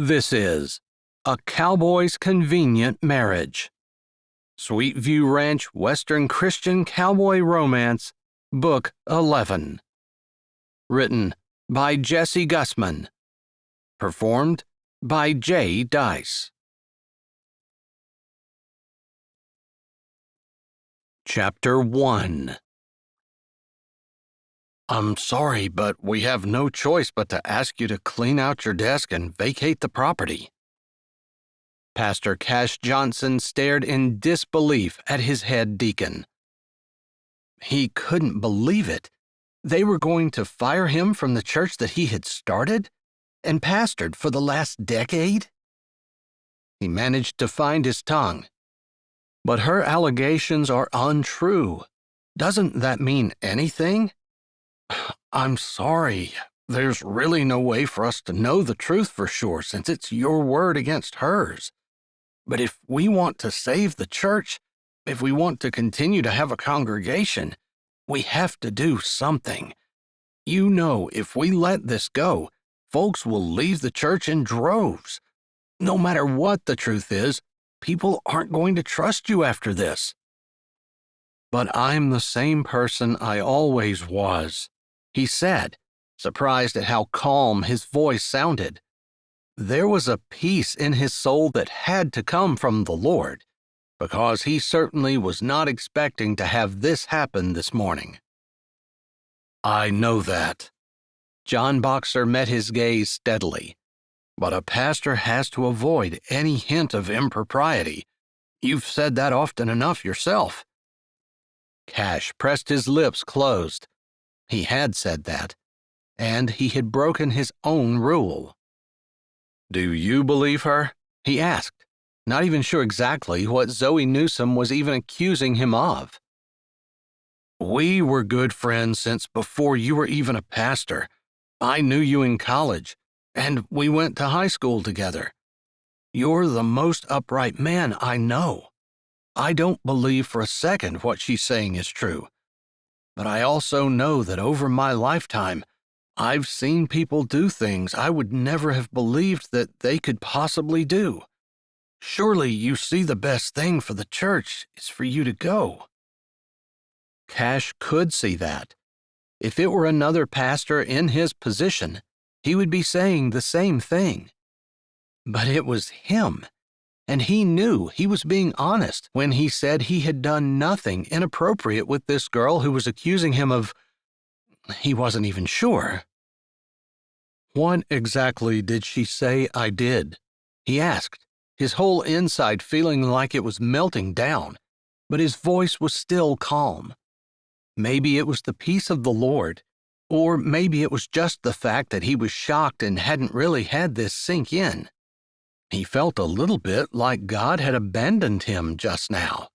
This is A Cowboy's Convenient Marriage. Sweetview Ranch Western Christian Cowboy Romance, Book 11. Written by Jesse Gussman. Performed by J. Dice. Chapter 1. I'm sorry, but we have no choice but to ask you to clean out your desk and vacate the property. Pastor Cash Johnson stared in disbelief at his head deacon. He couldn't believe it. They were going to fire him from the church that he had started and pastored for the last decade? He managed to find his tongue. But her allegations are untrue. Doesn't that mean anything? I'm sorry. There's really no way for us to know the truth for sure since it's your word against hers. But if we want to save the church, if we want to continue to have a congregation, we have to do something. You know, if we let this go, folks will leave the church in droves. No matter what the truth is, people aren't going to trust you after this. But I'm the same person I always was, he said, surprised at how calm his voice sounded. There was a peace in his soul that had to come from the Lord, because he certainly was not expecting to have this happen this morning. I know that. John Boxer met his gaze steadily. But a pastor has to avoid any hint of impropriety. You've said that often enough yourself. Cash pressed his lips closed. He had said that, and he had broken his own rule. Do you believe her? He asked, not even sure exactly what Zoe Newsom was even accusing him of. We were good friends since before you were even a pastor. I knew you in college, and we went to high school together. You're the most upright man I know. I don't believe for a second what she's saying is true. But I also know that over my lifetime, I've seen people do things I would never have believed that they could possibly do. Surely you see the best thing for the church is for you to go. Cash could see that. If it were another pastor in his position, he would be saying the same thing. But it was him, and he knew he was being honest when he said he had done nothing inappropriate with this girl who was accusing him of... He wasn't even sure. What exactly did she say I did? He asked, his whole inside feeling like it was melting down, but his voice was still calm. Maybe it was the peace of the Lord, or maybe it was just the fact that he was shocked and hadn't really had this sink in. He felt a little bit like God had abandoned him just now.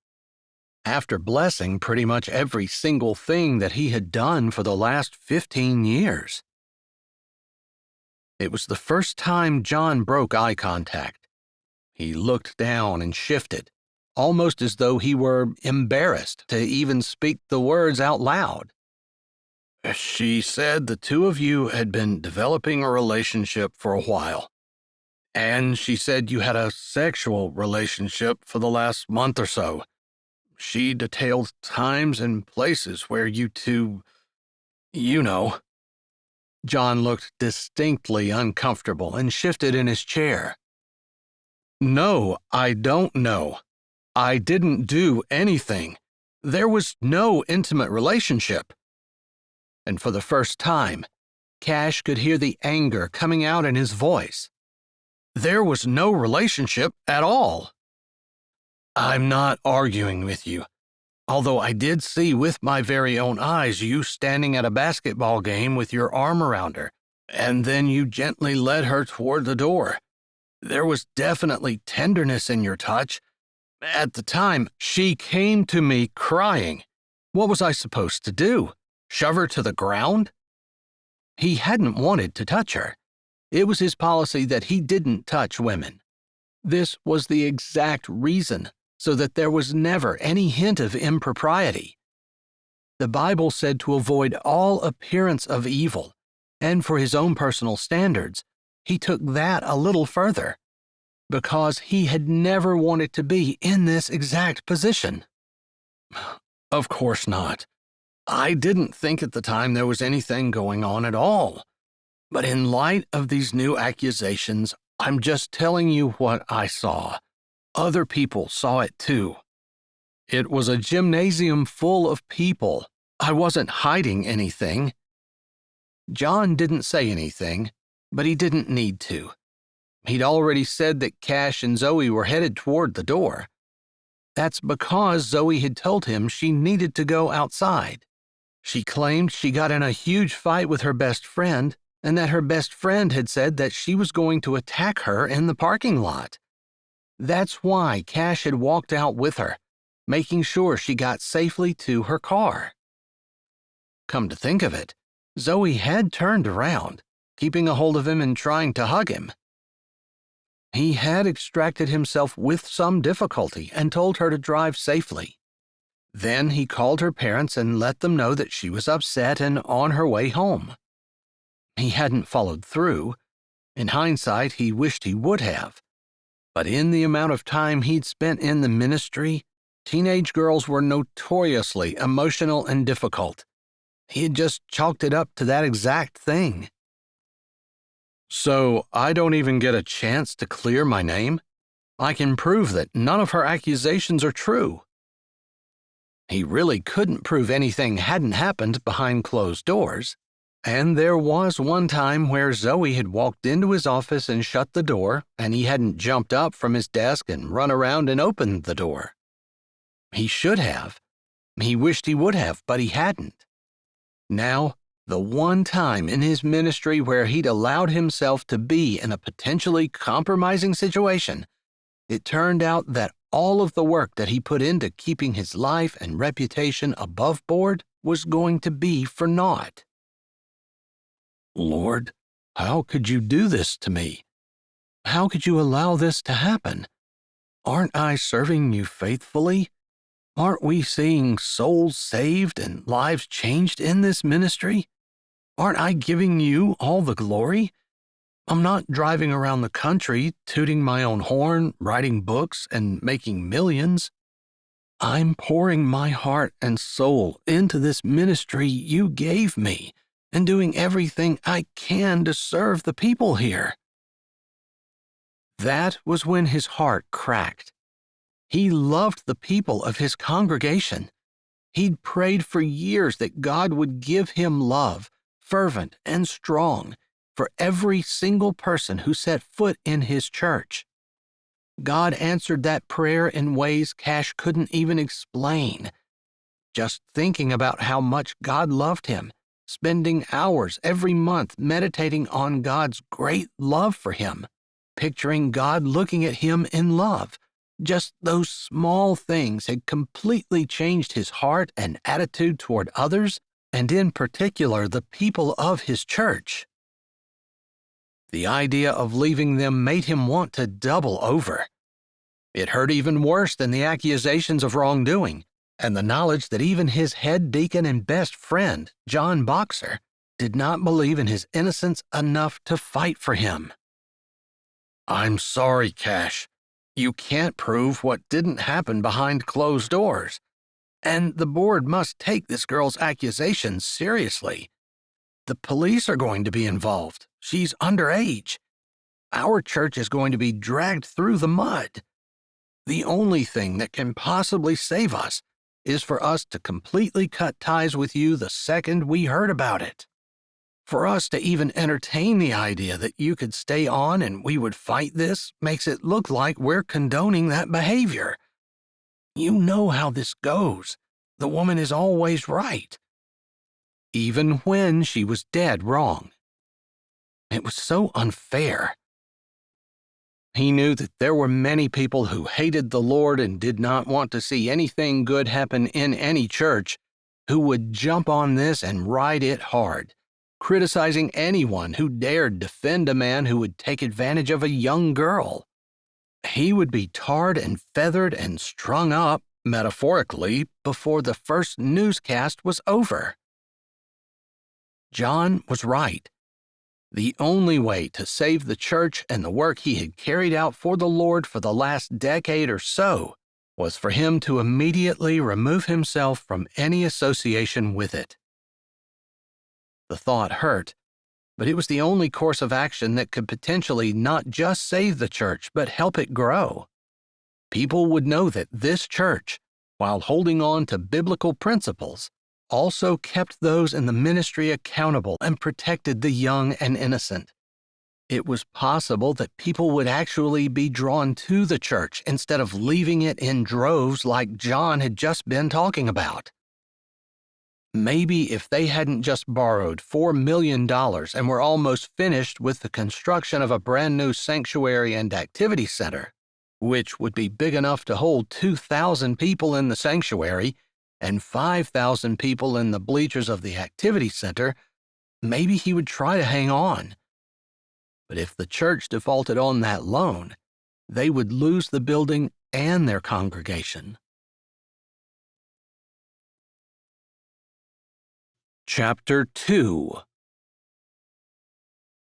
After blessing pretty much every single thing that he had done for the last 15 years. It was the first time John broke eye contact. He looked down and shifted, almost as though he were embarrassed to even speak the words out loud. She said the two of you had been developing a relationship for a while. And she said you had a sexual relationship for the last month or so. She detailed times and places where you two, you know. John looked distinctly uncomfortable and shifted in his chair. No, I don't know. I didn't do anything. There was no intimate relationship. And for the first time, Cash could hear the anger coming out in his voice. There was no relationship at all. I'm not arguing with you, although I did see with my very own eyes you standing at a basketball game with your arm around her, and then you gently led her toward the door. There was definitely tenderness in your touch. At the time, she came to me crying. What was I supposed to do? Shove her to the ground? He hadn't wanted to touch her. It was his policy that he didn't touch women. This was the exact reason, so that there was never any hint of impropriety. The Bible said to avoid all appearance of evil, and for his own personal standards, he took that a little further, because he had never wanted to be in this exact position. Of course not. I didn't think at the time there was anything going on at all. But in light of these new accusations, I'm just telling you what I saw. Other people saw it too. It was a gymnasium full of people. I wasn't hiding anything. John didn't say anything, but he didn't need to. He'd already said that Cash and Zoe were headed toward the door. That's because Zoe had told him she needed to go outside. She claimed she got in a huge fight with her best friend, and that her best friend had said that she was going to attack her in the parking lot. That's why Cash had walked out with her, making sure she got safely to her car. Come to think of it, Zoe had turned around, keeping a hold of him and trying to hug him. He had extracted himself with some difficulty and told her to drive safely. Then he called her parents and let them know that she was upset and on her way home. He hadn't followed through. In hindsight, he wished he would have. But in the amount of time he'd spent in the ministry, teenage girls were notoriously emotional and difficult. He had just chalked it up to that exact thing. So I don't even get a chance to clear my name? I can prove that none of her accusations are true. He really couldn't prove anything hadn't happened behind closed doors. And there was one time where Zoe had walked into his office and shut the door, and he hadn't jumped up from his desk and run around and opened the door. He should have. He wished he would have, but he hadn't. Now, the one time in his ministry where he'd allowed himself to be in a potentially compromising situation, it turned out that all of the work that he put into keeping his life and reputation above board was going to be for naught. Lord, how could you do this to me? How could you allow this to happen? Aren't I serving you faithfully? Aren't we seeing souls saved and lives changed in this ministry? Aren't I giving you all the glory? I'm not driving around the country, tooting my own horn, writing books, and making millions. I'm pouring my heart and soul into this ministry you gave me and doing everything I can to serve the people here. That was when his heart cracked. He loved the people of his congregation. He'd prayed for years that God would give him love, fervent and strong, for every single person who set foot in his church. God answered that prayer in ways Cash couldn't even explain. Just thinking about how much God loved him, spending hours every month meditating on God's great love for him, picturing God looking at him in love, just those small things had completely changed his heart and attitude toward others, and in particular the people of his church. The idea of leaving them made him want to double over. It hurt even worse than the accusations of wrongdoing, and the knowledge that even his head deacon and best friend, John Boxer, did not believe in his innocence enough to fight for him. I'm sorry, Cash. You can't prove what didn't happen behind closed doors, and the board must take this girl's accusations seriously. The police are going to be involved. She's underage. Our church is going to be dragged through the mud. The only thing that can possibly save us is for us to completely cut ties with you the second we heard about it. For us to even entertain the idea that you could stay on and we would fight this makes it look like we're condoning that behavior. You know how this goes. The woman is always right, even when she was dead wrong. It was so unfair. He knew that there were many people who hated the Lord and did not want to see anything good happen in any church, who would jump on this and ride it hard, criticizing anyone who dared defend a man who would take advantage of a young girl. He would be tarred and feathered and strung up, metaphorically, before the first newscast was over. John was right. The only way to save the church and the work he had carried out for the Lord for the last decade or so was for him to immediately remove himself from any association with it. The thought hurt, but it was the only course of action that could potentially not just save the church, but help it grow. People would know that this church, while holding on to biblical principles, also kept those in the ministry accountable and protected the young and innocent. It was possible that people would actually be drawn to the church instead of leaving it in droves like John had just been talking about. Maybe if they hadn't just borrowed $4 million and were almost finished with the construction of a brand new sanctuary and activity center, which would be big enough to hold 2,000 people in the sanctuary and 5,000 people in the bleachers of the activity center, maybe he would try to hang on. But if the church defaulted on that loan, they would lose the building and their congregation. Chapter 2.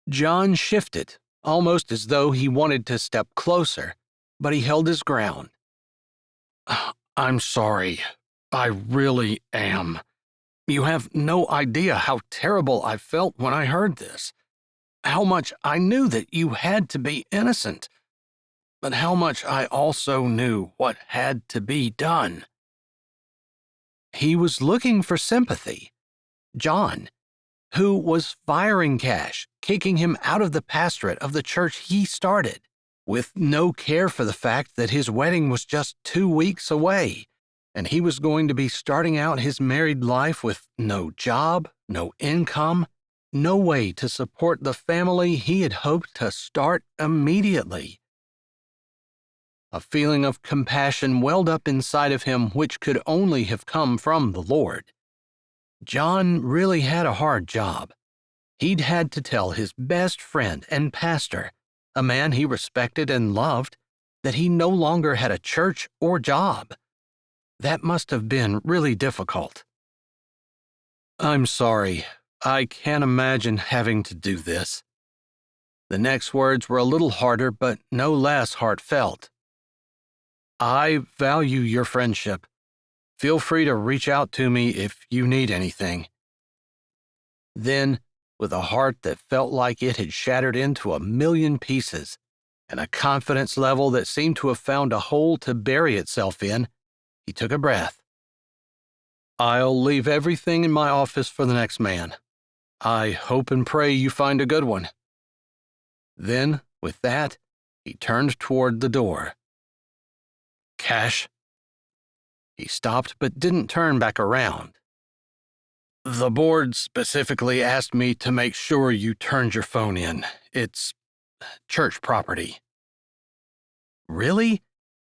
John shifted, almost as though he wanted to step closer, but he held his ground. "I'm sorry. I really am. You have no idea how terrible I felt when I heard this. How much I knew that you had to be innocent, but how much I also knew what had to be done." He was looking for sympathy. John, who was firing Cash, kicking him out of the pastorate of the church he started, with no care for the fact that his wedding was just 2 weeks away, and he was going to be starting out his married life with no job, no income, no way to support the family he had hoped to start immediately. A feeling of compassion welled up inside of him which could only have come from the Lord. John really had a hard job. He'd had to tell his best friend and pastor, a man he respected and loved, that he no longer had a church or job. That must have been really difficult. "I'm sorry. I can't imagine having to do this." The next words were a little harder, but no less heartfelt. "I value your friendship. Feel free to reach out to me if you need anything." Then, with a heart that felt like it had shattered into 1,000,000 pieces, and a confidence level that seemed to have found a hole to bury itself in, he took a breath. "I'll leave everything in my office for the next man. I hope and pray you find a good one." Then, with that, he turned toward the door. "Cash?" He stopped but didn't turn back around. "The board specifically asked me to make sure you turned your phone in. It's church property." Really?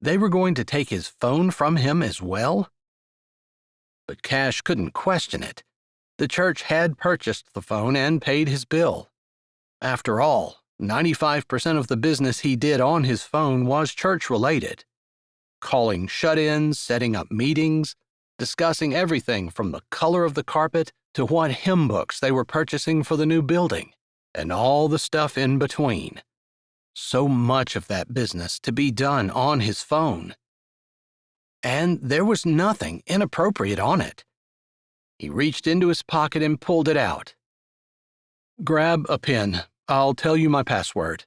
They were going to take his phone from him as well? But Cash couldn't question it. The church had purchased the phone and paid his bill. After all, 95% of the business he did on his phone was church-related. Calling shut-ins, setting up meetings, discussing everything from the color of the carpet to what hymn books they were purchasing for the new building, and all the stuff in between. So much of that business to be done on his phone. And there was nothing inappropriate on it. He reached into his pocket and pulled it out. "Grab a pen. I'll tell you my password."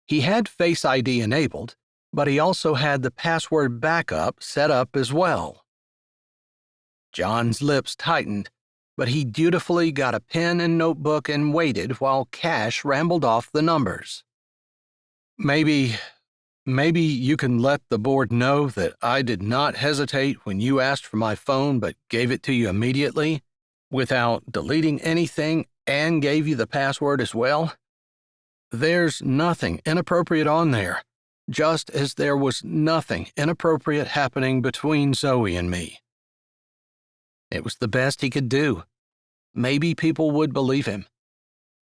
He had Face ID enabled, but he also had the password backup set up as well. John's lips tightened, but he dutifully got a pen and notebook and waited while Cash rambled off the numbers. Maybe you can let the board know that I did not hesitate when you asked for my phone but gave it to you immediately, without deleting anything, and gave you the password as well. There's nothing inappropriate on there, just as there was nothing inappropriate happening between Zoe and me." It was the best he could do. Maybe people would believe him.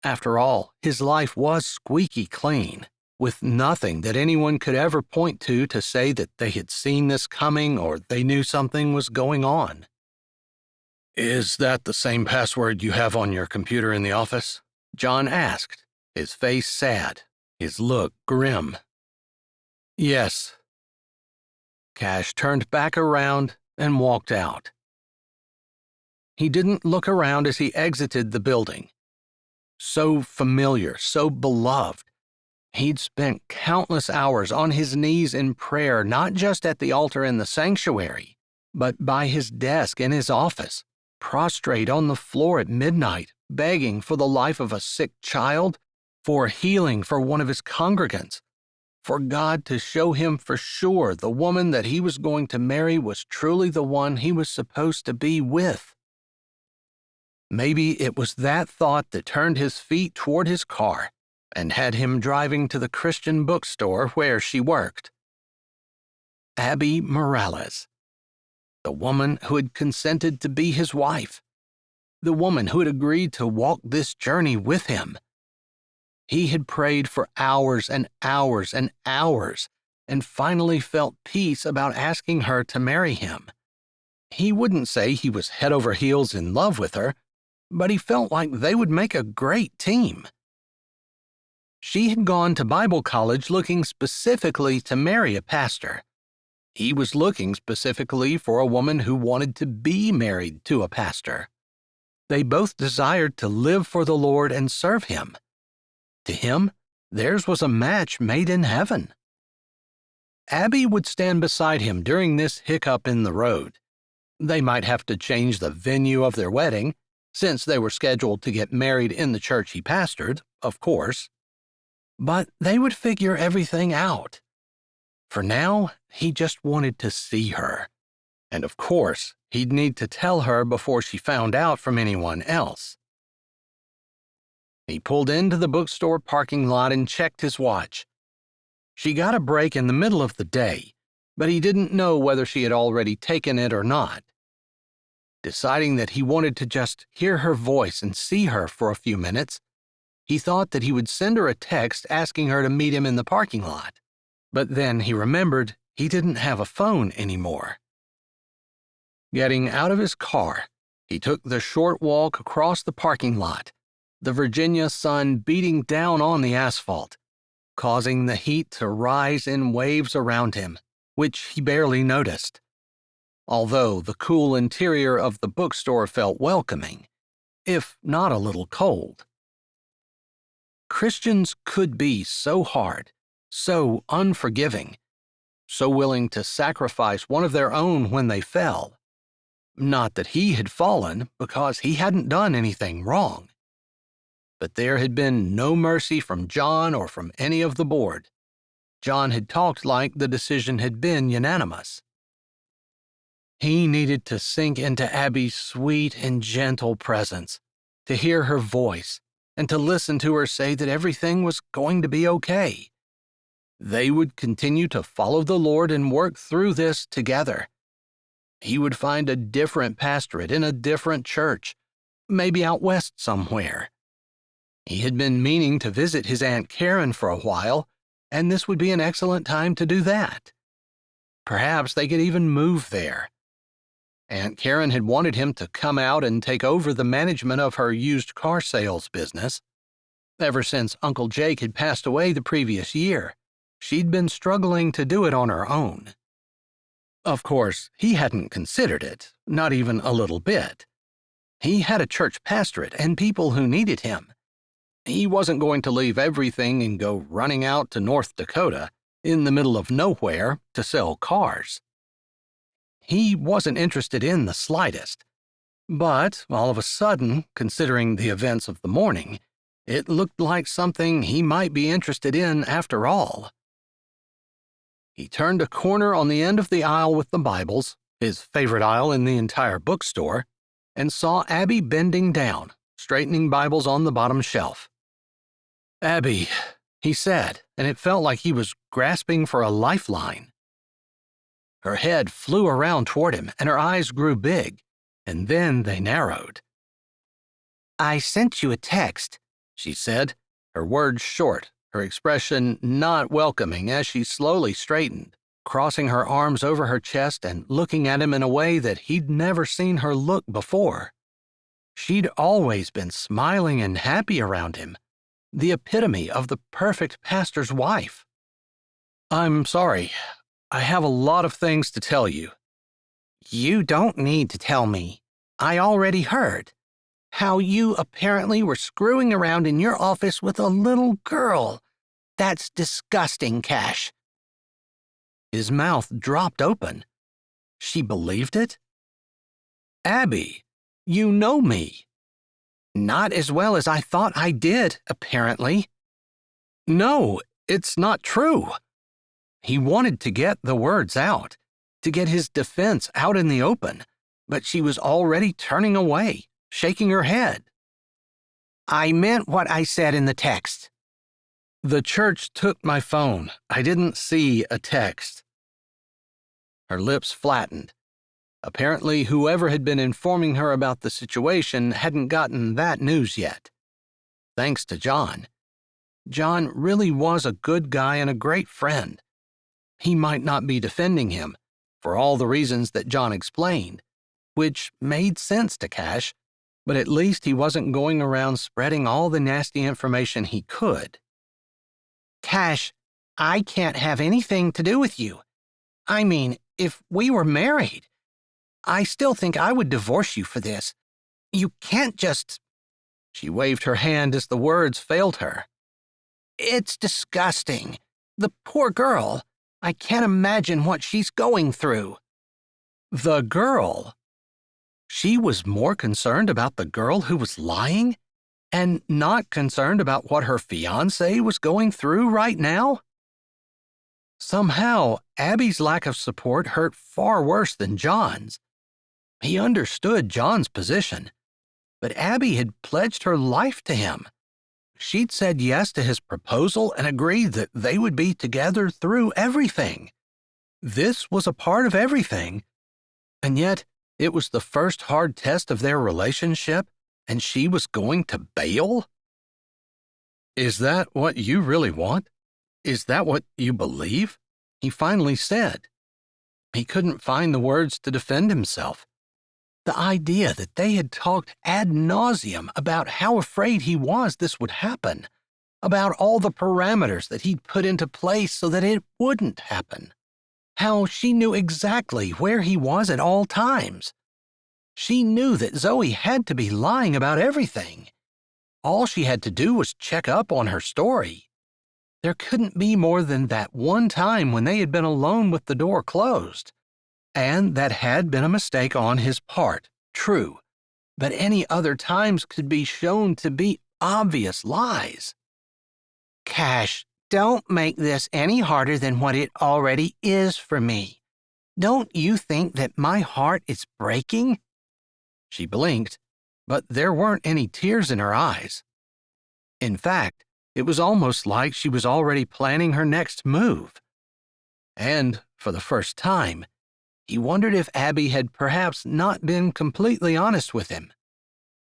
After all, his life was squeaky clean, with nothing that anyone could ever point to say that they had seen this coming or they knew something was going on. "Is that the same password you have on your computer in the office?" John asked, his face sad, his look grim. Yes. Cash turned back around and walked out. He didn't look around as he exited the building. So familiar, so beloved. He'd spent countless hours on his knees in prayer, not just at the altar in the sanctuary, but by his desk in his office, prostrate on the floor at midnight, begging for the life of a sick child, for healing for one of his congregants, for God to show him for sure the woman that he was going to marry was truly the one he was supposed to be with. Maybe it was that thought that turned his feet toward his car and had him driving to the Christian bookstore where she worked. Abby Morales, the woman who had consented to be his wife, the woman who had agreed to walk this journey with him. He had prayed for hours and hours and hours and finally felt peace about asking her to marry him. He wouldn't say he was head over heels in love with her, but he felt like they would make a great team. She had gone to Bible college looking specifically to marry a pastor. He was looking specifically for a woman who wanted to be married to a pastor. They both desired to live for the Lord and serve Him. To him, theirs was a match made in heaven. Abby would stand beside him during this hiccup in the road. They might have to change the venue of their wedding, since they were scheduled to get married in the church he pastored, of course. But they would figure everything out. For now, he just wanted to see her. And of course, he'd need to tell her before she found out from anyone else. He pulled into the bookstore parking lot and checked his watch. She got a break in the middle of the day, but he didn't know whether she had already taken it or not. Deciding that he wanted to just hear her voice and see her for a few minutes, he thought that he would send her a text asking her to meet him in the parking lot. But then he remembered he didn't have a phone anymore. Getting out of his car, he took the short walk across the parking lot, the Virginia sun beating down on the asphalt, causing the heat to rise in waves around him, which he barely noticed. Although the cool interior of the bookstore felt welcoming, if not a little cold. Christians could be so hard, so unforgiving, so willing to sacrifice one of their own when they fell. Not that he had fallen, because he hadn't done anything wrong. But there had been no mercy from John or from any of the board. John had talked like the decision had been unanimous. He needed to sink into Abby's sweet and gentle presence, to hear her voice, and to listen to her say that everything was going to be okay. They would continue to follow the Lord and work through this together. He would find a different pastorate in a different church, maybe out west somewhere. He had been meaning to visit his Aunt Karen for a while, and this would be an excellent time to do that. Perhaps they could even move there. Aunt Karen had wanted him to come out and take over the management of her used car sales business. Ever since Uncle Jake had passed away the previous year, she'd been struggling to do it on her own. Of course, he hadn't considered it, not even a little bit. He had a church pastorate and people who needed him. He wasn't going to leave everything and go running out to North Dakota, in the middle of nowhere, to sell cars. He wasn't interested in the slightest. But, all of a sudden, considering the events of the morning, it looked like something he might be interested in after all. He turned a corner on the end of the aisle with the Bibles, his favorite aisle in the entire bookstore, and saw Abby bending down, straightening Bibles on the bottom shelf. "Abby," he said, and it felt like he was grasping for a lifeline. Her head flew around toward him, and her eyes grew big, and then they narrowed. "I sent you a text," she said, her words short, her expression not welcoming as she slowly straightened, crossing her arms over her chest and looking at him in a way that he'd never seen her look before. She'd always been smiling and happy around him, the epitome of the perfect pastor's wife. "I'm sorry. I have a lot of things to tell you." "You don't need to tell me. I already heard. How you apparently were screwing around in your office with a little girl. That's disgusting, Cash." His mouth dropped open. She believed it? "Abby, you know me." "Not as well as I thought I did, apparently." "No, it's not true." He wanted to get the words out, to get his defense out in the open, but she was already turning away, shaking her head. "I meant what I said in the text." "The church took my phone. I didn't see a text." Her lips flattened. Apparently, whoever had been informing her about the situation hadn't gotten that news yet. Thanks to John. John really was a good guy and a great friend. He might not be defending him, for all the reasons that John explained, which made sense to Cash, but at least he wasn't going around spreading all the nasty information he could. "Cash, I can't have anything to do with you. I mean, if we were married, I still think I would divorce you for this. You can't just—" She waved her hand as the words failed her. "It's disgusting. The poor girl. I can't imagine what she's going through." The girl? She was more concerned about the girl who was lying, and not concerned about what her fiancé was going through right now? Somehow, Abby's lack of support hurt far worse than John's. He understood John's position, but Abby had pledged her life to him. She'd said yes to his proposal and agreed that they would be together through everything. This was a part of everything, and yet it was the first hard test of their relationship, and she was going to bail? "Is that what you really want? Is that what you believe?" he finally said. He couldn't find the words to defend himself. The idea that they had talked ad nauseum about how afraid he was this would happen, about all the parameters that he'd put into place so that it wouldn't happen, how she knew exactly where he was at all times. She knew that Zoe had to be lying about everything. All she had to do was check up on her story. There couldn't be more than that one time when they had been alone with the door closed. And that had been a mistake on his part, true, but any other times could be shown to be obvious lies. "Cash, don't make this any harder than what it already is for me. Don't you think that my heart is breaking?" She blinked, but there weren't any tears in her eyes. In fact, it was almost like she was already planning her next move. And, for the first time, he wondered if Abby had perhaps not been completely honest with him.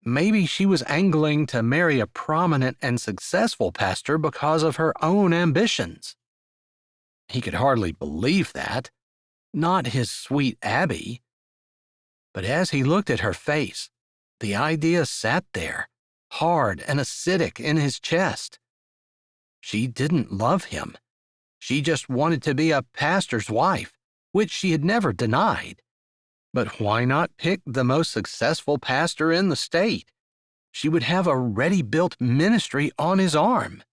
Maybe she was angling to marry a prominent and successful pastor because of her own ambitions. He could hardly believe that. Not his sweet Abby. But as he looked at her face, the idea sat there, hard and acidic in his chest. She didn't love him. She just wanted to be a pastor's wife, which she had never denied. But why not pick the most successful pastor in the state? She would have a ready-built ministry on his arm.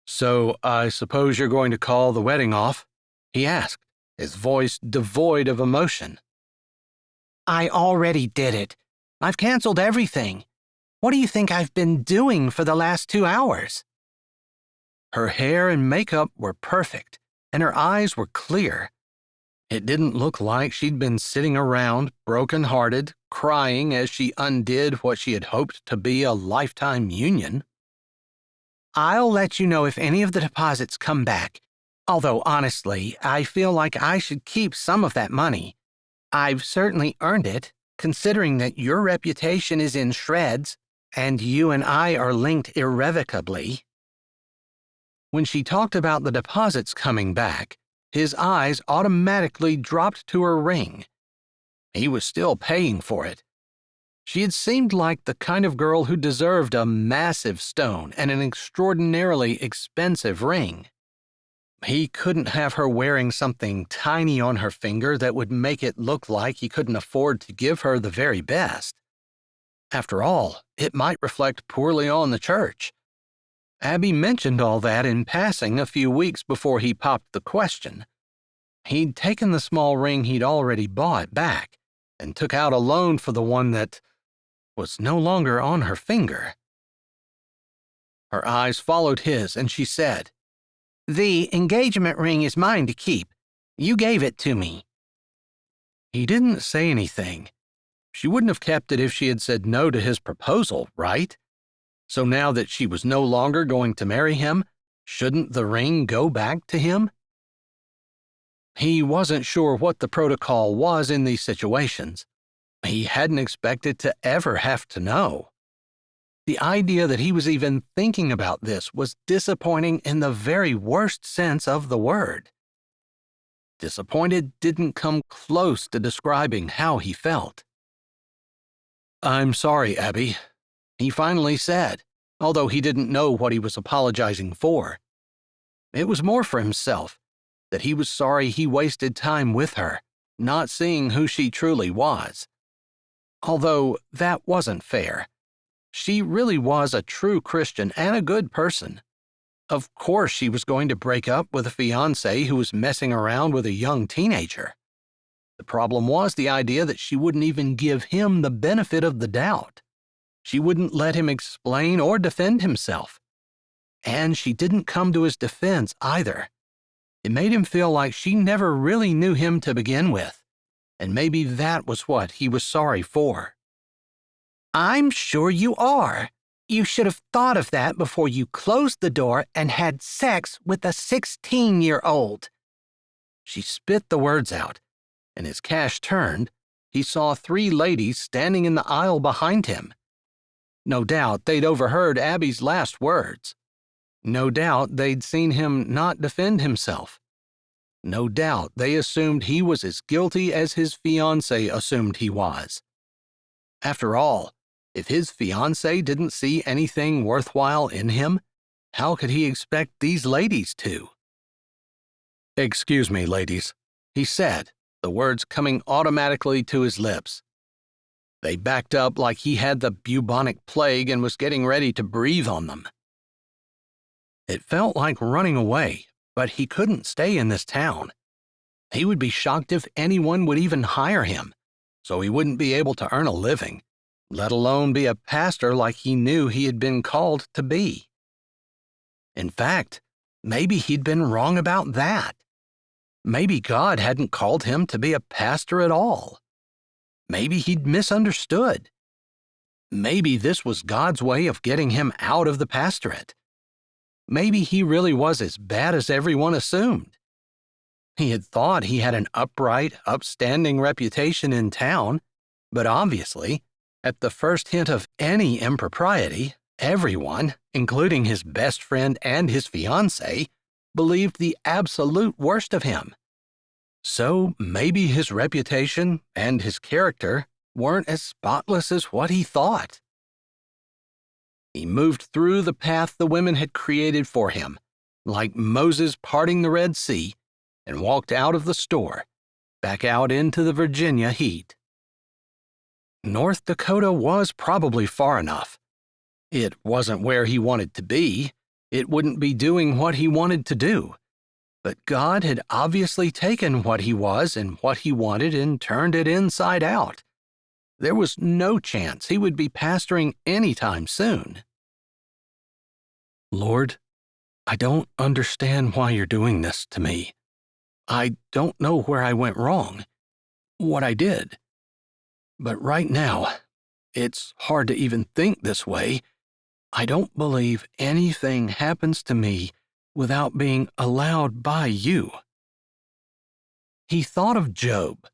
"So I suppose you're going to call the wedding off?" he asked, his voice devoid of emotion. "I already did it. I've canceled everything. What do you think I've been doing for the last 2 hours?" Her hair and makeup were perfect, and her eyes were clear. It didn't look like she'd been sitting around, broken-hearted, crying as she undid what she had hoped to be a lifetime union. "I'll let you know if any of the deposits come back, although honestly, I feel like I should keep some of that money. I've certainly earned it, considering that your reputation is in shreds, and you and I are linked irrevocably." When she talked about the deposits coming back, his eyes automatically dropped to her ring. He was still paying for it. She had seemed like the kind of girl who deserved a massive stone and an extraordinarily expensive ring. He couldn't have her wearing something tiny on her finger that would make it look like he couldn't afford to give her the very best. After all, it might reflect poorly on the church. Abby mentioned all that in passing a few weeks before he popped the question. He'd taken the small ring he'd already bought back and took out a loan for the one that was no longer on her finger. Her eyes followed his, and she said, "The engagement ring is mine to keep. You gave it to me." He didn't say anything. She wouldn't have kept it if she had said no to his proposal, right? So now that she was no longer going to marry him, shouldn't the ring go back to him? He wasn't sure what the protocol was in these situations. He hadn't expected to ever have to know. The idea that he was even thinking about this was disappointing in the very worst sense of the word. Disappointed didn't come close to describing how he felt. "I'm sorry, Abby," he finally said, although he didn't know what he was apologizing for. It was more for himself, that he was sorry he wasted time with her, not seeing who she truly was. Although that wasn't fair. She really was a true Christian and a good person. Of course she was going to break up with a fiancé who was messing around with a young teenager. The problem was the idea that she wouldn't even give him the benefit of the doubt. She wouldn't let him explain or defend himself. And she didn't come to his defense either. It made him feel like she never really knew him to begin with, and maybe that was what he was sorry for. "I'm sure you are. You should have thought of that before you closed the door and had sex with a 16-year-old. She spit the words out, and as Cash turned, he saw 3 ladies standing in the aisle behind him. No doubt they'd overheard Abby's last words. No doubt they'd seen him not defend himself. No doubt they assumed he was as guilty as his fiancée assumed he was. After all, if his fiancée didn't see anything worthwhile in him, how could he expect these ladies to? "Excuse me, ladies," he said, the words coming automatically to his lips. They backed up like he had the bubonic plague and was getting ready to breathe on them. It felt like running away, but he couldn't stay in this town. He would be shocked if anyone would even hire him, so he wouldn't be able to earn a living, let alone be a pastor like he knew he had been called to be. In fact, maybe he'd been wrong about that. Maybe God hadn't called him to be a pastor at all. Maybe he'd misunderstood. Maybe this was God's way of getting him out of the pastorate. Maybe he really was as bad as everyone assumed. He had thought he had an upright, upstanding reputation in town, but obviously, at the first hint of any impropriety, everyone, including his best friend and his fiancée, believed the absolute worst of him. So maybe his reputation and his character weren't as spotless as what he thought. He moved through the path the women had created for him, like Moses parting the Red Sea, and walked out of the store, back out into the Virginia heat. North Dakota was probably far enough. It wasn't where he wanted to be. It wouldn't be doing what he wanted to do. But God had obviously taken what he was and what he wanted and turned it inside out. There was no chance he would be pastoring anytime soon. "Lord, I don't understand why you're doing this to me. I don't know where I went wrong, what I did. But right now, it's hard to even think this way. I don't believe anything happens to me without being allowed by you." He thought of Job,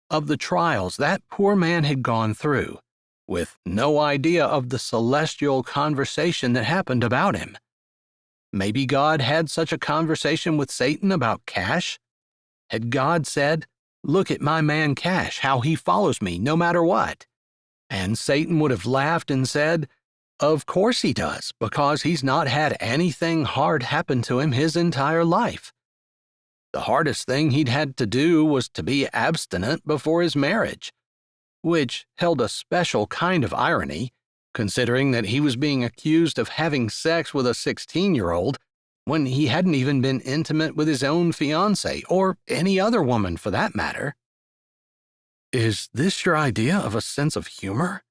of the trials that poor man had gone through, with no idea of the celestial conversation that happened about him. Maybe God had such a conversation with Satan about Cash? Had God said, "Look at my man Cash, how he follows me no matter what"? And Satan would have laughed and said, "Of course he does, because he's not had anything hard happen to him his entire life. The hardest thing he'd had to do was to be abstinent before his marriage," which held a special kind of irony, considering that he was being accused of having sex with a 16-year-old when he hadn't even been intimate with his own fiancée, or any other woman for that matter. Is this your idea of a sense of humor?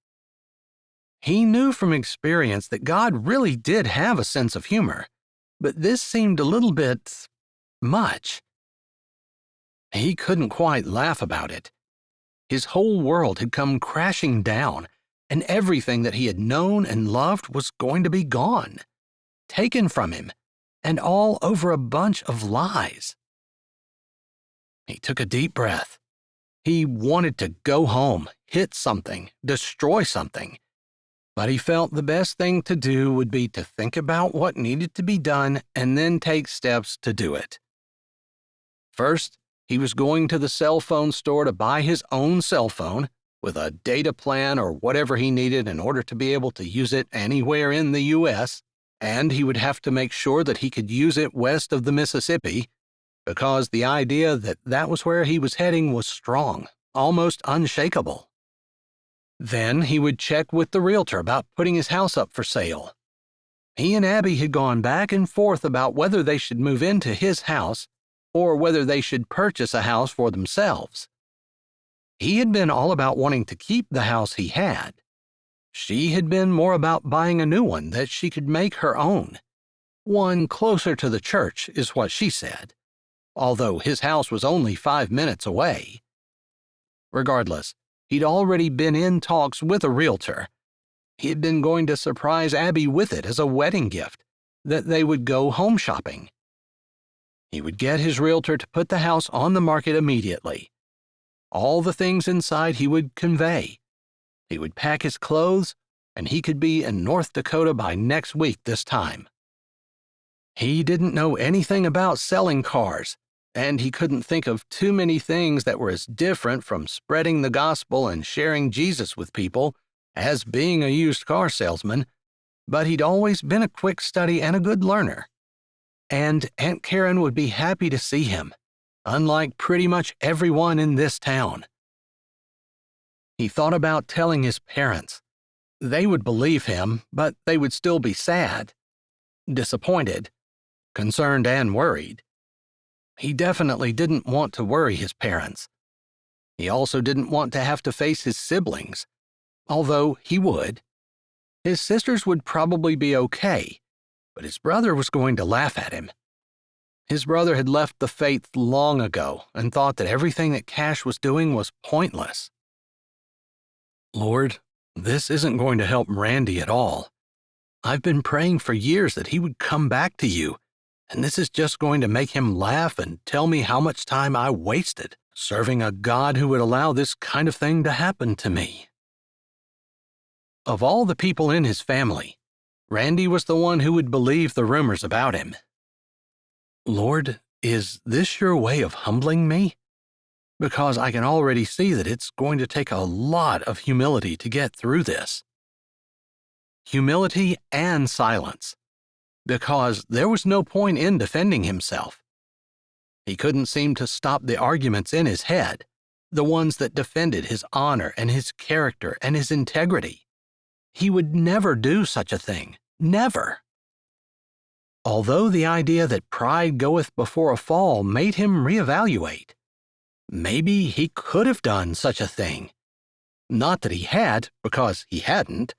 He knew from experience that God really did have a sense of humor, but this seemed a little bit much. He couldn't quite laugh about it. His whole world had come crashing down, and everything that he had known and loved was going to be gone, taken from him, and all over a bunch of lies. He took a deep breath. He wanted to go home, hit something, destroy something, but he felt the best thing to do would be to think about what needed to be done and then take steps to do it. First, he was going to the cell phone store to buy his own cell phone with a data plan or whatever he needed in order to be able to use it anywhere in the U.S., and he would have to make sure that he could use it west of the Mississippi, because the idea that that was where he was heading was strong, almost unshakable. Then he would check with the realtor about putting his house up for sale. He and Abby had gone back and forth about whether they should move into his house or whether they should purchase a house for themselves. He had been all about wanting to keep the house he had. She had been more about buying a new one that she could make her own. One closer to the church, is what she said, although his house was only 5 minutes away. Regardless, he'd already been in talks with a realtor. He had been going to surprise Abby with it as a wedding gift, that they would go home shopping. He would get his realtor to put the house on the market immediately. All the things inside he would convey. He would pack his clothes, and he could be in North Dakota by next week this time. He didn't know anything about selling cars, and he couldn't think of too many things that were as different from spreading the gospel and sharing Jesus with people as being a used car salesman, but he'd always been a quick study and a good learner. And Aunt Karen would be happy to see him, unlike pretty much everyone in this town. He thought about telling his parents. They would believe him, but they would still be sad, disappointed, concerned, and worried. He definitely didn't want to worry his parents. He also didn't want to have to face his siblings, although he would. His sisters would probably be okay, but his brother was going to laugh at him. His brother had left the faith long ago and thought that everything that Cash was doing was pointless. "Lord, this isn't going to help Randy at all. I've been praying for years that he would come back to you, and this is just going to make him laugh and tell me how much time I wasted serving a God who would allow this kind of thing to happen to me." Of all the people in his family, Randy was the one who would believe the rumors about him. "Lord, is this your way of humbling me? Because I can already see that it's going to take a lot of humility to get through this." Humility and silence, because there was no point in defending himself. He couldn't seem to stop the arguments in his head, the ones that defended his honor and his character and his integrity. He would never do such a thing, never. Although the idea that pride goeth before a fall made him reevaluate. Maybe he could have done such a thing. Not that he had, because he hadn't,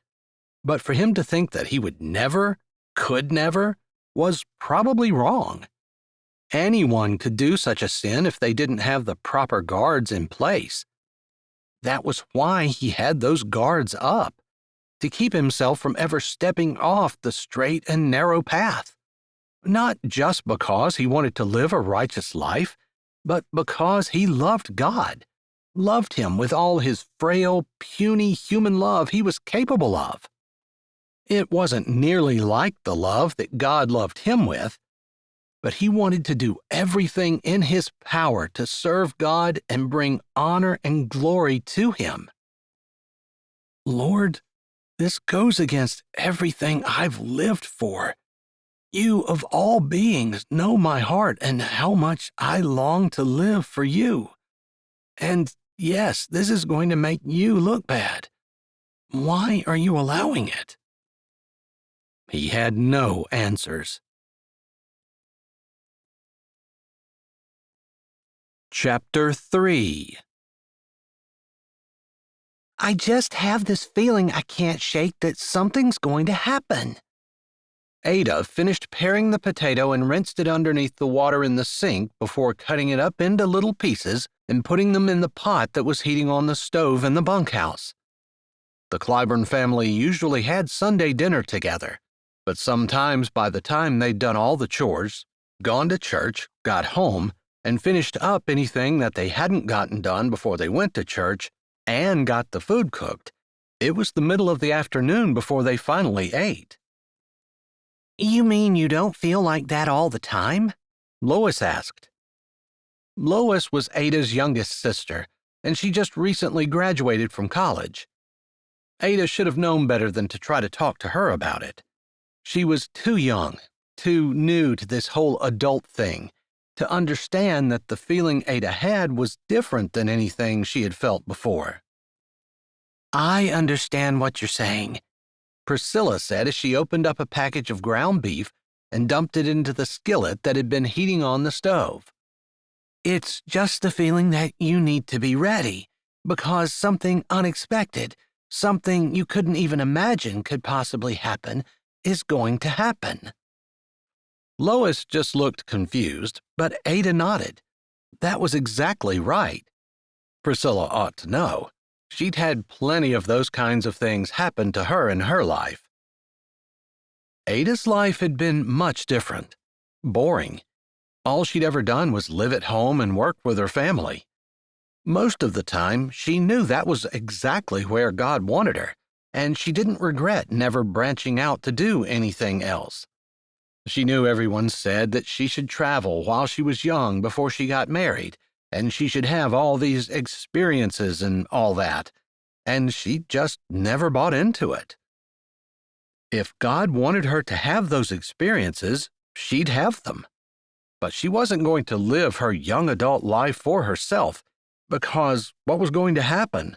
but for him to think that he would never, could never, was probably wrong. Anyone could do such a sin if they didn't have the proper guards in place. That was why he had those guards up, to keep himself from ever stepping off the straight and narrow path. Not just because he wanted to live a righteous life, but because he loved God, loved him with all his frail, puny human love he was capable of. It wasn't nearly like the love that God loved him with, but he wanted to do everything in his power to serve God and bring honor and glory to him. Lord, this goes against everything I've lived for. You, of all beings, know my heart and how much I long to live for you. And yes, this is going to make you look bad. Why are you allowing it?" He had no answers. Chapter 3. "I just have this feeling I can't shake that something's going to happen." Ada finished paring the potato and rinsed it underneath the water in the sink before cutting it up into little pieces and putting them in the pot that was heating on the stove in the bunkhouse. The Clyborn family usually had Sunday dinner together, but sometimes by the time they'd done all the chores, gone to church, got home, and finished up anything that they hadn't gotten done before they went to church, and got the food cooked, it was the middle of the afternoon before they finally ate. "You mean you don't feel like that all the time?" Lois asked. Lois was Ada's youngest sister, and she just recently graduated from college. Ada should have known better than to try to talk to her about it. She was too young, too new to this whole adult thing, to understand that the feeling Ada had was different than anything she had felt before. "I understand what you're saying," Priscilla said as she opened up a package of ground beef and dumped it into the skillet that had been heating on the stove. "It's just the feeling that you need to be ready, because something unexpected, something you couldn't even imagine could possibly happen, is going to happen." Lois just looked confused, but Ada nodded. That was exactly right. Priscilla ought to know. She'd had plenty of those kinds of things happen to her in her life. Ada's life had been much different. Boring. All she'd ever done was live at home and work with her family. Most of the time, she knew that was exactly where God wanted her, and she didn't regret never branching out to do anything else. She knew everyone said that she should travel while she was young before she got married, and she should have all these experiences and all that, and she just never bought into it. If God wanted her to have those experiences, she'd have them. But she wasn't going to live her young adult life for herself, because what was going to happen?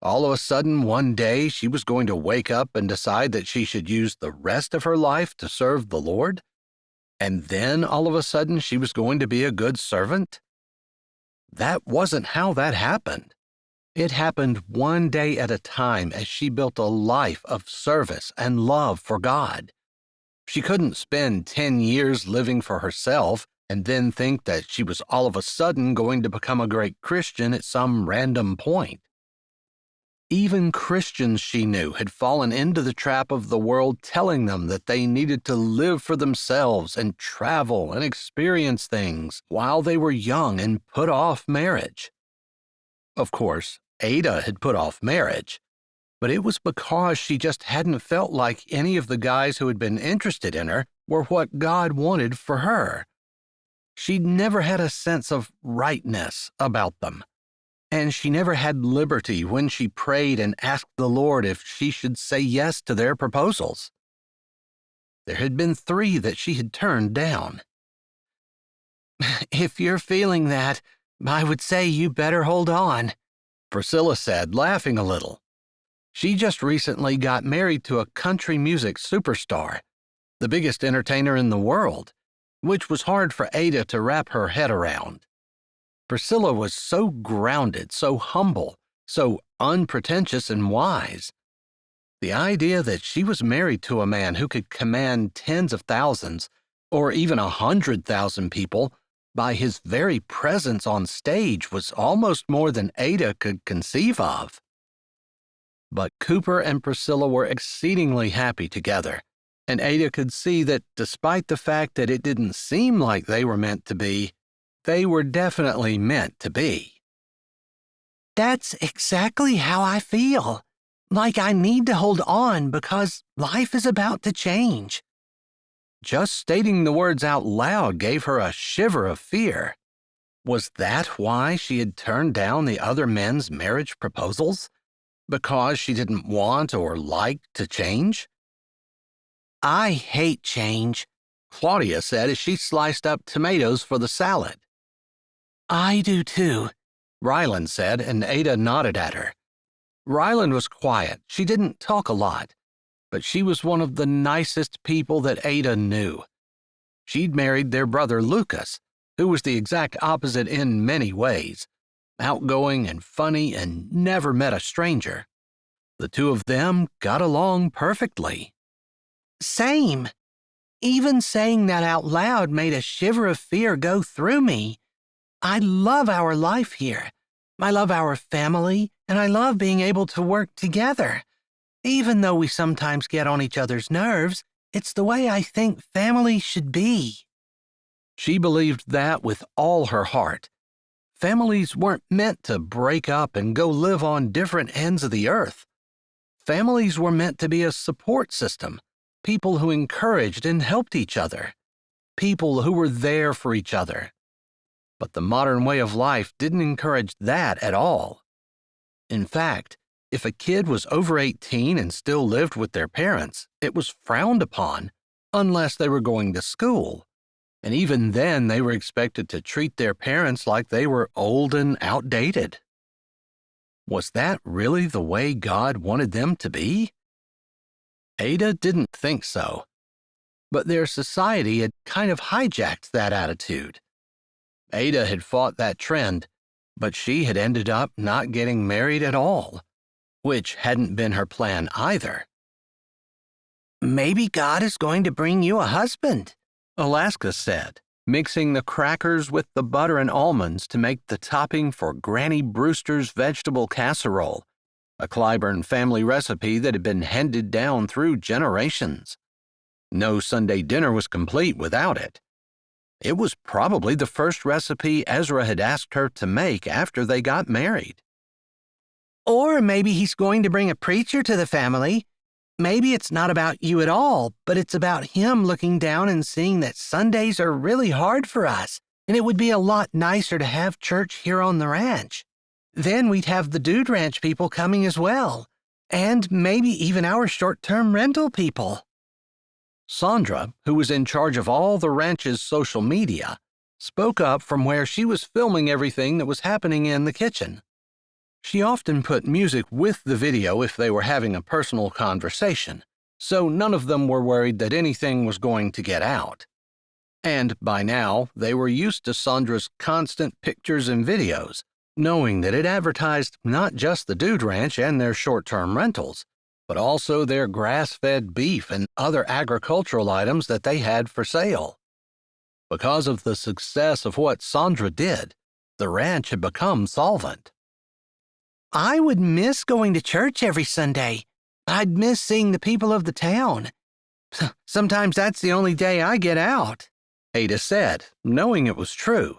All of a sudden, one day, she was going to wake up and decide that she should use the rest of her life to serve the Lord? And then, all of a sudden, she was going to be a good servant? That wasn't how that happened. It happened one day at a time as she built a life of service and love for God. She couldn't spend 10 years living for herself and then think that she was all of a sudden going to become a great Christian at some random point. Even Christians she knew had fallen into the trap of the world telling them that they needed to live for themselves and travel and experience things while they were young and put off marriage. Of course, Ada had put off marriage, but it was because she just hadn't felt like any of the guys who had been interested in her were what God wanted for her. She'd never had a sense of rightness about them, and she never had liberty when she prayed and asked the Lord if she should say yes to their proposals. There had been 3 that she had turned down. "If you're feeling that, I would say you better hold on," Priscilla said, laughing a little. She just recently got married to a country music superstar, the biggest entertainer in the world, which was hard for Ada to wrap her head around. Priscilla was so grounded, so humble, so unpretentious and wise. The idea that she was married to a man who could command tens of thousands, or even 100,000 people, by his very presence on stage was almost more than Ada could conceive of. But Cooper and Priscilla were exceedingly happy together, and Ada could see that despite the fact that it didn't seem like they were meant to be, they were definitely meant to be. "That's exactly how I feel. Like I need to hold on because life is about to change." Just stating the words out loud gave her a shiver of fear. Was that why she had turned down the other men's marriage proposals? Because she didn't want or like to change? I hate change, Claudia said as she sliced up tomatoes for the salad. I do too, Ryland said, and Ada nodded at her. Ryland was quiet. She didn't talk a lot, but she was one of the nicest people that Ada knew. She'd married their brother Lucas, who was the exact opposite in many ways, outgoing and funny and never met a stranger. The two of them got along perfectly. Same. Even saying that out loud made a shiver of fear go through me. I love our life here. I love our family, and I love being able to work together. Even though we sometimes get on each other's nerves, it's the way I think family should be. She believed that with all her heart. Families weren't meant to break up and go live on different ends of the earth. Families were meant to be a support system, people who encouraged and helped each other, people who were there for each other. But the modern way of life didn't encourage that at all. In fact, if a kid was over 18 and still lived with their parents, it was frowned upon, unless they were going to school. And even then, they were expected to treat their parents like they were old and outdated. Was that really the way God wanted them to be? Ada didn't think so. But their society had kind of hijacked that attitude. Ada had fought that trend, but she had ended up not getting married at all, which hadn't been her plan either. Maybe God is going to bring you a husband, Alaska said, mixing the crackers with the butter and almonds to make the topping for Granny Brewster's vegetable casserole, a Clyborn family recipe that had been handed down through generations. No Sunday dinner was complete without it. It was probably the first recipe Ezra had asked her to make after they got married. Or maybe he's going to bring a preacher to the family. Maybe it's not about you at all, but it's about him looking down and seeing that Sundays are really hard for us, and it would be a lot nicer to have church here on the ranch. Then we'd have the Dude Ranch people coming as well, and maybe even our short-term rental people. Sandra, who was in charge of all the ranch's social media, spoke up from where she was filming everything that was happening in the kitchen. She often put music with the video if they were having a personal conversation, so none of them were worried that anything was going to get out. And by now, they were used to Sandra's constant pictures and videos, knowing that it advertised not just the Dude Ranch and their short-term rentals, but also their grass-fed beef and other agricultural items that they had for sale. Because of the success of what Sandra did, the ranch had become solvent. I would miss going to church every Sunday. I'd miss seeing the people of the town. Sometimes that's the only day I get out, Ada said, knowing it was true.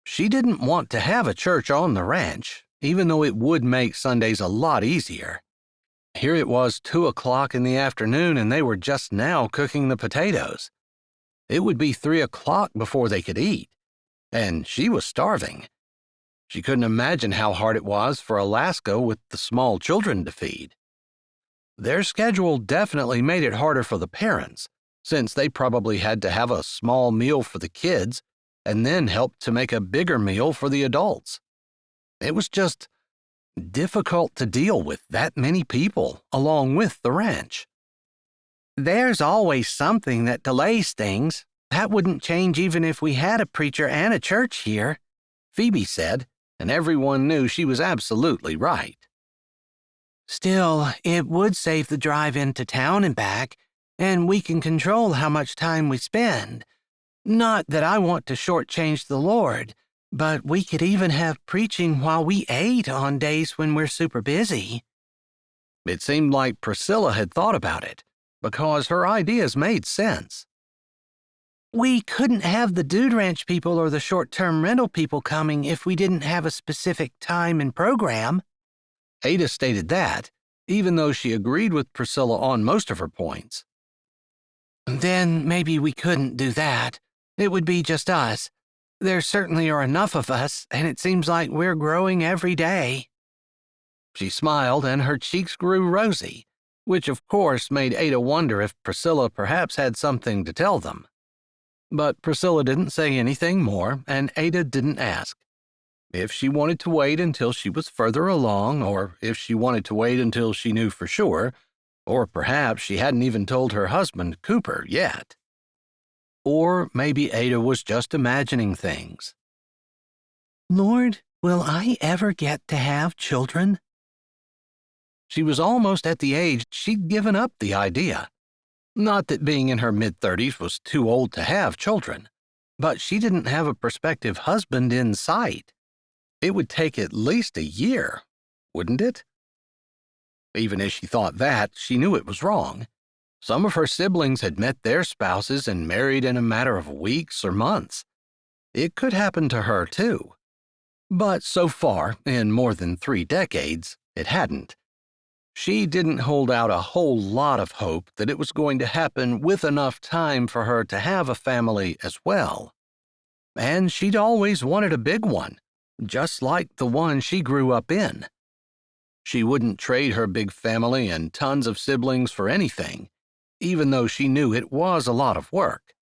She didn't want to have a church on the ranch, even though it would make Sundays a lot easier. Here it was 2 o'clock in the afternoon and they were just now cooking the potatoes. It would be 3 o'clock before they could eat, and she was starving. She couldn't imagine how hard it was for Alaska with the small children to feed. Their schedule definitely made it harder for the parents, since they probably had to have a small meal for the kids and then help to make a bigger meal for the adults. It was just difficult to deal with that many people along with the ranch. There's always something that delays things. That wouldn't change even if we had a preacher and a church here, Phoebe said, and everyone knew she was absolutely right. Still, it would save the drive into town and back, and we can control how much time we spend. Not that I want to shortchange the Lord, but we could even have preaching while we ate on days when we're super busy. It seemed like Priscilla had thought about it, because her ideas made sense. We couldn't have the Dude Ranch people or the short-term rental people coming if we didn't have a specific time and program. Ada stated that, even though she agreed with Priscilla on most of her points. Then maybe we couldn't do that. It would be just us. There certainly are enough of us, and it seems like we're growing every day. She smiled and her cheeks grew rosy, which of course made Ada wonder if Priscilla perhaps had something to tell them. But Priscilla didn't say anything more, and Ada didn't ask. If she wanted to wait until she was further along, or if she wanted to wait until she knew for sure, or perhaps she hadn't even told her husband, Cooper, yet. Or maybe Ada was just imagining things. "Lord, will I ever get to have children?" She was almost at the age she'd given up the idea. Not that being in her mid-30s was too old to have children, but she didn't have a prospective husband in sight. It would take at least a year, wouldn't it? Even as she thought that, she knew it was wrong. Some of her siblings had met their spouses and married in a matter of weeks or months. It could happen to her, too. But so far, in more than 3 decades, it hadn't. She didn't hold out a whole lot of hope that it was going to happen with enough time for her to have a family as well. And she'd always wanted a big one, just like the one she grew up in. She wouldn't trade her big family and tons of siblings for anything, even though she knew it was a lot of work.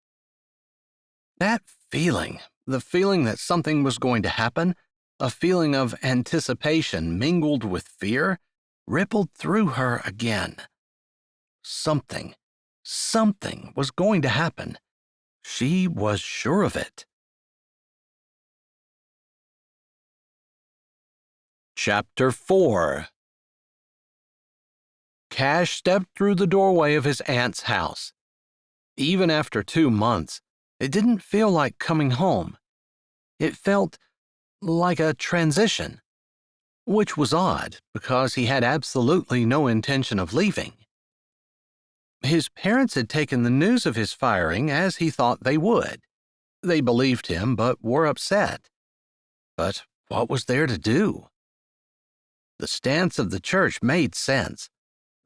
That feeling, the feeling that something was going to happen, a feeling of anticipation mingled with fear, rippled through her again. Something was going to happen. She was sure of it. Chapter 4. Cash stepped through the doorway of his aunt's house. Even after 2 months, it didn't feel like coming home. It felt like a transition, which was odd because he had absolutely no intention of leaving. His parents had taken the news of his firing as he thought they would. They believed him but were upset. But what was there to do? The stance of the church made sense.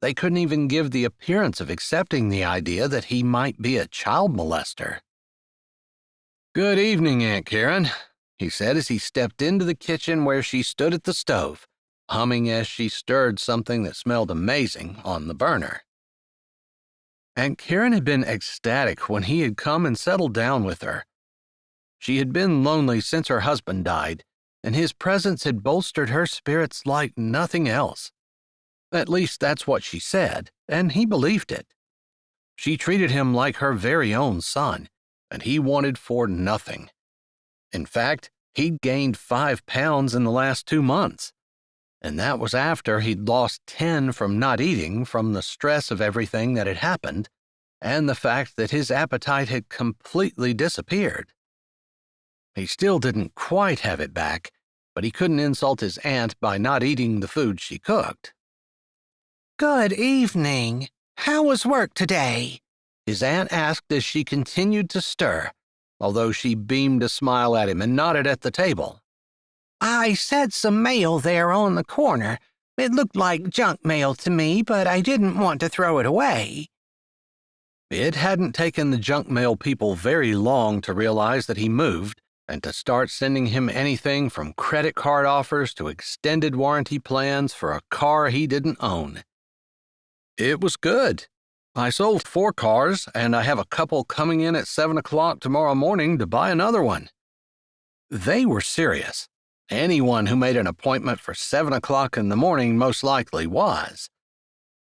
They couldn't even give the appearance of accepting the idea that he might be a child molester. "Good evening, Aunt Karen," he said as he stepped into the kitchen where she stood at the stove, humming as she stirred something that smelled amazing on the burner. Aunt Karen had been ecstatic when he had come and settled down with her. She had been lonely since her husband died, and his presence had bolstered her spirits like nothing else. At least that's what she said, and he believed it. She treated him like her very own son, and he wanted for nothing. In fact, he'd gained 5 pounds in the last 2 months, and that was after he'd lost 10 from not eating from the stress of everything that had happened, and the fact that his appetite had completely disappeared. He still didn't quite have it back, but he couldn't insult his aunt by not eating the food she cooked. "Good evening. How was work today?" his aunt asked as she continued to stir, although she beamed a smile at him and nodded at the table. "I set some mail there on the corner. It looked like junk mail to me, but I didn't want to throw it away." It hadn't taken the junk mail people very long to realize that he moved and to start sending him anything from credit card offers to extended warranty plans for a car he didn't own. It was good. "I sold 4 cars, and I have a couple coming in at 7 o'clock tomorrow morning to buy another one." They were serious. Anyone who made an appointment for 7 o'clock in the morning most likely was.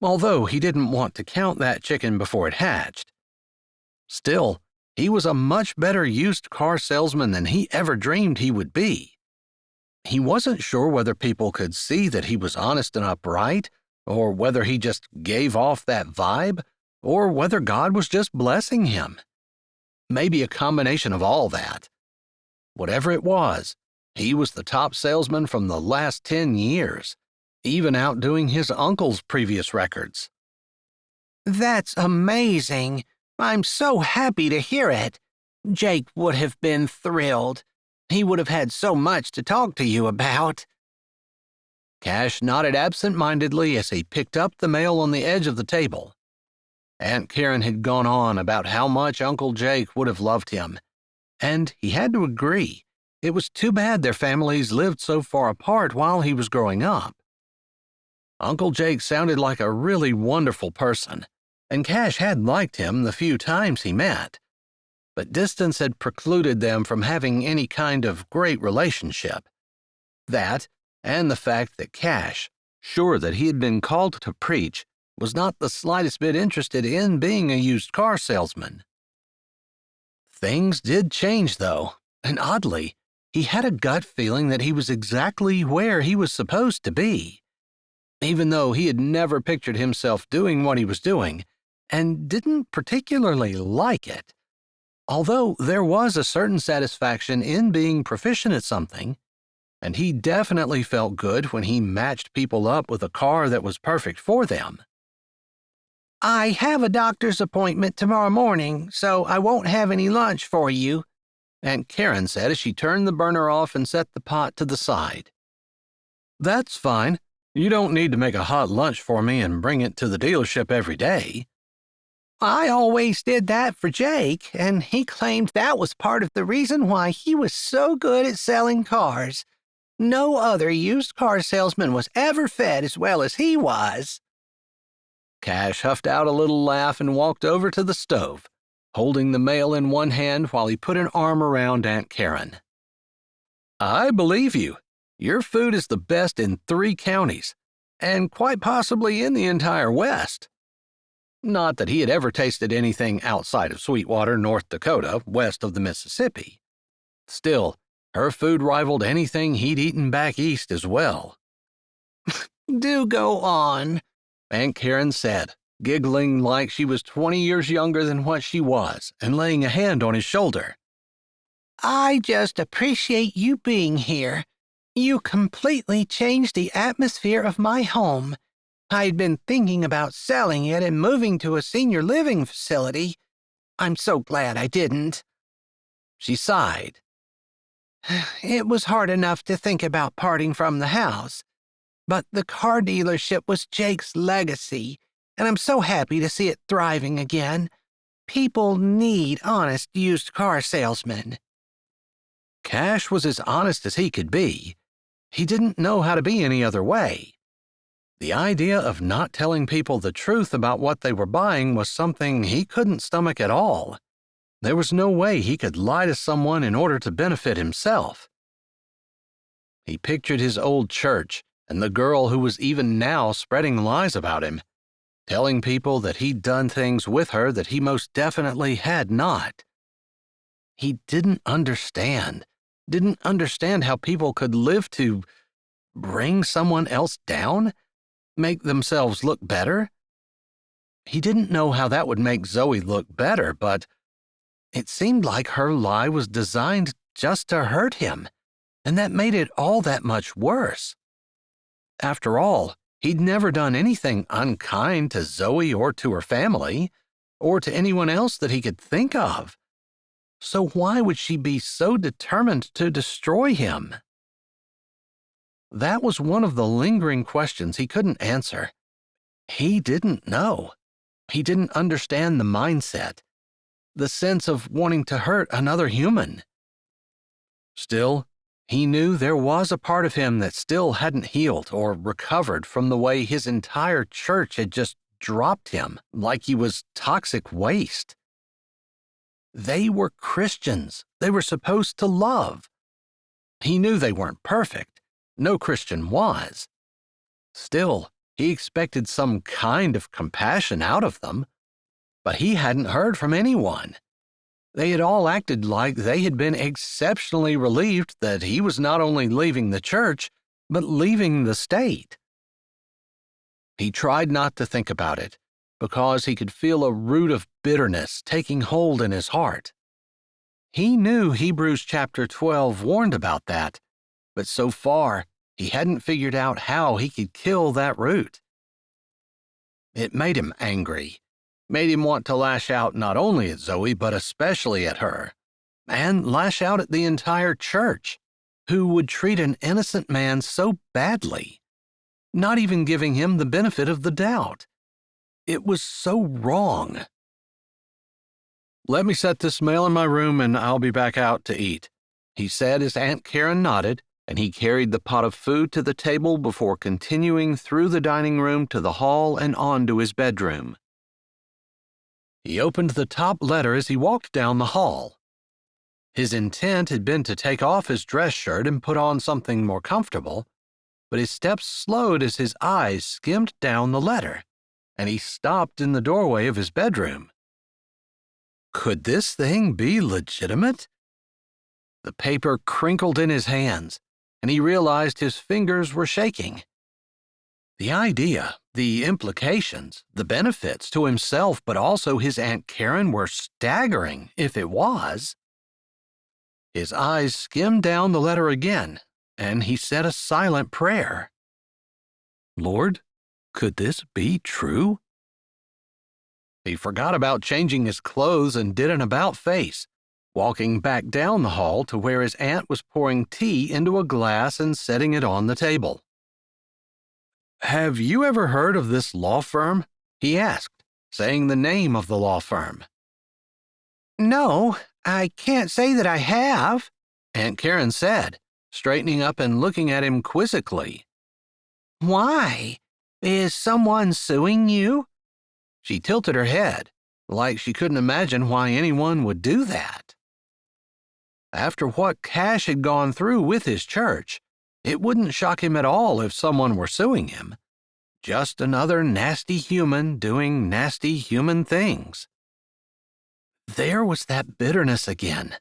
Although he didn't want to count that chicken before it hatched. Still, he was a much better used car salesman than he ever dreamed he would be. He wasn't sure whether people could see that he was honest and upright, or whether he just gave off that vibe, or whether God was just blessing him. Maybe a combination of all that. Whatever it was, he was the top salesman from the last 10 years, even outdoing his uncle's previous records. "That's amazing. I'm so happy to hear it. Jake would have been thrilled. He would have had so much to talk to you about." Cash nodded absent-mindedly as he picked up the mail on the edge of the table. Aunt Karen had gone on about how much Uncle Jake would have loved him, and he had to agree. It was too bad their families lived so far apart while he was growing up. Uncle Jake sounded like a really wonderful person, and Cash had liked him the few times he met. But distance had precluded them from having any kind of great relationship. That, and the fact that Cash, sure that he had been called to preach, was not the slightest bit interested in being a used car salesman. Things did change, though, and oddly, he had a gut feeling that he was exactly where he was supposed to be, even though he had never pictured himself doing what he was doing, and didn't particularly like it. Although there was a certain satisfaction in being proficient at something, and he definitely felt good when he matched people up with a car that was perfect for them. "I have a doctor's appointment tomorrow morning, so I won't have any lunch for you," Aunt Karen said as she turned the burner off and set the pot to the side. "That's fine. You don't need to make a hot lunch for me and bring it to the dealership every day." "I always did that for Jake, and he claimed that was part of the reason why he was so good at selling cars. No other used car salesman was ever fed as well as he was." Cash huffed out a little laugh and walked over to the stove, holding the mail in one hand while he put an arm around Aunt Karen. "I believe you. Your food is the best in 3 counties, and quite possibly in the entire West." Not that he had ever tasted anything outside of Sweetwater, North Dakota, west of the Mississippi. Still, her food rivaled anything he'd eaten back east as well. "Do go on," Aunt Karen said, giggling like she was 20 years younger than what she was and laying a hand on his shoulder. "I just appreciate you being here. You completely changed the atmosphere of my home. I'd been thinking about selling it and moving to a senior living facility. I'm so glad I didn't." She sighed. "It was hard enough to think about parting from the house, but the car dealership was Jake's legacy, and I'm so happy to see it thriving again. People need honest used car salesmen." Cash was as honest as he could be. He didn't know how to be any other way. The idea of not telling people the truth about what they were buying was something he couldn't stomach at all. There was no way he could lie to someone in order to benefit himself. He pictured his old church and the girl who was even now spreading lies about him, telling people that he'd done things with her that he most definitely had not. He didn't understand how people could live to bring someone else down, make themselves look better. He didn't know how that would make Zoe look better, but it seemed like her lie was designed just to hurt him, and that made it all that much worse. After all, he'd never done anything unkind to Zoe or to her family, or to anyone else that he could think of. So why would she be so determined to destroy him? That was one of the lingering questions he couldn't answer. He didn't know. He didn't understand the mindset, the sense of wanting to hurt another human. Still, he knew there was a part of him that still hadn't healed or recovered from the way his entire church had just dropped him like he was toxic waste. They were Christians. They were supposed to love. He knew they weren't perfect. No Christian was. Still, he expected some kind of compassion out of them. But he hadn't heard from anyone. They had all acted like they had been exceptionally relieved that he was not only leaving the church, but leaving the state. He tried not to think about it, because he could feel a root of bitterness taking hold in his heart. He knew Hebrews chapter 12 warned about that, but so far he hadn't figured out how he could kill that root. It made him angry, made him want to lash out not only at Zoe but especially at her, and lash out at the entire church, who would treat an innocent man so badly, not even giving him the benefit of the doubt. It was so wrong. "Let me set this mail in my room and I'll be back out to eat," he said as Aunt Karen nodded and he carried the pot of food to the table before continuing through the dining room to the hall and on to his bedroom. He opened the top letter as he walked down the hall. His intent had been to take off his dress shirt and put on something more comfortable, but his steps slowed as his eyes skimmed down the letter, and he stopped in the doorway of his bedroom. Could this thing be legitimate? The paper crinkled in his hands, and he realized his fingers were shaking. The idea, the implications, the benefits to himself but also his Aunt Karen were staggering if it was. His eyes skimmed down the letter again, and he said a silent prayer. Lord, could this be true? He forgot about changing his clothes and did an about-face, walking back down the hall to where his aunt was pouring tea into a glass and setting it on the table. Have you ever heard of this law firm? He asked, saying the name of the law firm. No, I can't say that I have, Aunt Karen said, straightening up and looking at him quizzically. Why? Is someone suing you? She tilted her head, like she couldn't imagine why anyone would do that. After what Cash had gone through with his church, it wouldn't shock him at all if someone were suing him. Just another nasty human doing nasty human things. There was that bitterness again.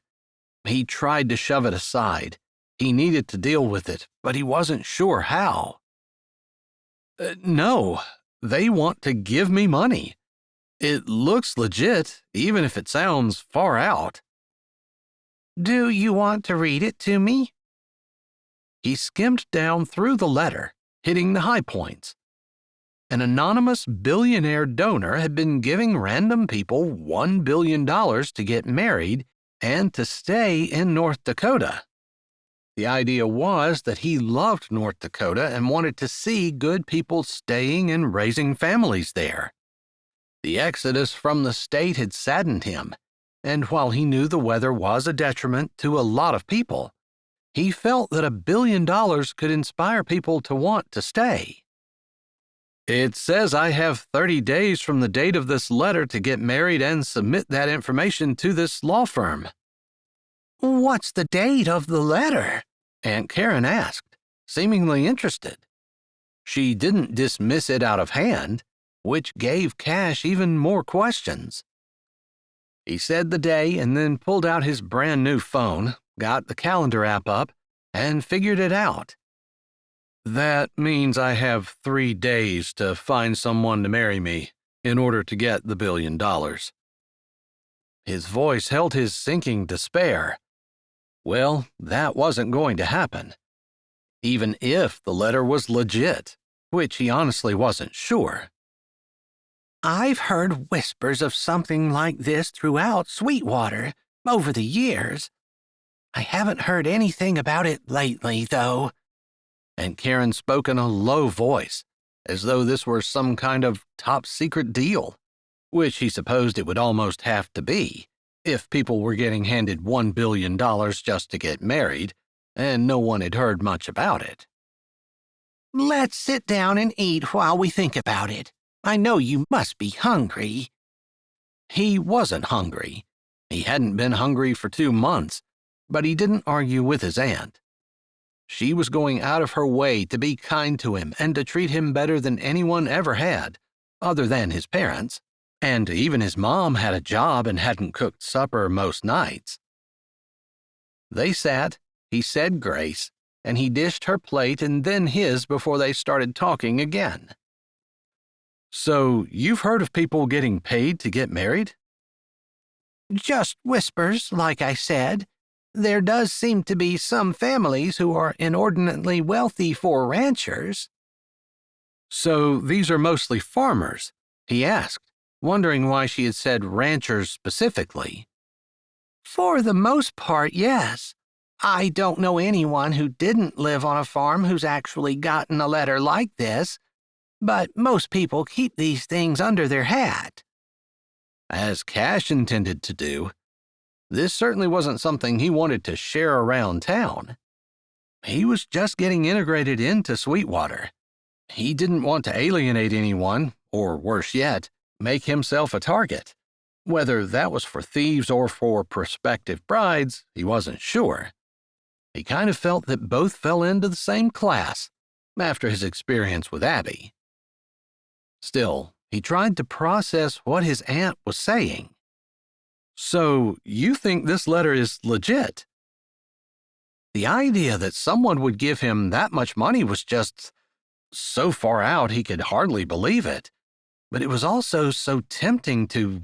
He tried to shove it aside. He needed to deal with it, but he wasn't sure how. No, they want to give me money. It looks legit, even if it sounds far out. Do you want to read it to me? He skimmed down through the letter, hitting the high points. An anonymous billionaire donor had been giving random people $1 billion to get married and to stay in North Dakota. The idea was that he loved North Dakota and wanted to see good people staying and raising families there. The exodus from the state had saddened him, and while he knew the weather was a detriment to a lot of people, he felt that $1 billion could inspire people to want to stay. It says I have 30 days from the date of this letter to get married and submit that information to this law firm. What's the date of the letter? Aunt Karen asked, seemingly interested. She didn't dismiss it out of hand, which gave Cash even more questions. He said the day and then pulled out his brand new phone, got the calendar app up, and figured it out. That means I have 3 days to find someone to marry me in order to get the $1 billion. His voice held his sinking despair. Well, that wasn't going to happen. Even if the letter was legit, which he honestly wasn't sure. I've heard whispers of something like this throughout Sweetwater over the years. I haven't heard anything about it lately, though. And Karen spoke in a low voice, as though this were some kind of top-secret deal, which he supposed it would almost have to be, if people were getting handed $1 billion just to get married, and no one had heard much about it. Let's sit down and eat while we think about it. I know you must be hungry. He wasn't hungry. He hadn't been hungry for 2 months, but he didn't argue with his aunt. She was going out of her way to be kind to him and to treat him better than anyone ever had, other than his parents, and even his mom had a job and hadn't cooked supper most nights. They sat, he said grace, and he dished her plate and then his before they started talking again. So, you've heard of people getting paid to get married? Just whispers, like I said. There does seem to be some families who are inordinately wealthy for ranchers. So these are mostly farmers, he asked, wondering why she had said ranchers specifically. For the most part, yes. I don't know anyone who didn't live on a farm who's actually gotten a letter like this, but most people keep these things under their hat. As Cash intended to do. This certainly wasn't something he wanted to share around town. He was just getting integrated into Sweetwater. He didn't want to alienate anyone, or worse yet, make himself a target. Whether that was for thieves or for prospective brides, he wasn't sure. He kind of felt that both fell into the same class after his experience with Abby. Still, he tried to process what his aunt was saying. "So, you think this letter is legit?" The idea that someone would give him that much money was just so far out he could hardly believe it. But it was also so tempting to,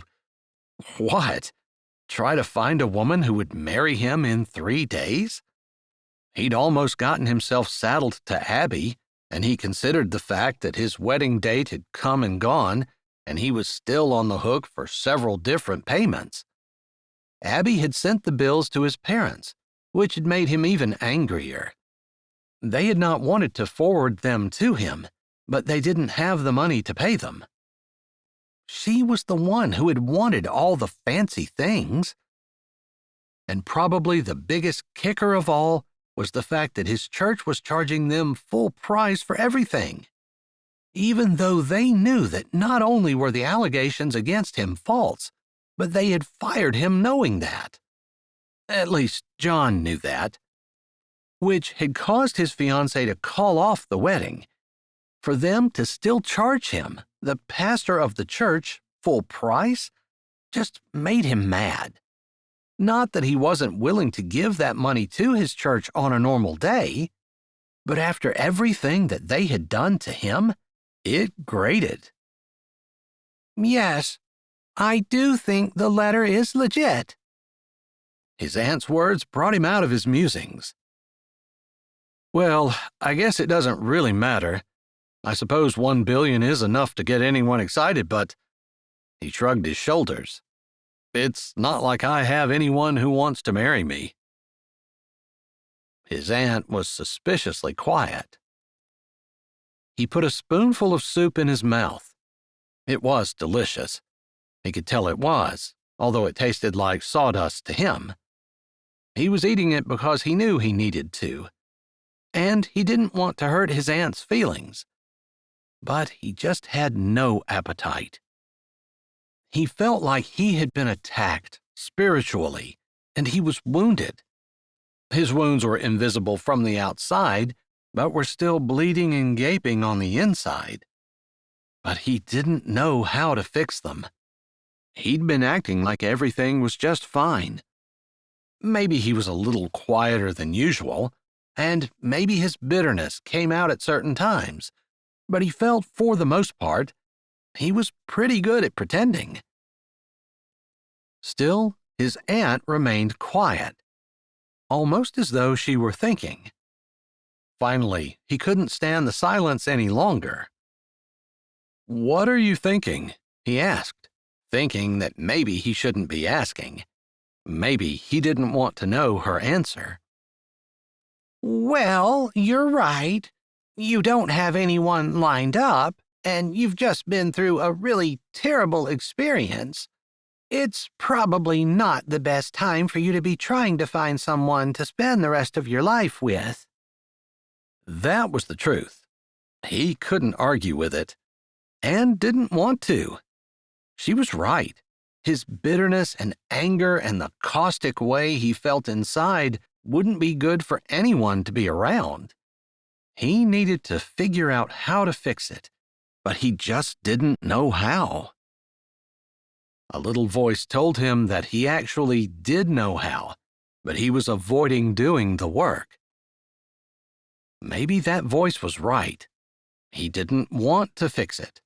what? Try to find a woman who would marry him in 3 days? He'd almost gotten himself saddled to Abby, and he considered the fact that his wedding date had come and gone, and he was still on the hook for several different payments. Abby had sent the bills to his parents, which had made him even angrier. They had not wanted to forward them to him, but they didn't have the money to pay them. She was the one who had wanted all the fancy things. And probably the biggest kicker of all was the fact that his church was charging them full price for everything, even though they knew that not only were the allegations against him false, but they had fired him knowing that. At least John knew that, which had caused his fiancée to call off the wedding. For them to still charge him, the pastor of the church, full price, just made him mad. Not that he wasn't willing to give that money to his church on a normal day, but after everything that they had done to him, it grated. "Yes, I do think the letter is legit." His aunt's words brought him out of his musings. "Well, I guess it doesn't really matter. I suppose $1 billion is enough to get anyone excited, but..." He shrugged his shoulders. "It's not like I have anyone who wants to marry me." His aunt was suspiciously quiet. He put a spoonful of soup in his mouth. It was delicious. He could tell it was, although it tasted like sawdust to him. He was eating it because he knew he needed to, and he didn't want to hurt his aunt's feelings. But he just had no appetite. He felt like he had been attacked spiritually, and he was wounded. His wounds were invisible from the outside, but were still bleeding and gaping on the inside. But he didn't know how to fix them. He'd been acting like everything was just fine. Maybe he was a little quieter than usual, and maybe his bitterness came out at certain times, but he felt, for the most part, he was pretty good at pretending. Still, his aunt remained quiet, almost as though she were thinking. Finally, he couldn't stand the silence any longer. "What are you thinking?" he asked, thinking that maybe he shouldn't be asking. Maybe he didn't want to know her answer. "Well, you're right. You don't have anyone lined up, and you've just been through a really terrible experience. It's probably not the best time for you to be trying to find someone to spend the rest of your life with." That was the truth. He couldn't argue with it, and didn't want to. She was right. His bitterness and anger and the caustic way he felt inside wouldn't be good for anyone to be around. He needed to figure out how to fix it, but he just didn't know how. A little voice told him that he actually did know how, but he was avoiding doing the work. Maybe that voice was right. He didn't want to fix it.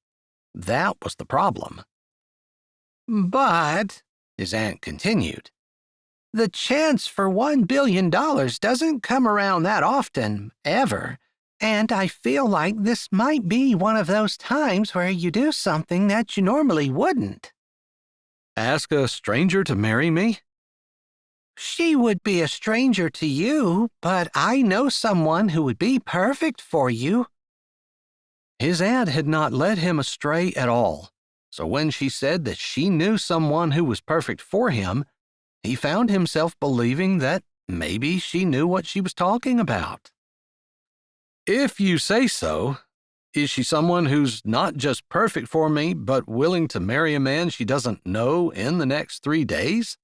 That was the problem. "But," his aunt continued, "the chance for $1 billion doesn't come around that often, ever, and I feel like this might be one of those times where you do something that you normally wouldn't." "Ask a stranger to marry me?" "She would be a stranger to you, but I know someone who would be perfect for you." His aunt had not led him astray at all, so when she said that she knew someone who was perfect for him, he found himself believing that maybe she knew what she was talking about. If you say so, is she someone who's not just perfect for me, but willing to marry a man she doesn't know in the next 3 days?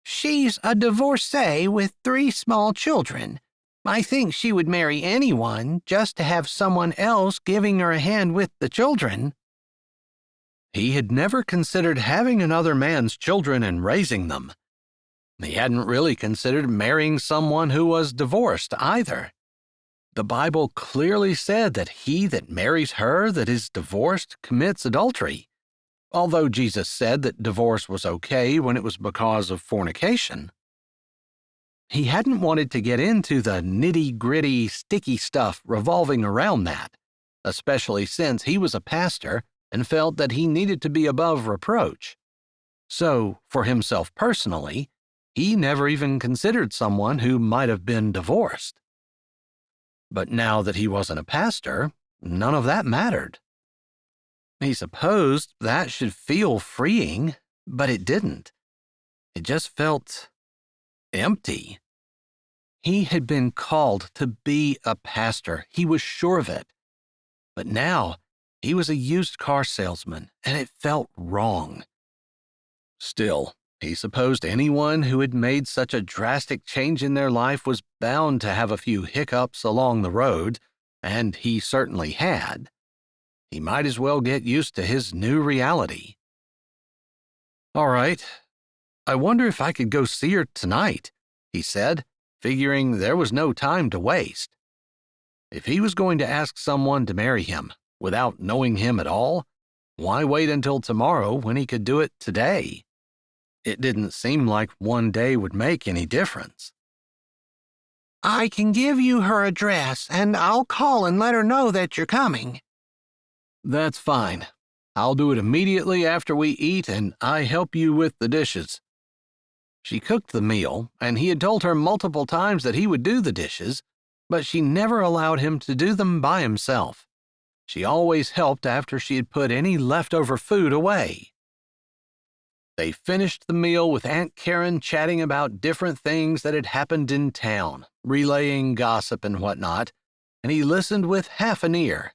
She's a divorcee with 3 small children. I think she would marry anyone just to have someone else giving her a hand with the children. He had never considered having another man's children and raising them. He hadn't really considered marrying someone who was divorced either. The Bible clearly said that he that marries her that is divorced commits adultery, although Jesus said that divorce was okay when it was because of fornication. He hadn't wanted to get into the nitty-gritty, sticky stuff revolving around that, especially since he was a pastor and felt that he needed to be above reproach. So, for himself personally, he never even considered someone who might have been divorced. But now that he wasn't a pastor, none of that mattered. He supposed that should feel freeing, but it didn't. It just felt empty. He had been called to be a pastor. He was sure of it. But now, he was a used car salesman, and it felt wrong. Still, he supposed anyone who had made such a drastic change in their life was bound to have a few hiccups along the road, and he certainly had. He might as well get used to his new reality. "All right, I wonder if I could go see her tonight," he said, figuring there was no time to waste. If he was going to ask someone to marry him without knowing him at all, why wait until tomorrow when he could do it today? It didn't seem like one day would make any difference. I can give you her address, and I'll call and let her know that you're coming. That's fine. I'll do it immediately after we eat, and I help you with the dishes. She cooked the meal, and he had told her multiple times that he would do the dishes, but she never allowed him to do them by himself. She always helped after she had put any leftover food away. They finished the meal with Aunt Karen chatting about different things that had happened in town, relaying gossip and whatnot, and he listened with half an ear.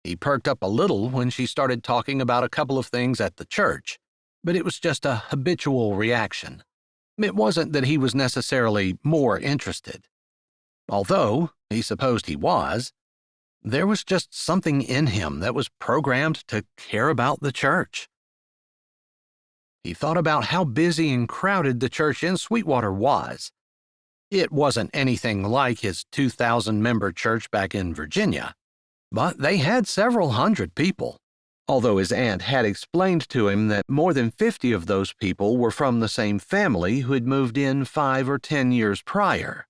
He perked up a little when she started talking about a couple of things at the church, but it was just a habitual reaction. It wasn't that he was necessarily more interested. Although he supposed he was, there was just something in him that was programmed to care about the church. He thought about how busy and crowded the church in Sweetwater was. It wasn't anything like his 2,000-member church back in Virginia, but they had several hundred people, although his aunt had explained to him that more than 50 of those people were from the same family who had moved in 5 or 10 years prior.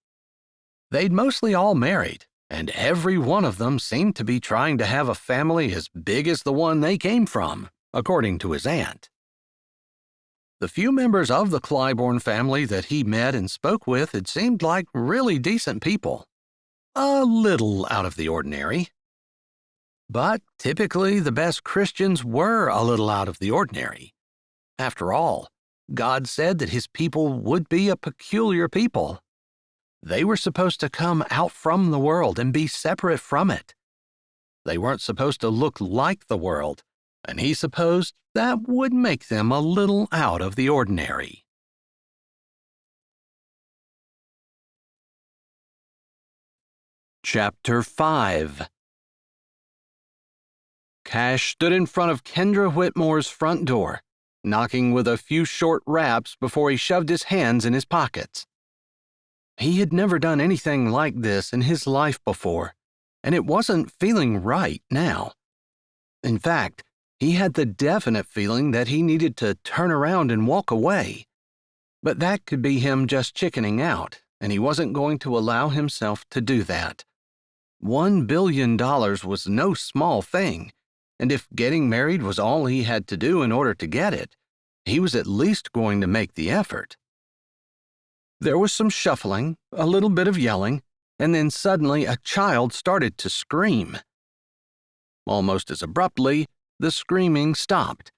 They'd mostly all married, and every one of them seemed to be trying to have a family as big as the one they came from, according to his aunt. The few members of the Clyborne family that he met and spoke with had seemed like really decent people. A little out of the ordinary. But typically the best Christians were a little out of the ordinary. After all, God said that his people would be a peculiar people. They were supposed to come out from the world and be separate from it. They weren't supposed to look like the world, and he supposed that would make them a little out of the ordinary. Chapter 5. Cash stood in front of Kendra Whitmore's front door, knocking with a few short raps before he shoved his hands in his pockets. He had never done anything like this in his life before, and it wasn't feeling right now. In fact, he had the definite feeling that he needed to turn around and walk away. But that could be him just chickening out, and he wasn't going to allow himself to do that. $1 billion was no small thing, and if getting married was all he had to do in order to get it, he was at least going to make the effort. There was some shuffling, a little bit of yelling, and then suddenly a child started to scream. Almost as abruptly, the screaming stopped.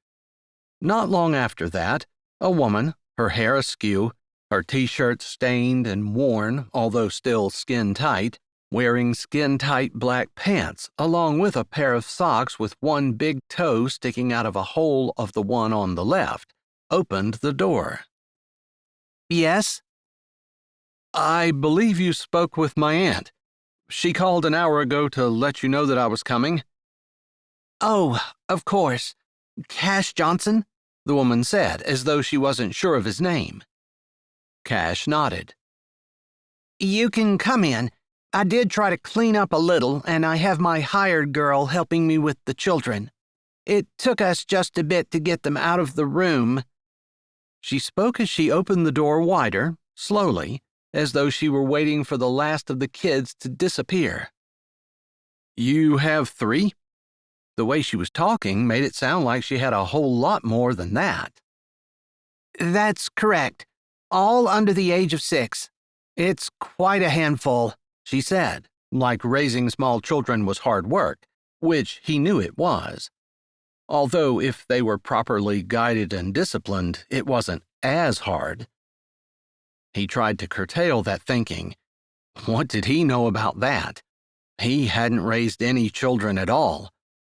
Not long after that, a woman, her hair askew, her t-shirt stained and worn, although still skin-tight, wearing skin-tight black pants along with a pair of socks with one big toe sticking out of a hole of the one on the left, opened the door. Yes? I believe you spoke with my aunt. She called an hour ago to let you know that I was coming. Oh, of course. Cash Johnson? The woman said, as though she wasn't sure of his name. Cash nodded. You can come in. I did try to clean up a little, and I have my hired girl helping me with the children. It took us just a bit to get them out of the room. She spoke as she opened the door wider, slowly, as though she were waiting for the last of the kids to disappear. You have 3? The way she was talking made it sound like she had a whole lot more than that. That's correct. All under the age of 6. It's quite a handful, she said, like raising small children was hard work, which he knew it was. Although if they were properly guided and disciplined, it wasn't as hard. He tried to curtail that thinking. What did he know about that? He hadn't raised any children at all,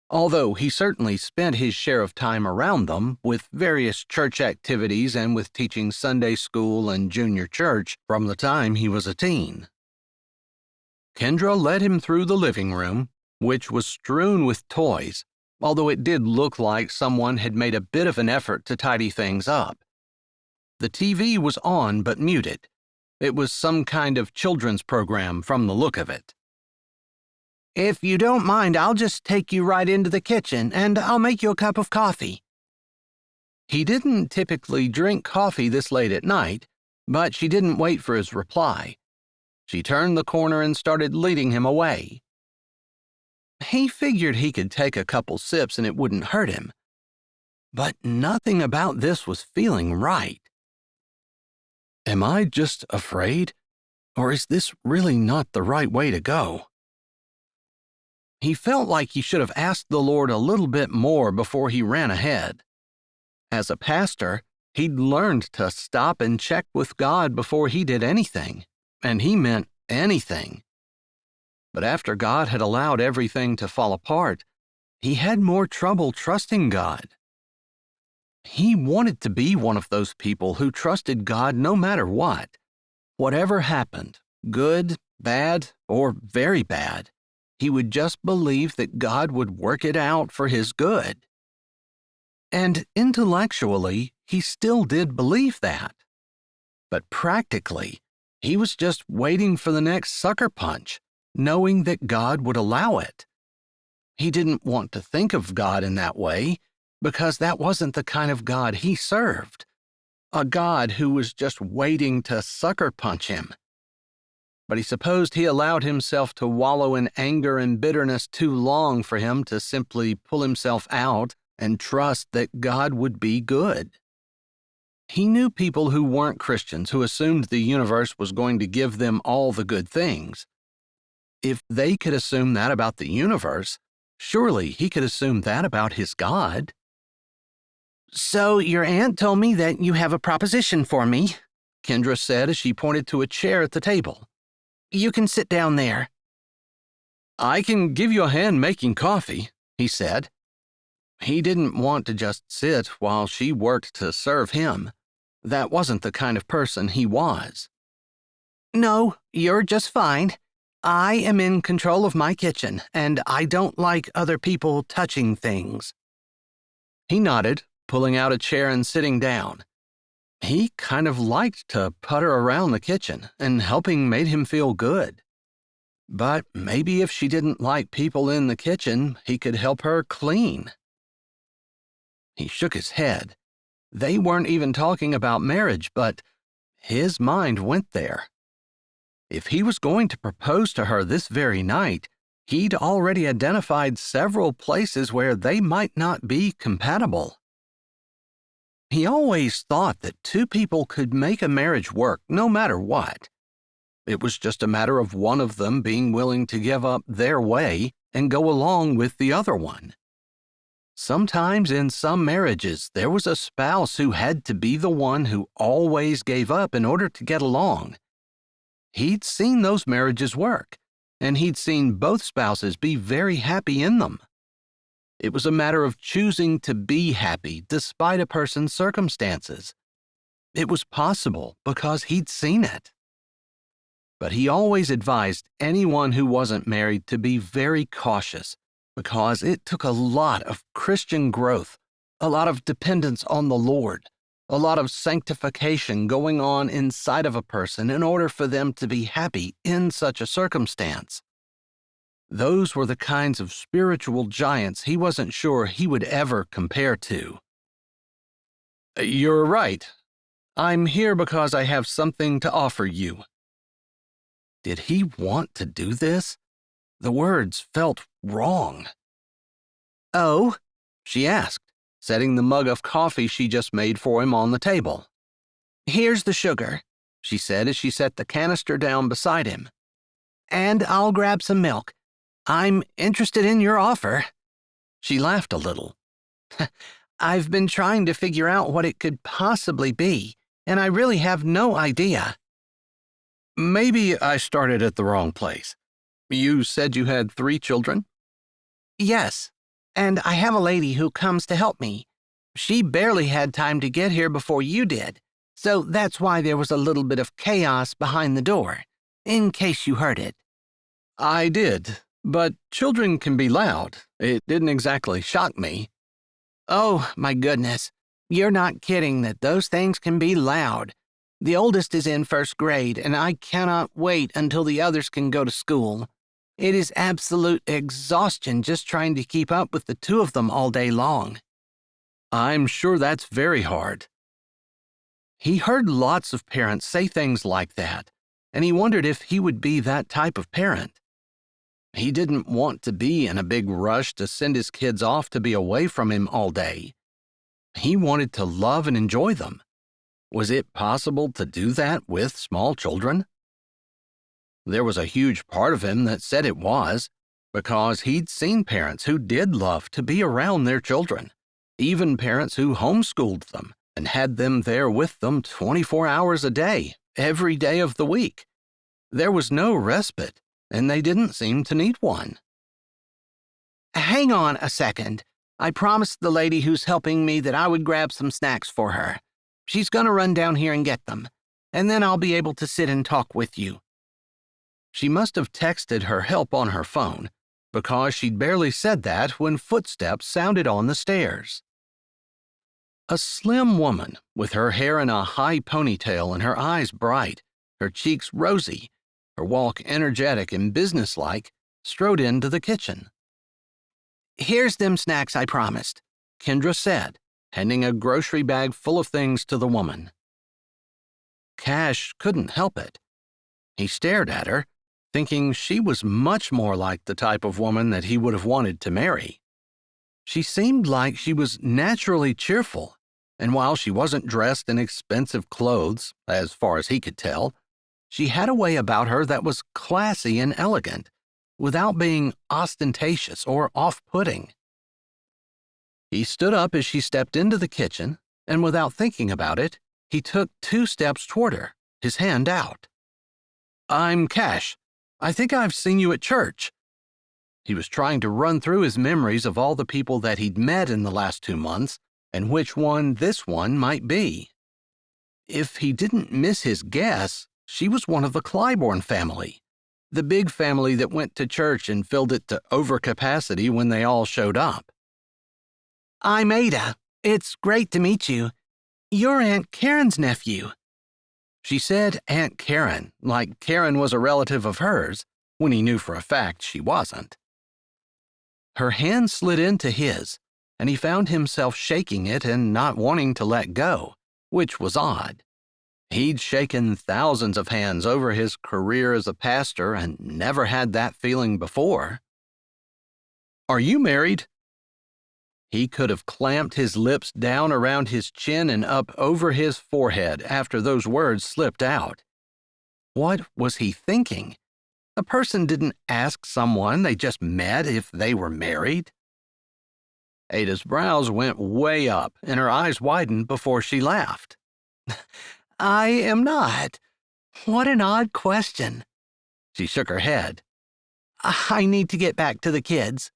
although he certainly spent his share of time around them with various church activities and with teaching Sunday school and junior church from the time he was a teen. Kendra led him through the living room, which was strewn with toys, although it did look like someone had made a bit of an effort to tidy things up. The TV was on but muted. It was some kind of children's program from the look of it. If you don't mind, I'll just take you right into the kitchen, and I'll make you a cup of coffee. He didn't typically drink coffee this late at night, but she didn't wait for his reply. She turned the corner and started leading him away. He figured he could take a couple sips and it wouldn't hurt him. But nothing about this was feeling right. Am I just afraid? Or is this really not the right way to go? He felt like he should have asked the Lord a little bit more before he ran ahead. As a pastor, he'd learned to stop and check with God before he did anything, and he meant anything. But after God had allowed everything to fall apart, he had more trouble trusting God. He wanted to be one of those people who trusted God no matter what. Whatever happened, good, bad, or very bad, he would just believe that God would work it out for his good. And intellectually, he still did believe that. But practically, he was just waiting for the next sucker punch, knowing that God would allow it. He didn't want to think of God in that way, because that wasn't the kind of God he served. A God who was just waiting to sucker punch him. But he supposed he allowed himself to wallow in anger and bitterness too long for him to simply pull himself out and trust that God would be good. He knew people who weren't Christians who assumed the universe was going to give them all the good things. If they could assume that about the universe, surely he could assume that about his God. So your aunt told me that you have a proposition for me, Kendra said as she pointed to a chair at the table. You can sit down there. I can give you a hand making coffee, he said. He didn't want to just sit while she worked to serve him. That wasn't the kind of person he was. No, you're just fine. I am in control of my kitchen, and I don't like other people touching things. He nodded, pulling out a chair and sitting down. He kind of liked to putter around the kitchen, and helping made him feel good. But maybe if she didn't like people in the kitchen, he could help her clean. He shook his head. They weren't even talking about marriage, but his mind went there. If he was going to propose to her this very night, he'd already identified several places where they might not be compatible. He always thought that two people could make a marriage work no matter what. It was just a matter of one of them being willing to give up their way and go along with the other one. Sometimes in some marriages, there was a spouse who had to be the one who always gave up in order to get along. He'd seen those marriages work, and he'd seen both spouses be very happy in them. It was a matter of choosing to be happy despite a person's circumstances. It was possible because he'd seen it. But he always advised anyone who wasn't married to be very cautious because it took a lot of Christian growth, a lot of dependence on the Lord, a lot of sanctification going on inside of a person in order for them to be happy in such a circumstance. Those were the kinds of spiritual giants he wasn't sure he would ever compare to. "You're right. I'm here because I have something to offer you." Did he want to do this? The words felt wrong. "Oh?" she asked, setting the mug of coffee she just made for him on the table. "Here's the sugar," she said as she set the canister down beside him. "And I'll grab some milk. I'm interested in your offer." She laughed a little. "I've been trying to figure out what it could possibly be, and I really have no idea." "Maybe I started at the wrong place. You said you had 3 children?" "Yes, and I have a lady who comes to help me. She barely had time to get here before you did, so that's why there was a little bit of chaos behind the door, in case you heard it." "I did, but children can be loud. It didn't exactly shock me." "Oh, my goodness. You're not kidding that those things can be loud. The oldest is in 1st grade, and I cannot wait until the others can go to school. It is absolute exhaustion just trying to keep up with the 2 of them all day long." "I'm sure that's very hard." He heard lots of parents say things like that, and he wondered if he would be that type of parent. He didn't want to be in a big rush to send his kids off to be away from him all day. He wanted to love and enjoy them. Was it possible to do that with small children? There was a huge part of him that said it was, because he'd seen parents who did love to be around their children, even parents who homeschooled them and had them there with them 24 hours a day, every day of the week. There was no respite, and they didn't seem to need one. "Hang on a second. I promised the lady who's helping me that I would grab some snacks for her. She's going to run down here and get them, and then I'll be able to sit and talk with you." She must have texted her help on her phone, because she'd barely said that when footsteps sounded on the stairs. A slim woman, with her hair in a high ponytail and her eyes bright, her cheeks rosy, her walk energetic and businesslike, strode into the kitchen. "Here's them snacks I promised," Kendra said, handing a grocery bag full of things to the woman. Cash couldn't help it. He stared at her, thinking she was much more like the type of woman that he would have wanted to marry. She seemed like she was naturally cheerful, and while she wasn't dressed in expensive clothes, as far as he could tell, she had a way about her that was classy and elegant, without being ostentatious or off-putting. He stood up as she stepped into the kitchen, and without thinking about it, he took 2 steps toward her, his hand out. "I'm Cash. I think I've seen you at church." He was trying to run through his memories of all the people that he'd met in the last 2 months, and which one this one might be. If he didn't miss his guess, she was one of the Clyborne family, the big family that went to church and filled it to overcapacity when they all showed up. "I'm Ada. It's great to meet you. You're Aunt Karen's nephew." She said Aunt Karen, like Karen was a relative of hers, when he knew for a fact she wasn't. Her hand slid into his, and he found himself shaking it and not wanting to let go, which was odd. He'd shaken thousands of hands over his career as a pastor and never had that feeling before. "Are you married?" He could have clamped his lips down around his chin and up over his forehead after those words slipped out. What was he thinking? A person didn't ask someone they just met if they were married. Ada's brows went way up and her eyes widened before she laughed. "I am not. What an odd question." She shook her head. I need to get back to the kids."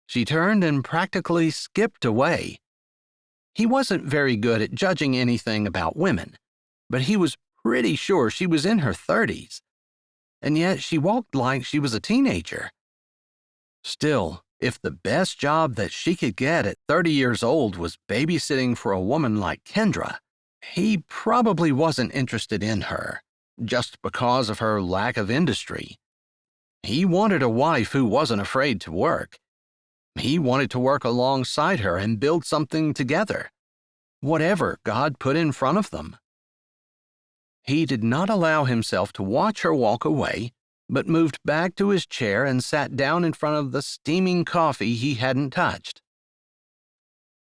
She turned and practically skipped away. He wasn't very good at judging anything about women, but he was pretty sure she was in her 30s, and yet she walked like she was a teenager. Still, if the best job that she could get at 30 years old was babysitting for a woman like Kendra, he probably wasn't interested in her, just because of her lack of industry. He wanted a wife who wasn't afraid to work. He wanted to work alongside her and build something together, whatever God put in front of them. He did not allow himself to watch her walk away, but moved back to his chair and sat down in front of the steaming coffee he hadn't touched.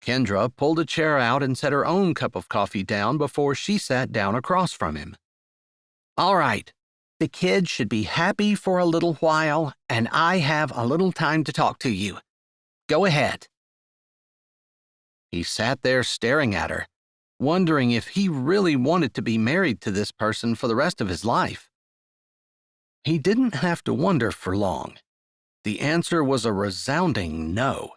Kendra pulled a chair out and set her own cup of coffee down before she sat down across from him. "All right, the kids should be happy for a little while, and I have a little time to talk to you. Go ahead." He sat there staring at her, wondering if he really wanted to be married to this person for the rest of his life. He didn't have to wonder for long. The answer was a resounding no.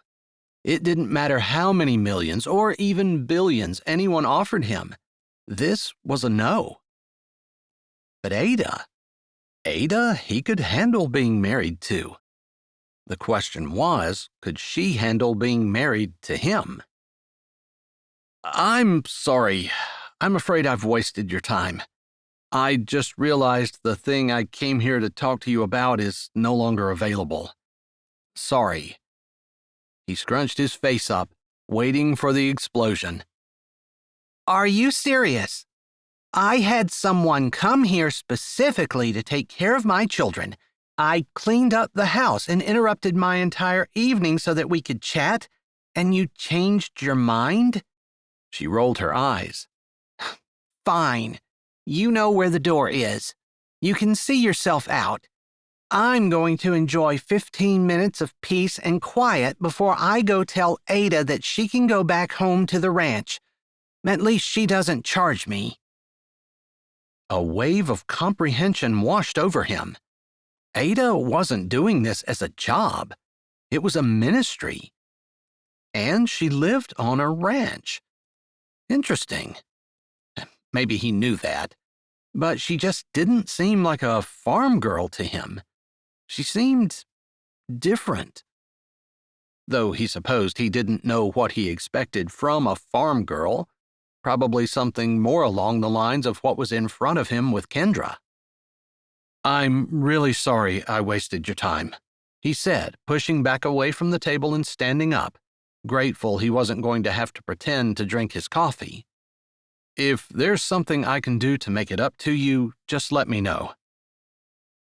It didn't matter how many millions or even billions anyone offered him. This was a no. But Ada he could handle being married to. The question was, could she handle being married to him? "I'm sorry. I'm afraid I've wasted your time. I just realized the thing I came here to talk to you about is no longer available. Sorry." He scrunched his face up, waiting for the explosion. "Are you serious? I had someone come here specifically to take care of my children. I cleaned up the house and interrupted my entire evening so that we could chat, and you changed your mind?" She rolled her eyes. "Fine. You know where the door is. You can see yourself out. I'm going to enjoy 15 minutes of peace and quiet before I go tell Ada that she can go back home to the ranch. At least she doesn't charge me." A wave of comprehension washed over him. Ada wasn't doing this as a job. It was a ministry. And she lived on a ranch. Interesting. Maybe he knew that, but she just didn't seem like a farm girl to him. She seemed different. Though he supposed he didn't know what he expected from a farm girl, probably something more along the lines of what was in front of him with Kendra. "I'm really sorry I wasted your time," he said, pushing back away from the table and standing up, grateful he wasn't going to have to pretend to drink his coffee. "If there's something I can do to make it up to you, just let me know."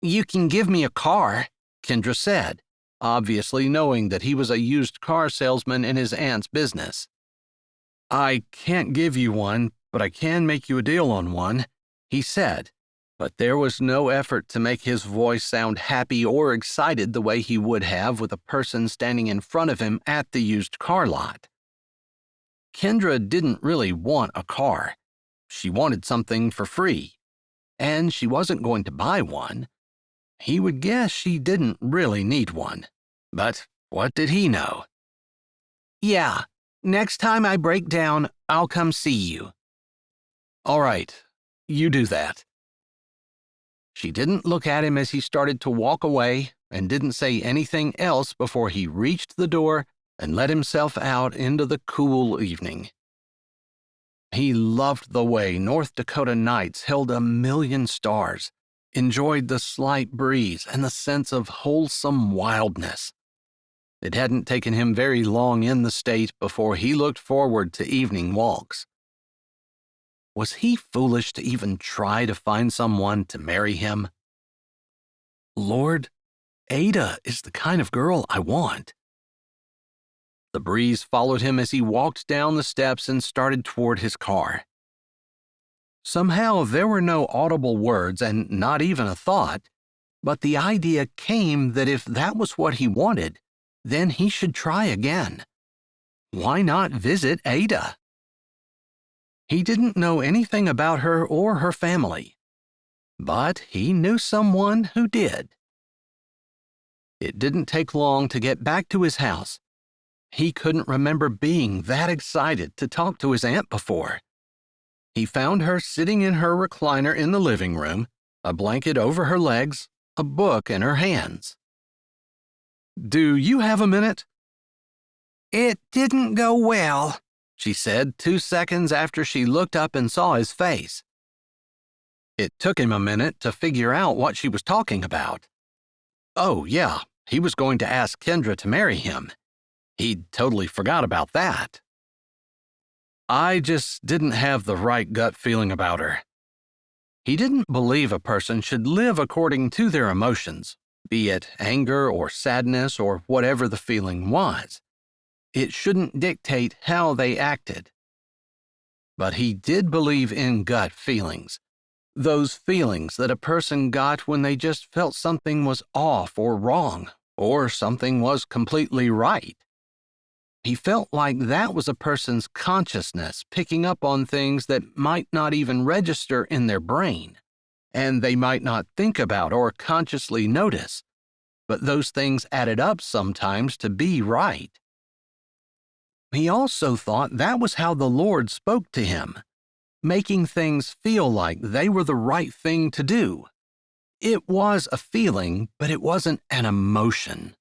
"You can give me a car," Kendra said, obviously knowing that he was a used car salesman in his aunt's business. "I can't give you one, but I can make you a deal on one," he said, but there was no effort to make his voice sound happy or excited the way he would have with a person standing in front of him at the used car lot. Kendra didn't really want a car. She wanted something for free, and she wasn't going to buy one. He would guess she didn't really need one, but what did he know? "Yeah, next time I break down, I'll come see you." "All right, you do that." She didn't look at him as he started to walk away and didn't say anything else before he reached the door and let himself out into the cool evening. He loved the way North Dakota nights held a million stars, enjoyed the slight breeze and the sense of wholesome wildness. It hadn't taken him very long in the state before he looked forward to evening walks. Was he foolish to even try to find someone to marry him? "Lord, Ada is the kind of girl I want." The breeze followed him as he walked down the steps and started toward his car. Somehow there were no audible words and not even a thought, but the idea came that if that was what he wanted, then he should try again. Why not visit Ada? He didn't know anything about her or her family, but he knew someone who did. It didn't take long to get back to his house. He couldn't remember being that excited to talk to his aunt before. He found her sitting in her recliner in the living room, a blanket over her legs, a book in her hands. "Do you have a minute?" "It didn't go well," she said 2 seconds after she looked up and saw his face. It took him a minute to figure out what she was talking about. Oh, yeah, he was going to ask Kendra to marry him. He'd totally forgot about that. "I just didn't have the right gut feeling about her." He didn't believe a person should live according to their emotions, be it anger or sadness or whatever the feeling was. It shouldn't dictate how they acted. But he did believe in gut feelings. Those feelings that a person got when they just felt something was off or wrong, or something was completely right. He felt like that was a person's consciousness picking up on things that might not even register in their brain, and they might not think about or consciously notice, but those things added up sometimes to be right. He also thought that was how the Lord spoke to him, making things feel like they were the right thing to do. It was a feeling, but it wasn't an emotion.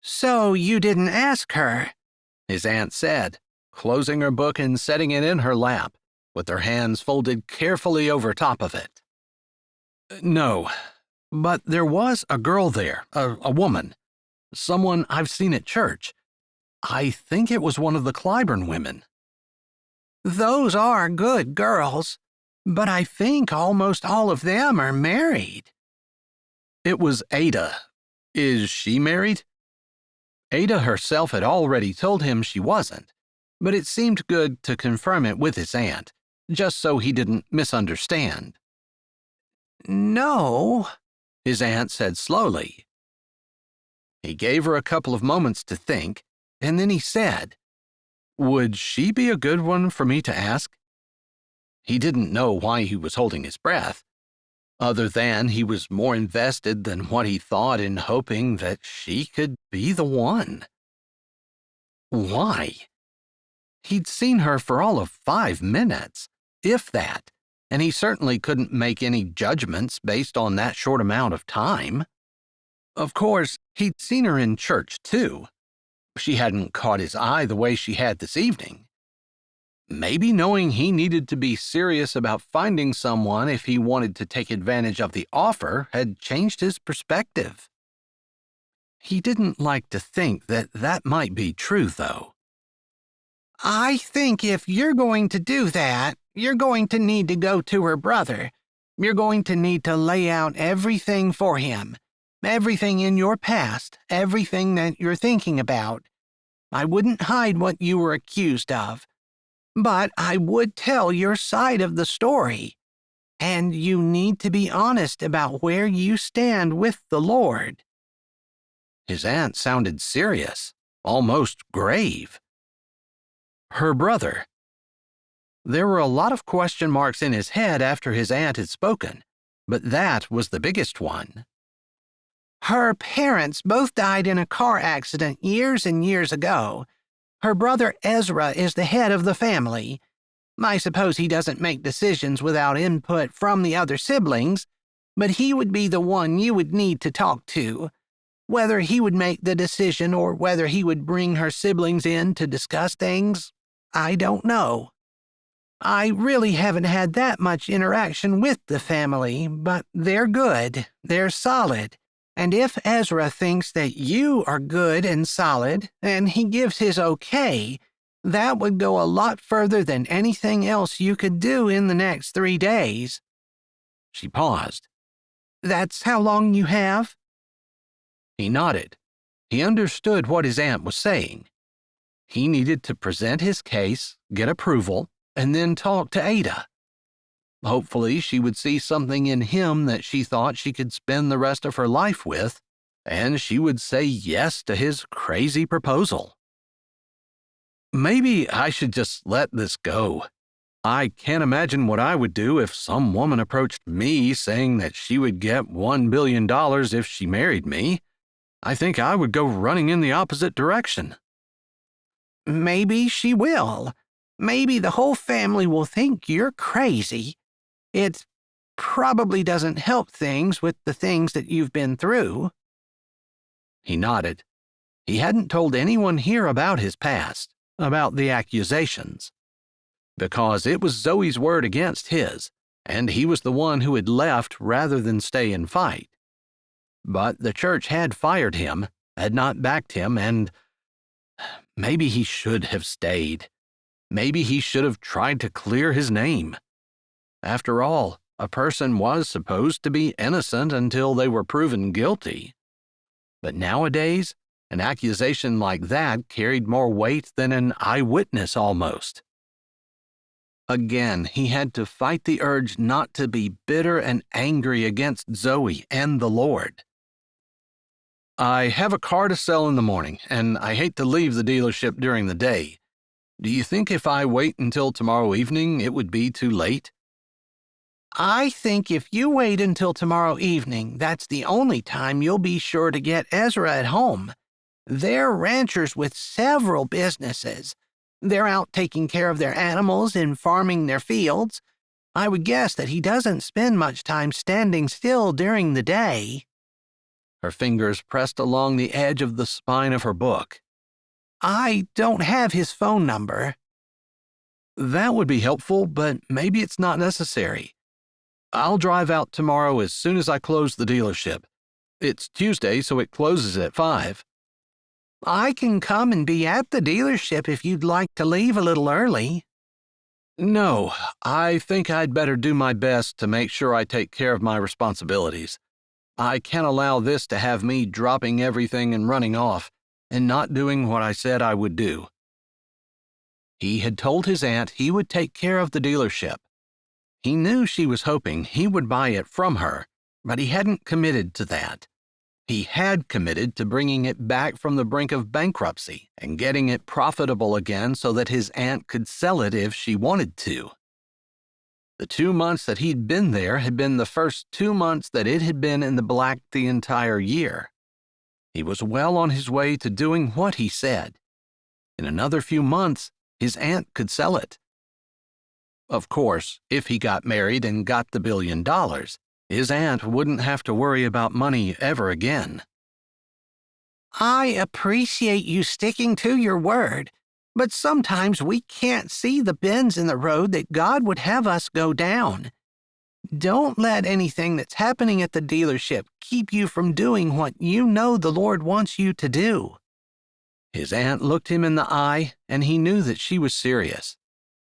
"So you didn't ask her?" his aunt said, closing her book and setting it in her lap, with her hands folded carefully over top of it. "No, but there was a girl there, a woman, someone I've seen at church. I think it was one of the Clyborn women." "Those are good girls, but I think almost all of them are married." "It was Ada. Is she married?" Ada herself had already told him she wasn't, but it seemed good to confirm it with his aunt, just so he didn't misunderstand. "No," his aunt said slowly. He gave her a couple of moments to think, and then he said, "Would she be a good one for me to ask?" He didn't know why he was holding his breath, other than he was more invested than what he thought in hoping that she could be the one. Why? He'd seen her for all of 5 minutes, if that, and he certainly couldn't make any judgments based on that short amount of time. Of course, he'd seen her in church, too. She hadn't caught his eye the way she had this evening. Maybe knowing he needed to be serious about finding someone if he wanted to take advantage of the offer had changed his perspective. He didn't like to think that that might be true, though. "I think if you're going to do that, you're going to need to go to her brother. You're going to need to lay out everything for him, everything in your past, everything that you're thinking about. I wouldn't hide what you were accused of, but I would tell your side of the story. And you need to be honest about where you stand with the Lord." His aunt sounded serious, almost grave. Her brother. There were a lot of question marks in his head after his aunt had spoken, but that was the biggest one. "Her parents both died in a car accident years and years ago. Her brother Ezra is the head of the family. I suppose he doesn't make decisions without input from the other siblings, but he would be the one you would need to talk to. Whether he would make the decision or whether he would bring her siblings in to discuss things, I don't know. I really haven't had that much interaction with the family, but they're good, they're solid. And if Ezra thinks that you are good and solid, and he gives his okay, that would go a lot further than anything else you could do in the next 3 days." She paused. "That's how long you have?" He nodded. He understood what his aunt was saying. He needed to present his case, get approval, and then talk to Ada. Hopefully, she would see something in him that she thought she could spend the rest of her life with, and she would say yes to his crazy proposal. Maybe I should just let this go. I can't imagine what I would do if some woman approached me saying that she would get $1 billion if she married me. I think I would go running in the opposite direction. Maybe she will. Maybe the whole family will think you're crazy. It probably doesn't help things with the things that you've been through." He nodded. He hadn't told anyone here about his past, about the accusations, because it was Zoe's word against his, and he was the one who had left rather than stay and fight. But the church had fired him, had not backed him, and maybe he should have stayed. Maybe he should have tried to clear his name. After all, a person was supposed to be innocent until they were proven guilty. But nowadays, an accusation like that carried more weight than an eyewitness almost. Again, he had to fight the urge not to be bitter and angry against Zoe and the Lord. "I have a car to sell in the morning, and I hate to leave the dealership during the day. Do you think if I wait until tomorrow evening, it would be too late?" "I think if you wait until tomorrow evening, that's the only time you'll be sure to get Ezra at home. They're ranchers with several businesses. They're out taking care of their animals and farming their fields. I would guess that he doesn't spend much time standing still during the day." Her fingers pressed along the edge of the spine of her book. "I don't have his phone number." "That would be helpful, but maybe it's not necessary. I'll drive out tomorrow as soon as I close the dealership. It's Tuesday, so it closes at 5. "I can come and be at the dealership if you'd like to leave a little early." "No, I think I'd better do my best to make sure I take care of my responsibilities. I can't allow this to have me dropping everything and running off, and not doing what I said I would do." He had told his aunt he would take care of the dealership. He knew she was hoping he would buy it from her, but he hadn't committed to that. He had committed to bringing it back from the brink of bankruptcy and getting it profitable again so that his aunt could sell it if she wanted to. The 2 months that he'd been there had been the first 2 months that it had been in the black the entire year. He was well on his way to doing what he said. In another few months, his aunt could sell it. Of course, if he got married and got the $1 billion, his aunt wouldn't have to worry about money ever again. "I appreciate you sticking to your word, but sometimes we can't see the bends in the road that God would have us go down. Don't let anything that's happening at the dealership keep you from doing what you know the Lord wants you to do." His aunt looked him in the eye, and he knew that she was serious.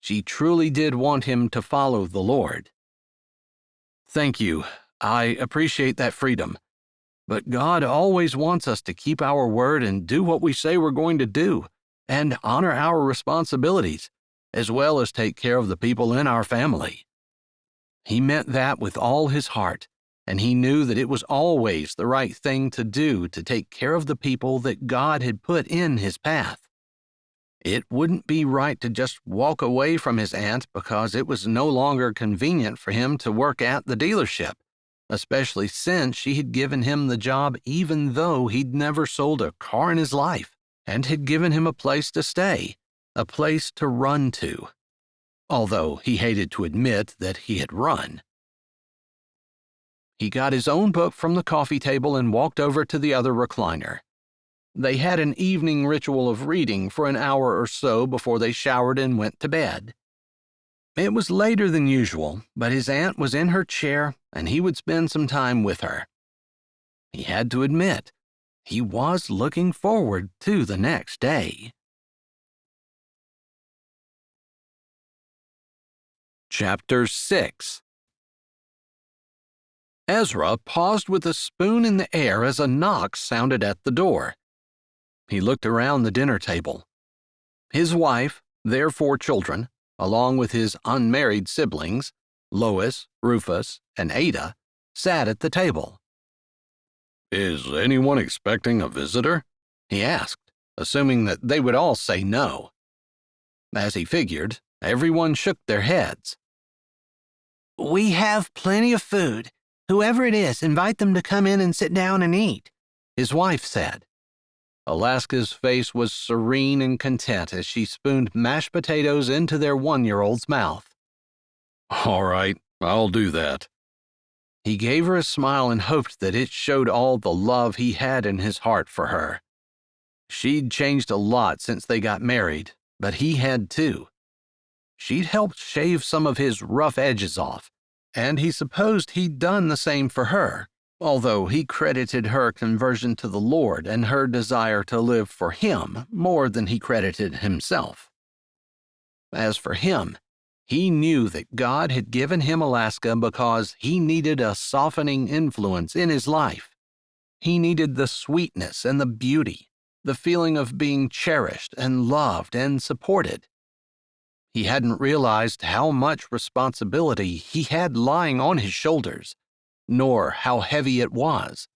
She truly did want him to follow the Lord. "Thank you. I appreciate that freedom. But God always wants us to keep our word and do what we say we're going to do, and honor our responsibilities, as well as take care of the people in our family." He meant that with all his heart, and he knew that it was always the right thing to do to take care of the people that God had put in his path. It wouldn't be right to just walk away from his aunt because it was no longer convenient for him to work at the dealership, especially since she had given him the job even though he'd never sold a car in his life, and had given him a place to stay, a place to run to, although he hated to admit that he had run. He got his own book from the coffee table and walked over to the other recliner. They had an evening ritual of reading for an hour or so before they showered and went to bed. It was later than usual, but his aunt was in her chair and he would spend some time with her. He had to admit, he was looking forward to the next day. Chapter 6. Ezra paused with a spoon in the air as a knock sounded at the door. He looked around the dinner table. His wife, their 4 children, along with his unmarried siblings, Lois, Rufus, and Ada, sat at the table. "Is anyone expecting a visitor?" he asked, assuming that they would all say no. As he figured, everyone shook their heads. "We have plenty of food. Whoever it is, invite them to come in and sit down and eat. his wife said. Alaska's face was serene and content as she spooned mashed potatoes into their 1-year-old's mouth. All right, I'll do that. He gave her a smile and hoped that it showed all the love he had in his heart for her. She'd changed a lot since they got married, but he had too. She'd helped shave some of his rough edges off, and he supposed he'd done the same for her, although he credited her conversion to the Lord and her desire to live for him more than he credited himself. As for him, he knew that God had given him Alaska because he needed a softening influence in his life. He needed the sweetness and the beauty, the feeling of being cherished and loved and supported. He hadn't realized how much responsibility he had lying on his shoulders, nor how heavy it was,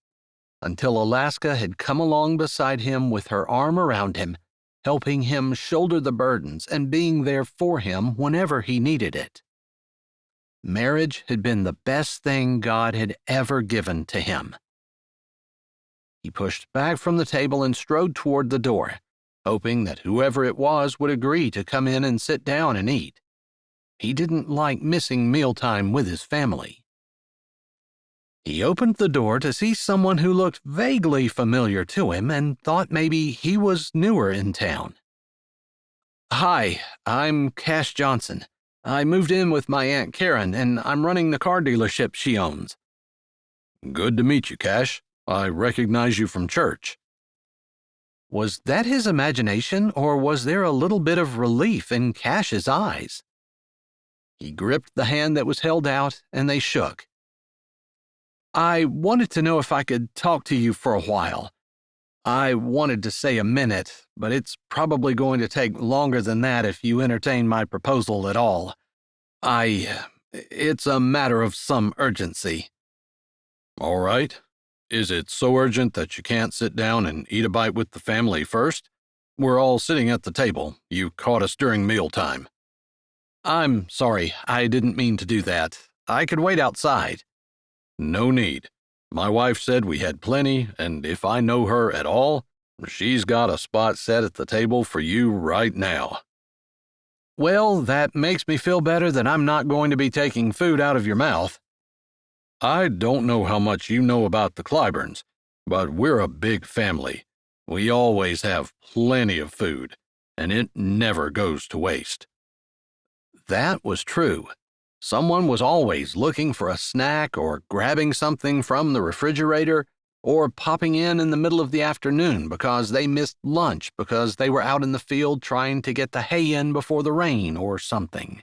until Alaska had come along beside him with her arm around him, helping him shoulder the burdens and being there for him whenever he needed it. Marriage had been the best thing God had ever given to him. He pushed back from the table and strode toward the door, hoping that whoever it was would agree to come in and sit down and eat. He didn't like missing mealtime with his family. He opened the door to see someone who looked vaguely familiar to him and thought maybe he was newer in town. "Hi, I'm Cash Johnson. I moved in with my Aunt Karen, and I'm running the car dealership she owns." Good to meet you, Cash. I recognize you from church. Was that his imagination, or was there a little bit of relief in Cash's eyes? He gripped the hand that was held out, and they shook. "I wanted to know if I could talk to you for a while. I wanted to say a minute, but it's probably going to take longer than that if you entertain my proposal at all. It's a matter of some urgency." All right. Is it so urgent that you can't sit down and eat a bite with the family first? We're all sitting at the table. You caught us during mealtime. "I'm sorry, I didn't mean to do that. I could wait outside." No need. My wife said we had plenty, and if I know her at all, she's got a spot set at the table for you right now. "Well, that makes me feel better that I'm not going to be taking food out of your mouth." I don't know how much you know about the Clyborns, but we're a big family. We always have plenty of food, and it never goes to waste. That was true. Someone was always looking for a snack or grabbing something from the refrigerator or popping in the middle of the afternoon because they missed lunch because they were out in the field trying to get the hay in before the rain or something.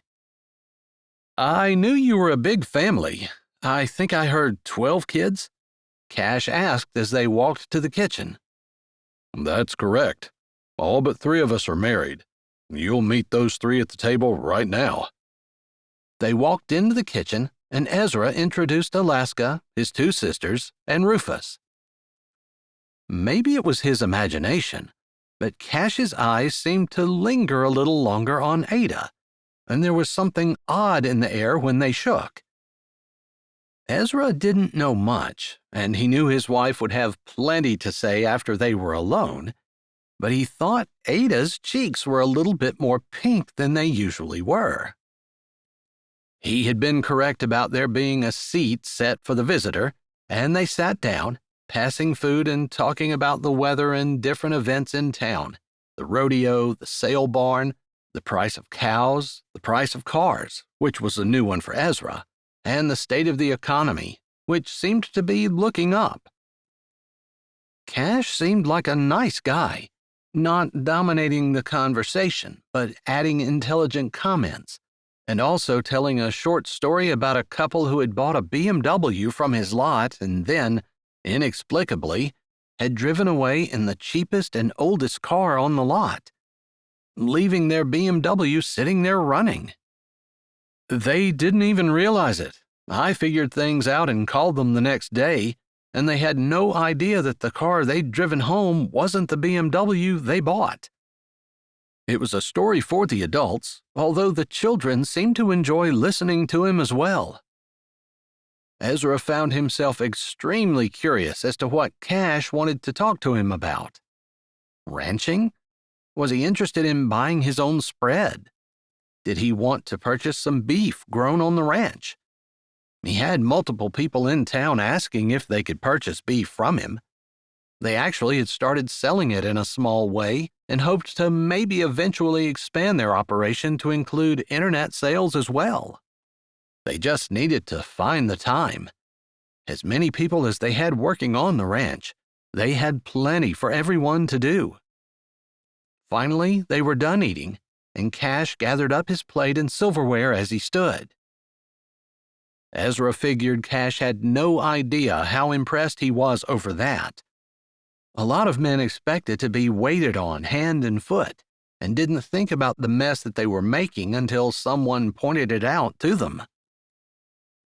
"I knew you were a big family. I think I heard 12 kids?" Cash asked as they walked to the kitchen. That's correct. All but 3 of us are married. You'll meet those 3 at the table right now. They walked into the kitchen, and Ezra introduced Alaska, his 2 sisters, and Rufus. Maybe it was his imagination, but Cash's eyes seemed to linger a little longer on Ada, and there was something odd in the air when they shook. Ezra didn't know much, and he knew his wife would have plenty to say after they were alone, but he thought Ada's cheeks were a little bit more pink than they usually were. He had been correct about there being a seat set for the visitor, and they sat down, passing food and talking about the weather and different events in town, the rodeo, the sale barn, the price of cows, the price of cars, which was a new one for Ezra, and the state of the economy, which seemed to be looking up. Cash seemed like a nice guy, not dominating the conversation, but adding intelligent comments, and also telling a short story about a couple who had bought a BMW from his lot and then, inexplicably, had driven away in the cheapest and oldest car on the lot, leaving their BMW sitting there running. They didn't even realize it. I figured things out and called them the next day, and they had no idea that the car they'd driven home wasn't the BMW they bought. It was a story for the adults, although the children seemed to enjoy listening to him as well. Ezra found himself extremely curious as to what Cash wanted to talk to him about. Ranching? Was he interested in buying his own spread? Did he want to purchase some beef grown on the ranch? He had multiple people in town asking if they could purchase beef from him. They actually had started selling it in a small way and hoped to maybe eventually expand their operation to include internet sales as well. They just needed to find the time. As many people as they had working on the ranch, they had plenty for everyone to do. Finally, they were done eating, and Cash gathered up his plate and silverware as he stood. Ezra figured Cash had no idea how impressed he was over that. A lot of men expected to be waited on hand and foot, and didn't think about the mess that they were making until someone pointed it out to them.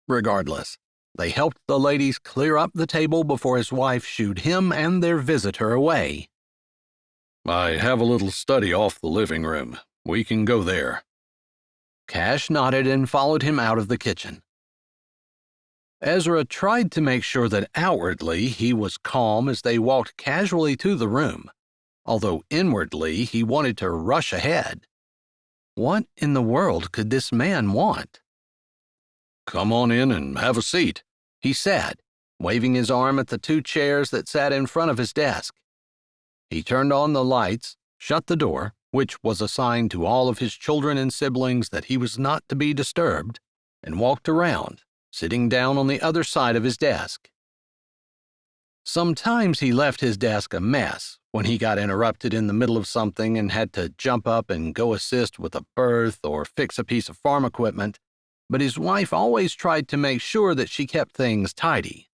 Regardless, they helped the ladies clear up the table before his wife shooed him and their visitor away. "I have a little study off the living room. We can go there." Cash nodded and followed him out of the kitchen. Ezra tried to make sure that outwardly he was calm as they walked casually to the room, although inwardly he wanted to rush ahead. What in the world could this man want? "Come on in and have a seat," he said, waving his arm at the two chairs that sat in front of his desk. He turned on the lights, shut the door, which was a sign to all of his children and siblings that he was not to be disturbed, and walked around, sitting down on the other side of his desk. Sometimes he left his desk a mess when he got interrupted in the middle of something and had to jump up and go assist with a berth or fix a piece of farm equipment, but his wife always tried to make sure that she kept things tidy.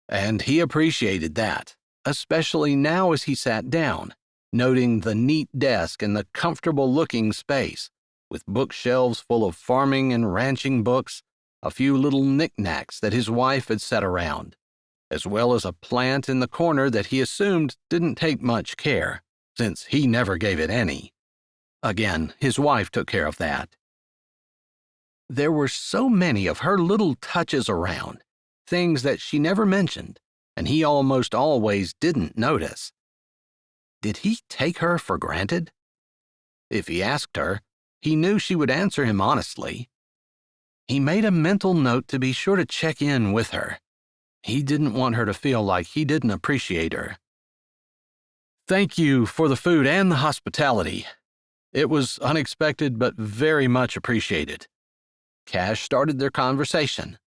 And he appreciated that, especially now as he sat down, noting the neat desk and the comfortable-looking space, with bookshelves full of farming and ranching books, a few little knickknacks that his wife had set around, as well as a plant in the corner that he assumed didn't take much care, since he never gave it any. Again, his wife took care of that. There were so many of her little touches around, things that she never mentioned, and he almost always didn't notice. Did he take her for granted? If he asked her, he knew she would answer him honestly. He made a mental note to be sure to check in with her. He didn't want her to feel like he didn't appreciate her. "Thank you for the food and the hospitality. It was unexpected but very much appreciated." Cash started their conversation.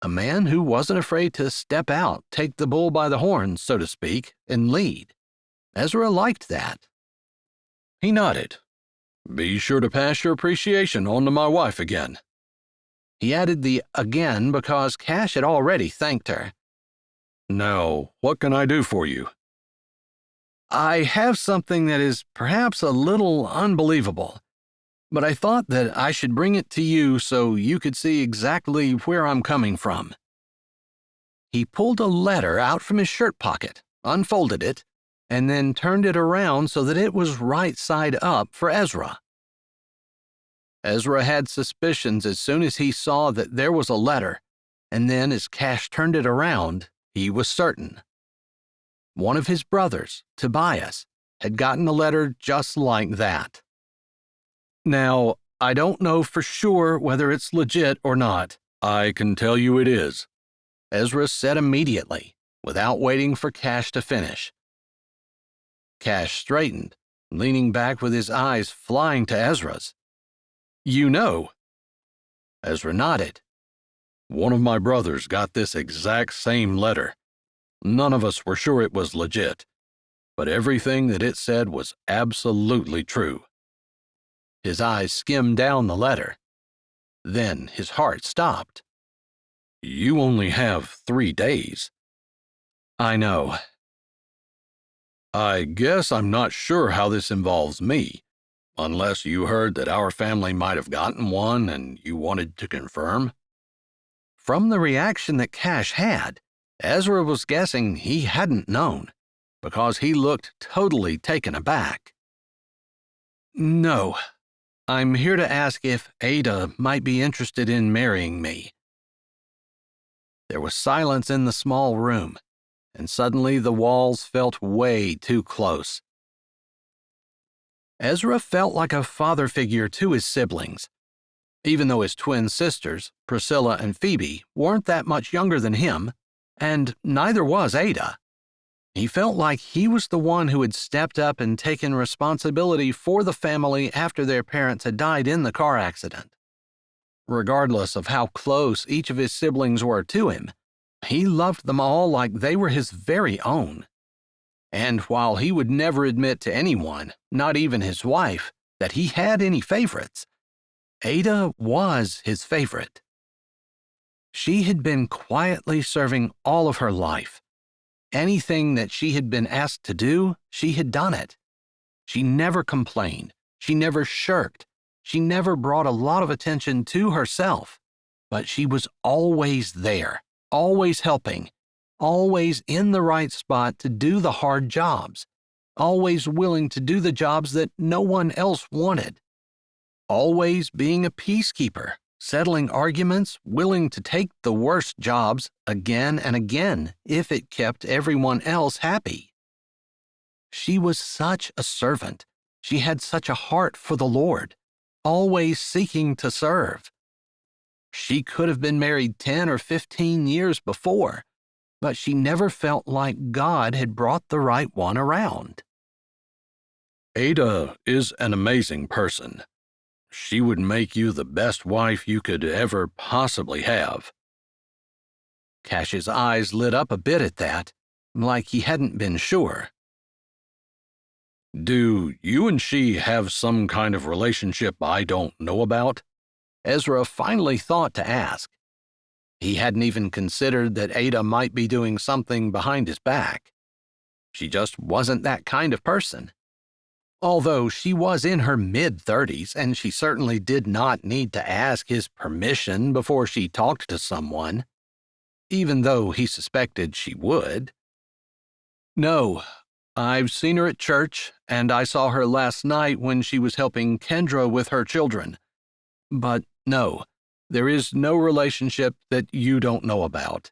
A man who wasn't afraid to step out, take the bull by the horns, so to speak, and lead. Ezra liked that. He nodded. "Be sure to pass your appreciation on to my wife again." He added the again because Cash had already thanked her. "Now, what can I do for you?" "I have something that is perhaps a little unbelievable, but I thought that I should bring it to you so you could see exactly where I'm coming from." He pulled a letter out from his shirt pocket, unfolded it, and then turned it around so that it was right side up for Ezra. Ezra had suspicions as soon as he saw that there was a letter, and then as Cash turned it around, he was certain. One of his brothers, Tobias, had gotten a letter just like that. "Now, I don't know for sure whether it's legit or not." "I can tell you it is," Ezra said immediately, without waiting for Cash to finish. Cash straightened, leaning back with his eyes flying to Ezra's. "You know?" Ezra nodded. "One of my brothers got this exact same letter. None of us were sure it was legit, but everything that it said was absolutely true." His eyes skimmed down the letter. Then his heart stopped. "You only have 3 days." "I know." "I guess I'm not sure how this involves me, unless you heard that our family might have gotten one and you wanted to confirm." From the reaction that Cash had, Ezra was guessing he hadn't known, because he looked totally taken aback. "No. I'm here to ask if Ada might be interested in marrying me." There was silence in the small room, and suddenly the walls felt way too close. Ezra felt like a father figure to his siblings, even though his twin sisters, Priscilla and Phoebe, weren't that much younger than him, and neither was Ada. He felt like he was the one who had stepped up and taken responsibility for the family after their parents had died in the car accident. Regardless of how close each of his siblings were to him, he loved them all like they were his very own. And while he would never admit to anyone, not even his wife, that he had any favorites, Ada was his favorite. She had been quietly serving all of her life. Anything that she had been asked to do, she had done it. She never complained. She never shirked. She never brought a lot of attention to herself. But she was always there, always helping, always in the right spot to do the hard jobs, always willing to do the jobs that no one else wanted, always being a peacekeeper, settling arguments, willing to take the worst jobs again and again if it kept everyone else happy. She was such a servant. She had such a heart for the Lord, always seeking to serve. She could have been married 10 or 15 years before, but she never felt like God had brought the right one around. Ada is an amazing person. She would make you the best wife you could ever possibly have. Cash's eyes lit up a bit at that, like he hadn't been sure. Do you and she have some kind of relationship I don't know about? Ezra finally thought to ask. He hadn't even considered that Ada might be doing something behind his back. She just wasn't that kind of person. Although she was in her mid-30s, and she certainly did not need to ask his permission before she talked to someone, even though he suspected she would. No, I've seen her at church, and I saw her last night when she was helping Kendra with her children. But no, there is no relationship that you don't know about.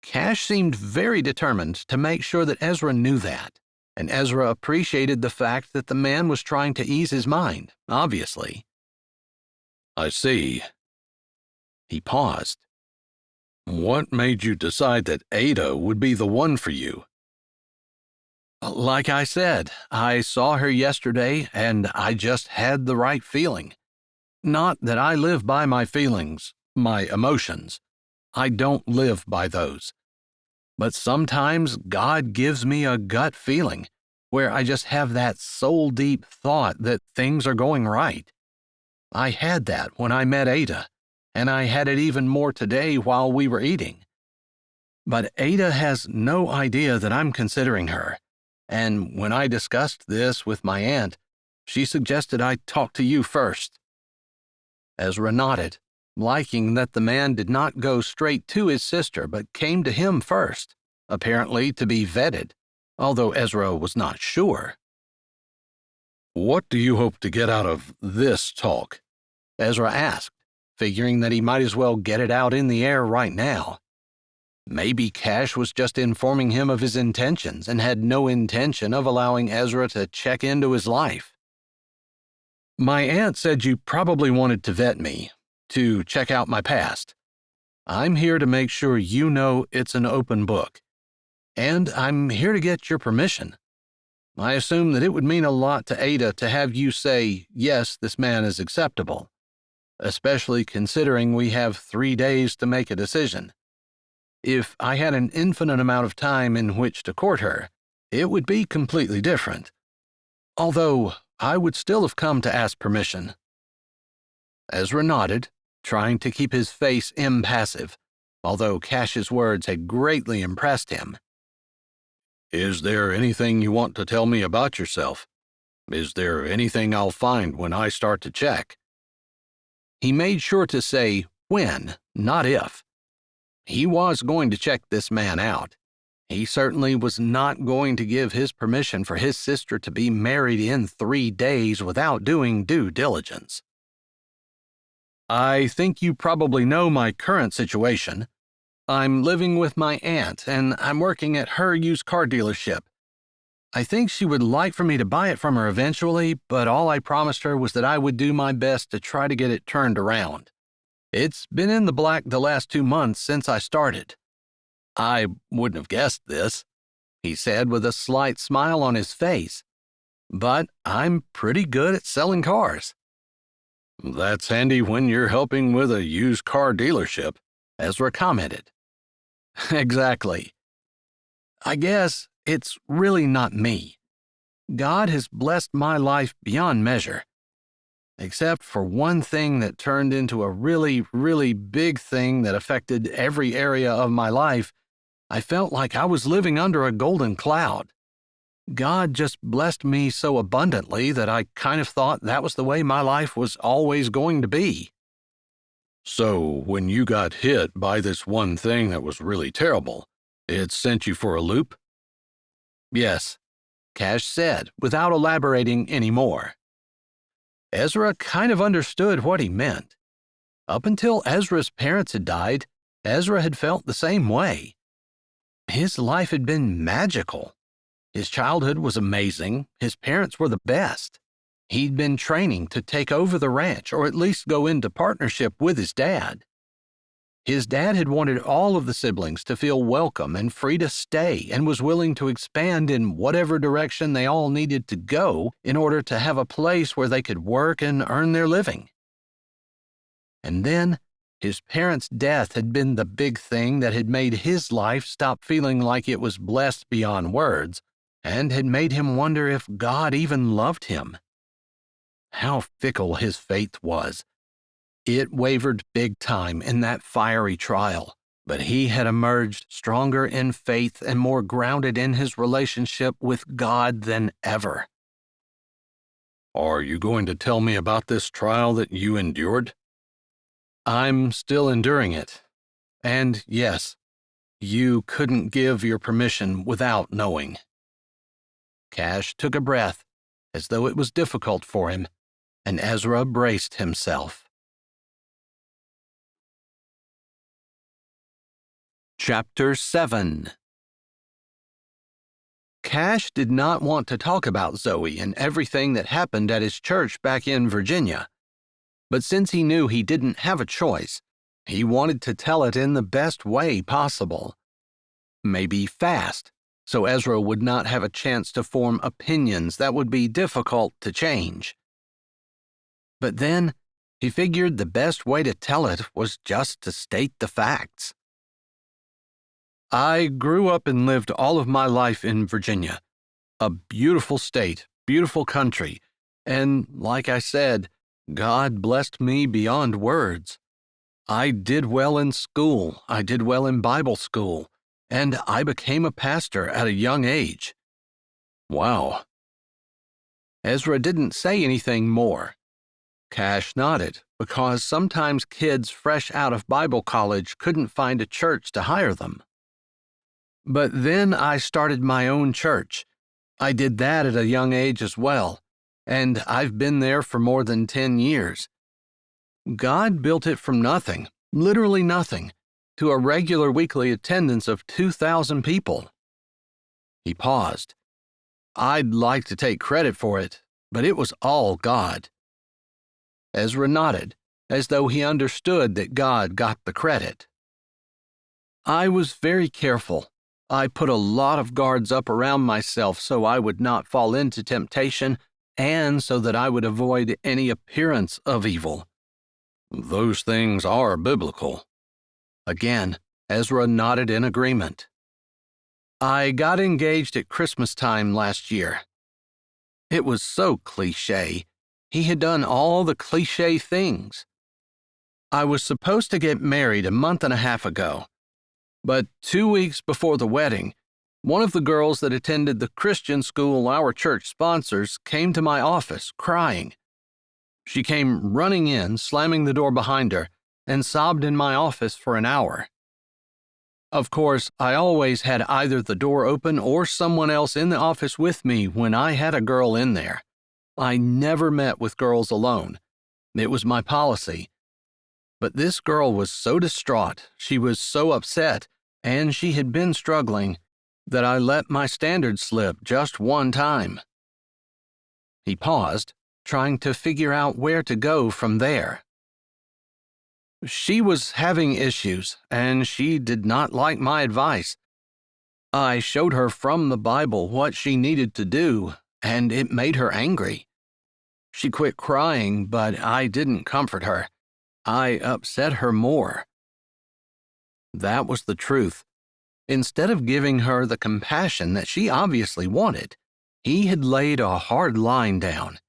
Cash seemed very determined to make sure that Ezra knew that. And Ezra appreciated the fact that the man was trying to ease his mind, obviously. I see. He paused. What made you decide that Ada would be the one for you? Like I said, I saw her yesterday, and I just had the right feeling. Not that I live by my feelings, my emotions. I don't live by those. But sometimes God gives me a gut feeling where I just have that soul-deep thought that things are going right. I had that when I met Ada, and I had it even more today while we were eating. But Ada has no idea that I'm considering her, and when I discussed this with my aunt, she suggested I talk to you first. Ezra nodded, liking that the man did not go straight to his sister but came to him first, apparently to be vetted, although Ezra was not sure. What do you hope to get out of this talk? Ezra asked, figuring that he might as well get it out in the air right now. Maybe Cash was just informing him of his intentions and had no intention of allowing Ezra to check into his life. My aunt said you probably wanted to vet me, to check out my past. I'm here to make sure you know it's an open book. And I'm here to get your permission. I assume that it would mean a lot to Ada to have you say, yes, this man is acceptable, especially considering we have 3 days to make a decision. If I had an infinite amount of time in which to court her, it would be completely different. Although I would still have come to ask permission. Ezra nodded, trying to keep his face impassive, although Cash's words had greatly impressed him. Is there anything you want to tell me about yourself? Is there anything I'll find when I start to check? He made sure to say when, not if. He was going to check this man out. He certainly was not going to give his permission for his sister to be married in 3 days without doing due diligence. I think you probably know my current situation. I'm living with my aunt, and I'm working at her used car dealership. I think she would like for me to buy it from her eventually, but all I promised her was that I would do my best to try to get it turned around. It's been in the black the last 2 months since I started." "I wouldn't have guessed this," he said with a slight smile on his face, "but I'm pretty good at selling cars." "That's handy when you're helping with a used car dealership," Ezra commented. "Exactly. I guess it's really not me. God has blessed my life beyond measure. Except for one thing that turned into a really, really big thing that affected every area of my life, I felt like I was living under a golden cloud. God just blessed me so abundantly that I kind of thought that was the way my life was always going to be." "So, when you got hit by this one thing that was really terrible, it sent you for a loop?" "Yes," Cash said, without elaborating any more. Ezra kind of understood what he meant. Up until Ezra's parents had died, Ezra had felt the same way. His life had been magical. His childhood was amazing. His parents were the best. He'd been training to take over the ranch, or at least go into partnership with his dad. His dad had wanted all of the siblings to feel welcome and free to stay, and was willing to expand in whatever direction they all needed to go in order to have a place where they could work and earn their living. And then, his parents' death had been the big thing that had made his life stop feeling like it was blessed beyond words, and had made him wonder if God even loved him. How fickle his faith was. It wavered big time in that fiery trial, but he had emerged stronger in faith and more grounded in his relationship with God than ever. "Are you going to tell me about this trial that you endured?" "I'm still enduring it. And yes, you couldn't give your permission without knowing." Cash took a breath, as though it was difficult for him, and Ezra braced himself. Chapter 7. Cash did not want to talk about Zoe and everything that happened at his church back in Virginia. But since he knew he didn't have a choice, he wanted to tell it in the best way possible. Maybe fast, so Ezra would not have a chance to form opinions that would be difficult to change. But then, he figured the best way to tell it was just to state the facts. "I grew up and lived all of my life in Virginia. A beautiful state, beautiful country, and like I said, God blessed me beyond words. I did well in school, I did well in Bible school, and I became a pastor at a young age." "Wow." Ezra didn't say anything more. Cash nodded, because sometimes kids fresh out of Bible college couldn't find a church to hire them. "But then I started my own church. I did that at a young age as well, and I've been there for more than 10 years. God built it from nothing, literally nothing, to a regular weekly attendance of 2,000 people." He paused. "I'd like to take credit for it, but it was all God." Ezra nodded, as though he understood that God got the credit. "I was very careful. I put a lot of guards up around myself so I would not fall into temptation, and so that I would avoid any appearance of evil." "Those things are biblical." Again, Ezra nodded in agreement. "I got engaged at Christmas time last year." It was so cliché. He had done all the cliché things. "I was supposed to get married a month and a half ago. But 2 weeks before the wedding, one of the girls that attended the Christian school our church sponsors came to my office crying. She came running in, slamming the door behind her, and sobbed in my office for an hour. Of course, I always had either the door open or someone else in the office with me when I had a girl in there. I never met with girls alone. It was my policy. But this girl was so distraught, she was so upset, and she had been struggling, that I let my standards slip just one time. He paused, trying to figure out where to go from there. She was having issues, and she did not like my advice. I showed her from the Bible what she needed to do, and it made her angry. She quit crying, but I didn't comfort her. I upset her more. That was the truth. Instead of giving her the compassion that she obviously wanted, he had laid a hard line down.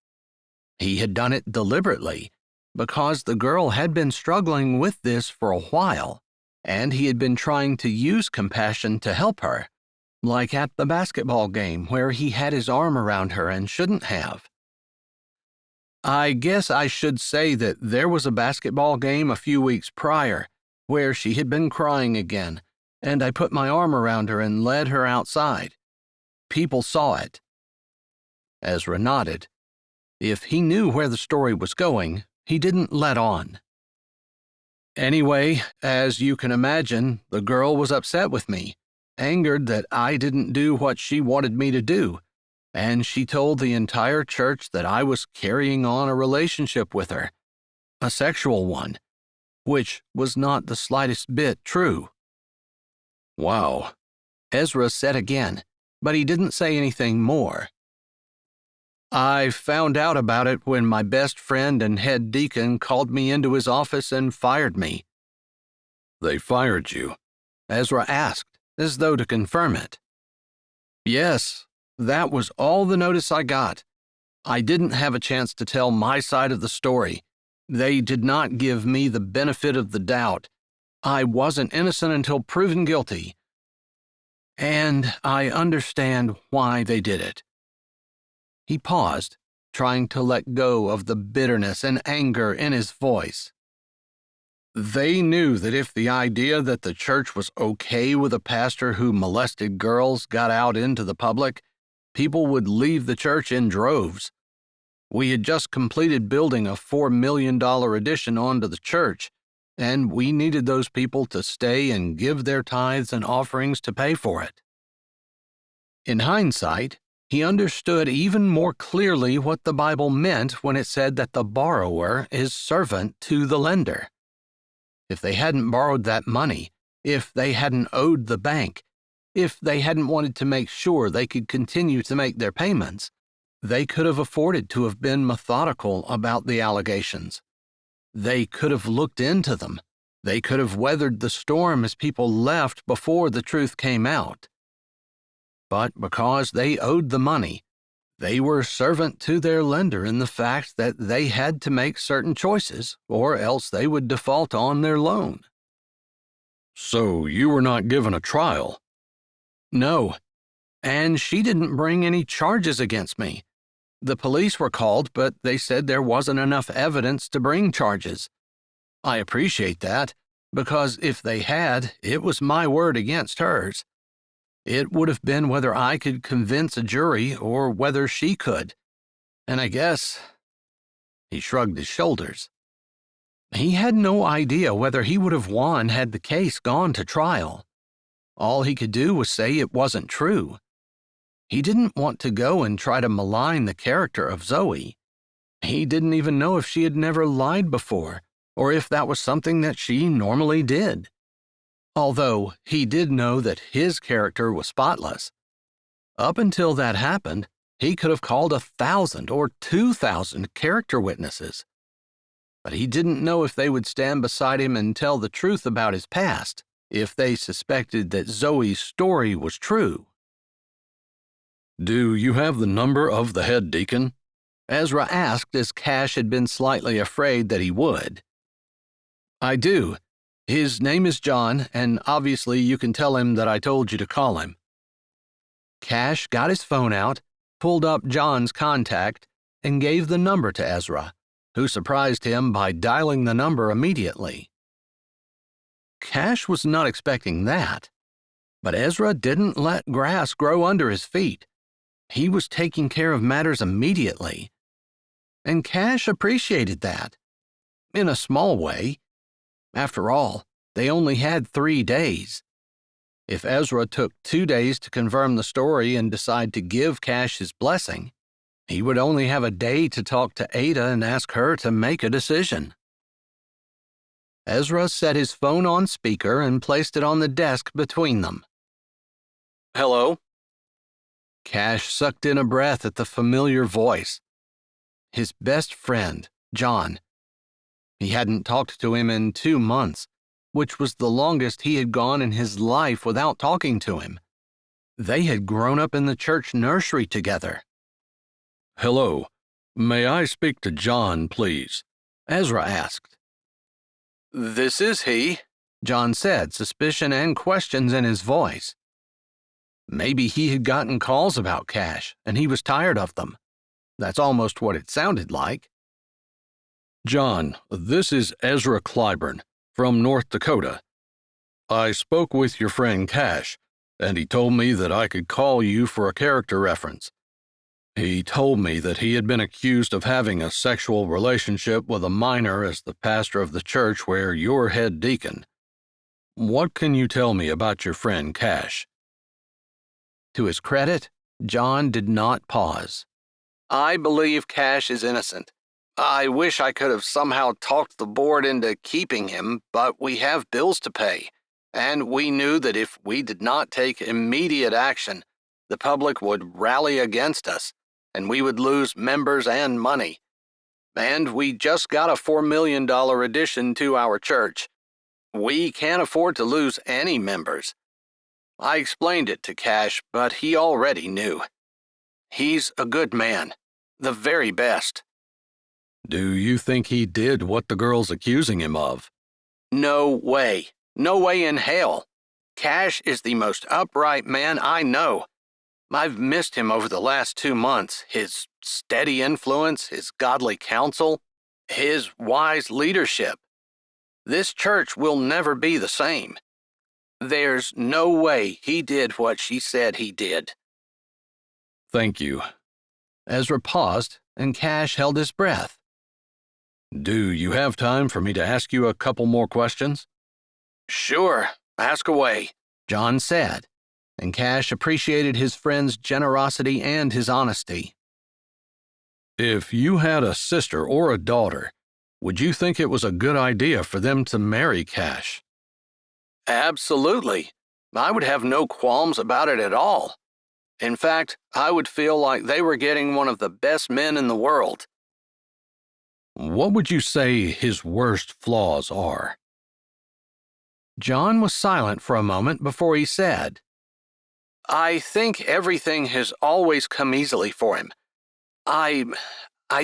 He had done it deliberately, because the girl had been struggling with this for a while, and he had been trying to use compassion to help her, like at the basketball game where he had his arm around her and shouldn't have. I guess I should say that there was a basketball game a few weeks prior where she had been crying again, and I put my arm around her and led her outside. People saw it. Ezra nodded. If he knew where the story was going, he didn't let on. Anyway, as you can imagine, the girl was upset with me, angered that I didn't do what she wanted me to do, and she told the entire church that I was carrying on a relationship with her, a sexual one, which was not the slightest bit true. Wow, Ezra said again, but he didn't say anything more. I found out about it when my best friend and head deacon called me into his office and fired me. They fired you? Ezra asked, as though to confirm it. Yes, that was all the notice I got. I didn't have a chance to tell my side of the story. They did not give me the benefit of the doubt. I wasn't innocent until proven guilty. And I understand why they did it. He paused, trying to let go of the bitterness and anger in his voice. They knew that if the idea that the church was okay with a pastor who molested girls got out into the public, people would leave the church in droves. We had just completed building a $4 million addition onto the church, and we needed those people to stay and give their tithes and offerings to pay for it. In hindsight, he understood even more clearly what the Bible meant when it said that the borrower is servant to the lender. If they hadn't borrowed that money, if they hadn't owed the bank, if they hadn't wanted to make sure they could continue to make their payments, they could have afforded to have been methodical about the allegations. They could have looked into them. They could have weathered the storm as people left before the truth came out. But because they owed the money, they were servant to their lender in the fact that they had to make certain choices, or else they would default on their loan. So you were not given a trial? No, and she didn't bring any charges against me. The police were called, but they said there wasn't enough evidence to bring charges. I appreciate that, because if they had, it was my word against hers. It would have been whether I could convince a jury or whether she could. And I guess... He shrugged his shoulders. He had no idea whether he would have won had the case gone to trial. All he could do was say it wasn't true. He didn't want to go and try to malign the character of Zoe. He didn't even know if she had never lied before, or if that was something that she normally did. Although he did know that his character was spotless. Up until that happened, he could have called 1,000 or 2,000 character witnesses. But he didn't know if they would stand beside him and tell the truth about his past, if they suspected that Zoe's story was true. Do you have the number of the head deacon? Ezra asked, as Cash had been slightly afraid that he would. I do. His name is John, and obviously you can tell him that I told you to call him. Cash got his phone out, pulled up John's contact, and gave the number to Ezra, who surprised him by dialing the number immediately. Cash was not expecting that, but Ezra didn't let grass grow under his feet. He was taking care of matters immediately. And Cash appreciated that. In a small way, After all, they only had 3 days. If Ezra took 2 days to confirm the story and decide to give Cash his blessing, he would only have a day to talk to Ada and ask her to make a decision. Ezra set his phone on speaker and placed it on the desk between them. Hello? Cash sucked in a breath at the familiar voice. His best friend, John. He hadn't talked to him in 2 months, which was the longest he had gone in his life without talking to him. They had grown up in the church nursery together. Hello. May I speak to John, please? Ezra asked. This is he, John said, suspicion and questions in his voice. Maybe he had gotten calls about Cash, and he was tired of them. That's almost what it sounded like. John, this is Ezra Clyborne from North Dakota. I spoke with your friend Cash, and he told me that I could call you for a character reference. He told me that he had been accused of having a sexual relationship with a minor as the pastor of the church where you're head deacon. What can you tell me about your friend Cash? To his credit, John did not pause. I believe Cash is innocent. I wish I could have somehow talked the board into keeping him, but we have bills to pay, and we knew that if we did not take immediate action, the public would rally against us, and we would lose members and money. And we just got a $4 million addition to our church. We can't afford to lose any members. I explained it to Cash, but he already knew. He's a good man, the very best. Do you think he did what the girl's accusing him of? No way. No way in hell. Cash is the most upright man I know. I've missed him over the last 2 months, his steady influence, his godly counsel, his wise leadership. This church will never be the same. There's no way he did what she said he did. Thank you. Ezra paused, and Cash held his breath. Do you have time for me to ask you a couple more questions? Sure, ask away, John said, and Cash appreciated his friend's generosity and his honesty. If you had a sister or a daughter, would you think it was a good idea for them to marry Cash? Absolutely. I would have no qualms about it at all. In fact, I would feel like they were getting one of the best men in the world. What would you say his worst flaws are? John was silent for a moment before he said, I think everything has always come easily for him. I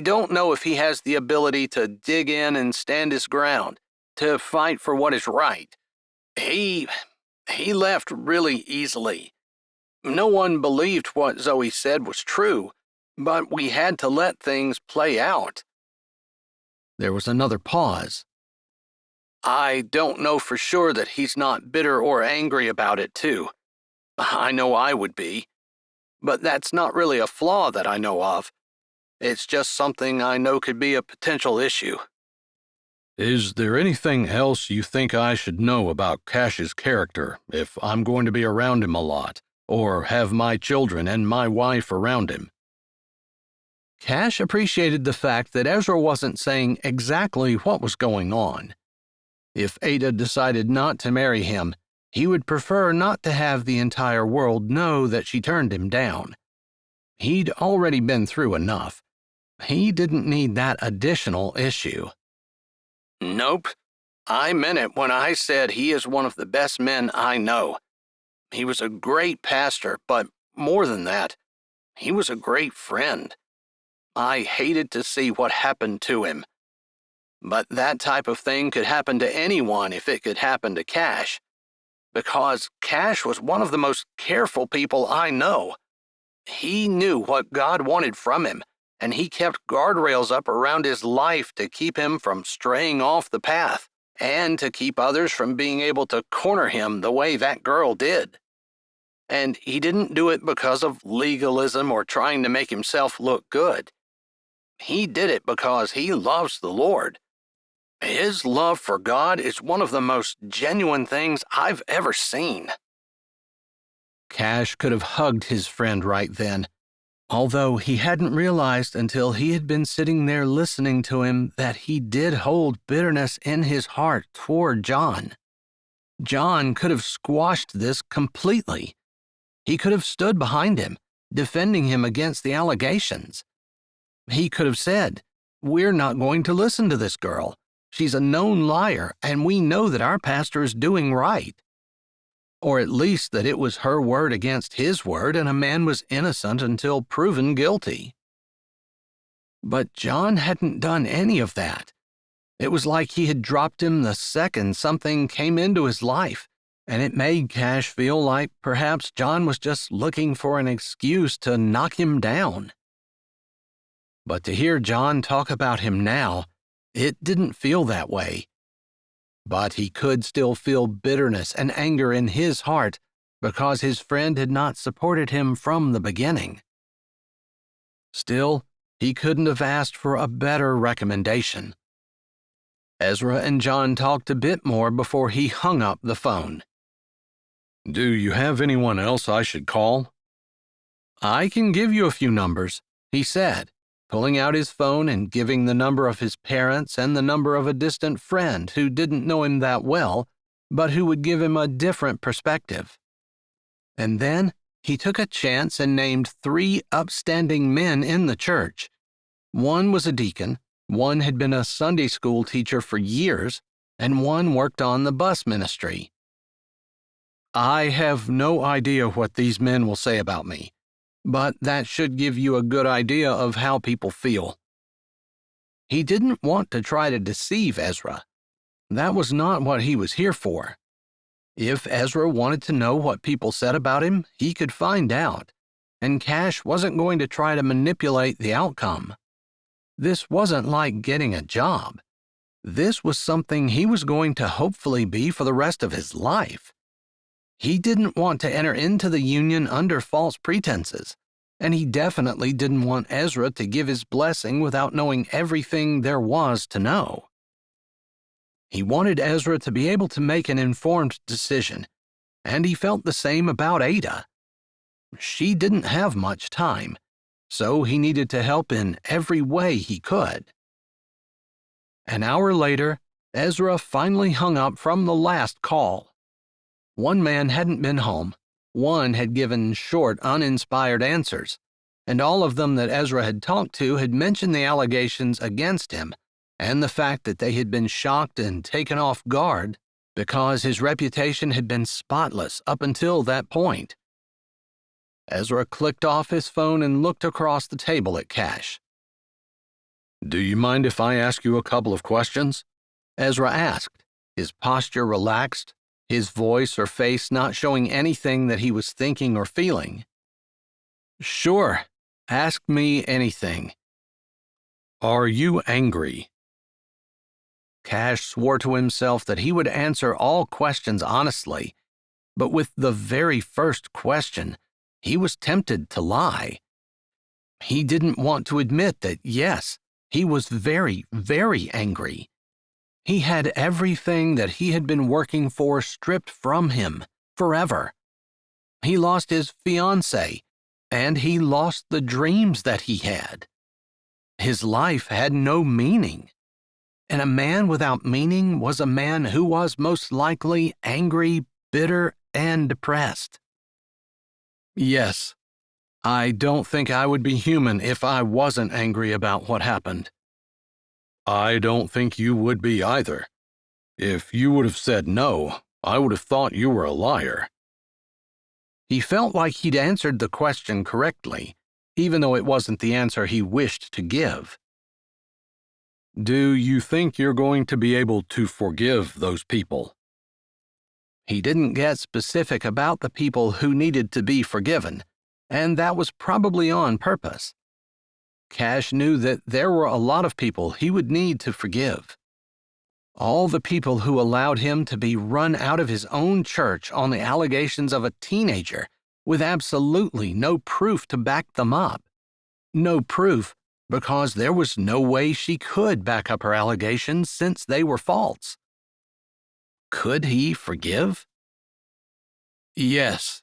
don't know if he has the ability to dig in and stand his ground, to fight for what is right. He left really easily. No one believed what Zoe said was true, but we had to let things play out. There was another pause. I don't know for sure that he's not bitter or angry about it, too. I know I would be. But that's not really a flaw that I know of. It's just something I know could be a potential issue. Is there anything else you think I should know about Cash's character if I'm going to be around him a lot, or have my children and my wife around him? Cash appreciated the fact that Ezra wasn't saying exactly what was going on. If Ada decided not to marry him, he would prefer not to have the entire world know that she turned him down. He'd already been through enough. He didn't need that additional issue. Nope. I meant it when I said he is one of the best men I know. He was a great pastor, but more than that, he was a great friend. I hated to see what happened to him. But that type of thing could happen to anyone if it could happen to Cash. Because Cash was one of the most careful people I know. He knew what God wanted from him, and he kept guardrails up around his life to keep him from straying off the path, and to keep others from being able to corner him the way that girl did. And he didn't do it because of legalism or trying to make himself look good. He did it because he loves the Lord. His love for God is one of the most genuine things I've ever seen. Cash could have hugged his friend right then, although he hadn't realized until he had been sitting there listening to him that he did hold bitterness in his heart toward John. John could have squashed this completely. He could have stood behind him, defending him against the allegations. He could have said, "We're not going to listen to this girl. She's a known liar, and we know that our pastor is doing right." Or at least that it was her word against his word and a man was innocent until proven guilty. But John hadn't done any of that. It was like he had dropped him the second something came into his life, and it made Cash feel like perhaps John was just looking for an excuse to knock him down. But to hear John talk about him now, it didn't feel that way. But he could still feel bitterness and anger in his heart because his friend had not supported him from the beginning. Still, he couldn't have asked for a better recommendation. Ezra and John talked a bit more before he hung up the phone. "Do you have anyone else I should call?" "I can give you a few numbers," he said, pulling out his phone and giving the number of his parents and the number of a distant friend who didn't know him that well, but who would give him a different perspective. And then he took a chance and named 3 upstanding men in the church. One was a deacon, one had been a Sunday school teacher for years, and one worked on the bus ministry. "I have no idea what these men will say about me, but that should give you a good idea of how people feel." He didn't want to try to deceive Ezra. That was not what he was here for. If Ezra wanted to know what people said about him, he could find out, and Cash wasn't going to try to manipulate the outcome. This wasn't like getting a job. This was something he was going to hopefully be for the rest of his life. He didn't want to enter into the union under false pretenses, and he definitely didn't want Ezra to give his blessing without knowing everything there was to know. He wanted Ezra to be able to make an informed decision, and he felt the same about Ada. She didn't have much time, so he needed to help in every way he could. An hour later, Ezra finally hung up from the last call. One man hadn't been home, one had given short, uninspired answers, and all of them that Ezra had talked to had mentioned the allegations against him and the fact that they had been shocked and taken off guard because his reputation had been spotless up until that point. Ezra clicked off his phone and looked across the table at Cash. "Do you mind if I ask you a couple of questions?" Ezra asked, his posture relaxed, his voice or face not showing anything that he was thinking or feeling. "Sure, ask me anything." "Are you angry?" Cash swore to himself that he would answer all questions honestly, but with the very first question, he was tempted to lie. He didn't want to admit that, yes, he was very, very angry. He had everything that he had been working for stripped from him forever. He lost his fiancée, and he lost the dreams that he had. His life had no meaning. And a man without meaning was a man who was most likely angry, bitter, and depressed. "Yes, I don't think I would be human if I wasn't angry about what happened." "I don't think you would be either. If you would have said no, I would have thought you were a liar." He felt like he'd answered the question correctly, even though it wasn't the answer he wished to give. "Do you think you're going to be able to forgive those people?" He didn't get specific about the people who needed to be forgiven, and that was probably on purpose. Cash knew that there were a lot of people he would need to forgive. All the people who allowed him to be run out of his own church on the allegations of a teenager with absolutely no proof to back them up. No proof because there was no way she could back up her allegations since they were false. Could he forgive? Yes.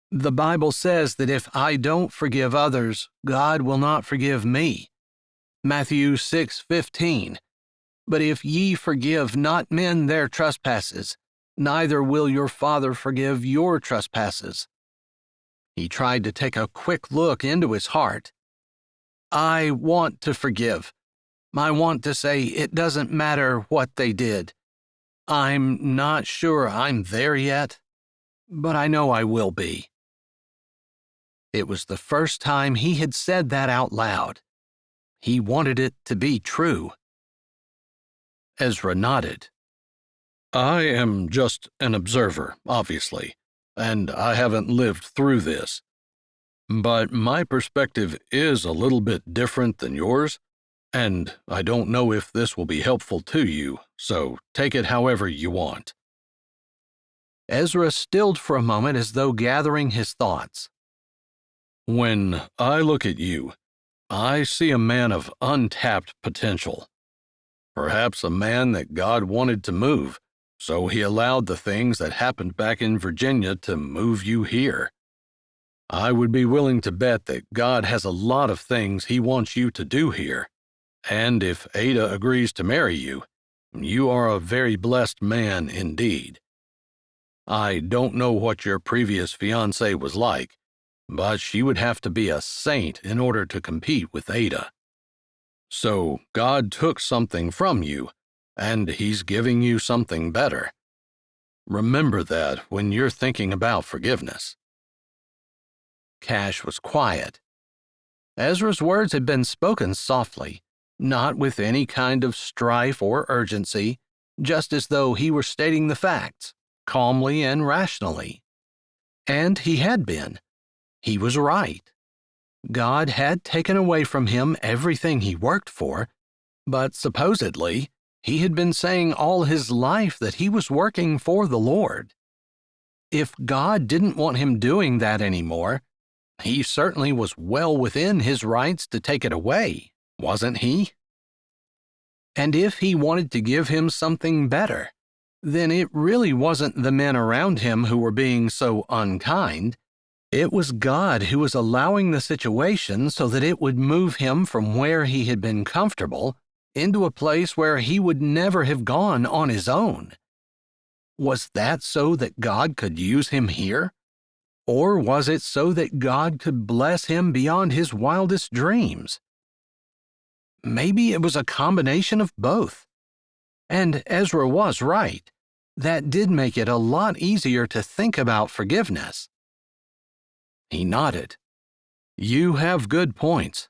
The Bible says that if I don't forgive others, God will not forgive me. Matthew 6:15. But if ye forgive not men their trespasses, neither will your Father forgive your trespasses. He tried to take a quick look into his heart. I want to forgive. I want to say it doesn't matter what they did. I'm not sure I'm there yet, but I know I will be. It was the first time he had said that out loud. He wanted it to be true. Ezra nodded. I am just an observer, obviously, and I haven't lived through this. But my perspective is a little bit different than yours, and I don't know if this will be helpful to you, so take it however you want. Ezra stilled for a moment as though gathering his thoughts. When I look at you, I see a man of untapped potential. Perhaps a man that God wanted to move, so he allowed the things that happened back in Virginia to move you here. I would be willing to bet that God has a lot of things he wants you to do here. And if Ada agrees to marry you, you are a very blessed man indeed. I don't know what your previous fiancée was like, but she would have to be a saint in order to compete with Ada. So God took something from you, and he's giving you something better. Remember that when you're thinking about forgiveness. Cash was quiet. Ezra's words had been spoken softly, not with any kind of strife or urgency, just as though he were stating the facts, calmly and rationally. And he had been. He was right. God had taken away from him everything he worked for, but supposedly he had been saying all his life that he was working for the Lord. If God didn't want him doing that anymore, he certainly was well within his rights to take it away, wasn't he? And if he wanted to give him something better, then it really wasn't the men around him who were being so unkind. It was God who was allowing the situation so that it would move him from where he had been comfortable into a place where he would never have gone on his own. Was that so that God could use him here? Or was it so that God could bless him beyond his wildest dreams? Maybe it was a combination of both. And Ezra was right. That did make it a lot easier to think about forgiveness. He nodded. You have good points.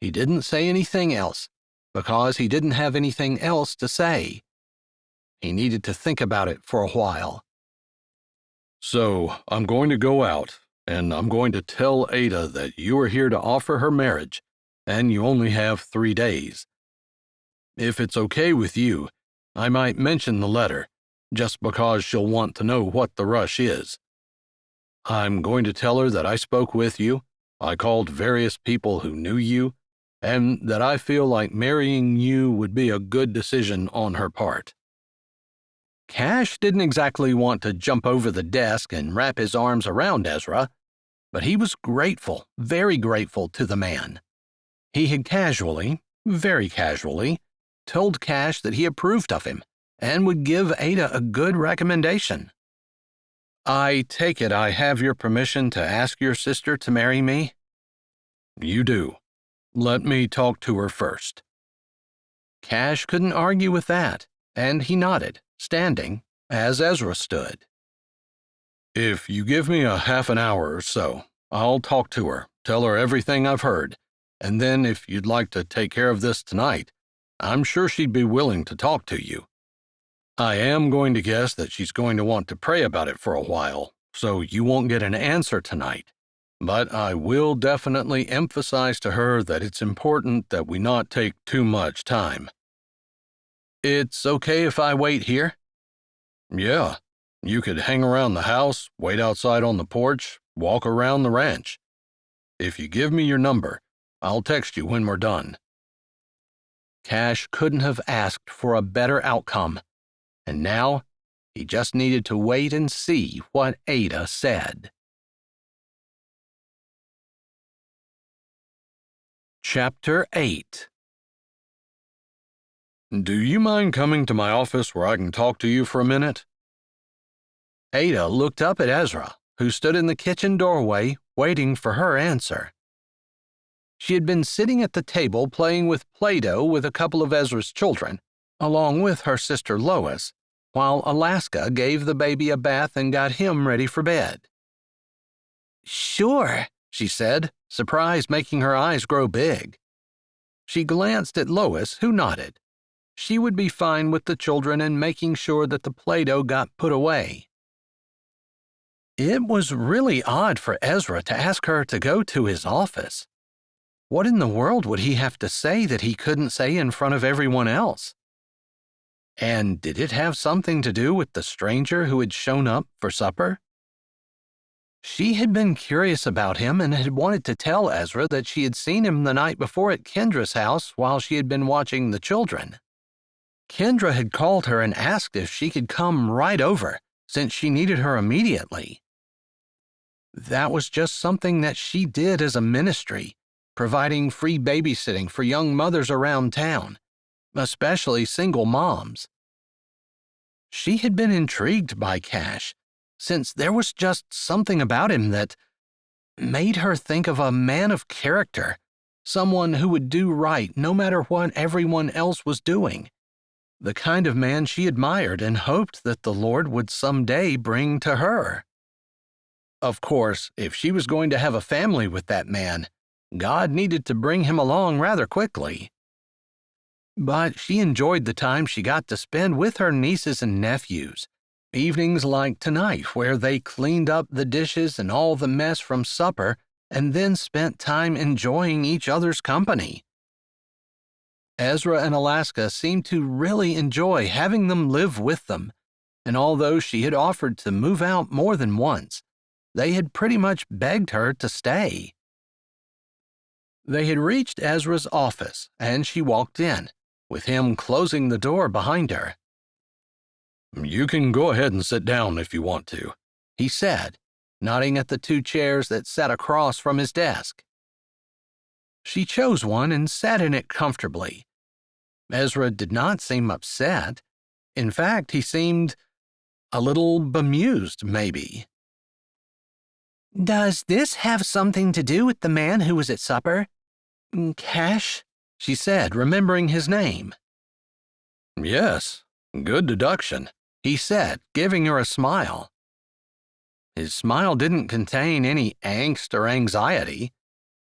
He didn't say anything else, because he didn't have anything else to say. He needed to think about it for a while. So, I'm going to go out, and I'm going to tell Ada that you are here to offer her marriage, and you only have 3 days. If it's okay with you, I might mention the letter, just because she'll want to know what the rush is. I'm going to tell her that I spoke with you, I called various people who knew you, and that I feel like marrying you would be a good decision on her part. Cash didn't exactly want to jump over the desk and wrap his arms around Ezra, but he was grateful, very grateful to the man. He had casually, very casually, told Cash that he approved of him and would give Ada a good recommendation. I take it I have your permission to ask your sister to marry me? You do. Let me talk to her first. Cash couldn't argue with that, and he nodded, standing, as Ezra stood. If you give me a half an hour or so, I'll talk to her, tell her everything I've heard, and then if you'd like to take care of this tonight, I'm sure she'd be willing to talk to you. I am going to guess that she's going to want to pray about it for a while, so you won't get an answer tonight. But I will definitely emphasize to her that it's important that we not take too much time. It's okay if I wait here? Yeah, you could hang around the house, wait outside on the porch, walk around the ranch. If you give me your number, I'll text you when we're done." Cash couldn't have asked for a better outcome, and now he just needed to wait and see what Ada said. Chapter 8. "Do you mind coming to my office where I can talk to you for a minute?" Ada looked up at Ezra, who stood in the kitchen doorway waiting for her answer. She had been sitting at the table playing with Play-Doh with a couple of Ezra's children, along with her sister Lois, while Alaska gave the baby a bath and got him ready for bed. "Sure," she said, surprise making her eyes grow big. She glanced at Lois, who nodded. She would be fine with the children and making sure that the Play-Doh got put away. It was really odd for Ezra to ask her to go to his office. What in the world would he have to say that he couldn't say in front of everyone else? And did it have something to do with the stranger who had shown up for supper? She had been curious about him and had wanted to tell Ezra that she had seen him the night before at Kendra's house while she had been watching the children. Kendra had called her and asked if she could come right over, since she needed her immediately. That was just something that she did as a ministry, providing free babysitting for young mothers around town, especially single moms. She had been intrigued by Cash, since there was just something about him that made her think of a man of character, someone who would do right no matter what everyone else was doing, the kind of man she admired and hoped that the Lord would someday bring to her. Of course, if she was going to have a family with that man, God needed to bring him along rather quickly. But she enjoyed the time she got to spend with her nieces and nephews, evenings like tonight where they cleaned up the dishes and all the mess from supper and then spent time enjoying each other's company. Ezra and Alaska seemed to really enjoy having them live with them, and although she had offered to move out more than once, they had pretty much begged her to stay. They had reached Ezra's office, and she walked in, with him closing the door behind her. "You can go ahead and sit down if you want to," he said, nodding at the two chairs that sat across from his desk. She chose one and sat in it comfortably. Ezra did not seem upset. In fact, he seemed a little bemused, maybe. "Does this have something to do with the man who was at supper? Cash?" she said, remembering his name. "Yes, good deduction," he said, giving her a smile. His smile didn't contain any angst or anxiety,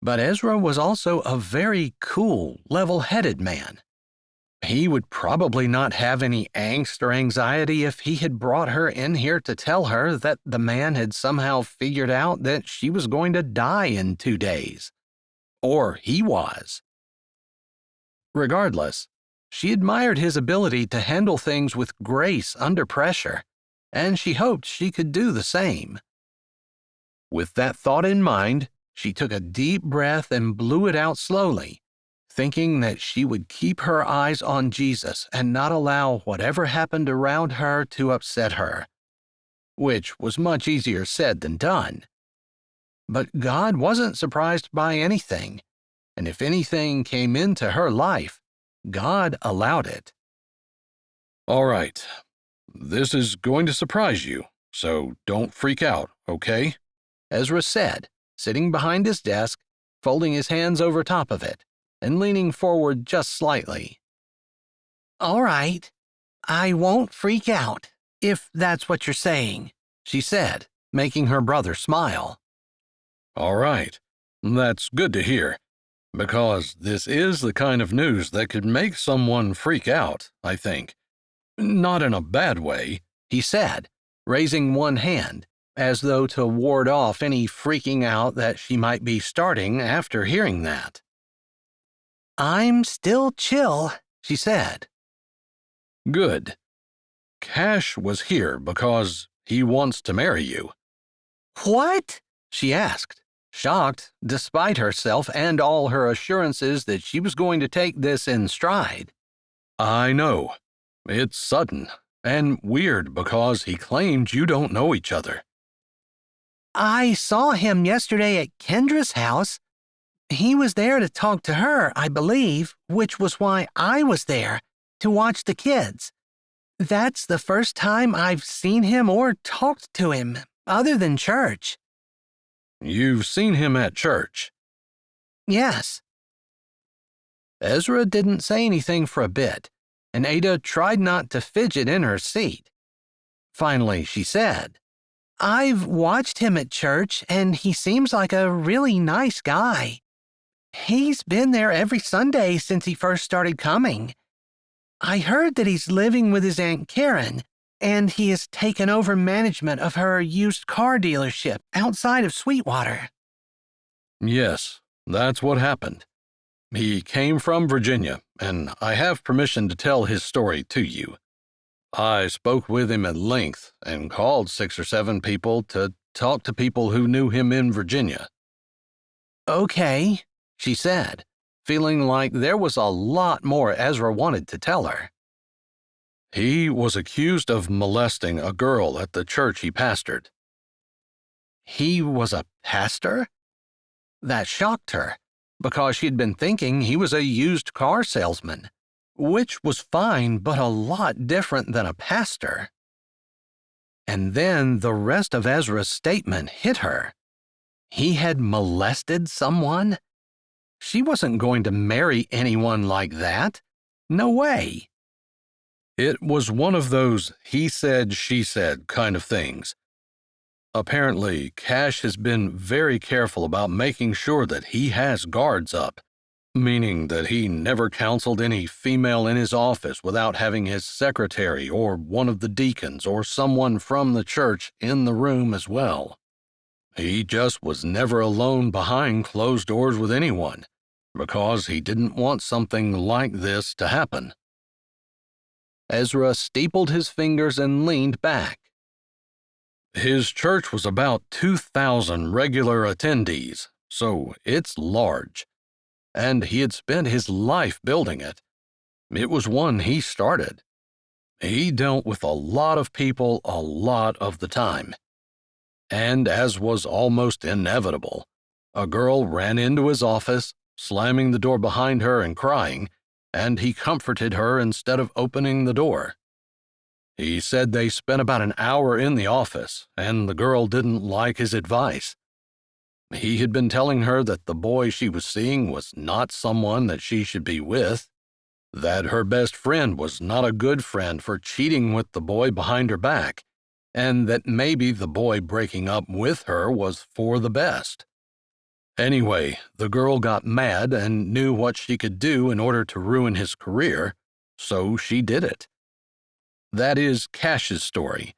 but Ezra was also a very cool, level-headed man. He would probably not have any angst or anxiety if he had brought her in here to tell her that the man had somehow figured out that she was going to die in 2 days. Or he was. Regardless, she admired his ability to handle things with grace under pressure, and she hoped she could do the same. With that thought in mind, she took a deep breath and blew it out slowly, thinking that she would keep her eyes on Jesus and not allow whatever happened around her to upset her, which was much easier said than done. But God wasn't surprised by anything, and if anything came into her life, God allowed it. "All right, this is going to surprise you, so don't freak out, okay?" Ezra said, sitting behind his desk, folding his hands over top of it, and leaning forward just slightly. "All right, I won't freak out, if that's what you're saying," she said, making her brother smile. "All right, that's good to hear, because this is the kind of news that could make someone freak out, I think. Not in a bad way," he said, raising one hand, as though to ward off any freaking out that she might be starting after hearing that. "I'm still chill," she said. "Good. Cash was here because he wants to marry you." "What?" she asked, shocked despite herself and all her assurances that she was going to take this in stride. I know. It's sudden and weird because he claimed you don't know each other. I saw him yesterday at Kendra's house. He was there to talk to her, I believe, which was why I was there, to watch the kids. That's the first time I've seen him or talked to him, other than church. You've seen him at church? Yes. Ezra didn't say anything for a bit, and Ada tried not to fidget in her seat. Finally, she said, I've watched him at church, and he seems like a really nice guy. He's been there every Sunday since he first started coming. I heard that he's living with his Aunt Karen, and he has taken over management of her used car dealership outside of Sweetwater. Yes, that's what happened. He came from Virginia, and I have permission to tell his story to you. I spoke with him at length and called 6 or 7 people to talk to people who knew him in Virginia. "Okay," she said, feeling like there was a lot more Ezra wanted to tell her. He was accused of molesting a girl at the church he pastored. He was a pastor? That shocked her, because she'd been thinking he was a used car salesman, which was fine but a lot different than a pastor. And then the rest of Ezra's statement hit her. He had molested someone? She wasn't going to marry anyone like that. No way. It was one of those he said, she said kind of things. Apparently, Cash has been very careful about making sure that he has guards up, meaning that he never counseled any female in his office without having his secretary or one of the deacons or someone from the church in the room as well. He just was never alone behind closed doors with anyone, because he didn't want something like this to happen. Ezra stapled his fingers and leaned back. His church was about 2,000 regular attendees, so it's large. And he had spent his life building it. It was one he started. He dealt with a lot of people a lot of the time. And as was almost inevitable, a girl ran into his office, slamming the door behind her and crying, and he comforted her instead of opening the door. He said they spent about an hour in the office, and the girl didn't like his advice. He had been telling her that the boy she was seeing was not someone that she should be with, that her best friend was not a good friend for cheating with the boy behind her back, and that maybe the boy breaking up with her was for the best. Anyway, the girl got mad and knew what she could do in order to ruin his career, so she did it. That is Cash's story.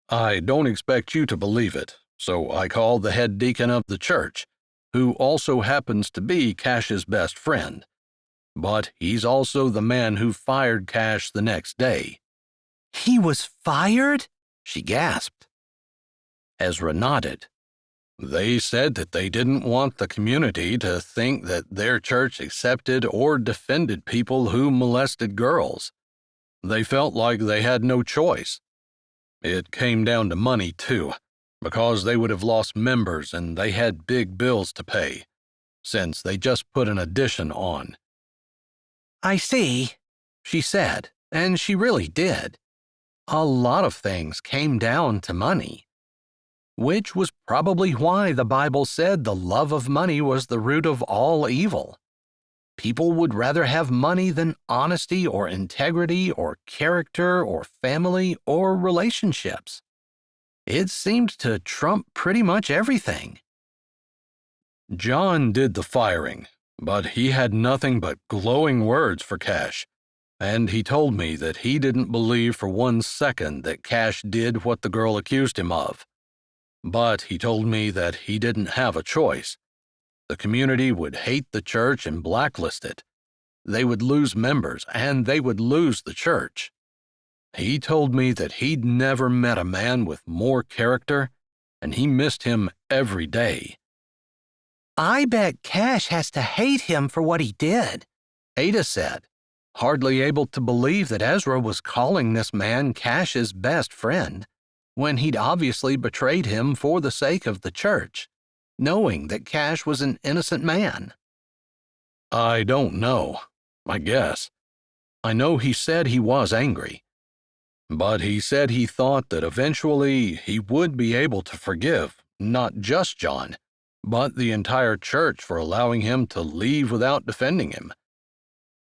I don't expect you to believe it, so I called the head deacon of the church, who also happens to be Cash's best friend. But he's also the man who fired Cash the next day. He was fired? She gasped. Ezra nodded. They said that they didn't want the community to think that their church accepted or defended people who molested girls. They felt like they had no choice. It came down to money, too, because they would have lost members and they had big bills to pay, since they just put an addition on. I see, she said, and she really did. A lot of things came down to money, which was probably why the Bible said the love of money was the root of all evil. People would rather have money than honesty or integrity or character or family or relationships. It seemed to trump pretty much everything. John did the firing, but he had nothing but glowing words for Cash, and he told me that he didn't believe for 1 second that Cash did what the girl accused him of. But he told me that he didn't have a choice. The community would hate the church and blacklist it. They would lose members, and they would lose the church. He told me that he'd never met a man with more character, and he missed him every day. I bet Cash has to hate him for what he did, Ada said, hardly able to believe that Ezra was calling this man Cash's best friend, when he'd obviously betrayed him for the sake of the church, knowing that Cash was an innocent man. I don't know, I guess. I know he said he was angry, but he said he thought that eventually he would be able to forgive not just John, but the entire church for allowing him to leave without defending him.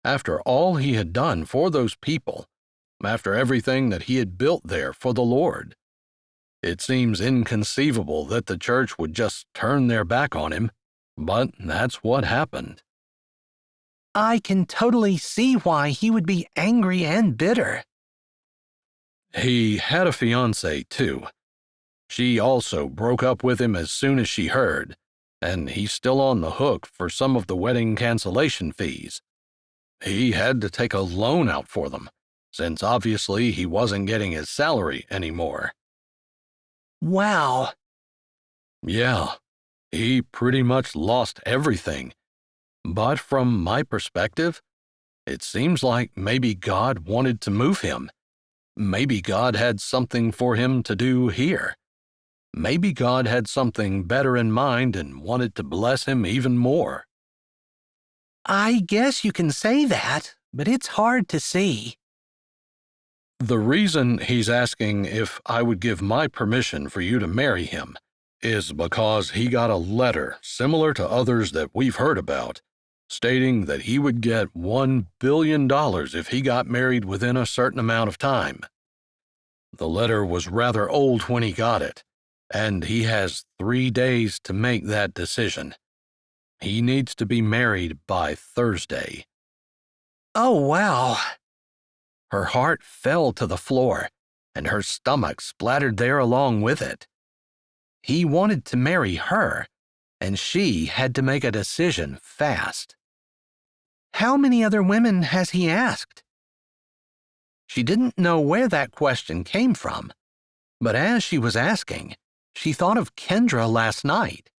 After all he had done for those people, after everything that he had built there for the Lord, it seems inconceivable that the church would just turn their back on him, but that's what happened. I can totally see why he would be angry and bitter. He had a fiancée, too. She also broke up with him as soon as she heard, and he's still on the hook for some of the wedding cancellation fees. He had to take a loan out for them, since obviously he wasn't getting his salary anymore. Wow. Yeah, he pretty much lost everything. But from my perspective, it seems like maybe God wanted to move him. Maybe God had something for him to do here. Maybe God had something better in mind and wanted to bless him even more. I guess you can say that, but it's hard to see. The reason he's asking if I would give my permission for you to marry him is because he got a letter similar to others that we've heard about, stating that he would get $1 billion if he got married within a certain amount of time. The letter was rather old when he got it, and he has 3 days to make that decision. He needs to be married by Thursday. Oh, wow. Her heart fell to the floor, and her stomach splattered there along with it. He wanted to marry her, and she had to make a decision fast. How many other women has he asked? She didn't know where that question came from, but as she was asking, she thought of Kendra last night.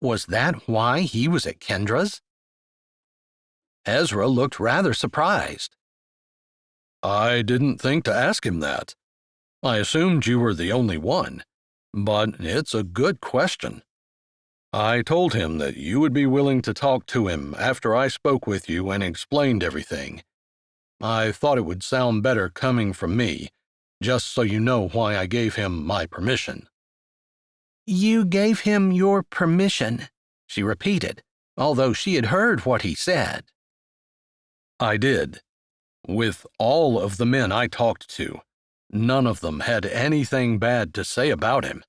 Was that why he was at Kendra's? Ezra looked rather surprised. I didn't think to ask him that. I assumed you were the only one, but it's a good question. I told him that you would be willing to talk to him after I spoke with you and explained everything. I thought it would sound better coming from me, just so you know why I gave him my permission. You gave him your permission, she repeated, although she had heard what he said. I did. With all of the men I talked to, none of them had anything bad to say about him,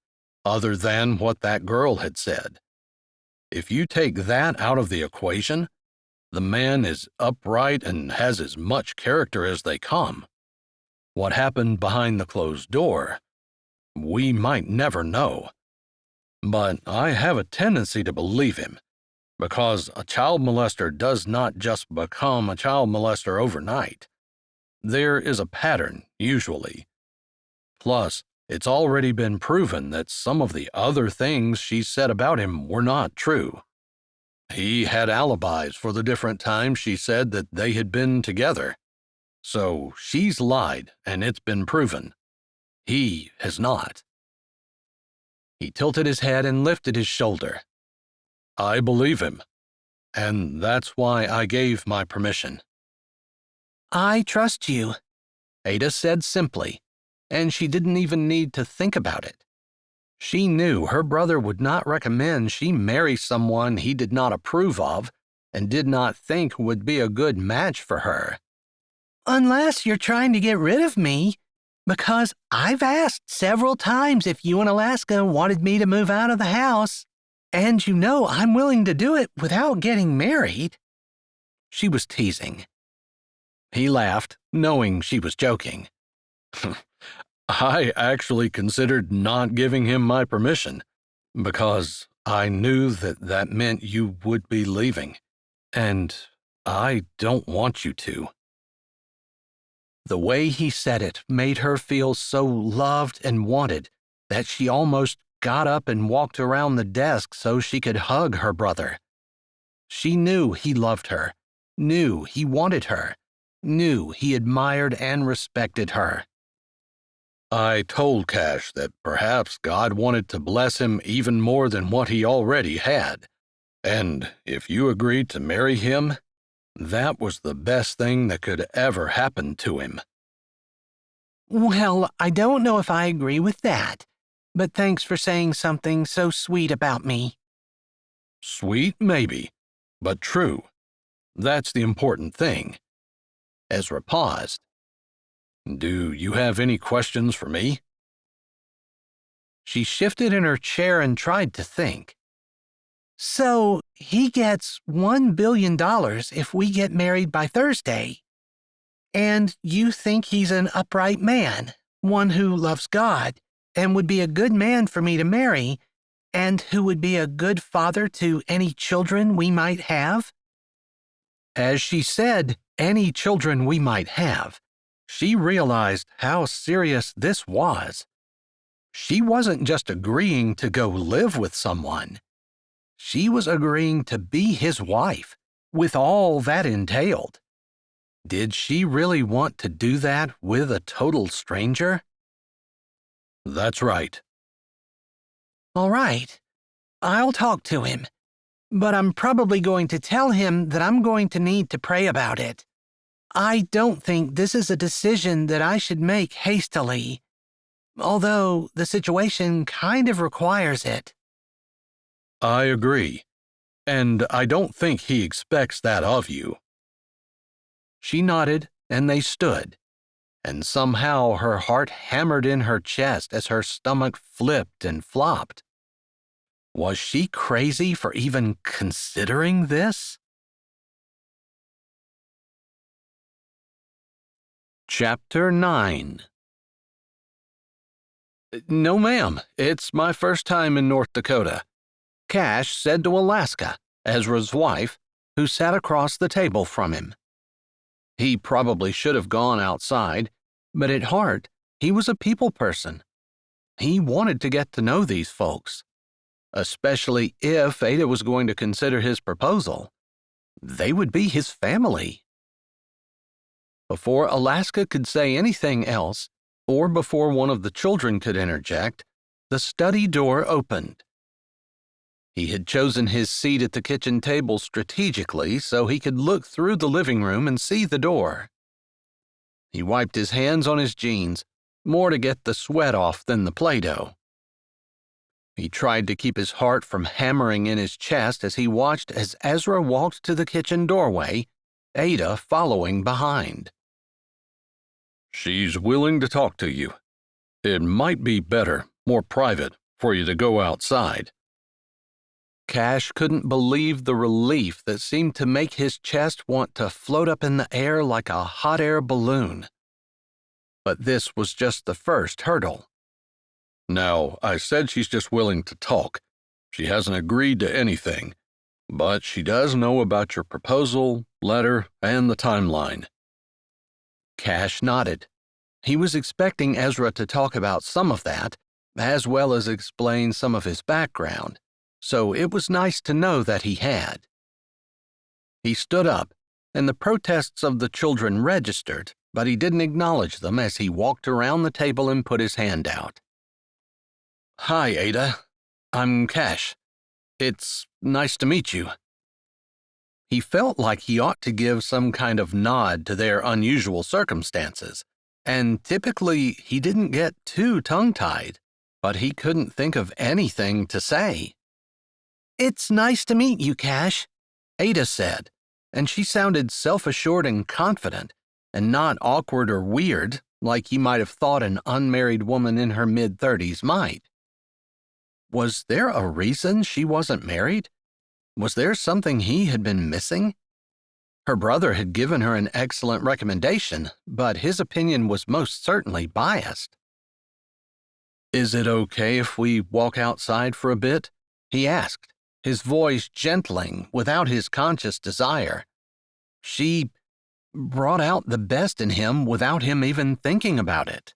other than what that girl had said. If you take that out of the equation, the man is upright and has as much character as they come. What happened behind the closed door, we might never know. But I have a tendency to believe him, because a child molester does not just become a child molester overnight. There is a pattern, usually. Plus, it's already been proven that some of the other things she said about him were not true. He had alibis for the different times she said that they had been together. So she's lied, and it's been proven. He has not. He tilted his head and lifted his shoulder. I believe him, and that's why I gave my permission. I trust you, Ada said simply, and she didn't even need to think about it. She knew her brother would not recommend she marry someone he did not approve of and did not think would be a good match for her. Unless you're trying to get rid of me, because I've asked several times if you and Alaska wanted me to move out of the house, and you know I'm willing to do it without getting married. She was teasing. He laughed, knowing she was joking. I actually considered not giving him my permission, because I knew that meant you would be leaving, and I don't want you to. The way he said it made her feel so loved and wanted that she almost got up and walked around the desk so she could hug her brother. She knew he loved her, knew he wanted her, knew he admired and respected her. I told Cash that perhaps God wanted to bless him even more than what he already had, and if you agreed to marry him, that was the best thing that could ever happen to him. Well, I don't know if I agree with that, but thanks for saying something so sweet about me. Sweet, maybe, but true. That's the important thing. Ezra paused. Do you have any questions for me? She shifted in her chair and tried to think. So, he gets $1 billion if we get married by Thursday. And you think he's an upright man, one who loves God, and would be a good man for me to marry, and who would be a good father to any children we might have? As she said, any children we might have, she realized how serious this was. She wasn't just agreeing to go live with someone. She was agreeing to be his wife, with all that entailed. Did she really want to do that with a total stranger? That's right. All right. I'll talk to him. But I'm probably going to tell him that I'm going to need to pray about it. I don't think this is a decision that I should make hastily, although the situation kind of requires it. I agree, and I don't think he expects that of you. She nodded, and they stood, and somehow her heart hammered in her chest as her stomach flipped and flopped. Was she crazy for even considering this? Chapter 9. No, ma'am. It's my first time in North Dakota, Cash said to Alaska, Ezra's wife, who sat across the table from him. He probably should have gone outside, but at heart, he was a people person. He wanted to get to know these folks, especially if Ada was going to consider his proposal. They would be his family. Before Alaska could say anything else, or before one of the children could interject, the study door opened. He had chosen his seat at the kitchen table strategically so he could look through the living room and see the door. He wiped his hands on his jeans, more to get the sweat off than the Play-Doh. He tried to keep his heart from hammering in his chest as he watched as Ezra walked to the kitchen doorway, Ada following behind. She's willing to talk to you. It might be better, more private, for you to go outside. Cash couldn't believe the relief that seemed to make his chest want to float up in the air like a hot air balloon. But this was just the first hurdle. Now, I said she's just willing to talk. She hasn't agreed to anything, but she does know about your proposal, letter, and the timeline. Cash nodded. He was expecting Ezra to talk about some of that, as well as explain some of his background, so it was nice to know that he had. He stood up, and the protests of the children registered, but he didn't acknowledge them as he walked around the table and put his hand out. Hi, Ada. I'm Cash. It's nice to meet you. He felt like he ought to give some kind of nod to their unusual circumstances, and typically he didn't get too tongue-tied, but he couldn't think of anything to say. It's nice to meet you, Cash, Ada said, and she sounded self-assured and confident, and not awkward or weird, like he might have thought an unmarried woman in her mid-30s might. Was there a reason she wasn't married? Was there something he had been missing? Her brother had given her an excellent recommendation, but his opinion was most certainly biased. Is it okay if we walk outside for a bit? He asked, his voice gentling without his conscious desire. She brought out the best in him without him even thinking about it.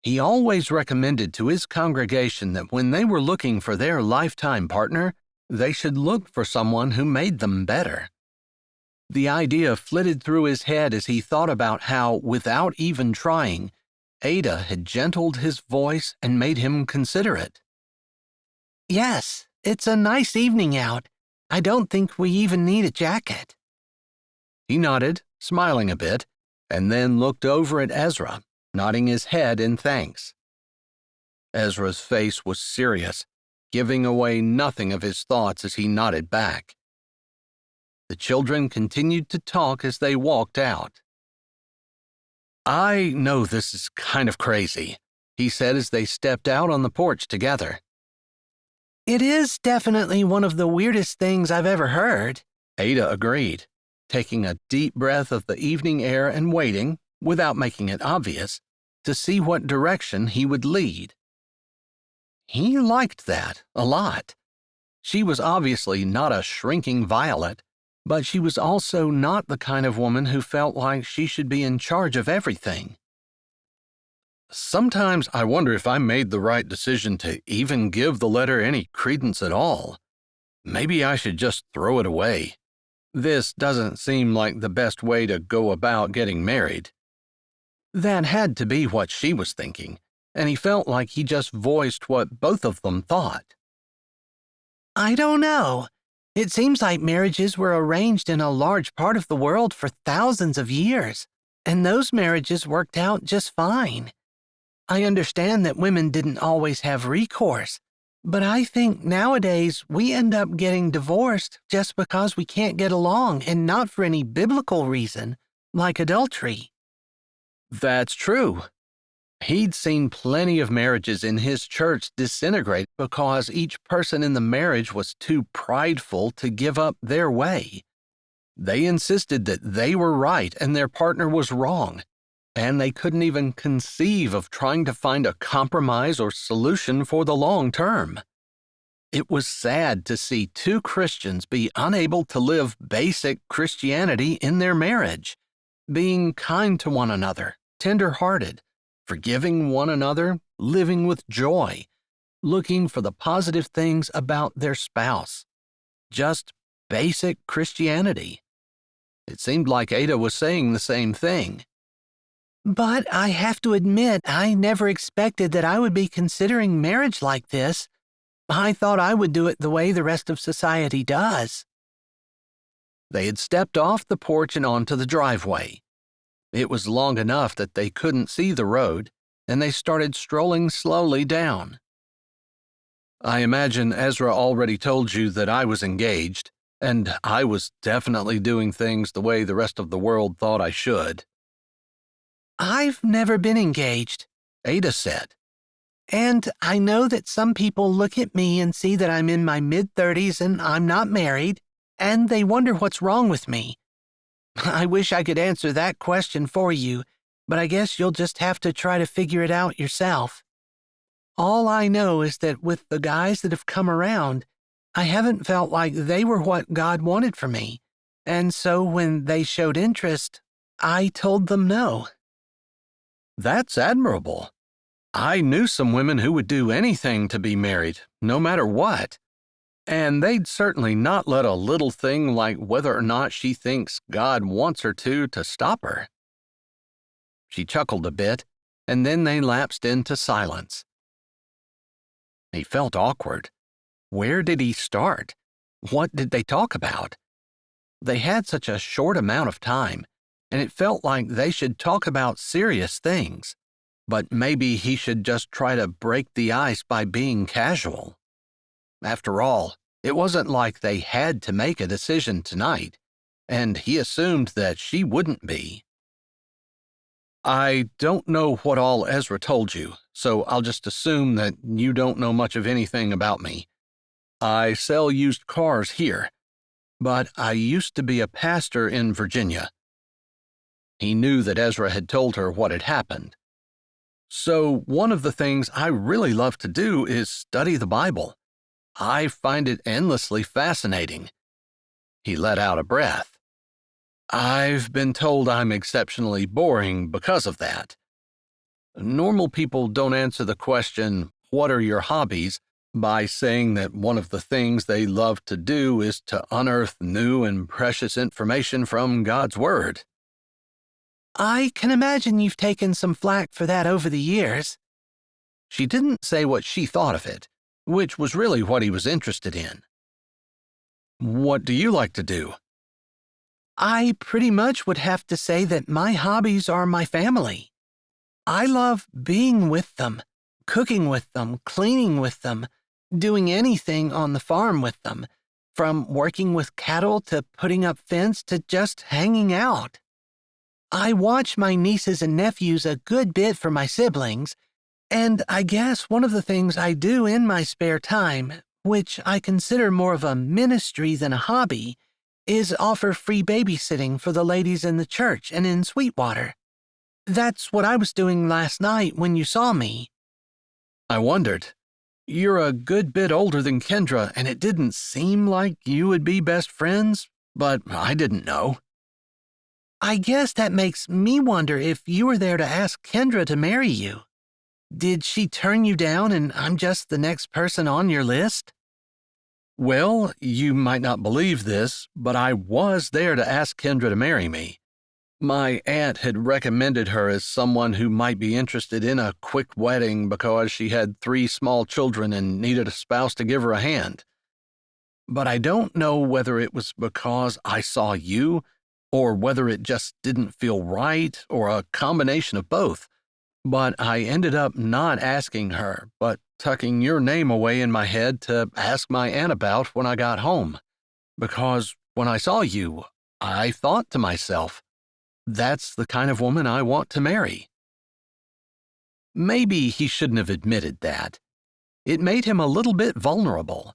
He always recommended to his congregation that when they were looking for their lifetime partner, they should look for someone who made them better. The idea flitted through his head as he thought about how, without even trying, Ada had gentled his voice and made him consider it. Yes, it's a nice evening out. I don't think we even need a jacket. He nodded, smiling a bit, and then looked over at Ezra, nodding his head in thanks. Ezra's face was serious, giving away nothing of his thoughts as he nodded back. The children continued to talk as they walked out. "I know this is kind of crazy," he said as they stepped out on the porch together. It is definitely one of the weirdest things I've ever heard, Ada agreed, taking a deep breath of the evening air and waiting, without making it obvious, to see what direction he would lead. He liked that a lot. She was obviously not a shrinking violet, but she was also not the kind of woman who felt like she should be in charge of everything. "Sometimes I wonder if I made the right decision to even give the letter any credence at all. Maybe I should just throw it away. This doesn't seem like the best way to go about getting married." That had to be what she was thinking, and he felt like he just voiced what both of them thought. I don't know. It seems like marriages were arranged in a large part of the world for thousands of years, and those marriages worked out just fine. I understand that women didn't always have recourse, but I think nowadays we end up getting divorced just because we can't get along and not for any biblical reason, like adultery. That's true. He'd seen plenty of marriages in his church disintegrate because each person in the marriage was too prideful to give up their way. They insisted that they were right and their partner was wrong, and they couldn't even conceive of trying to find a compromise or solution for the long term. It was sad to see two Christians be unable to live basic Christianity in their marriage, being kind to one another, tender-hearted, forgiving one another, living with joy, looking for the positive things about their spouse. Just basic Christianity. It seemed like Ada was saying the same thing. But I have to admit, I never expected that I would be considering marriage like this. I thought I would do it the way the rest of society does. They had stepped off the porch and onto the driveway. It was long enough that they couldn't see the road, and they started strolling slowly down. "I imagine Ezra already told you that I was engaged, and I was definitely doing things the way the rest of the world thought I should." I've never been engaged, Ada said. and I know that some people look at me and see that I'm in my mid-30s and I'm not married, and they wonder what's wrong with me. I wish I could answer that question for you, but I guess you'll just have to try to figure it out yourself. All I know is that with the guys that have come around, I haven't felt like they were what God wanted for me, and so when they showed interest, I told them no. That's admirable. I knew some women who would do anything to be married, no matter what. And they'd certainly not let a little thing like whether or not she thinks God wants her to stop her. She chuckled a bit, and then they lapsed into silence. He felt awkward. Where did he start? What did they talk about? They had such a short amount of time, and it felt like they should talk about serious things. But maybe he should just try to break the ice by being casual. After all, it wasn't like they had to make a decision tonight, and he assumed that she wouldn't be. "I don't know what all Ezra told you, so I'll just assume that you don't know much of anything about me. I sell used cars here, but I used to be a pastor in Virginia." He knew that Ezra had told her what had happened. "So one of the things I really love to do is study the Bible. I find it endlessly fascinating." He let out a breath. "I've been told I'm exceptionally boring because of that." Normal people don't answer the question, "What are your hobbies?" by saying that one of the things they love to do is to unearth new and precious information from God's Word. I can imagine you've taken some flack for that over the years. She didn't say what she thought of it, which was really what he was interested in. What do you like to do? I pretty much would have to say that my hobbies are my family. I love being with them, cooking with them, cleaning with them, doing anything on the farm with them, from working with cattle to putting up fence to just hanging out. I watch my nieces and nephews a good bit for my siblings, and I guess one of the things I do in my spare time, which I consider more of a ministry than a hobby, is offer free babysitting for the ladies in the church and in Sweetwater. That's what I was doing last night when you saw me. I wondered. You're a good bit older than Kendra, and it didn't seem like you would be best friends, but I didn't know. I guess that makes me wonder if you were there to ask Kendra to marry you. Did she turn you down and I'm just the next person on your list? Well, you might not believe this, but I was there to ask Kendra to marry me. My aunt had recommended her as someone who might be interested in a quick wedding because she had 3 small children and needed a spouse to give her a hand. But I don't know whether it was because I saw you, or whether it just didn't feel right, or a combination of both. But I ended up not asking her, but tucking your name away in my head to ask my aunt about when I got home. Because when I saw you, I thought to myself, that's the kind of woman I want to marry. Maybe he shouldn't have admitted that. It made him a little bit vulnerable.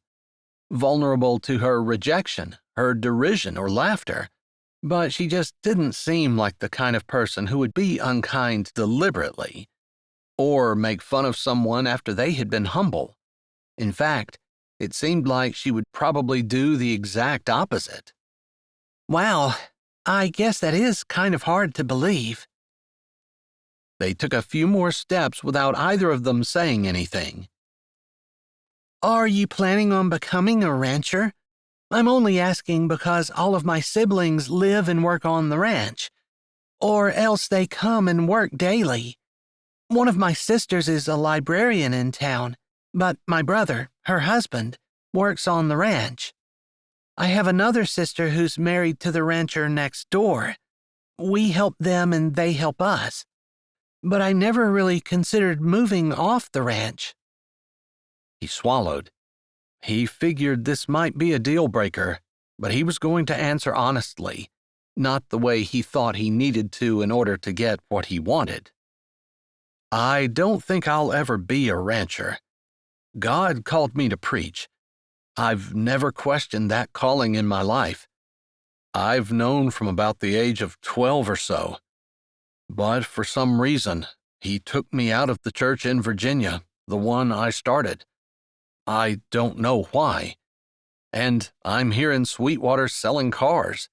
Vulnerable to her rejection, her derision, or laughter. But she just didn't seem like the kind of person who would be unkind deliberately, or make fun of someone after they had been humble. In fact, it seemed like she would probably do the exact opposite. Wow, I guess that is kind of hard to believe. They took a few more steps without either of them saying anything. Are you planning on becoming a rancher? I'm only asking because all of my siblings live and work on the ranch, or else they come and work daily. One of my sisters is a librarian in town, but my brother, her husband, works on the ranch. I have another sister who's married to the rancher next door. We help them and they help us. But I never really considered moving off the ranch. He swallowed. He figured this might be a deal breaker, but he was going to answer honestly, not the way he thought he needed to in order to get what he wanted. I don't think I'll ever be a rancher. God called me to preach. I've never questioned that calling in my life. I've known from about the age of 12 or so. But for some reason, he took me out of the church in Virginia, the one I started. I don't know why. And I'm here in Sweetwater selling cars.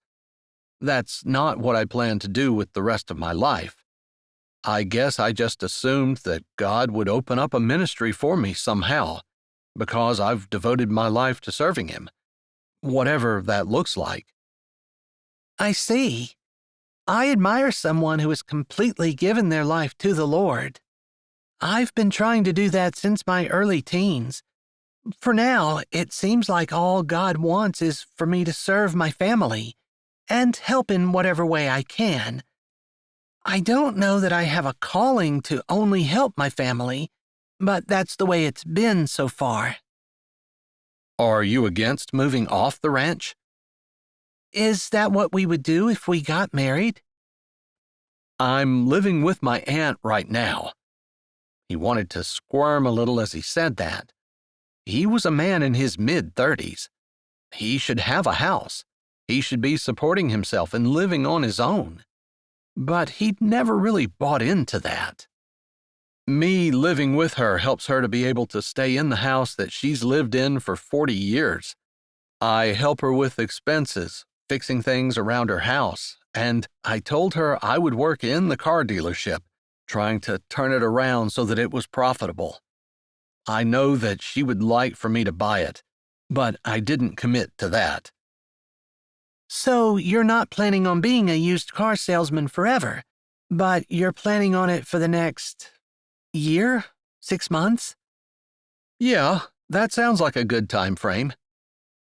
That's not what I plan to do with the rest of my life. I guess I just assumed that God would open up a ministry for me somehow, because I've devoted my life to serving Him, whatever that looks like. I see. I admire someone who has completely given their life to the Lord. I've been trying to do that since my early teens. For now, it seems like all God wants is for me to serve my family and help in whatever way I can. I don't know that I have a calling to only help my family, but that's the way it's been so far. Are you against moving off the ranch? Is that what we would do if we got married? I'm living with my aunt right now. He wanted to squirm a little as he said that. He was a man in his mid-30s. He should have a house. He should be supporting himself and living on his own. But he'd never really bought into that. Me living with her helps her to be able to stay in the house that she's lived in for 40 years. I help her with expenses, fixing things around her house, and I told her I would work in the car dealership, trying to turn it around so that it was profitable. I know that she would like for me to buy it, but I didn't commit to that. So you're not planning on being a used car salesman forever, but you're planning on it for the next year? 6 months? Yeah, that sounds like a good time frame.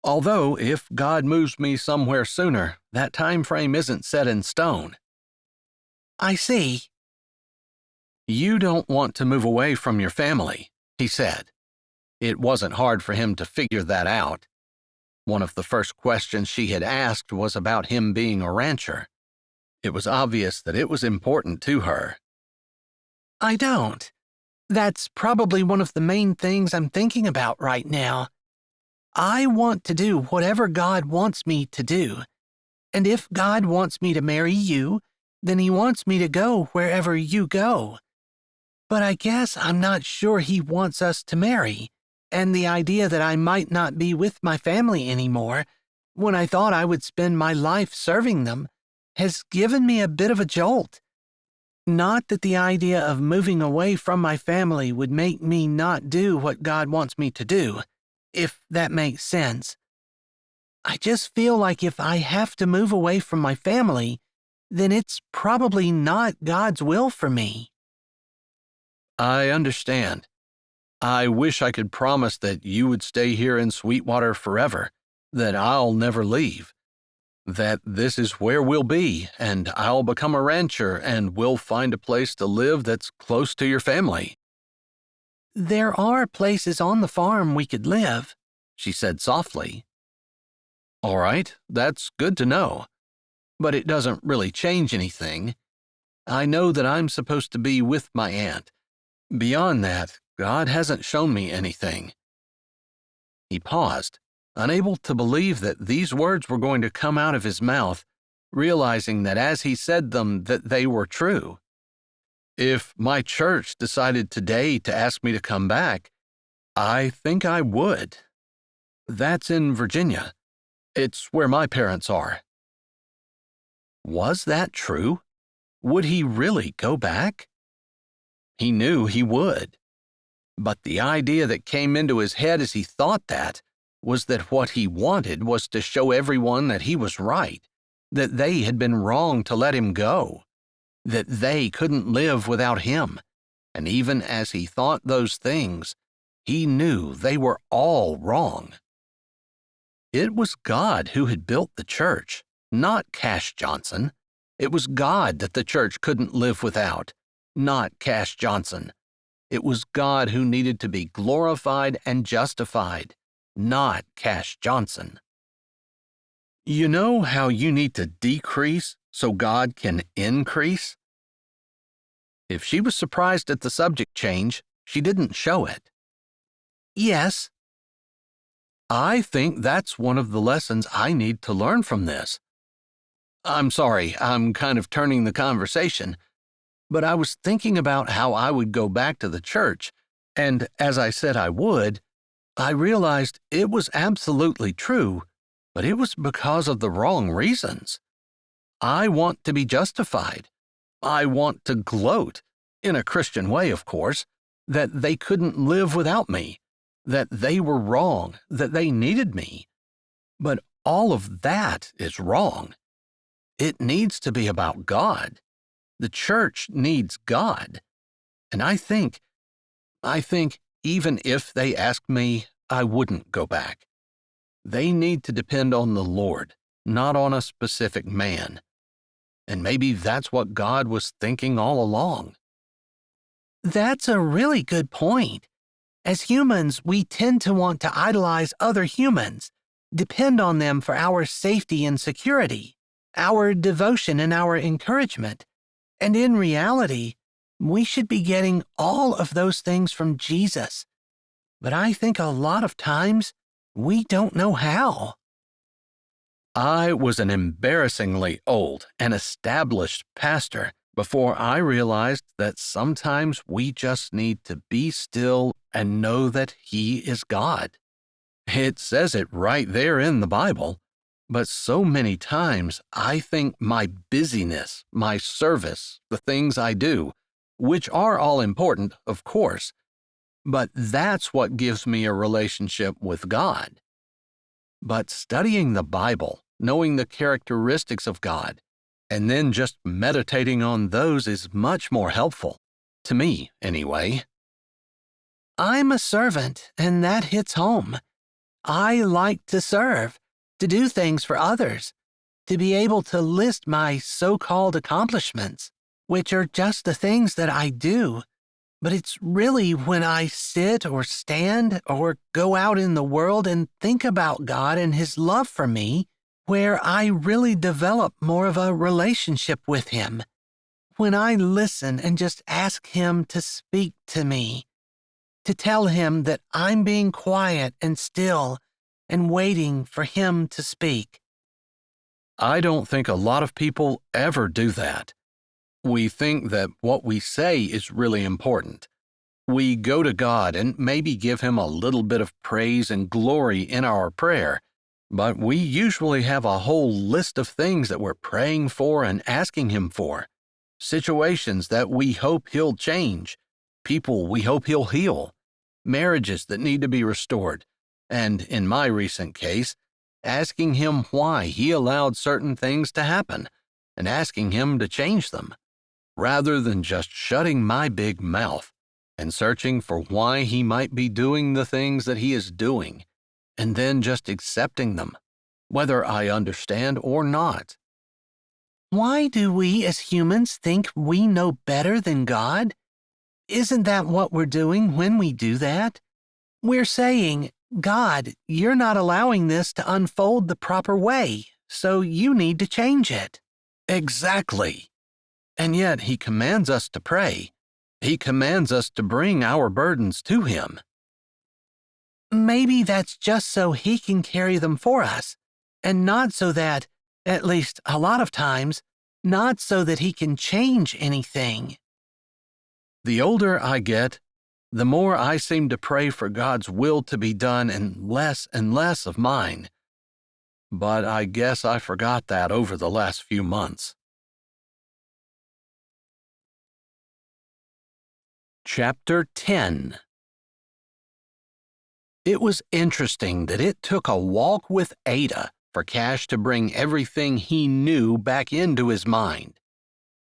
Although, if God moves me somewhere sooner, that time frame isn't set in stone. I see. You don't want to move away from your family, he said. It wasn't hard for him to figure that out. One of the first questions she had asked was about him being a rancher. It was obvious that it was important to her. I don't. That's probably one of the main things I'm thinking about right now. I want to do whatever God wants me to do. And if God wants me to marry you, then He wants me to go wherever you go. But I guess I'm not sure He wants us to marry. And the idea that I might not be with my family anymore, when I thought I would spend my life serving them, has given me a bit of a jolt. Not that the idea of moving away from my family would make me not do what God wants me to do, if that makes sense. I just feel like if I have to move away from my family, then it's probably not God's will for me. I understand. I wish I could promise that you would stay here in Sweetwater forever, that I'll never leave, that this is where we'll be, and I'll become a rancher, and we'll find a place to live that's close to your family. There are places on the farm we could live, she said softly. All right, that's good to know, but it doesn't really change anything. I know that I'm supposed to be with my aunt. Beyond that, God hasn't shown me anything. He paused, unable to believe that these words were going to come out of his mouth, realizing that as he said them that they were true. If my church decided today to ask me to come back, I think I would. That's in Virginia. It's where my parents are. Was that true? Would he really go back? He knew he would. But the idea that came into his head as he thought that was that what he wanted was to show everyone that he was right, that they had been wrong to let him go, that they couldn't live without him. And even as he thought those things, he knew they were all wrong. It was God who had built the church, not Cash Johnson. It was God that the church couldn't live without, not Cash Johnson. It was God who needed to be glorified and justified, not Cash Johnson. You know how you need to decrease so God can increase? If she was surprised at the subject change, she didn't show it. Yes. I think that's one of the lessons I need to learn from this. I'm sorry, I'm kind of turning the conversation, but I was thinking about how I would go back to the church, and as I said I would, I realized it was absolutely true, but it was because of the wrong reasons. I want to be justified. I want to gloat, in a Christian way, of course, that they couldn't live without me, that they were wrong, that they needed me. But all of that is wrong. It needs to be about God. The church needs God. And I think even if they asked me, I wouldn't go back. They need to depend on the Lord, not on a specific man. And maybe that's what God was thinking all along. That's a really good point. As humans, we tend to want to idolize other humans, depend on them for our safety and security, our devotion and our encouragement. And in reality, we should be getting all of those things from Jesus. But I think a lot of times, we don't know how. I was an embarrassingly old and established pastor before I realized that sometimes we just need to be still and know that He is God. It says it right there in the Bible, but so many times I think my busyness, my service, the things I do, which are all important, of course, but that's what gives me a relationship with God. But studying the Bible, knowing the characteristics of God, and then just meditating on those is much more helpful. To me, anyway. I'm a servant, and that hits home. I like to serve, to do things for others, to be able to list my so-called accomplishments, which are just the things that I do. But it's really when I sit or stand or go out in the world and think about God and His love for me, where I really develop more of a relationship with Him. When I listen and just ask Him to speak to me, to tell Him that I'm being quiet and still and waiting for Him to speak. I don't think a lot of people ever do that. We think that what we say is really important. We go to God and maybe give Him a little bit of praise and glory in our prayer, but we usually have a whole list of things that we're praying for and asking Him for. Situations that we hope He'll change, people we hope He'll heal, marriages that need to be restored, and in my recent case, asking Him why He allowed certain things to happen and asking Him to change them, rather than just shutting my big mouth and searching for why He might be doing the things that He is doing, and then just accepting them, whether I understand or not. Why do we as humans think we know better than God? Isn't that what we're doing when we do that? We're saying, God, you're not allowing this to unfold the proper way, so you need to change it. Exactly. And yet He commands us to pray. He commands us to bring our burdens to Him. Maybe that's just so He can carry them for us, and not so that, at least a lot of times, not so that He can change anything. The older I get, the more I seem to pray for God's will to be done and less of mine. But I guess I forgot that over the last few months. Chapter 10. It was interesting that it took a walk with Ada for Cash to bring everything he knew back into his mind,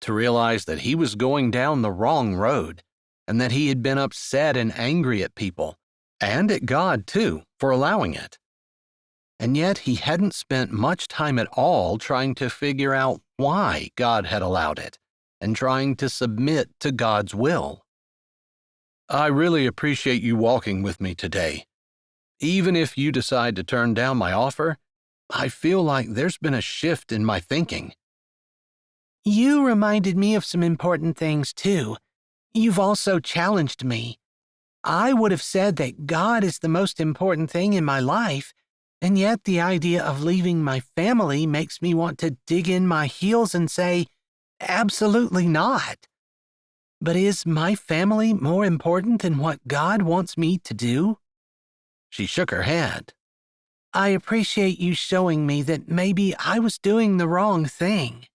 to realize that he was going down the wrong road, and that he had been upset and angry at people, and at God too, for allowing it. And yet he hadn't spent much time at all trying to figure out why God had allowed it, and trying to submit to God's will. I really appreciate you walking with me today. Even if you decide to turn down my offer, I feel like there's been a shift in my thinking. You reminded me of some important things, too. You've also challenged me. I would have said that God is the most important thing in my life, and yet the idea of leaving my family makes me want to dig in my heels and say, absolutely not. But is my family more important than what God wants me to do? She shook her head. I appreciate you showing me that maybe I was doing the wrong thing.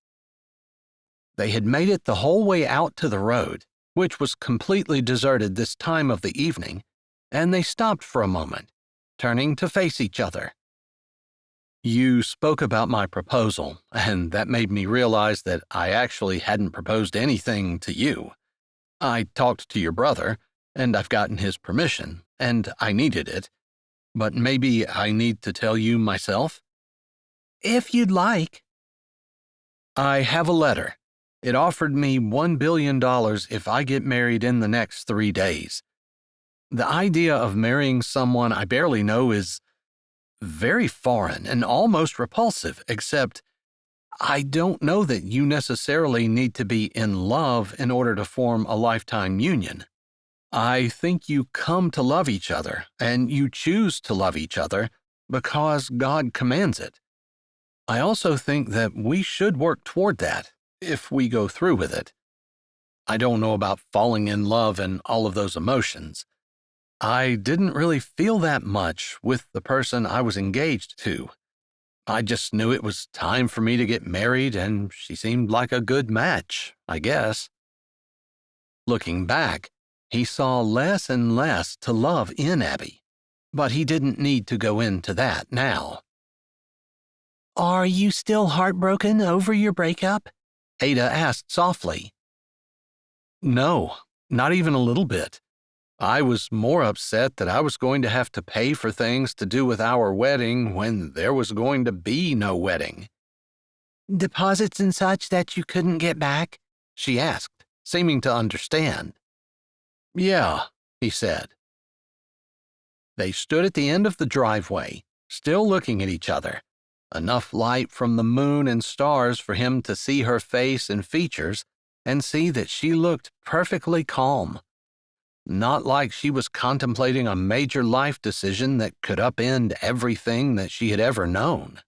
They had made it the whole way out to the road, which was completely deserted this time of the evening, and they stopped for a moment, turning to face each other. You spoke about my proposal, and that made me realize that I actually hadn't proposed anything to you. I talked to your brother, and I've gotten his permission, and I needed it. But maybe I need to tell you myself? If you'd like. I have a letter. It offered me $1 billion if I get married in the next 3 days. The idea of marrying someone I barely know is very foreign and almost repulsive, except I don't know that you necessarily need to be in love in order to form a lifetime union. I think you come to love each other, and you choose to love each other because God commands it. I also think that we should work toward that, if we go through with it. I don't know about falling in love and all of those emotions. I didn't really feel that much with the person I was engaged to. I just knew it was time for me to get married, and she seemed like a good match, I guess. Looking back, he saw less and less to love in Abby, but he didn't need to go into that now. Are you still heartbroken over your breakup? Ada asked softly. No, not even a little bit. I was more upset that I was going to have to pay for things to do with our wedding when there was going to be no wedding. Deposits and such that you couldn't get back? She asked, seeming to understand. Yeah, he said. They stood at the end of the driveway, still looking at each other. Enough light from the moon and stars for him to see her face and features and see that she looked perfectly calm. Not like she was contemplating a major life decision that could upend everything that she had ever known.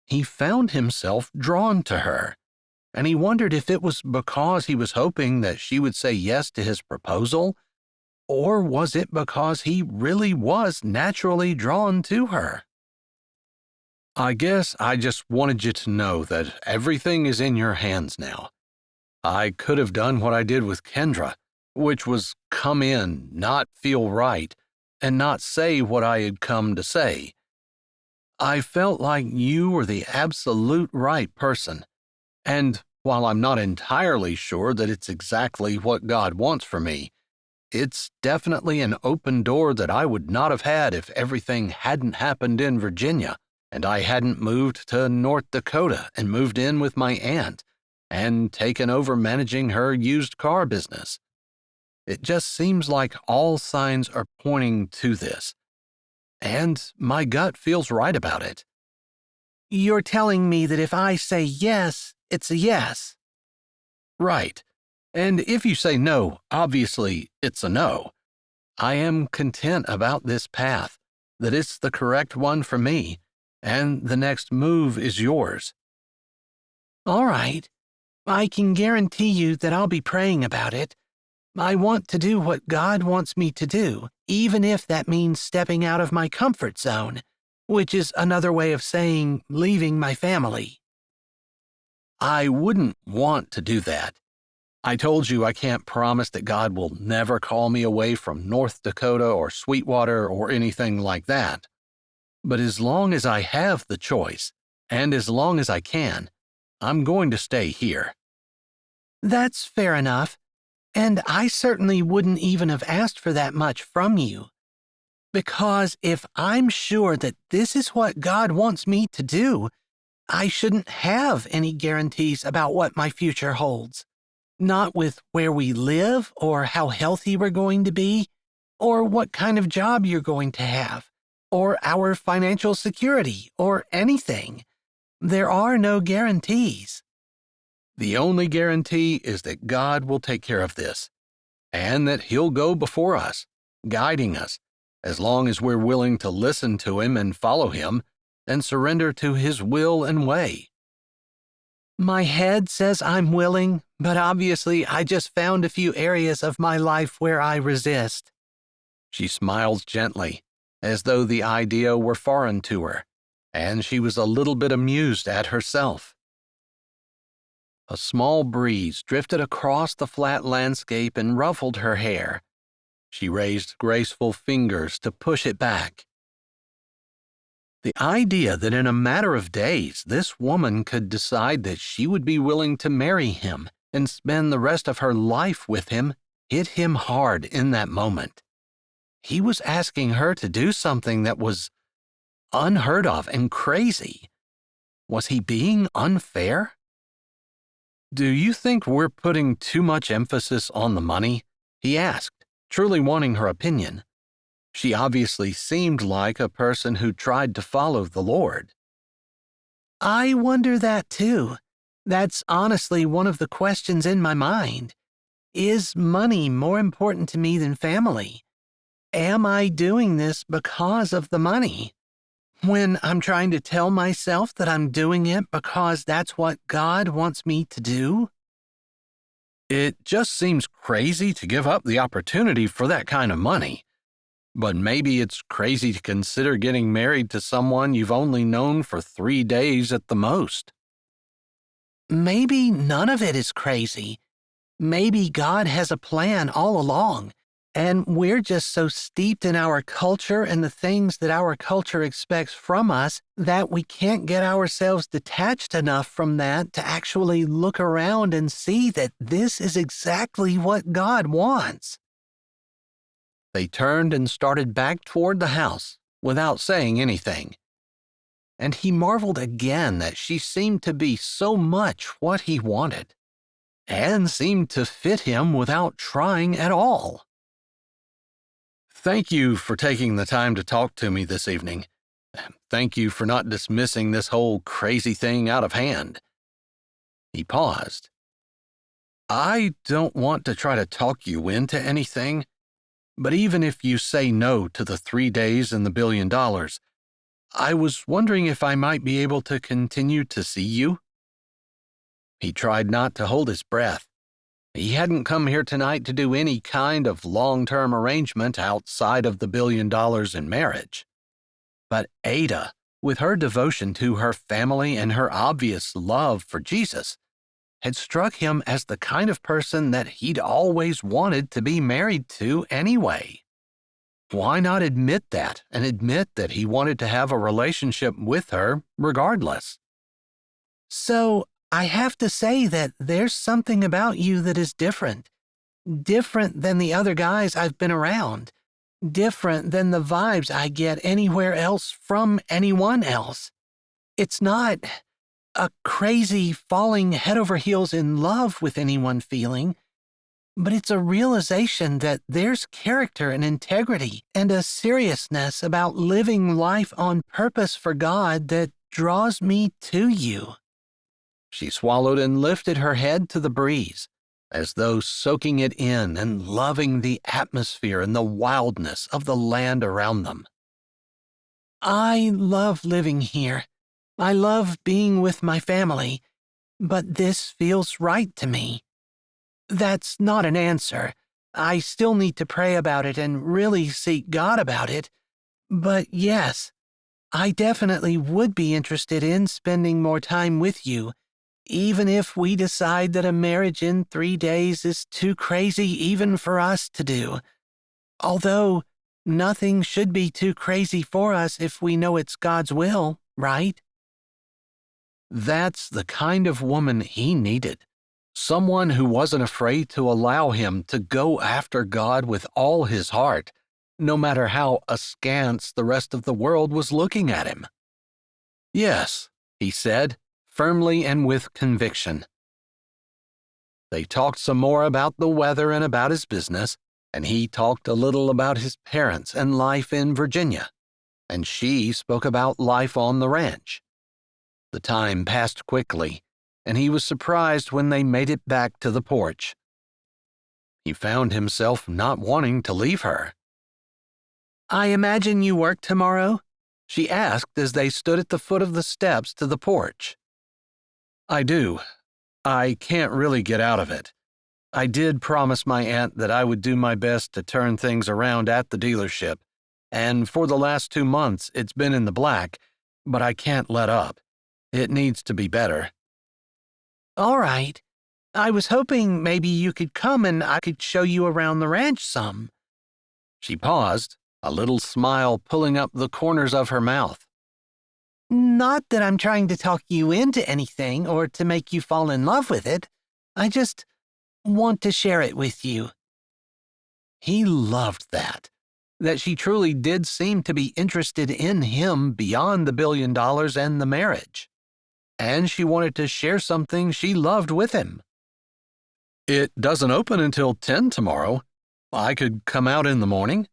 He found himself drawn to her, and he wondered if it was because he was hoping that she would say yes to his proposal, or was it because he really was naturally drawn to her? I guess I just wanted you to know that everything is in your hands now. I could have done what I did with Kendra, which was come in, not feel right, and not say what I had come to say. I felt like you were the absolute right person, and while I'm not entirely sure that it's exactly what God wants for me, it's definitely an open door that I would not have had if everything hadn't happened in Virginia, and I hadn't moved to North Dakota and moved in with my aunt and taken over managing her used car business. It just seems like all signs are pointing to this, and my gut feels right about it. You're telling me that if I say yes, it's a yes. Right. And if you say no, obviously it's a no. I am content about this path, that it's the correct one for me, and the next move is yours. All right. I can guarantee you that I'll be praying about it. I want to do what God wants me to do, even if that means stepping out of my comfort zone, which is another way of saying leaving my family. I wouldn't want to do that. I told you I can't promise that God will never call me away from North Dakota or Sweetwater or anything like that. But as long as I have the choice, and as long as I can, I'm going to stay here. That's fair enough. And I certainly wouldn't even have asked for that much from you. Because if I'm sure that this is what God wants me to do, I shouldn't have any guarantees about what my future holds. Not with where we live, or how healthy we're going to be, or what kind of job you're going to have, or our financial security, or anything. There are no guarantees. The only guarantee is that God will take care of this, and that He'll go before us, guiding us, as long as we're willing to listen to Him and follow Him, and surrender to His will and way. My head says I'm willing, but obviously I just found a few areas of my life where I resist. She smiled gently, as though the idea were foreign to her, and she was a little bit amused at herself. A small breeze drifted across the flat landscape and ruffled her hair. She raised graceful fingers to push it back. The idea that in a matter of days this woman could decide that she would be willing to marry him and spend the rest of her life with him hit him hard in that moment. He was asking her to do something that was unheard of and crazy. Was he being unfair? Do you think we're putting too much emphasis on the money? He asked, truly wanting her opinion. She obviously seemed like a person who tried to follow the Lord. I wonder that too. That's honestly one of the questions in my mind. Is money more important to me than family? Am I doing this because of the money? When I'm trying to tell myself that I'm doing it because that's what God wants me to do? It just seems crazy to give up the opportunity for that kind of money. But maybe it's crazy to consider getting married to someone you've only known for 3 days at the most. Maybe none of it is crazy. Maybe God has a plan all along, and we're just so steeped in our culture and the things that our culture expects from us that we can't get ourselves detached enough from that to actually look around and see that this is exactly what God wants. They turned and started back toward the house without saying anything. And he marveled again that she seemed to be so much what he wanted, and seemed to fit him without trying at all. Thank you for taking the time to talk to me this evening. Thank you for not dismissing this whole crazy thing out of hand. He paused. I don't want to try to talk you into anything, but even if you say no to the 3 days and the $1 billion, I was wondering if I might be able to continue to see you. He tried not to hold his breath. He hadn't come here tonight to do any kind of long-term arrangement outside of the $1 billion in marriage. But Ada, with her devotion to her family and her obvious love for Jesus, had struck him as the kind of person that he'd always wanted to be married to anyway. Why not admit that and admit that he wanted to have a relationship with her regardless? So, I have to say that there's something about you that is different. Different than the other guys I've been around. Different than the vibes I get anywhere else from anyone else. It's not a crazy falling head over heels in love with anyone feeling, but it's a realization that there's character and integrity and a seriousness about living life on purpose for God that draws me to you. She swallowed and lifted her head to the breeze, as though soaking it in and loving the atmosphere and the wildness of the land around them. I love living here. I love being with my family, but this feels right to me. That's not an answer. I still need to pray about it and really seek God about it. But yes, I definitely would be interested in spending more time with you, even if we decide that a marriage in 3 days is too crazy even for us to do. Although, nothing should be too crazy for us if we know it's God's will, right? That's the kind of woman he needed. Someone who wasn't afraid to allow him to go after God with all his heart, no matter how askance the rest of the world was looking at him. Yes, he said, firmly and with conviction. They talked some more about the weather and about his business, and he talked a little about his parents and life in Virginia, and she spoke about life on the ranch. The time passed quickly, and he was surprised when they made it back to the porch. He found himself not wanting to leave her. I imagine you work tomorrow? She asked as they stood at the foot of the steps to the porch. I do. I can't really get out of it. I did promise my aunt that I would do my best to turn things around at the dealership, and for the last 2 months it's been in the black, but I can't let up. It needs to be better. All right. I was hoping maybe you could come and I could show you around the ranch some. She paused, a little smile pulling up the corners of her mouth. Not that I'm trying to talk you into anything or to make you fall in love with it. I just want to share it with you. He loved that she truly did seem to be interested in him beyond the $1 billion and the marriage. And she wanted to share something she loved with him. It doesn't open until 10 tomorrow. I could come out in the morning.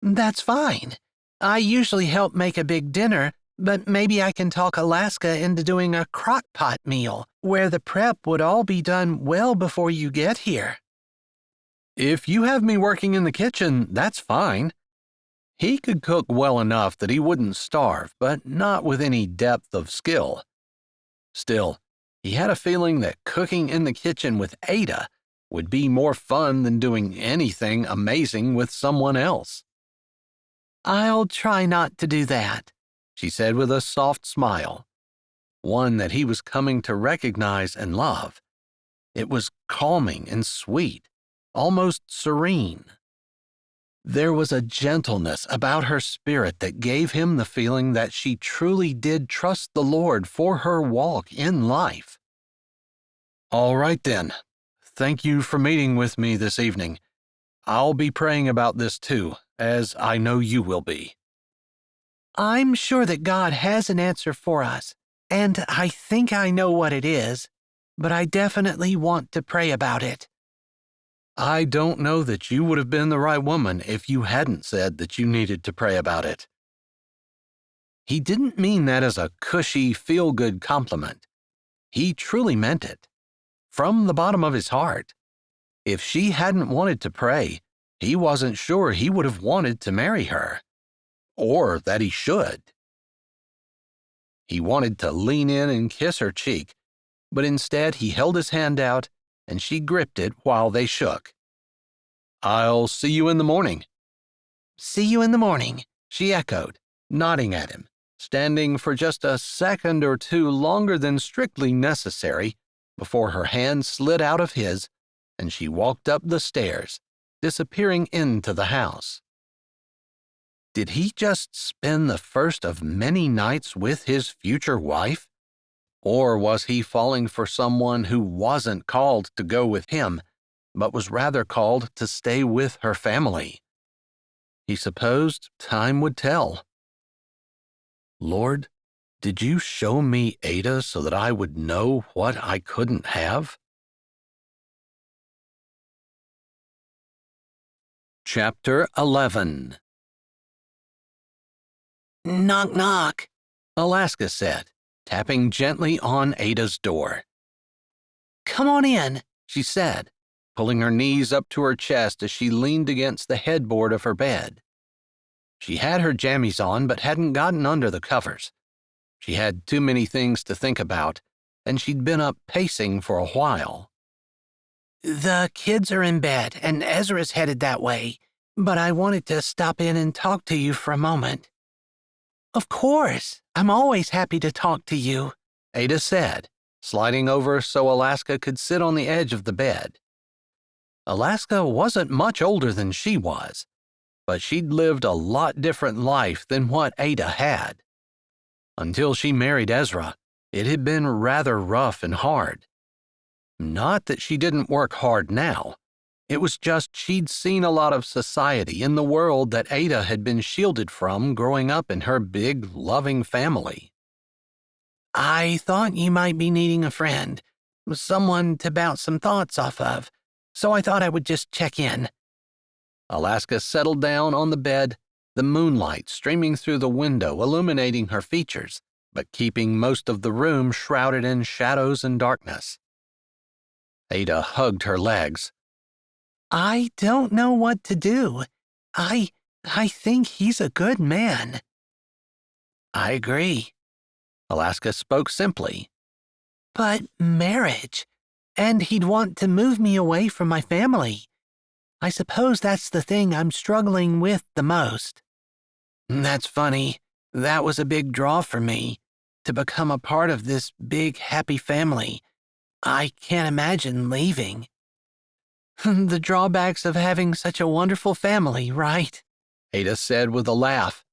That's fine. I usually help make a big dinner, but maybe I can talk Alaska into doing a crock pot meal, where the prep would all be done well before you get here. If you have me working in the kitchen, that's fine. He could cook well enough that he wouldn't starve, but not with any depth of skill. Still, he had a feeling that cooking in the kitchen with Ada would be more fun than doing anything amazing with someone else. I'll try not to do that, she said with a soft smile, one that he was coming to recognize and love. It was calming and sweet, almost serene. There was a gentleness about her spirit that gave him the feeling that she truly did trust the Lord for her walk in life. All right then. Thank you for meeting with me this evening. I'll be praying about this too, as I know you will be. I'm sure that God has an answer for us, and I think I know what it is, but I definitely want to pray about it. I don't know that you would have been the right woman if you hadn't said that you needed to pray about it. He didn't mean that as a cushy, feel-good compliment. He truly meant it, from the bottom of his heart. If she hadn't wanted to pray, he wasn't sure he would have wanted to marry her, or that he should. He wanted to lean in and kiss her cheek, but instead he held his hand out and she gripped it while they shook. I'll see you in the morning. See you in the morning, She echoed, nodding at him, standing for just a second or two longer than strictly necessary before her hand slid out of his and she walked up the stairs, disappearing into the house. Did he just spend the first of many nights with his future wife? Or was he falling for someone who wasn't called to go with him, but was rather called to stay with her family? He supposed time would tell. Lord, did you show me Ada so that I would know what I couldn't have? Chapter 11. Knock, knock, Alaska said, tapping gently on Ada's door. Come on in, She said, pulling her knees up to her chest as she leaned against the headboard of her bed. She had her jammies on but hadn't gotten under the covers. She had too many things to think about, and she'd been up pacing for a while. The kids are in bed, and Ezra's headed that way, but I wanted to stop in and talk to you for a moment. Of course, I'm always happy to talk to you, Ada said, sliding over so Alaska could sit on the edge of the bed. Alaska wasn't much older than she was, but she'd lived a lot different life than what Ada had. Until she married Ezra, it had been rather rough and hard. Not that she didn't work hard now. It was just she'd seen a lot of society in the world that Ada had been shielded from growing up in her big, loving family. I thought you might be needing a friend, someone to bounce some thoughts off of, so I thought I would just check in. Alaska settled down on the bed, the moonlight streaming through the window illuminating her features, but keeping most of the room shrouded in shadows and darkness. Ada hugged her legs. I don't know what to do. I think he's a good man. I agree. Alaska spoke simply. But marriage, and he'd want to move me away from my family. I suppose that's the thing I'm struggling with the most. That's funny. That was a big draw for me, to become a part of this big, happy family. I can't imagine leaving. The drawbacks of having such a wonderful family, right? Ada said with a laugh.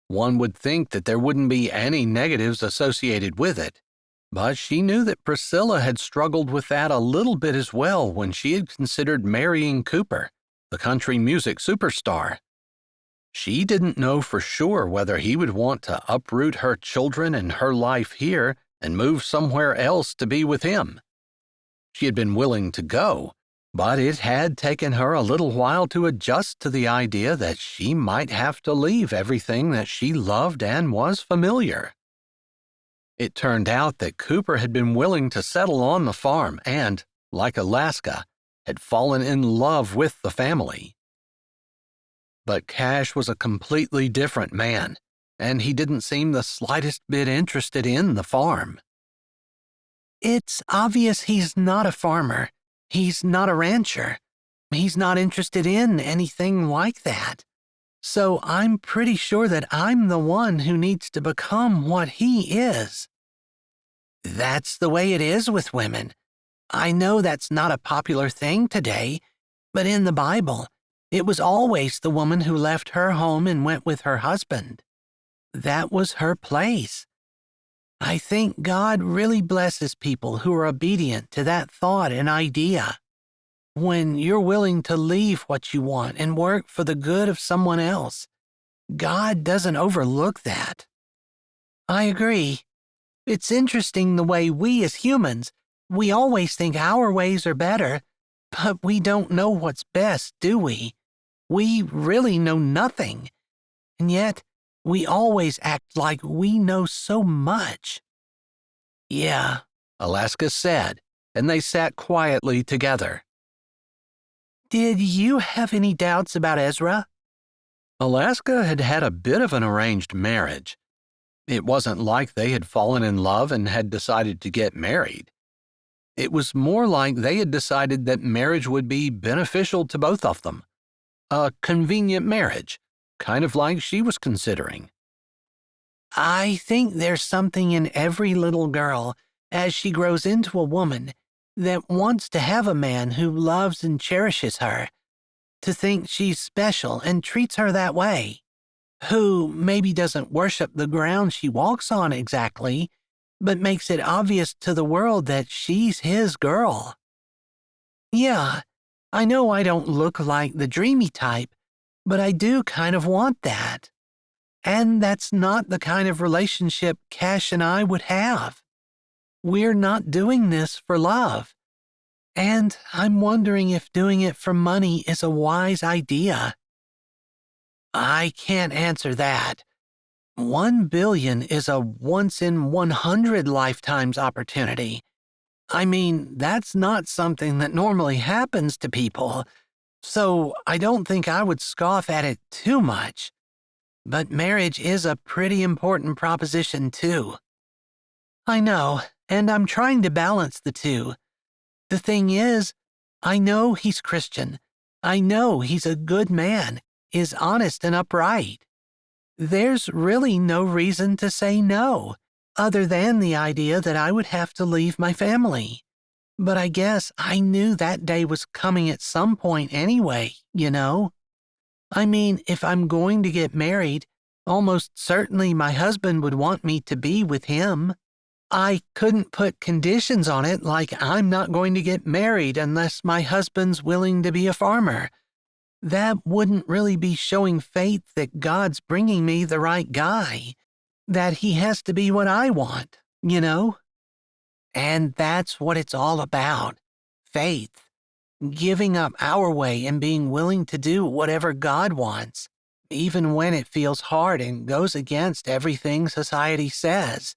One would think that there wouldn't be any negatives associated with it, but she knew that Priscilla had struggled with that a little bit as well when she had considered marrying Cooper, the country music superstar. She didn't know for sure whether he would want to uproot her children and her life here and move somewhere else to be with him. She had been willing to go, but it had taken her a little while to adjust to the idea that she might have to leave everything that she loved and was familiar. It turned out that Cooper had been willing to settle on the farm and, like Alaska, had fallen in love with the family. But Cash was a completely different man, and he didn't seem the slightest bit interested in the farm. It's obvious he's not a farmer. He's not a rancher. He's not interested in anything like that. So I'm pretty sure that I'm the one who needs to become what he is. That's the way it is with women. I know that's not a popular thing today, but in the Bible, it was always the woman who left her home and went with her husband. That was her place. I think God really blesses people who are obedient to that thought and idea. When you're willing to leave what you want and work for the good of someone else, God doesn't overlook that. I agree. It's interesting the way we as humans, we always think our ways are better, but we don't know what's best, do we? We really know nothing. And yet, we always act like we know so much. Yeah, Alaska said, and they sat quietly together. Did you have any doubts about Ezra? Alaska had had a bit of an arranged marriage. It wasn't like they had fallen in love and had decided to get married. It was more like they had decided that marriage would be beneficial to both of them. A convenient marriage, kind of like she was considering. I think there's something in every little girl, as she grows into a woman, that wants to have a man who loves and cherishes her, to think she's special and treats her that way, who maybe doesn't worship the ground she walks on exactly, but makes it obvious to the world that she's his girl. Yeah, I know I don't look like the dreamy type, but I do kind of want that. And that's not the kind of relationship Cash and I would have. We're not doing this for love. And I'm wondering if doing it for money is a wise idea. I can't answer that. 1 billion is a once-in-100 lifetimes opportunity. I mean, that's not something that normally happens to people, so I don't think I would scoff at it too much. But marriage is a pretty important proposition, too. I know, and I'm trying to balance the two. The thing is, I know he's Christian. I know he's a good man, is honest and upright. There's really no reason to say no, other than the idea that I would have to leave my family. But I guess I knew that day was coming at some point anyway, you know? I mean, if I'm going to get married, almost certainly my husband would want me to be with him. I couldn't put conditions on it like I'm not going to get married unless my husband's willing to be a farmer. That wouldn't really be showing faith that God's bringing me the right guy, that he has to be what I want, you know? And that's what it's all about, faith. Giving up our way and being willing to do whatever God wants, even when it feels hard and goes against everything society says.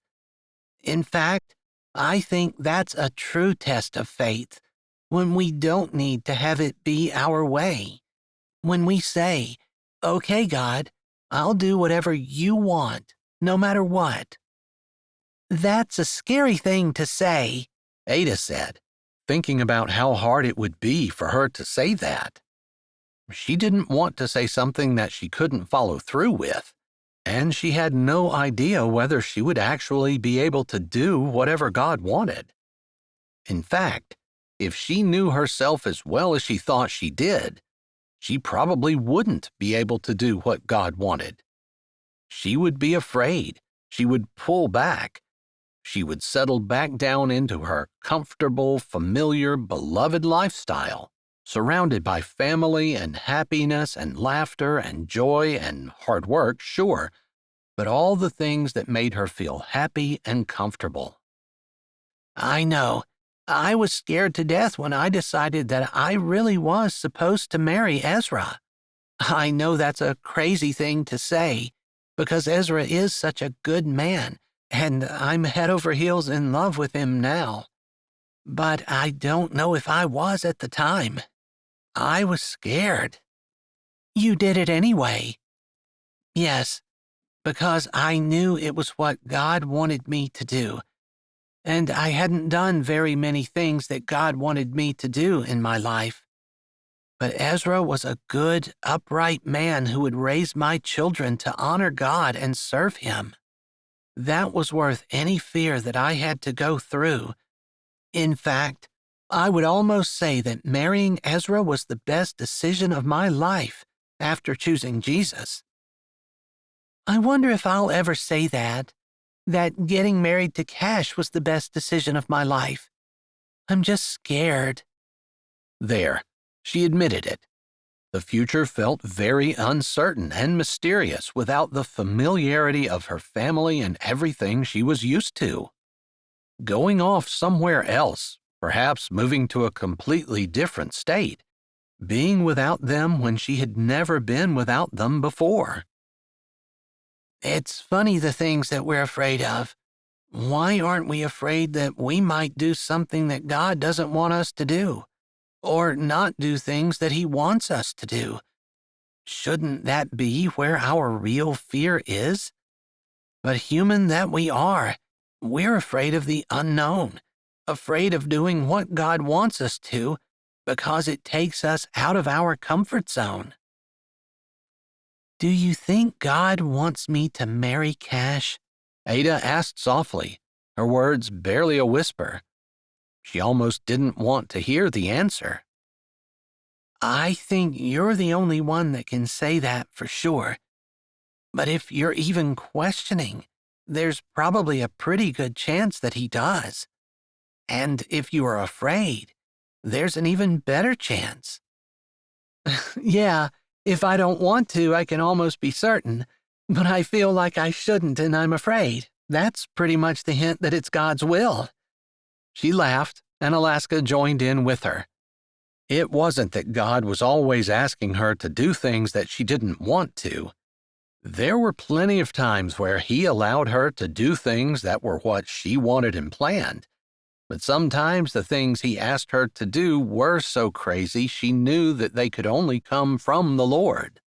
In fact, I think that's a true test of faith, when we don't need to have it be our way. When we say, "Okay, God, I'll do whatever you want, no matter what." That's a scary thing to say, Ada said, thinking about how hard it would be for her to say that. She didn't want to say something that she couldn't follow through with, and she had no idea whether she would actually be able to do whatever God wanted. In fact, if she knew herself as well as she thought she did, she probably wouldn't be able to do what God wanted. She would be afraid. She would pull back. She would settle back down into her comfortable, familiar, beloved lifestyle, surrounded by family and happiness and laughter and joy and hard work, sure, but all the things that made her feel happy and comfortable. I know. I was scared to death when I decided that I really was supposed to marry Ezra. I know that's a crazy thing to say, because Ezra is such a good man, and I'm head over heels in love with him now. But I don't know if I was at the time. I was scared. You did it anyway. Yes, because I knew it was what God wanted me to do. And I hadn't done very many things that God wanted me to do in my life. But Ezra was a good, upright man who would raise my children to honor God and serve him. That was worth any fear that I had to go through. In fact, I would almost say that marrying Ezra was the best decision of my life after choosing Jesus. I wonder if I'll ever say that getting married to Cash was the best decision of my life. I'm just scared. There, she admitted it. The future felt very uncertain and mysterious without the familiarity of her family and everything she was used to. Going off somewhere else, perhaps moving to a completely different state, being without them when she had never been without them before. It's funny the things that we're afraid of. Why aren't we afraid that we might do something that God doesn't want us to do, or not do things that He wants us to do? Shouldn't that be where our real fear is? But human that we are, we're afraid of the unknown, afraid of doing what God wants us to because it takes us out of our comfort zone. Do you think God wants me to marry Cash? Ada asked softly, her words barely a whisper. She almost didn't want to hear the answer. I think you're the only one that can say that for sure. But if you're even questioning, there's probably a pretty good chance that He does. And if you are afraid, there's an even better chance. Yeah, if I don't want to, I can almost be certain. But I feel like I shouldn't and I'm afraid. That's pretty much the hint that it's God's will. She laughed, and Alaska joined in with her. It wasn't that God was always asking her to do things that she didn't want to. There were plenty of times where He allowed her to do things that were what she wanted and planned. But sometimes the things He asked her to do were so crazy she knew that they could only come from the Lord,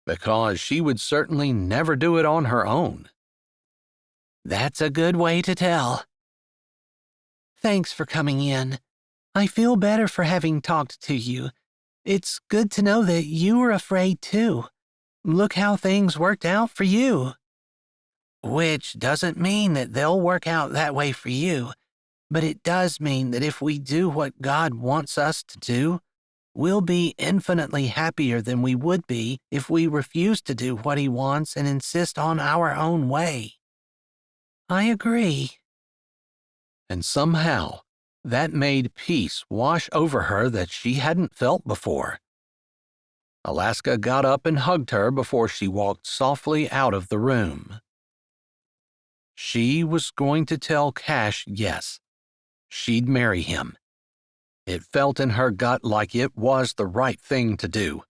because she would certainly never do it on her own. That's a good way to tell. Thanks for coming in. I feel better for having talked to you. It's good to know that you were afraid too. Look how things worked out for you. Which doesn't mean that they'll work out that way for you, but it does mean that if we do what God wants us to do, we'll be infinitely happier than we would be if we refuse to do what He wants and insist on our own way. I agree. And somehow, that made peace wash over her that she hadn't felt before. Alaska got up and hugged her before she walked softly out of the room. She was going to tell Cash yes, she'd marry him. It felt in her gut like it was the right thing to do,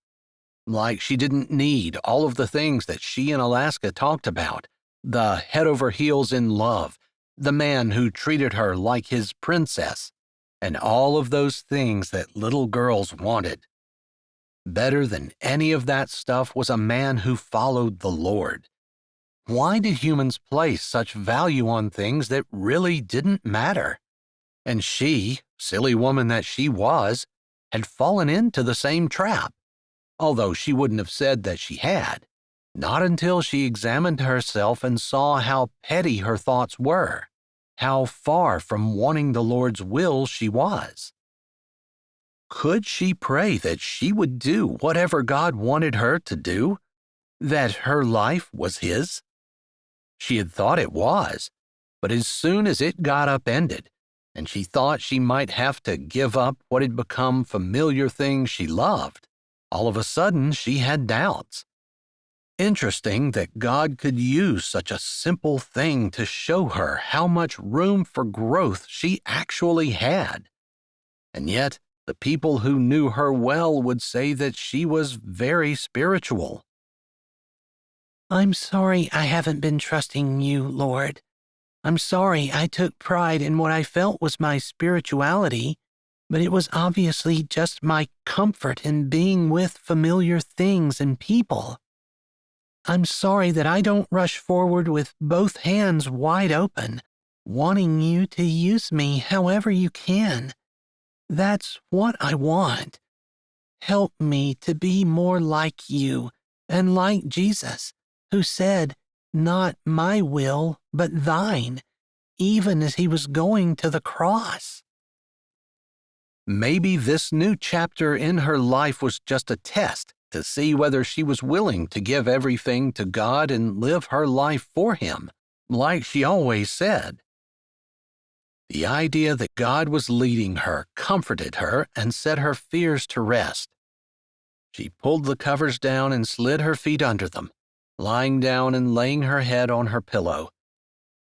like she didn't need all of the things that she and Alaska talked about, the head over heels in love, the man who treated her like his princess, and all of those things that little girls wanted. Better than any of that stuff was a man who followed the Lord. Why did humans place such value on things that really didn't matter? And she, silly woman that she was, had fallen into the same trap, although she wouldn't have said that she had, not until she examined herself and saw how petty her thoughts were, how far from wanting the Lord's will she was. Could she pray that she would do whatever God wanted her to do? That her life was His? She had thought it was, but as soon as it got upended, and she thought she might have to give up what had become familiar things she loved, all of a sudden she had doubts. Interesting that God could use such a simple thing to show her how much room for growth she actually had. And yet, the people who knew her well would say that she was very spiritual. I'm sorry I haven't been trusting you, Lord. I'm sorry I took pride in what I felt was my spirituality, but it was obviously just my comfort in being with familiar things and people. I'm sorry that I don't rush forward with both hands wide open, wanting you to use me however you can. That's what I want. Help me to be more like you and like Jesus, who said, "Not my will, but thine," even as He was going to the cross. Maybe this new chapter in her life was just a test to see whether she was willing to give everything to God and live her life for Him, like she always said. The idea that God was leading her comforted her and set her fears to rest. She pulled the covers down and slid her feet under them, lying down and laying her head on her pillow.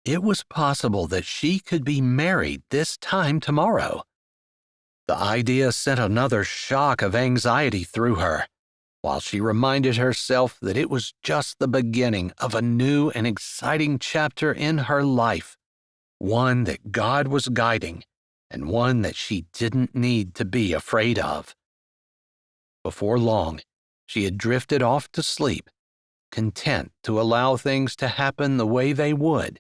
It was possible that she could be married this time tomorrow. The idea sent another shock of anxiety through her, while she reminded herself that it was just the beginning of a new and exciting chapter in her life, one that God was guiding and one that she didn't need to be afraid of. Before long, she had drifted off to sleep, content to allow things to happen the way they would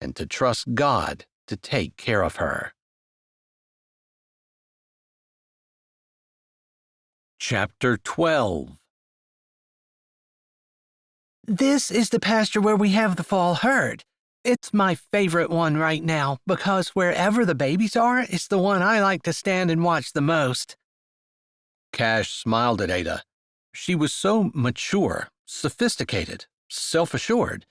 and to trust God to take care of her. Chapter 12. This is the pasture where we have the fall herd. It's my favorite one right now because wherever the babies are, it's the one I like to stand and watch the most. Cash smiled at Ada. She was so mature, sophisticated, self-assured,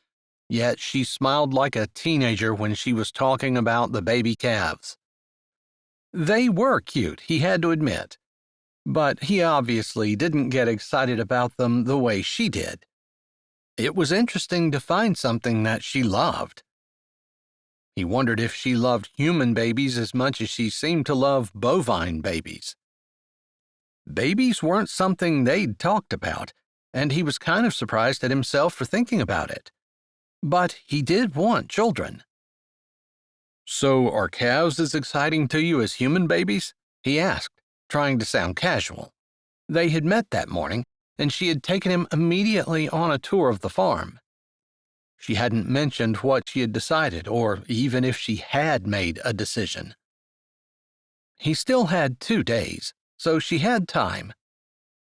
yet she smiled like a teenager when she was talking about the baby calves. They were cute, he had to admit, but he obviously didn't get excited about them the way she did. It was interesting to find something that she loved. He wondered if she loved human babies as much as she seemed to love bovine babies. Babies weren't something they'd talked about, and he was kind of surprised at himself for thinking about it. But he did want children. "So are calves as exciting to you as human babies?" he asked, trying to sound casual. They had met that morning, and she had taken him immediately on a tour of the farm. She hadn't mentioned what she had decided, or even if she had made a decision. He still had 2 days, so she had time.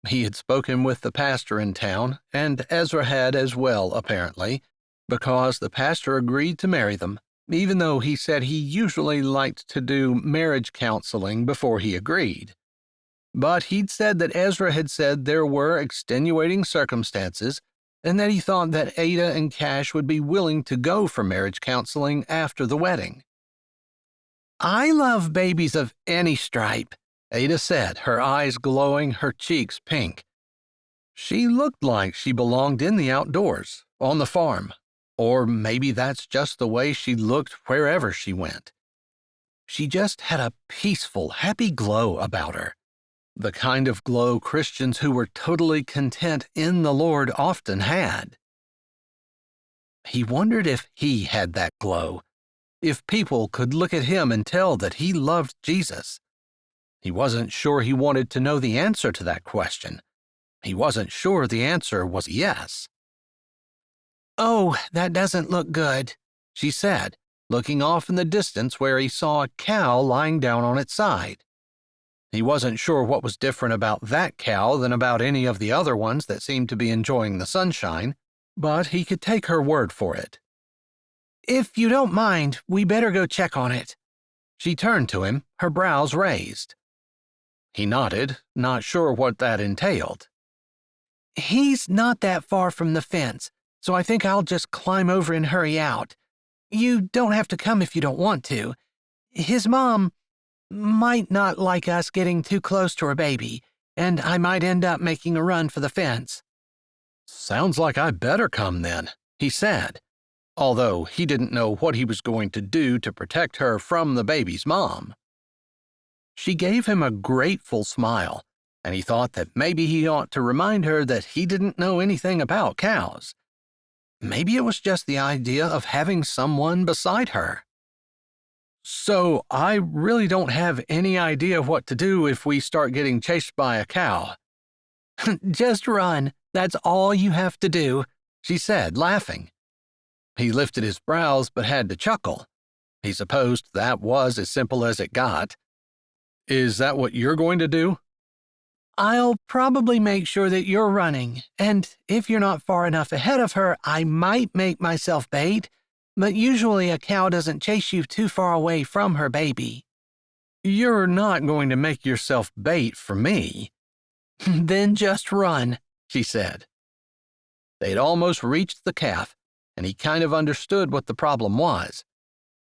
He had spoken with the pastor in town, and Ezra had as well, apparently, because the pastor agreed to marry them, even though he said he usually liked to do marriage counseling before he agreed. But he'd said that Ezra had said there were extenuating circumstances, and that he thought that Ada and Cash would be willing to go for marriage counseling after the wedding. I love babies of any stripe, Ada said, her eyes glowing, her cheeks pink. She looked like she belonged in the outdoors, on the farm, or maybe that's just the way she looked wherever she went. She just had a peaceful, happy glow about her. The kind of glow Christians who were totally content in the Lord often had. He wondered if he had that glow, if people could look at him and tell that he loved Jesus. He wasn't sure he wanted to know the answer to that question. He wasn't sure the answer was yes. "Oh, that doesn't look good," she said, looking off in the distance where he saw a cow lying down on its side. He wasn't sure what was different about that cow than about any of the other ones that seemed to be enjoying the sunshine, but he could take her word for it. "If you don't mind, we better go check on it." She turned to him, her brows raised. He nodded, not sure what that entailed. "He's not that far from the fence, so I think I'll just climb over and hurry out. You don't have to come if you don't want to. His mom might not like us getting too close to her baby, and I might end up making a run for the fence." "Sounds like I better come then," he said, although he didn't know what he was going to do to protect her from the baby's mom. She gave him a grateful smile, and he thought that maybe he ought to remind her that he didn't know anything about cows. Maybe it was just the idea of having someone beside her. "So I really don't have any idea what to do if we start getting chased by a cow." "Just run. That's all you have to do," she said, laughing. He lifted his brows but had to chuckle. He supposed that was as simple as it got. "Is that what you're going to do?" "I'll probably make sure that you're running, and if you're not far enough ahead of her, I might make myself bait, but usually a cow doesn't chase you too far away from her baby." You're not going to make yourself bait for me." Then just run, she said. They'd almost reached the calf, and he kind of understood what the problem was.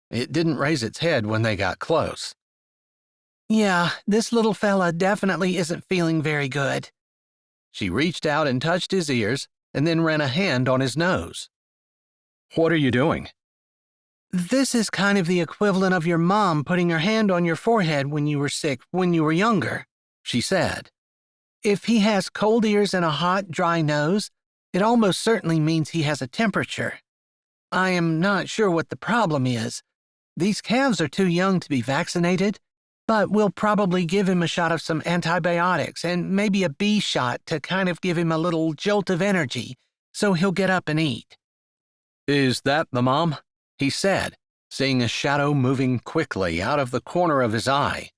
It didn't raise its head when they got close. "Yeah, this little fella definitely isn't feeling very good." She reached out and touched his ears, and then ran a hand on his nose. "What are you doing?" "This is kind of the equivalent of your mom putting her hand on your forehead when you were sick when you were younger," she said. "If he has cold ears and a hot, dry nose, it almost certainly means he has a temperature. I am not sure what the problem is. These calves are too young to be vaccinated, but we'll probably give him a shot of some antibiotics and maybe a bee shot to kind of give him a little jolt of energy so he'll get up and eat." "Is that the mom?" he said, seeing a shadow moving quickly out of the corner of his eye.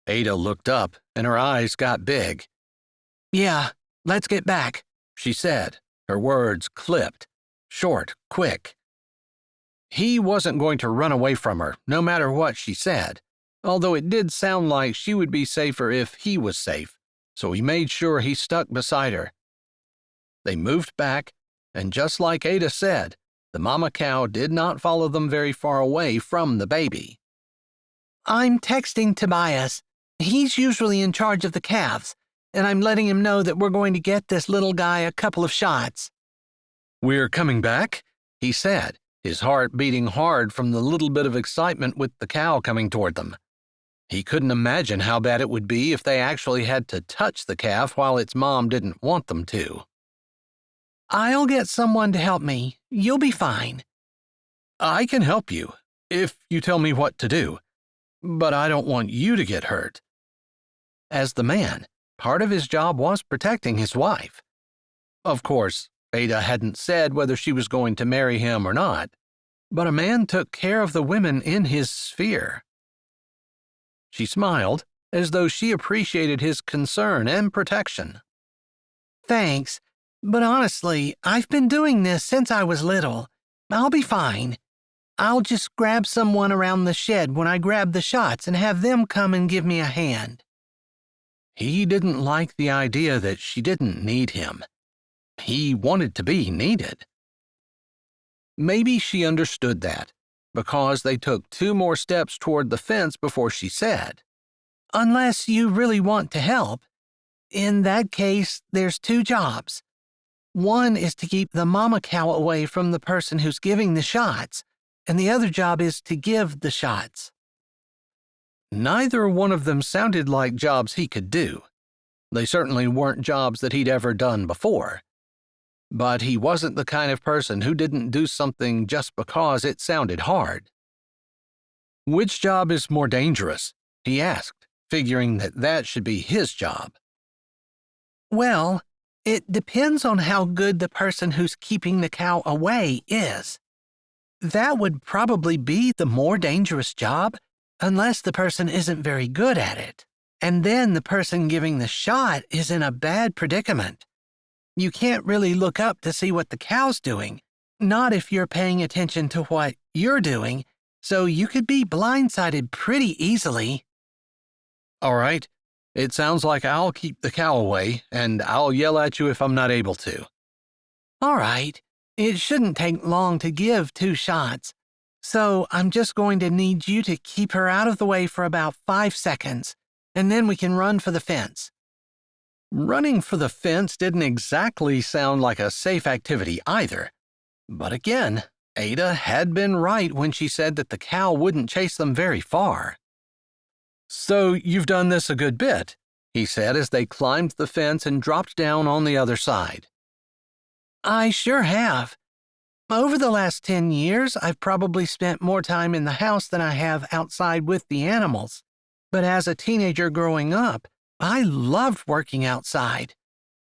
Ada looked up, and her eyes got big. "Yeah, let's get back," she said, her words clipped, short, quick. He wasn't going to run away from her, no matter what she said, although it did sound like she would be safer if he was safe, so he made sure he stuck beside her. They moved back, and just like Ada said, the mama cow did not follow them very far away from the baby. "I'm texting Tobias. He's usually in charge of the calves, and I'm letting him know that we're going to get this little guy a couple of shots." "We're coming back?" he said, his heart beating hard from the little bit of excitement with the cow coming toward them. He couldn't imagine how bad it would be if they actually had to touch the calf while its mom didn't want them to. "I'll get someone to help me. You'll be fine." "I can help you, if you tell me what to do, but I don't want you to get hurt." As the man, part of his job was protecting his wife. Of course, Ada hadn't said whether she was going to marry him or not, but a man took care of the women in his sphere. She smiled, as though she appreciated his concern and protection. "Thanks, but honestly, I've been doing this since I was little. I'll be fine. I'll just grab someone around the shed when I grab the shots and have them come and give me a hand." He didn't like the idea that she didn't need him. He wanted to be needed. Maybe she understood that, because they took 2 more steps toward the fence before she said, "Unless you really want to help. In that case, there's 2 jobs. One is to keep the mama cow away from the person who's giving the shots, and the other job is to give the shots." Neither one of them sounded like jobs he could do. They certainly weren't jobs that he'd ever done before. But he wasn't the kind of person who didn't do something just because it sounded hard. "Which job is more dangerous?" he asked, figuring that should be his job. "Well, it depends on how good the person who's keeping the cow away is. That would probably be the more dangerous job, unless the person isn't very good at it. And then the person giving the shot is in a bad predicament. You can't really look up to see what the cow's doing, not if you're paying attention to what you're doing, so you could be blindsided pretty easily." "All right. It sounds like I'll keep the cow away, and I'll yell at you if I'm not able to." "All right. It shouldn't take long to give 2 shots, so I'm just going to need you to keep her out of the way for about 5 seconds, and then we can run for the fence." Running for the fence didn't exactly sound like a safe activity either. But again, Ada had been right when she said that the cow wouldn't chase them very far. "So you've done this a good bit," he said as they climbed the fence and dropped down on the other side. "I sure have. Over the last 10 years, I've probably spent more time in the house than I have outside with the animals. But as a teenager growing up, I loved working outside.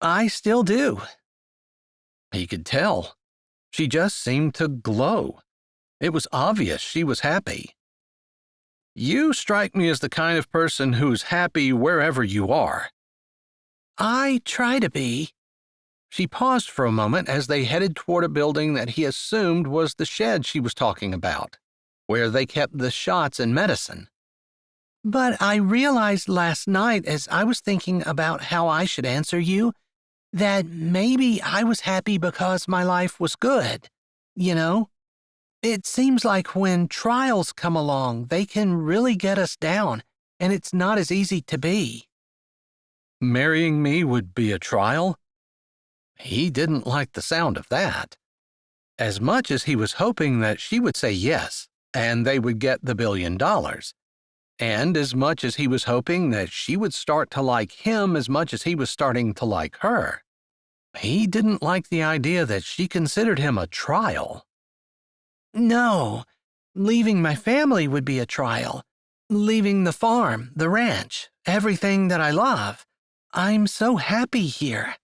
I still do." He could tell. She just seemed to glow. It was obvious she was happy. "You strike me as the kind of person who's happy wherever you are." "I try to be." She paused for a moment as they headed toward a building that he assumed was the shed she was talking about, where they kept the shots and medicine. But I realized last night as I was thinking about how I should answer you that maybe I was happy because my life was good, you know? It seems like when trials come along, they can really get us down, and it's not as easy to be. Marrying me would be a trial? He didn't like the sound of that. As much as he was hoping that she would say yes, and they would get the $1 billion, and as much as he was hoping that she would start to like him as much as he was starting to like her, he didn't like the idea that she considered him a trial. No, leaving my family would be a trial. Leaving the farm, the ranch, everything that I love. I'm so happy here.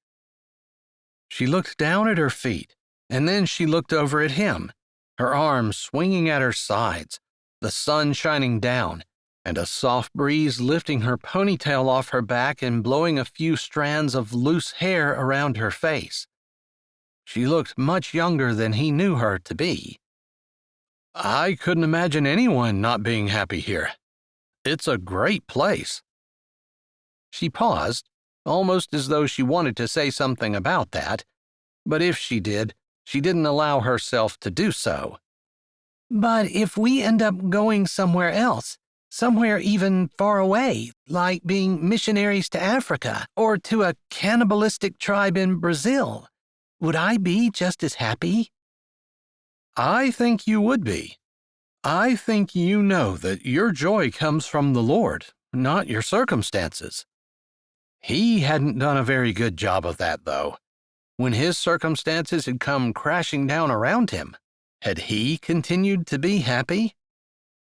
She looked down at her feet, and then she looked over at him, her arms swinging at her sides, the sun shining down, and a soft breeze lifting her ponytail off her back and blowing a few strands of loose hair around her face. She looked much younger than he knew her to be. I couldn't imagine anyone not being happy here. It's a great place. She paused, almost as though she wanted to say something about that, but if she did, she didn't allow herself to do so. But if we end up going somewhere else, somewhere even far away, like being missionaries to Africa or to a cannibalistic tribe in Brazil, would I be just as happy? I think you would be. I think you know that your joy comes from the Lord, not your circumstances. He hadn't done a very good job of that, though. When his circumstances had come crashing down around him, had he continued to be happy?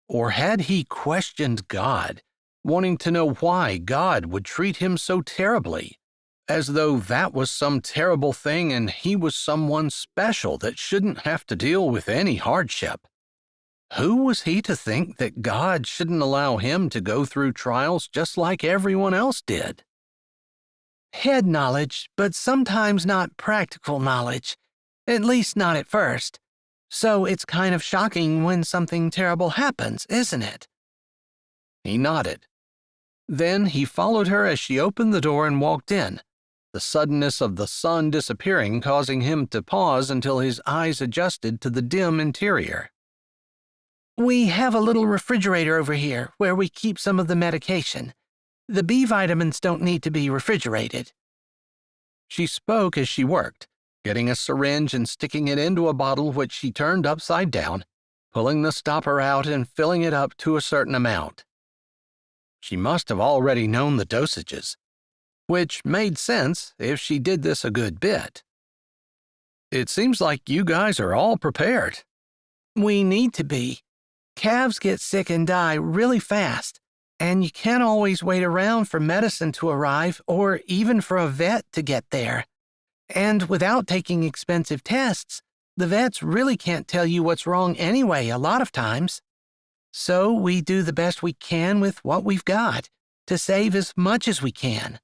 Or had he questioned God, wanting to know why God would treat him so terribly, as though that was some terrible thing and he was someone special that shouldn't have to deal with any hardship? Who was he to think that God shouldn't allow him to go through trials just like everyone else did? Head knowledge, but sometimes not practical knowledge, at least not at first. So it's kind of shocking when something terrible happens, isn't it? He nodded. Then he followed her as she opened the door and walked in, the suddenness of the sun disappearing causing him to pause until his eyes adjusted to the dim interior. We have a little refrigerator over here where we keep some of the medication. The B vitamins don't need to be refrigerated. She spoke as she worked, getting a syringe and sticking it into a bottle which she turned upside down, pulling the stopper out and filling it up to a certain amount. She must have already known the dosages, which made sense if she did this a good bit. It seems like you guys are all prepared. We need to be. Calves get sick and die really fast, and you can't always wait around for medicine to arrive or even for a vet to get there. And without taking expensive tests, the vets really can't tell you what's wrong anyway a lot of times. So we do the best we can with what we've got to save as much as we can.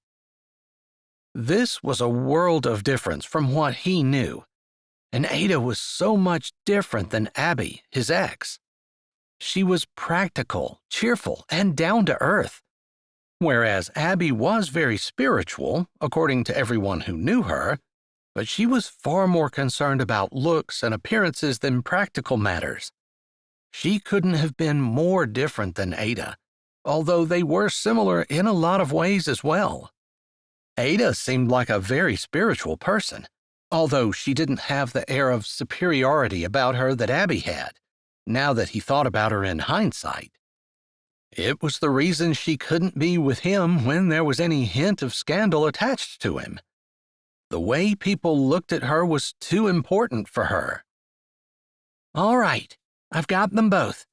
This was a world of difference from what he knew, and Ada was so much different than Abby, his ex. She was practical, cheerful, and down to earth, whereas Abby was very spiritual, according to everyone who knew her, but she was far more concerned about looks and appearances than practical matters. She couldn't have been more different than Ada, although they were similar in a lot of ways as well. Ada seemed like a very spiritual person, although she didn't have the air of superiority about her that Abby had, now that he thought about her in hindsight. It was the reason she couldn't be with him when there was any hint of scandal attached to him. The way people looked at her was too important for her. All right, I've got them both.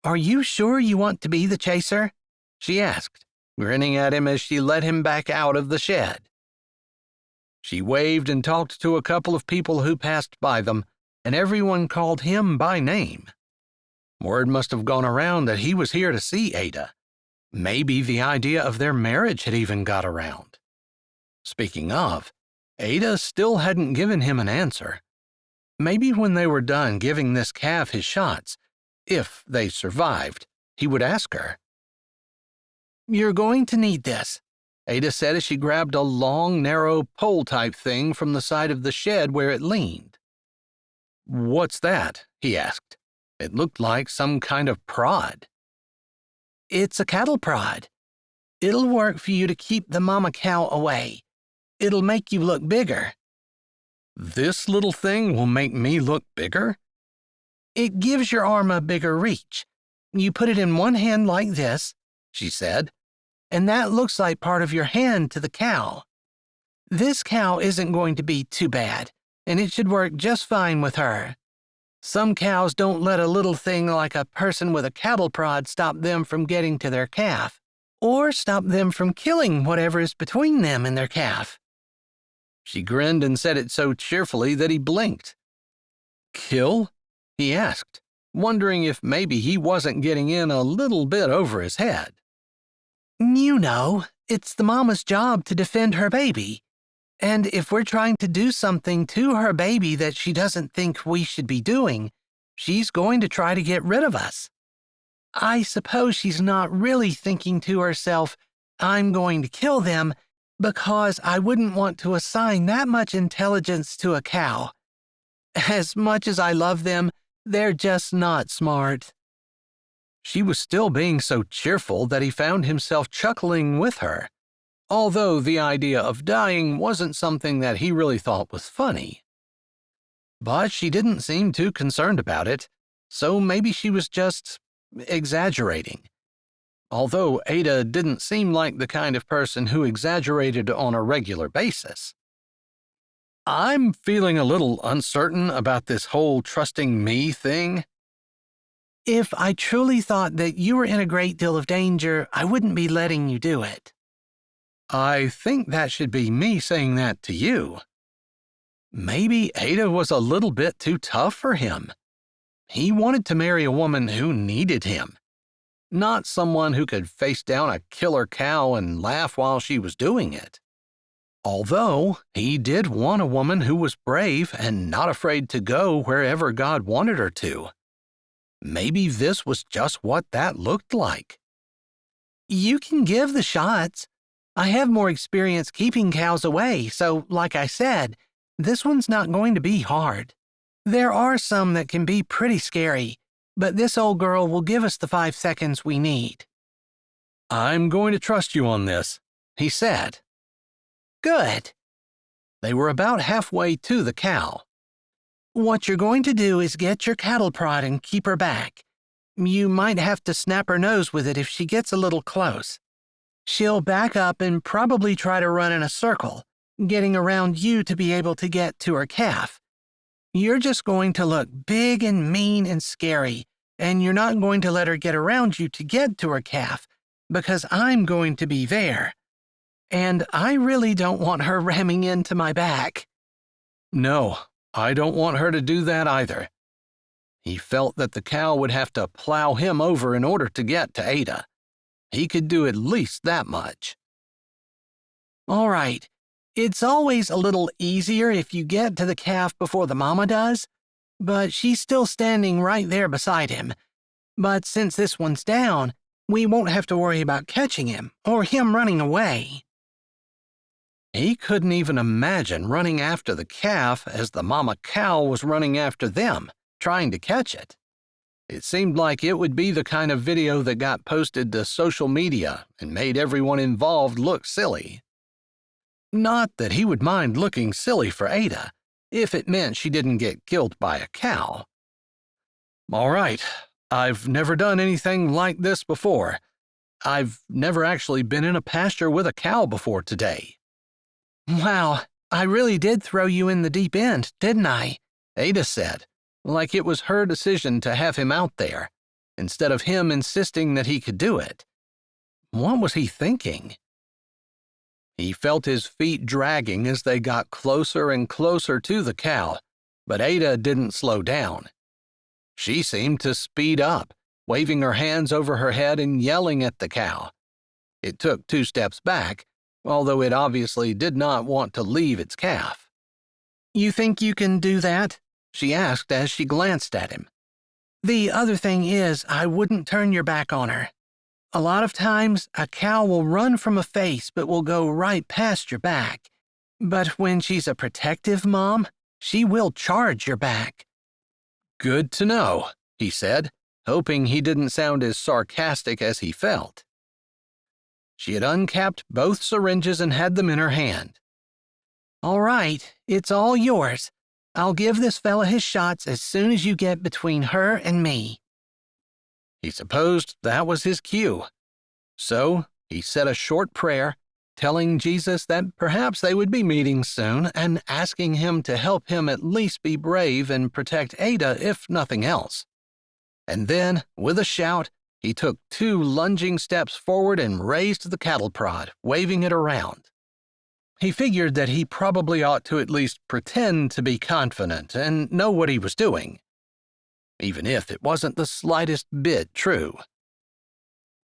Are you sure you want to be the chaser? She asked, grinning at him as she led him back out of the shed. She waved and talked to a couple of people who passed by them, and everyone called him by name. Word must have gone around that he was here to see Ada. Maybe the idea of their marriage had even got around. Speaking of, Ada still hadn't given him an answer. Maybe when they were done giving this calf his shots, if they survived, he would ask her. You're going to need this," Ada said as she grabbed a long, narrow pole-type thing from the side of the shed where it leaned. "What's that?" he asked. It looked like some kind of prod. "It's a cattle prod. It'll work for you to keep the mama cow away. It'll make you look bigger." "This little thing will make me look bigger?" "It gives your arm a bigger reach. You put it in one hand like this," she said, "and that looks like part of your hand to the cow. This cow isn't going to be too bad, and it should work just fine with her. Some cows don't let a little thing like a person with a cattle prod stop them from getting to their calf, or stop them from killing whatever is between them and their calf." She grinned and said it so cheerfully that he blinked. "Kill?" he asked, wondering if maybe he wasn't getting in a little bit over his head. "You know, it's the mama's job to defend her baby. And if we're trying to do something to her baby that she doesn't think we should be doing, she's going to try to get rid of us. I suppose she's not really thinking to herself, 'I'm going to kill them,' because I wouldn't want to assign that much intelligence to a cow. As much as I love them, they're just not smart." She was still being so cheerful that he found himself chuckling with her, although the idea of dying wasn't something that he really thought was funny. But she didn't seem too concerned about it, so maybe she was just exaggerating. Although Ada didn't seem like the kind of person who exaggerated on a regular basis. "I'm feeling a little uncertain about this whole trusting me thing." "If I truly thought that you were in a great deal of danger, I wouldn't be letting you do it." "I think that should be me saying that to you." Maybe Ada was a little bit too tough for him. He wanted to marry a woman who needed him, not someone who could face down a killer cow and laugh while she was doing it. Although he did want a woman who was brave and not afraid to go wherever God wanted her to. Maybe this was just what that looked like. "You can give the shots. I have more experience keeping cows away, so like I said, this one's not going to be hard. There are some that can be pretty scary, but this old girl will give us the 5 seconds we need." "I'm going to trust you on this," he said. "Good." They were about halfway to the cow. "What you're going to do is get your cattle prod and keep her back. You might have to snap her nose with it if she gets a little close. She'll back up and probably try to run in a circle, getting around you to be able to get to her calf. You're just going to look big and mean and scary, and you're not going to let her get around you to get to her calf, because I'm going to be there. And I really don't want her ramming into my back." "No, I don't want her to do that either." He felt that the cow would have to plow him over in order to get to Ada. He could do at least that much. "All right. It's always a little easier if you get to the calf before the mama does, but she's still standing right there beside him. But since this one's down, we won't have to worry about catching him or him running away." He couldn't even imagine running after the calf as the mama cow was running after them, trying to catch it. It seemed like it would be the kind of video that got posted to social media and made everyone involved look silly. Not that he would mind looking silly for Ada, if it meant she didn't get killed by a cow. "All right, I've never done anything like this before. I've never actually been in a pasture with a cow before today." "Wow, I really did throw you in the deep end, didn't I?" Ada said, like it was her decision to have him out there, instead of him insisting that he could do it. What was he thinking? He felt his feet dragging as they got closer and closer to the cow, but Ada didn't slow down. She seemed to speed up, waving her hands over her head and yelling at the cow. It took 2 steps back, although it obviously did not want to leave its calf. "You think you can do that?" she asked as she glanced at him. "The other thing is, I wouldn't turn your back on her." A lot of times, a cow will run from a face but will go right past your back. But when she's a protective mom, she will charge your back. Good to know, he said, hoping he didn't sound as sarcastic as he felt. She had uncapped both syringes and had them in her hand. All right, it's all yours. I'll give this fella his shots as soon as you get between her and me. He supposed that was his cue. So he said a short prayer, telling Jesus that perhaps they would be meeting soon and asking him to help him at least be brave and protect Ada if nothing else. And then, with a shout, he took 2 lunging steps forward and raised the cattle prod, waving it around. He figured that he probably ought to at least pretend to be confident and know what he was doing, even if it wasn't the slightest bit true.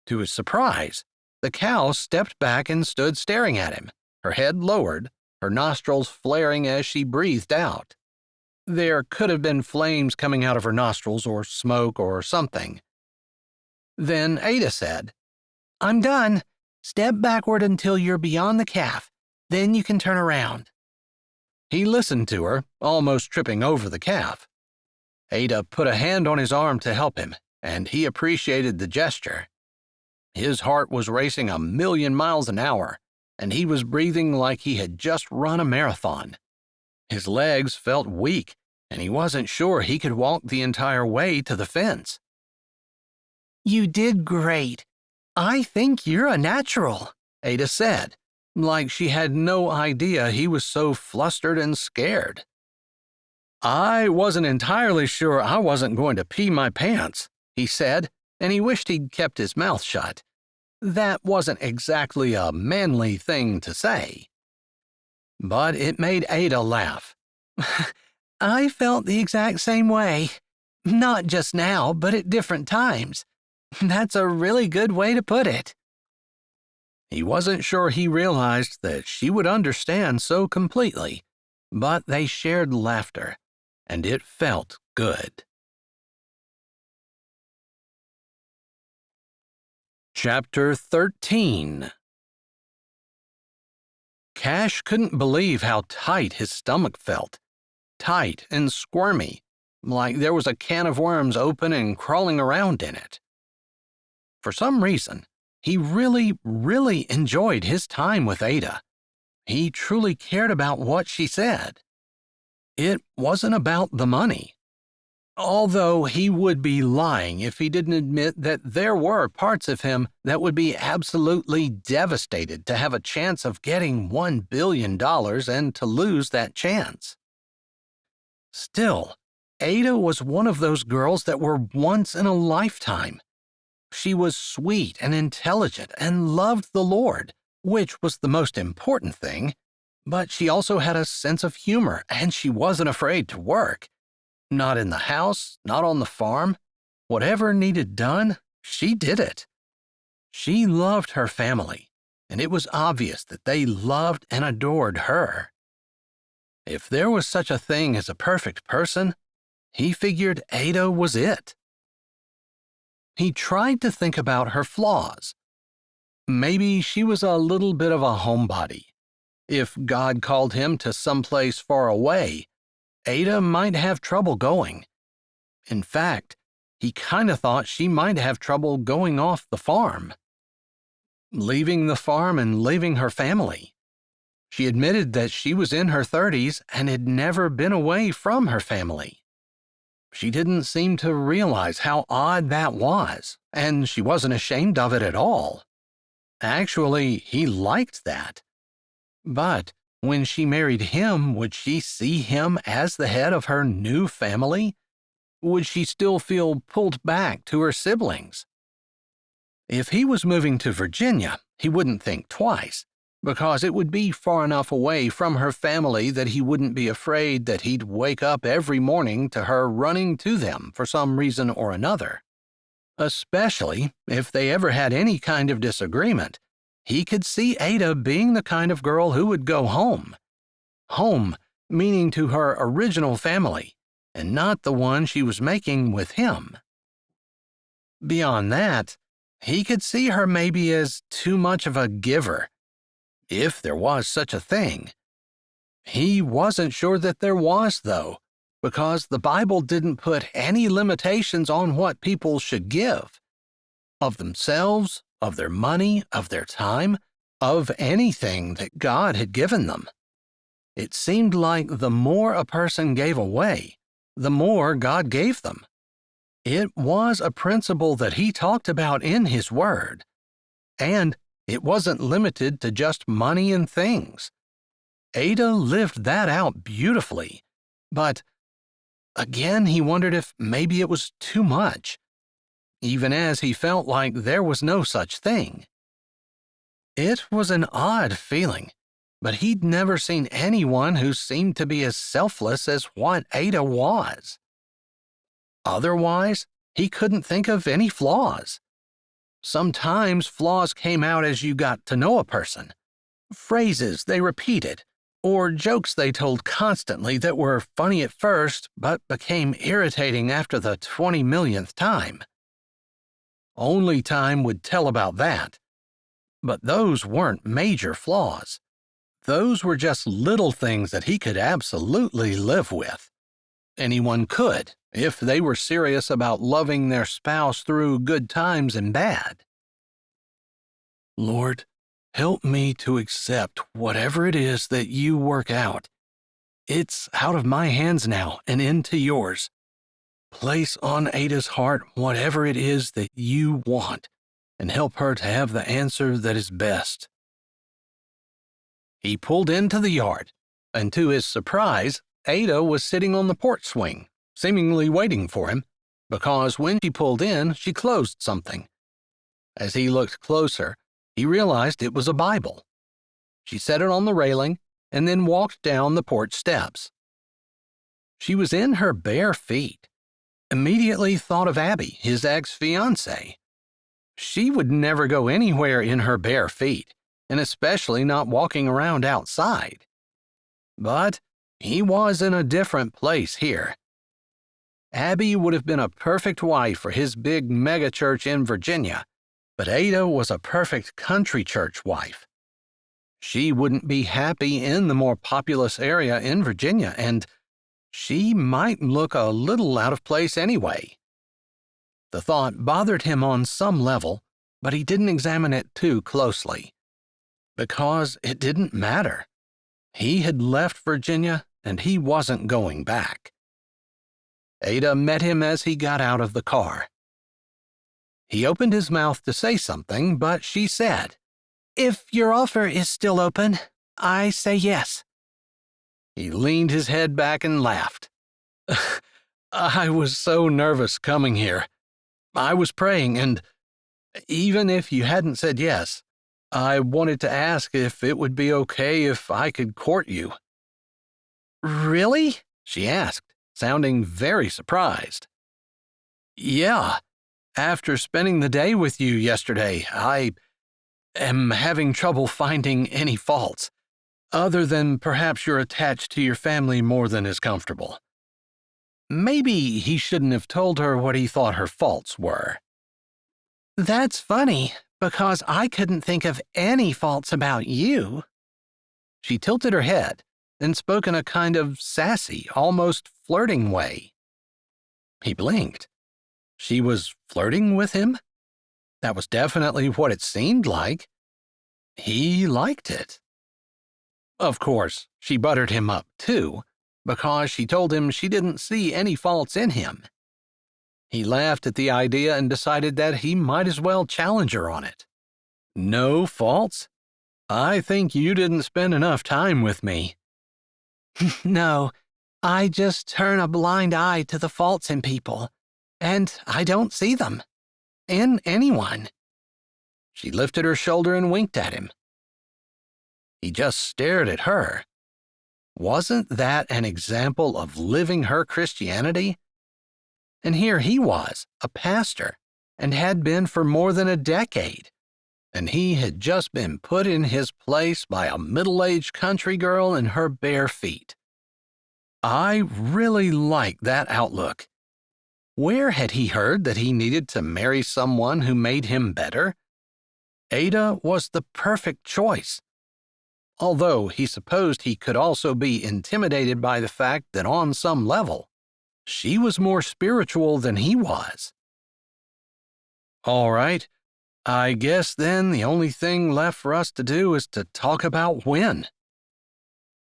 To his surprise, the cow stepped back and stood staring at him, her head lowered, her nostrils flaring as she breathed out. There could have been flames coming out of her nostrils or smoke or something. Then Ada said, I'm done. Step backward until you're beyond the calf. Then you can turn around. He listened to her, almost tripping over the calf. Ada put a hand on his arm to help him, and he appreciated the gesture. His heart was racing 1,000,000 miles an hour, and he was breathing like he had just run a marathon. His legs felt weak, and he wasn't sure he could walk the entire way to the fence. You did great. I think you're a natural, Ada said, like she had no idea he was so flustered and scared. I wasn't entirely sure I wasn't going to pee my pants, he said, and he wished he'd kept his mouth shut. That wasn't exactly a manly thing to say. But it made Ada laugh. I felt the exact same way. Not just now, but at different times. That's a really good way to put it. He wasn't sure he realized that she would understand so completely, but they shared laughter, and it felt good. Chapter 13. Cash couldn't believe how tight his stomach felt. Tight and squirmy, like there was a can of worms open and crawling around in it. For some reason, he really enjoyed his time with Ada. He truly cared about what she said. It wasn't about the money. Although he would be lying if he didn't admit that there were parts of him that would be absolutely devastated to have a chance of getting $1 billion and to lose that chance. Still, Ada was one of those girls that were once in a lifetime. She was sweet and intelligent and loved the Lord, which was the most important thing, but she also had a sense of humor and she wasn't afraid to work. Not in the house, not on the farm. Whatever needed done, she did it. She loved her family, and it was obvious that they loved and adored her. If there was such a thing as a perfect person, he figured Ada was it. He tried to think about her flaws. Maybe she was a little bit of a homebody. If God called him to someplace far away, Ada might have trouble going. In fact, he kind of thought she might have trouble going off the farm. Leaving the farm and leaving her family. She admitted that she was in her 30s and had never been away from her family. She didn't seem to realize how odd that was, and she wasn't ashamed of it at all. Actually, he liked that. But when she married him, would she see him as the head of her new family? Would she still feel pulled back to her siblings? If he was moving to Virginia, he wouldn't think twice, because it would be far enough away from her family that he wouldn't be afraid that he'd wake up every morning to her running to them for some reason or another. Especially if they ever had any kind of disagreement. He could see Ada being the kind of girl who would go home. Home, meaning to her original family, and not the one she was making with him. Beyond that, He could see her maybe as too much of a giver, if there was such a thing. He wasn't sure that there was, though, because the Bible didn't put any limitations on what people should give. Of themselves, of their money, of their time, of anything that God had given them. It seemed like the more a person gave away, the more God gave them. It was a principle that he talked about in his word, and it wasn't limited to just money and things. Ada lived that out beautifully, but again he wondered if maybe it was too much, even as he felt like there was no such thing. It was an odd feeling, but he'd never seen anyone who seemed to be as selfless as what Ada was. Otherwise, he couldn't think of any flaws. Sometimes flaws came out as you got to know a person. Phrases they repeated, or jokes they told constantly that were funny at first but became irritating after the 20 millionth time. Only time would tell about that. But those weren't major flaws. Those were just little things that he could absolutely live with. Anyone could, if they were serious about loving their spouse through good times and bad. Lord, help me to accept whatever it is that you work out. It's out of my hands now and into yours. Place on Ada's heart whatever it is that you want, and help her to have the answer that is best. He pulled into the yard, and to his surprise, Ada was sitting on the porch swing, seemingly waiting for him, because when she pulled in, she closed something. As he looked closer, he realized it was a Bible. She set it on the railing and then walked down the porch steps. She was in her bare feet. Immediately thought of Abby, his ex-fiancée. She would never go anywhere in her bare feet, and especially not walking around outside. But he was in a different place here. Abby would have been a perfect wife for his big megachurch in Virginia, but Ada was a perfect country church wife. She wouldn't be happy in the more populous area in Virginia, and she might look a little out of place anyway. The thought bothered him on some level, but he didn't examine it too closely. Because it didn't matter. He had left Virginia, and he wasn't going back. Ada met him as he got out of the car. He opened his mouth to say something, but she said, "If your offer is still open, I say yes." He leaned his head back and laughed. I was so nervous coming here. I was praying, and even if you hadn't said yes, I wanted to ask if it would be okay if I could court you. Really? She asked, sounding very surprised. Yeah. After spending the day with you yesterday, I am having trouble finding any faults, other than perhaps you're attached to your family more than is comfortable. Maybe he shouldn't have told her what he thought her faults were. That's funny, because I couldn't think of any faults about you. She tilted her head and spoke in a kind of sassy, almost flirting way. He blinked. She was flirting with him? That was definitely what it seemed like. He liked it. Of course, she buttered him up, too, because she told him she didn't see any faults in him. He laughed at the idea and decided that he might as well challenge her on it. No faults? I think you didn't spend enough time with me. No, I just turn a blind eye to the faults in people, and I don't see them. In anyone. She lifted her shoulder and winked at him. He just stared at her. Wasn't that an example of living her Christianity? And here he was, a pastor, and had been for more than a decade, and he had just been put in his place by a middle-aged country girl in her bare feet. I really like that outlook. Where had he heard that he needed to marry someone who made him better? Ada was the perfect choice. Although he supposed he could also be intimidated by the fact that on some level, she was more spiritual than he was. All right, I guess then the only thing left for us to do is to talk about when.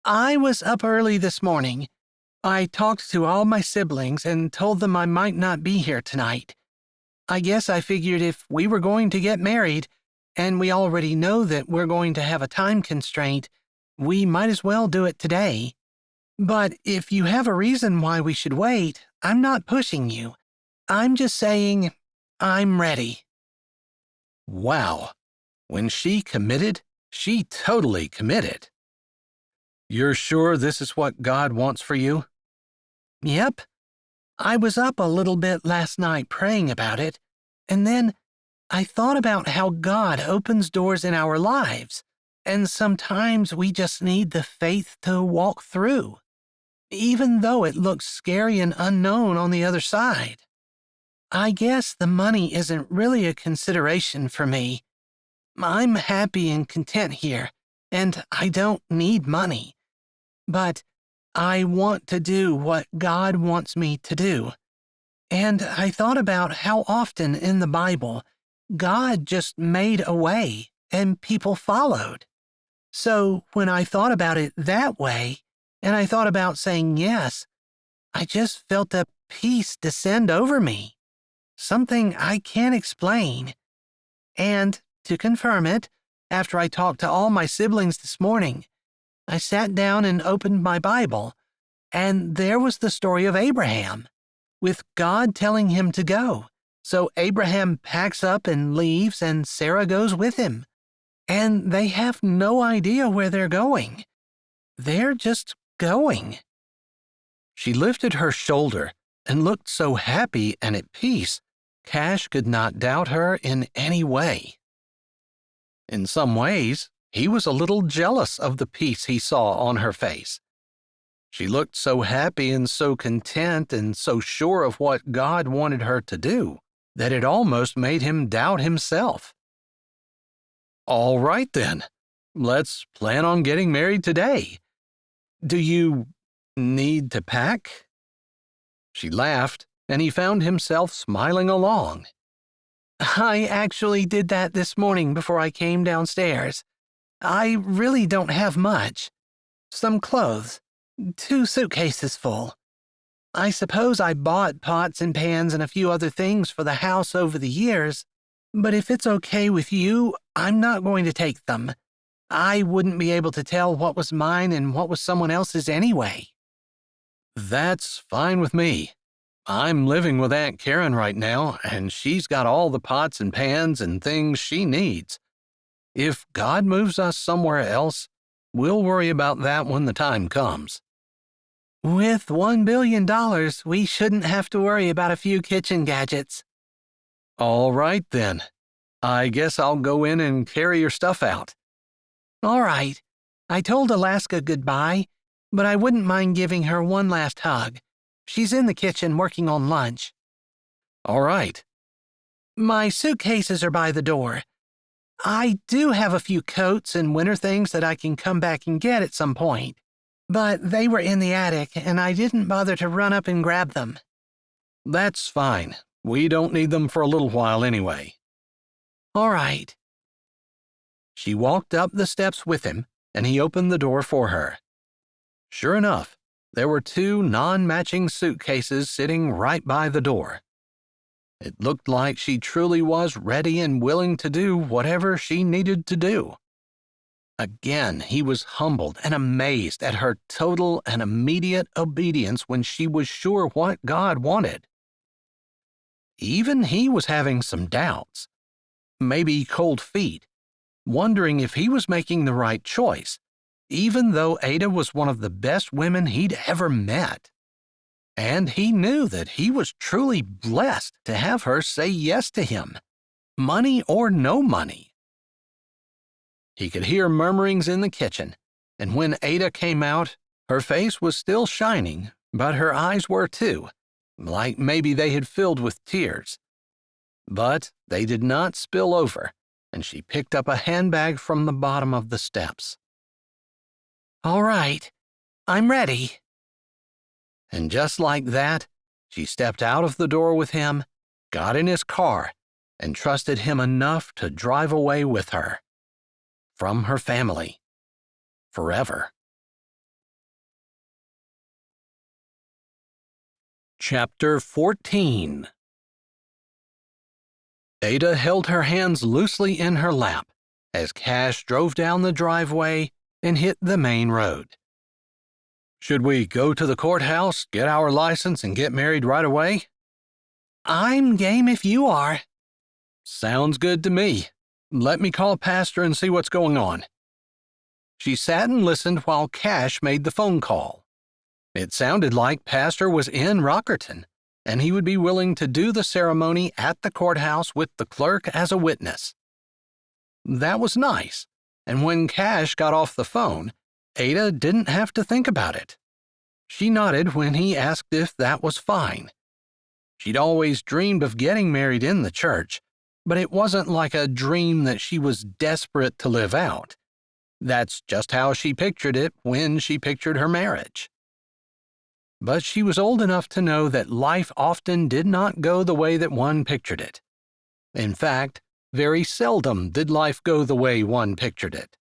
I was up early this morning. I talked to all my siblings and told them I might not be here tonight. I guess I figured if we were going to get married, and we already know that we're going to have a time constraint, we might as well do it today. But if you have a reason why we should wait, I'm not pushing you. I'm just saying I'm ready. Wow. When she committed, she totally committed. You're sure this is what God wants for you? Yep. I was up a little bit last night praying about it, and then I thought about how God opens doors in our lives, and sometimes we just need the faith to walk through, even though it looks scary and unknown on the other side. I guess the money isn't really a consideration for me. I'm happy and content here, and I don't need money. But I want to do what God wants me to do. And I thought about how often in the Bible, God just made a way and people followed. So when I thought about it that way, and I thought about saying yes, I just felt a peace descend over me. Something I can't explain. And to confirm it, after I talked to all my siblings this morning, I sat down and opened my Bible, and there was the story of Abraham, with God telling him to go. So Abraham packs up and leaves, and Sarah goes with him. And they have no idea where they're going. They're just going. She lifted her shoulder and looked so happy and at peace, Cash could not doubt her in any way. In some ways, he was a little jealous of the peace he saw on her face. She looked so happy and so content and so sure of what God wanted her to do that it almost made him doubt himself. All right then, let's plan on getting married today. Do you need to pack? She laughed, and he found himself smiling along. I actually did that this morning before I came downstairs. I really don't have much. Some clothes, 2 suitcases full. I suppose I bought pots and pans and a few other things for the house over the years, but if it's okay with you, I'm not going to take them. I wouldn't be able to tell what was mine and what was someone else's anyway. That's fine with me. I'm living with Aunt Karen right now, and she's got all the pots and pans and things she needs. If God moves us somewhere else, we'll worry about that when the time comes. With $1 billion, we shouldn't have to worry about a few kitchen gadgets. All right, then. I guess I'll go in and carry your stuff out. All right. I told Alaska goodbye, but I wouldn't mind giving her one last hug. She's in the kitchen working on lunch. All right. My suitcases are by the door. I do have a few coats and winter things that I can come back and get at some point, but they were in the attic and I didn't bother to run up and grab them. That's fine. We don't need them for a little while anyway. All right. She walked up the steps with him, and he opened the door for her. Sure enough, there were 2 non-matching suitcases sitting right by the door. It looked like she truly was ready and willing to do whatever she needed to do. Again, he was humbled and amazed at her total and immediate obedience when she was sure what God wanted. Even he was having some doubts, maybe cold feet, wondering if he was making the right choice, even though Ada was one of the best women he'd ever met. And he knew that he was truly blessed to have her say yes to him, money or no money. He could hear murmurings in the kitchen, and when Ada came out, her face was still shining, but her eyes were too, like maybe they had filled with tears. But they did not spill over, and she picked up a handbag from the bottom of the steps. "All right, I'm ready." And just like that, she stepped out of the door with him, got in his car, and trusted him enough to drive away with her. From her family. Forever. Chapter 14. Ada held her hands loosely in her lap as Cash drove down the driveway and hit the main road. Should we go to the courthouse, get our license, and get married right away? "I'm game if you are." Sounds good to me. Let me call Pastor and see what's going on. She sat and listened while Cash made the phone call. It sounded like Pastor was in Rockerton, and he would be willing to do the ceremony at the courthouse with the clerk as a witness. That was nice, and when Cash got off the phone, Ada didn't have to think about it. She nodded when he asked if that was fine. She'd always dreamed of getting married in the church, but it wasn't like a dream that she was desperate to live out. That's just how she pictured it when she pictured her marriage. But she was old enough to know that life often did not go the way that one pictured it. In fact, very seldom did life go the way one pictured it.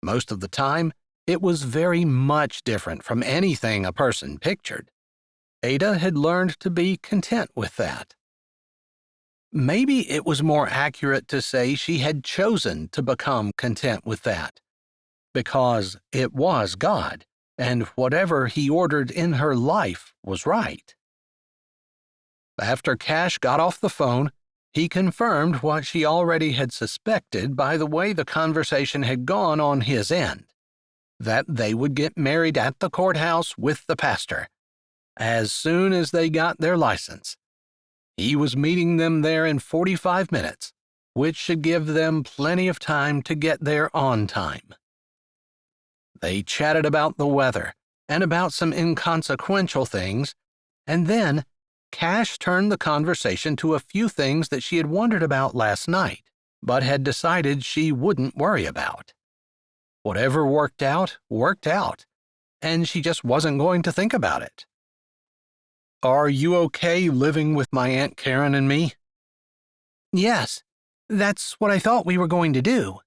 Most of the time, it was very much different from anything a person pictured. Ada had learned to be content with that. Maybe it was more accurate to say she had chosen to become content with that, because it was God, and whatever He ordered in her life was right. After Cash got off the phone, he confirmed what she already had suspected by the way the conversation had gone on his end, that they would get married at the courthouse with the pastor, as soon as they got their license. He was meeting them there in 45 minutes, which should give them plenty of time to get there on time. They chatted about the weather and about some inconsequential things, and then Cash turned the conversation to a few things that she had wondered about last night, but had decided she wouldn't worry about. Whatever worked out, and she just wasn't going to think about it. "Are you okay living with my Aunt Karen and me?" "Yes, that's what I thought we were going to do."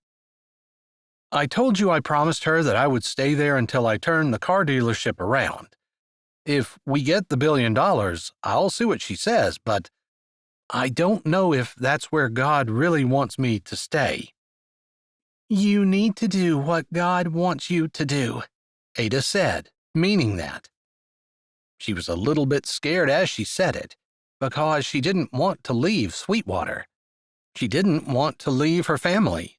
"I told you I promised her that I would stay there until I turned the car dealership around. If we get the $1 billion, I'll see what she says, but I don't know if that's where God really wants me to stay." "You need to do what God wants you to do," Ada said, meaning that. She was a little bit scared as she said it, because she didn't want to leave Sweetwater. She didn't want to leave her family.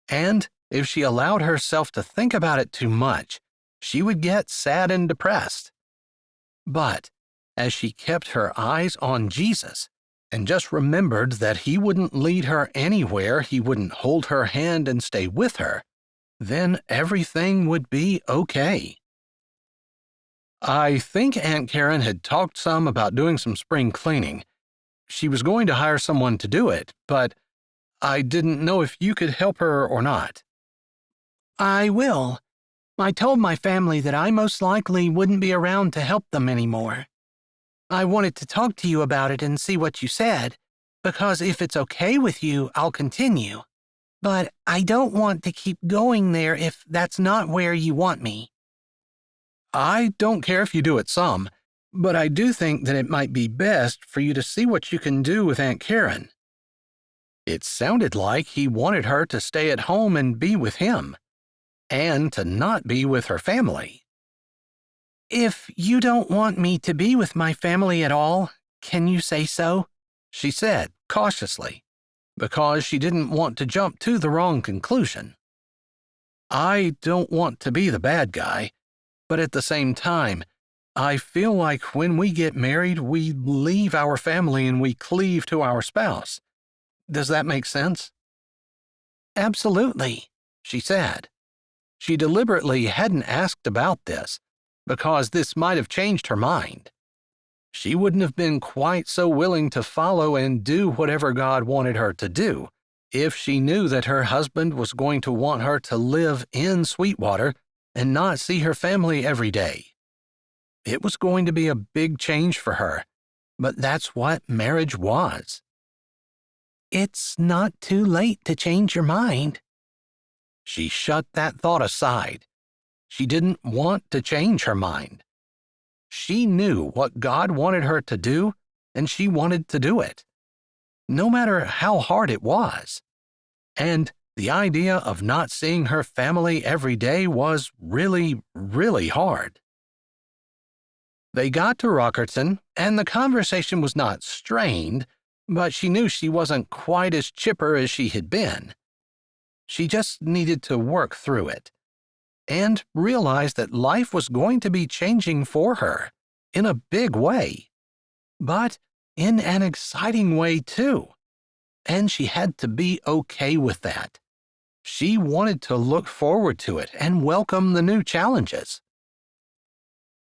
And if she allowed herself to think about it too much, she would get sad and depressed. But as she kept her eyes on Jesus and just remembered that He wouldn't lead her anywhere He wouldn't hold her hand and stay with her, then everything would be okay. I think Aunt Karen had talked some about doing some spring cleaning. She was going to hire someone to do it, but I didn't know if you could help her or not. "I will. I told my family that I most likely wouldn't be around to help them anymore. I wanted to talk to you about it and see what you said, because if it's okay with you, I'll continue. But I don't want to keep going there if that's not where you want me." "I don't care if you do it some, but I do think that it might be best for you to see what you can do with Aunt Karen." It sounded like he wanted her to stay at home and be with him, and to not be with her family. "If you don't want me to be with my family at all, can you say so?" she said, cautiously, because she didn't want to jump to the wrong conclusion. "I don't want to be the bad guy, but at the same time, I feel like when we get married, we leave our family and we cleave to our spouse. Does that make sense?" "Absolutely," she said. She deliberately hadn't asked about this, because this might have changed her mind. she wouldn't have been quite so willing to follow and do whatever God wanted her to do if she knew that her husband was going to want her to live in Sweetwater and not see her family every day. It was going to be a big change for her, but that's what marriage was. It's not too late to change your mind. She shut that thought aside. She didn't want to change her mind. She knew what God wanted her to do, and she wanted to do it, no matter how hard it was. And the idea of not seeing her family every day was really, really hard. They got to Rockerton, and the conversation was not strained, but she knew she wasn't quite as chipper as she had been. She just needed to work through it and realized that life was going to be changing for her in a big way, but in an exciting way too, and she had to be okay with that. She wanted to look forward to it and welcome the new challenges.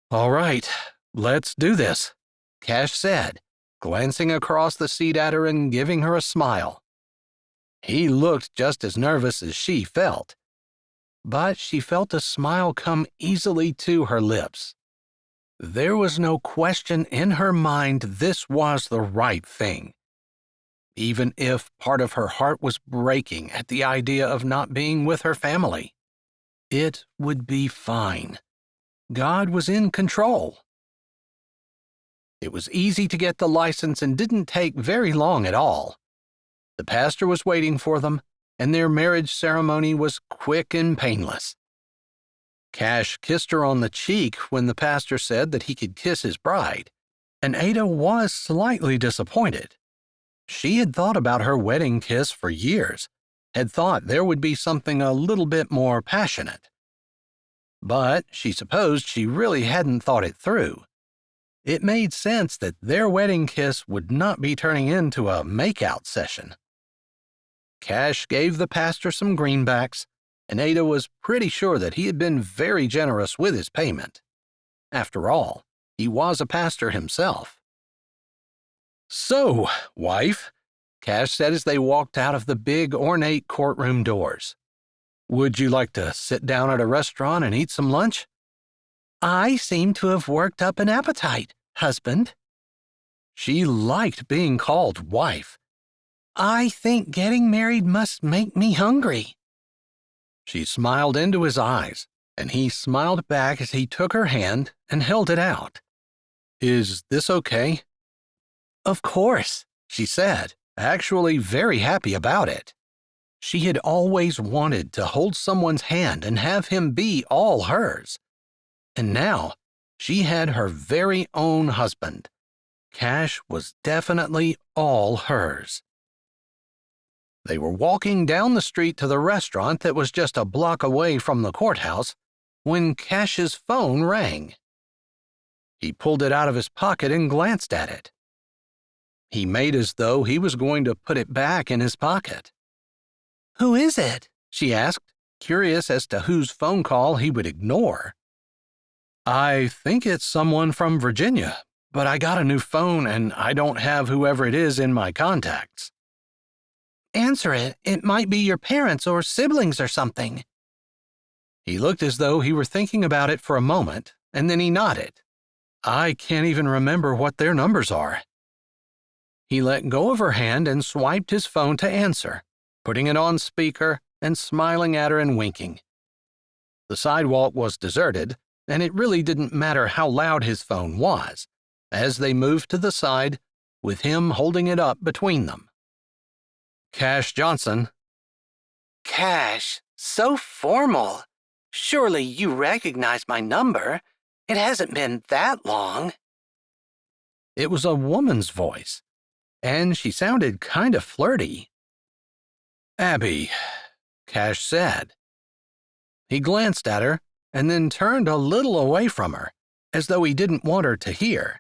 "All right, let's do this," Cash said, glancing across the seat at her and giving her a smile. He looked just as nervous as she felt, but she felt a smile come easily to her lips. There was no question in her mind this was the right thing, even if part of her heart was breaking at the idea of not being with her family. It would be fine. God was in control. It was easy to get the license and didn't take very long at all. The pastor was waiting for them, and their marriage ceremony was quick and painless. Cash kissed her on the cheek when the pastor said that he could kiss his bride, and Ada was slightly disappointed. She had thought about her wedding kiss for years, had thought there would be something a little bit more passionate. But she supposed she really hadn't thought it through. It made sense that their wedding kiss would not be turning into a make-out session. Cash gave the pastor some greenbacks, and Ada was pretty sure that he had been very generous with his payment. After all, he was a pastor himself. "So, wife," Cash said as they walked out of the big, ornate courtroom doors, "would you like to sit down at a restaurant and eat some lunch?" "I seem to have worked up an appetite, husband." She liked being called wife. "I think getting married must make me hungry." She smiled into his eyes, and he smiled back as he took her hand and held it out. "Is this okay?" "Of course," she said, actually very happy about it. She had always wanted to hold someone's hand and have him be all hers. And now she had her very own husband. Cash was definitely all hers. They were walking down the street to the restaurant that was just a block away from the courthouse when Cash's phone rang. He pulled it out of his pocket and glanced at it. He made as though he was going to put it back in his pocket. "Who is it?" she asked, curious as to whose phone call he would ignore. "I think it's someone from Virginia, but I got a new phone and I don't have whoever it is in my contacts." "Answer it. It might be your parents or siblings or something." He looked as though he were thinking about it for a moment, and then he nodded. "I can't even remember what their numbers are." He let go of her hand and swiped his phone to answer, putting it on speaker and smiling at her and winking. The sidewalk was deserted, and it really didn't matter how loud his phone was, as they moved to the side, with him holding it up between them. "Cash Johnson." "Cash, so formal. Surely you recognize my number. It hasn't been that long." It was a woman's voice, and she sounded kind of flirty. "Abby," Cash said. He glanced at her and then turned a little away from her, as though he didn't want her to hear.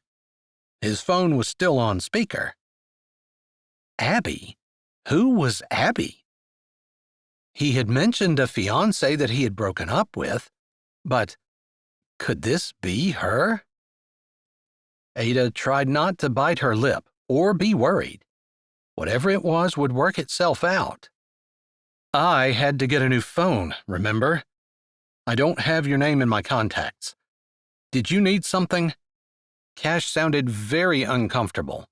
His phone was still on speaker. Abby? Who was Abby? He had mentioned a fiancé that he had broken up with, but could this be her? Ada tried not to bite her lip or be worried. Whatever it was would work itself out. I had to get a new phone, remember? I don't have your name in my contacts. Did you need something? Cash sounded very uncomfortable,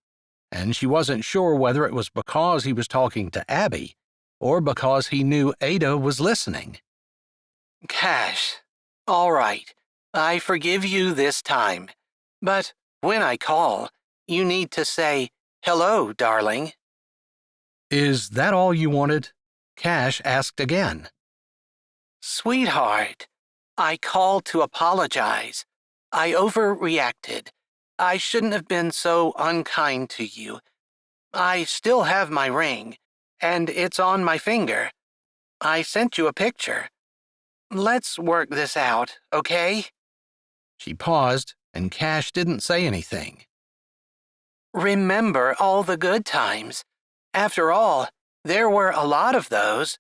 and she wasn't sure whether it was because he was talking to Abby or because he knew Ada was listening. Cash, all right, I forgive you this time, but when I call, you need to say, "Hello, darling." Is that all you wanted? Cash asked again. Sweetheart, I called to apologize. I overreacted. I shouldn't have been so unkind to you. I still have my ring, and it's on my finger. I sent you a picture. Let's work this out, okay? She paused, and Cash didn't say anything. Remember all the good times. After all, there were a lot of those.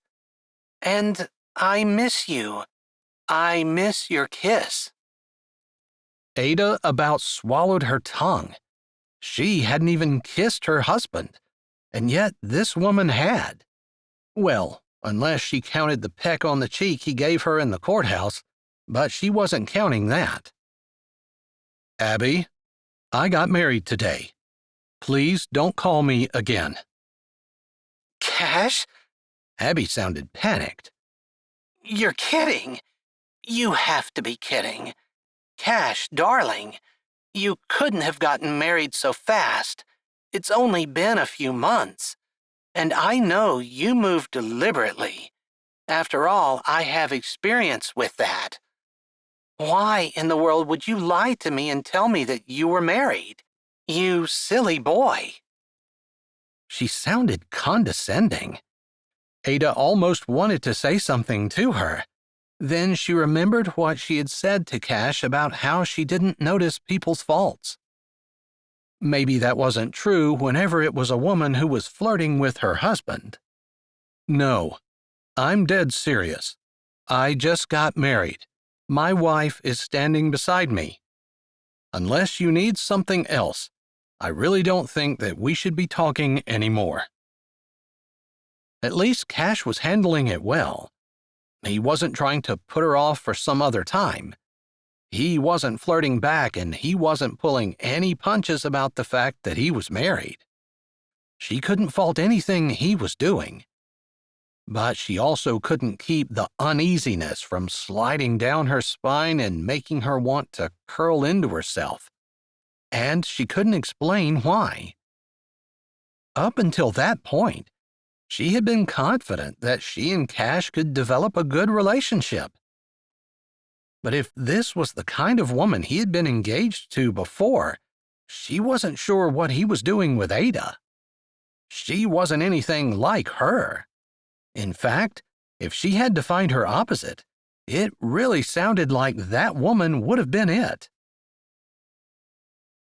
And I miss you. I miss your kiss. Ada about swallowed her tongue. She hadn't even kissed her husband, and yet this woman had. Well, unless she counted the peck on the cheek he gave her in the courthouse, but she wasn't counting that. Abby, I got married today. Please don't call me again. Cash? Abby sounded panicked. You're kidding. You have to be kidding. Cash, darling, you couldn't have gotten married so fast. It's only been a few months. And I know you moved deliberately. After all, I have experience with that. Why in the world would you lie to me and tell me that you were married? You silly boy. She sounded condescending. Ada almost wanted to say something to her. Then she remembered what she had said to Cash about how she didn't notice people's faults. Maybe that wasn't true whenever it was a woman who was flirting with her husband. No, I'm dead serious. I just got married. My wife is standing beside me. Unless you need something else, I really don't think that we should be talking anymore. At least Cash was handling it well. He wasn't trying to put her off for some other time. He wasn't flirting back, and he wasn't pulling any punches about the fact that he was married. She couldn't fault anything he was doing. But she also couldn't keep the uneasiness from sliding down her spine and making her want to curl into herself. And she couldn't explain why. Up until that point, she had been confident that she and Cash could develop a good relationship. But if this was the kind of woman he had been engaged to before, she wasn't sure what he was doing with Ada. She wasn't anything like her. In fact, if she had to find her opposite, it really sounded like that woman would have been it.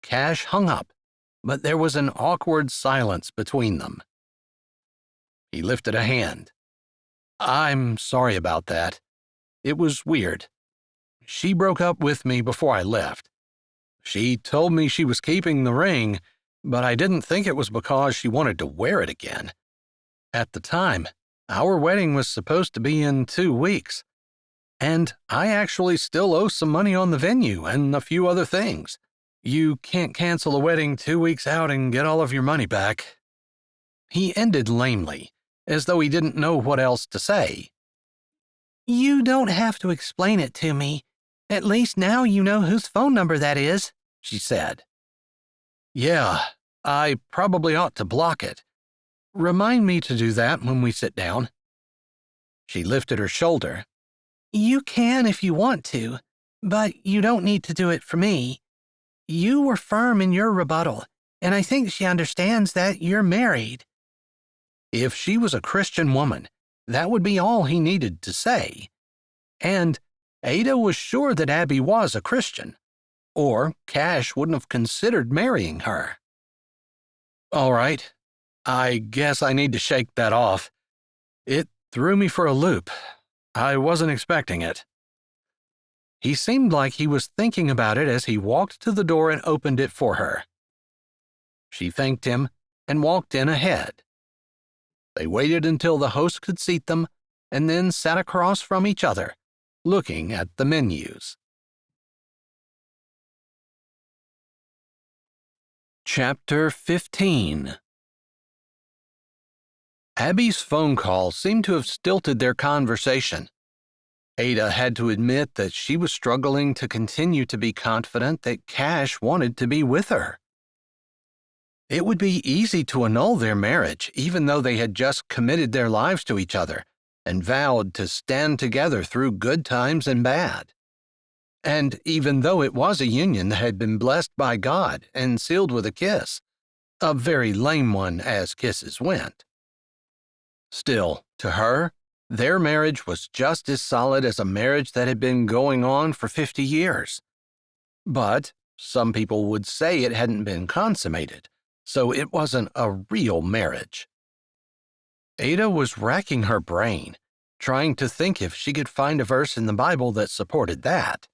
Cash hung up, but there was an awkward silence between them. He lifted a hand. I'm sorry about that. It was weird. She broke up with me before I left. She told me she was keeping the ring, but I didn't think it was because she wanted to wear it again. At the time, our wedding was supposed to be in 2 weeks, and I actually still owe some money on the venue and a few other things. You can't cancel a wedding 2 weeks out and get all of your money back. He ended lamely, as though he didn't know what else to say. You don't have to explain it to me. At least now you know whose phone number that is, she said. Yeah, I probably ought to block it. Remind me to do that when we sit down. She lifted her shoulder. You can if you want to, but you don't need to do it for me. You were firm in your rebuttal, and I think she understands that you're married. If she was a Christian woman, that would be all he needed to say. And Ada was sure that Abby was a Christian, or Cash wouldn't have considered marrying her. All right, I guess I need to shake that off. It threw me for a loop. I wasn't expecting it. He seemed like he was thinking about it as he walked to the door and opened it for her. She thanked him and walked in ahead. They waited until the host could seat them and then sat across from each other, looking at the menus. Chapter 15. Abby's phone call seemed to have stilted their conversation. Ada had to admit that she was struggling to continue to be confident that Cash wanted to be with her. It would be easy to annul their marriage, even though they had just committed their lives to each other and vowed to stand together through good times and bad. And even though it was a union that had been blessed by God and sealed with a kiss, a very lame one as kisses went. Still, to her, their marriage was just as solid as a marriage that had been going on for 50 years. But some people would say it hadn't been consummated, so it wasn't a real marriage. Ada was racking her brain, trying to think if she could find a verse in the Bible that supported that.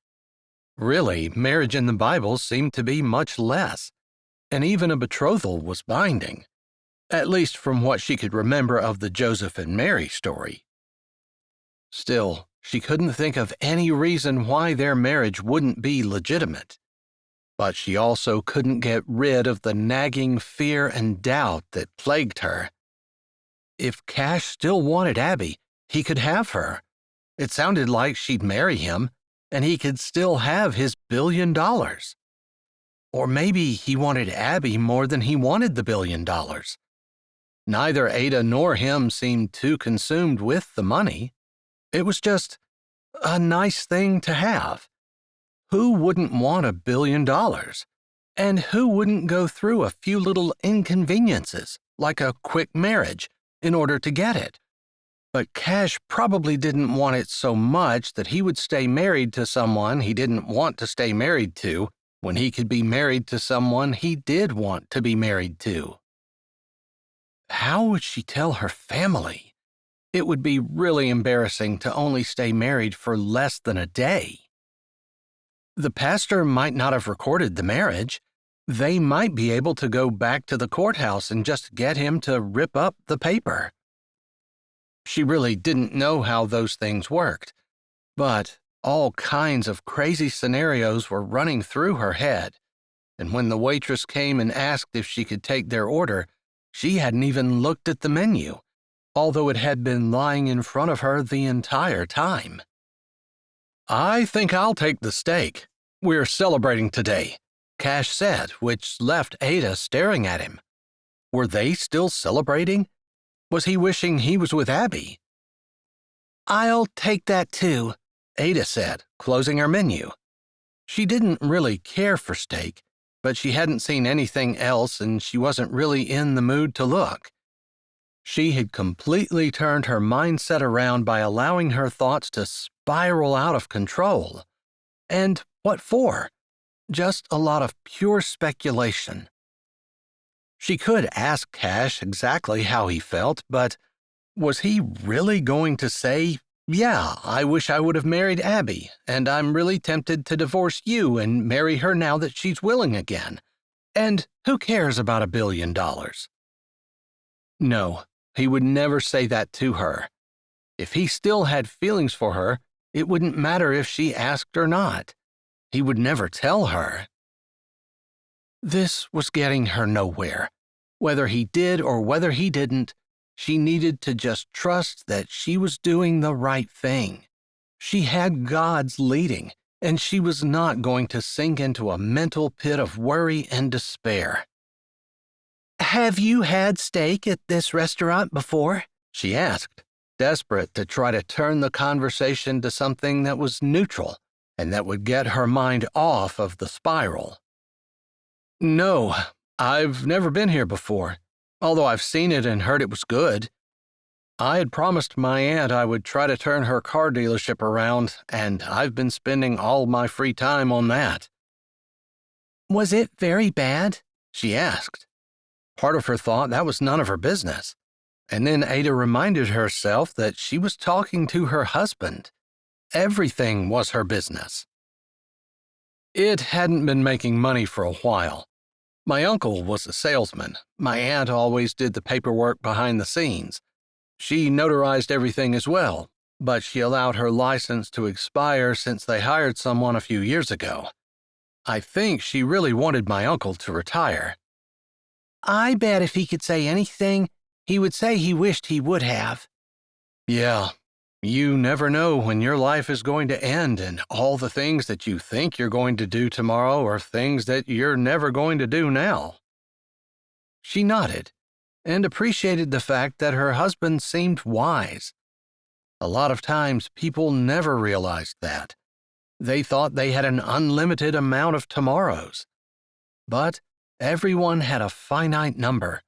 Really, marriage in the Bible seemed to be much less, and even a betrothal was binding, at least from what she could remember of the Joseph and Mary story. Still, she couldn't think of any reason why their marriage wouldn't be legitimate. But she also couldn't get rid of the nagging fear and doubt that plagued her. If Cash still wanted Abby, he could have her. It sounded like she'd marry him, and he could still have his $1 billion. Or maybe he wanted Abby more than he wanted the $1 billion. Neither Ada nor him seemed too consumed with the money. It was just a nice thing to have. Who wouldn't want $1 billion? And who wouldn't go through a few little inconveniences, like a quick marriage, in order to get it? But Cash probably didn't want it so much that he would stay married to someone he didn't want to stay married to when he could be married to someone he did want to be married to. How would she tell her family? It would be really embarrassing to only stay married for less than a day. The pastor might not have recorded the marriage. They might be able to go back to the courthouse and just get him to rip up the paper. She really didn't know how those things worked, but all kinds of crazy scenarios were running through her head, and when the waitress came and asked if she could take their order, she hadn't even looked at the menu, although it had been lying in front of her the entire time. "I think I'll take the steak. We're celebrating today," Cash said, which left Ada staring at him. Were they still celebrating? Was he wishing he was with Abby? "I'll take that too," Ada said, closing her menu. She didn't really care for steak, but she hadn't seen anything else and she wasn't really in the mood to look. She had completely turned her mindset around by allowing her thoughts to spiral out of control. And what for? Just a lot of pure speculation. She could ask Cash exactly how he felt, but was he really going to say, "Yeah, I wish I would have married Abby, and I'm really tempted to divorce you and marry her now that she's willing again. And who cares about $1 billion?" No, he would never say that to her. If he still had feelings for her, it wouldn't matter if she asked or not. He would never tell her. This was getting her nowhere. Whether he did or whether he didn't, she needed to just trust that she was doing the right thing. She had God's leading, and she was not going to sink into a mental pit of worry and despair. "Have you had steak at this restaurant before?" she asked, desperate to try to turn the conversation to something that was neutral and that would get her mind off of the spiral. "No, I've never been here before, although I've seen it and heard it was good. I had promised my aunt I would try to turn her car dealership around, and I've been spending all my free time on that." "Was it very bad?" she asked. Part of her thought that was none of her business. And then Ada reminded herself that she was talking to her husband. Everything was her business. It hadn't been making money for a while. My uncle was a salesman. My aunt always did the paperwork behind the scenes. She notarized everything as well, but she allowed her license to expire since they hired someone a few years ago. I think she really wanted my uncle to retire. I bet if he could say anything, he would say he wished he would have. Yeah, you never know when your life is going to end, and all the things that you think you're going to do tomorrow are things that you're never going to do now. She nodded and appreciated the fact that her husband seemed wise. A lot of times people never realized that. They thought they had an unlimited amount of tomorrows. But everyone had a finite number.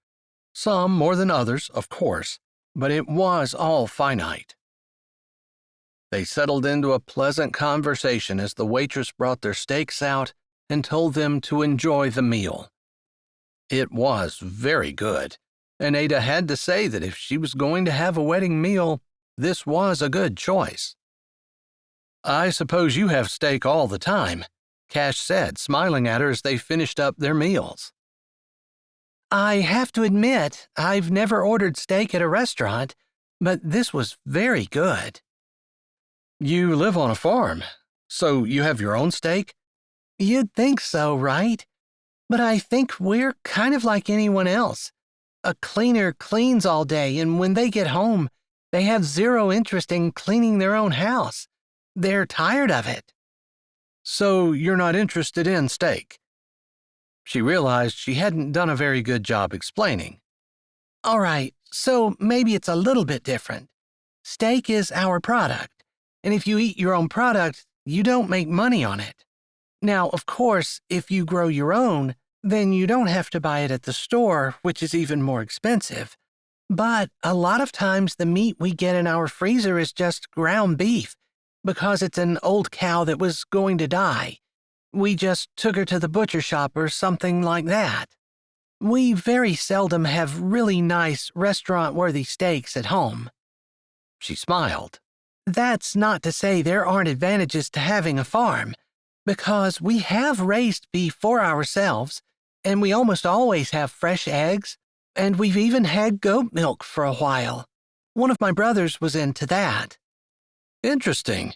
Some more than others, of course, but it was all finite. They settled into a pleasant conversation as the waitress brought their steaks out and told them to enjoy the meal. It was very good, and Ada had to say that if she was going to have a wedding meal, this was a good choice. "I suppose you have steak all the time," Cash said, smiling at her as they finished up their meals. I have to admit, I've never ordered steak at a restaurant, but this was very good. "You live on a farm, so you have your own steak?" You'd think so, right? But I think we're kind of like anyone else. A cleaner cleans all day, and when they get home, they have zero interest in cleaning their own house. They're tired of it. "So you're not interested in steak?" She realized she hadn't done a very good job explaining. All right, so maybe it's a little bit different. Steak is our product, and if you eat your own product, you don't make money on it. Now, of course, if you grow your own, then you don't have to buy it at the store, which is even more expensive. But a lot of times the meat we get in our freezer is just ground beef, because it's an old cow that was going to die. We just took her to the butcher shop or something like that. We very seldom have really nice restaurant-worthy steaks at home. She smiled. That's not to say there aren't advantages to having a farm, because we have raised beef for ourselves, and we almost always have fresh eggs, and we've even had goat milk for a while. One of my brothers was into that. Interesting.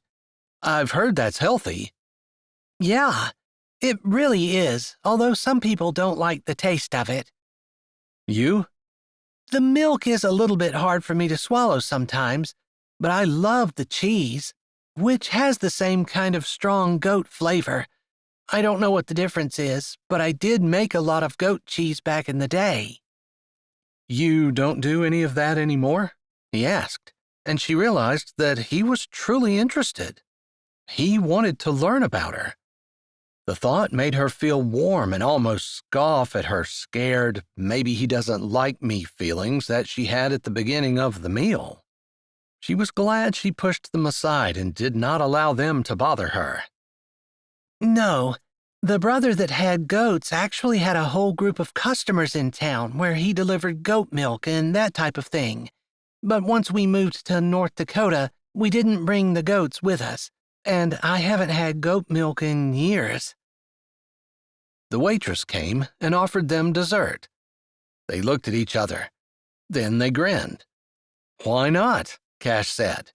I've heard that's healthy. Yeah, it really is, although some people don't like the taste of it. You? The milk is a little bit hard for me to swallow sometimes, but I love the cheese, which has the same kind of strong goat flavor. I don't know what the difference is, but I did make a lot of goat cheese back in the day. You don't do any of that anymore? He asked, and she realized that he was truly interested. He wanted to learn about her. The thought made her feel warm and almost scoff at her scared, maybe he doesn't like me feelings that she had at the beginning of the meal. She was glad she pushed them aside and did not allow them to bother her. No, the brother that had goats actually had a whole group of customers in town where he delivered goat milk and that type of thing. But once we moved to North Dakota, we didn't bring the goats with us, and I haven't had goat milk in years. The waitress came and offered them dessert. They looked at each other. Then they grinned. "Why not?" Cash said.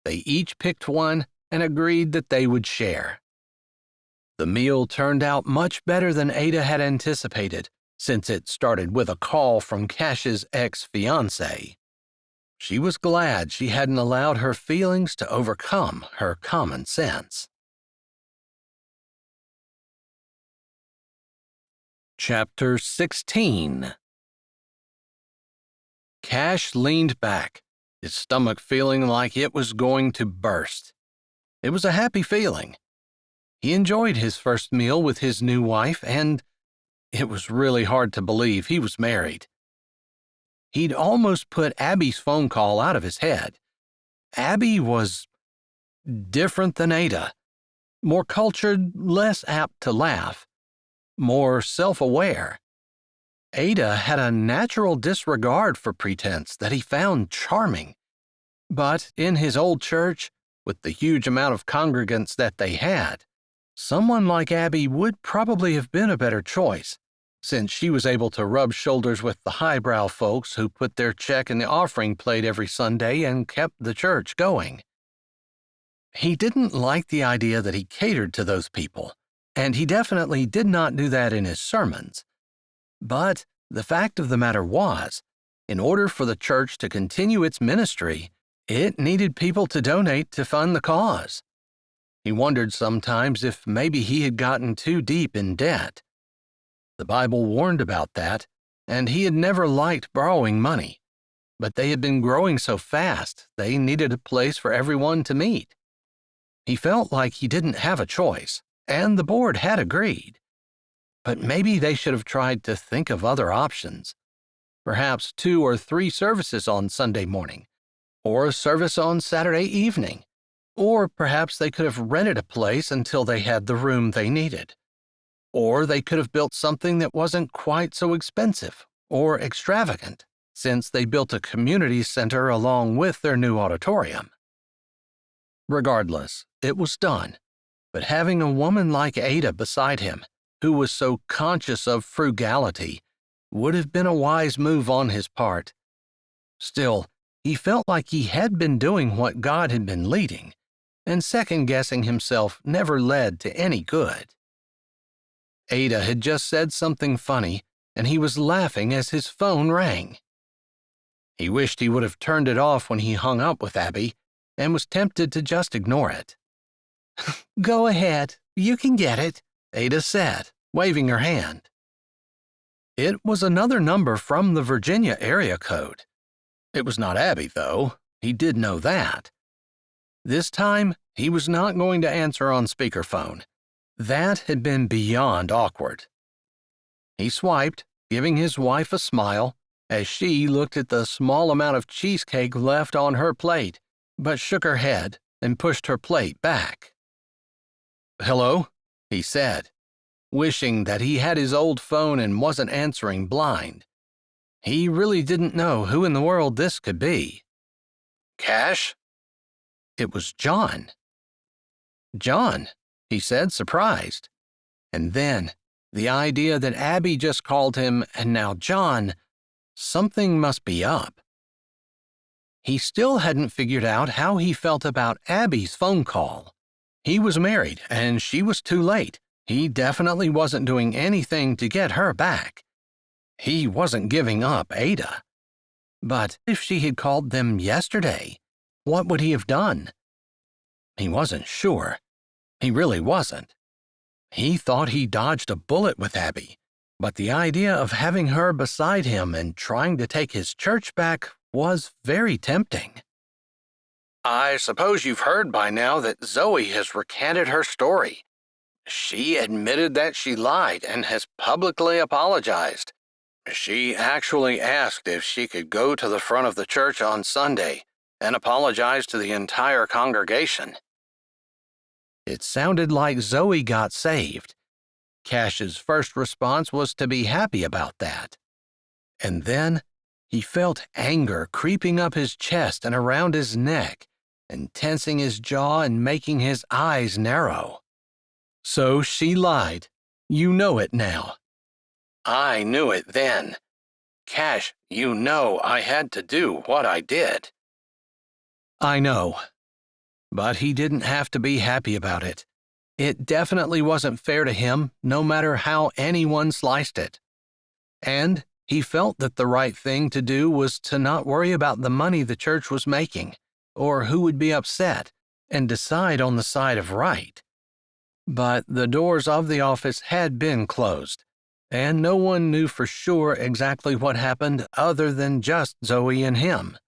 They each picked one and agreed that they would share. The meal turned out much better than Ada had anticipated, since it started with a call from Cash's ex-fiancé. She was glad she hadn't allowed her feelings to overcome her common sense. Chapter 16. Cash leaned back, his stomach feeling like it was going to burst. It was a happy feeling. He enjoyed his first meal with his new wife, and it was really hard to believe he was married. He'd almost put Abby's phone call out of his head. Abby was different than Ada, more cultured, less apt to laugh, more self-aware. Ada had a natural disregard for pretense that he found charming. But in his old church, with the huge amount of congregants that they had, Someone like Abby would probably have been a better choice, since she was able to rub shoulders with the highbrow folks who put their check in the offering plate every Sunday and kept the church going. He didn't like the idea that he catered to those people, and he definitely did not do that in his sermons. But the fact of the matter was, in order for the church to continue its ministry, it needed people to donate to fund the cause. He wondered sometimes if maybe he had gotten too deep in debt. The Bible warned about that, and he had never liked borrowing money, but they had been growing so fast they needed a place for everyone to meet. He felt like he didn't have a choice, and the board had agreed. But maybe they should have tried to think of other options. Perhaps 2 or 3 services on Sunday morning, or a service on Saturday evening, or perhaps they could have rented a place until they had the room they needed. Or they could have built something that wasn't quite so expensive or extravagant, since they built a community center along with their new auditorium. Regardless, it was done, but having a woman like Ada beside him, who was so conscious of frugality, would have been a wise move on his part. Still, he felt like he had been doing what God had been leading, and second-guessing himself never led to any good. Ada had just said something funny, and he was laughing as his phone rang. He wished he would have turned it off when he hung up with Abby, and was tempted to just ignore it. Go ahead, you can get it, Ada said, waving her hand. It was another number from the Virginia area code. It was not Abby, though. He did know that. This time, he was not going to answer on speakerphone. That had been beyond awkward. He swiped, giving his wife a smile, as she looked at the small amount of cheesecake left on her plate, but shook her head and pushed her plate back. "Hello?" he said, wishing that he had his old phone and wasn't answering blind. He really didn't know who in the world this could be. "Cash?" It was John. "John," he said, surprised. And then, the idea that Abby just called him, and now John, something must be up. He still hadn't figured out how he felt about Abby's phone call. He was married, and she was too late. He definitely wasn't doing anything to get her back. He wasn't giving up Ada. But if she had called them yesterday, what would he have done? He wasn't sure. He really wasn't. He thought he dodged a bullet with Abby, but the idea of having her beside him and trying to take his church back was very tempting. "I suppose you've heard by now that Zoe has recanted her story. She admitted that she lied and has publicly apologized. She actually asked if she could go to the front of the church on Sunday and apologize to the entire congregation." It sounded like Zoe got saved. Cash's first response was to be happy about that. And then he felt anger creeping up his chest and around his neck, and tensing his jaw and making his eyes narrow. So she lied. You know it now. "I knew it then. Cash, you know I had to do what I did." "I know." But he didn't have to be happy about it. It definitely wasn't fair to him, no matter how anyone sliced it. And he felt that the right thing to do was to not worry about the money the church was making, or who would be upset, and decide on the side of right. But the doors of the office had been closed, and no one knew for sure exactly what happened other than just Zoe and him.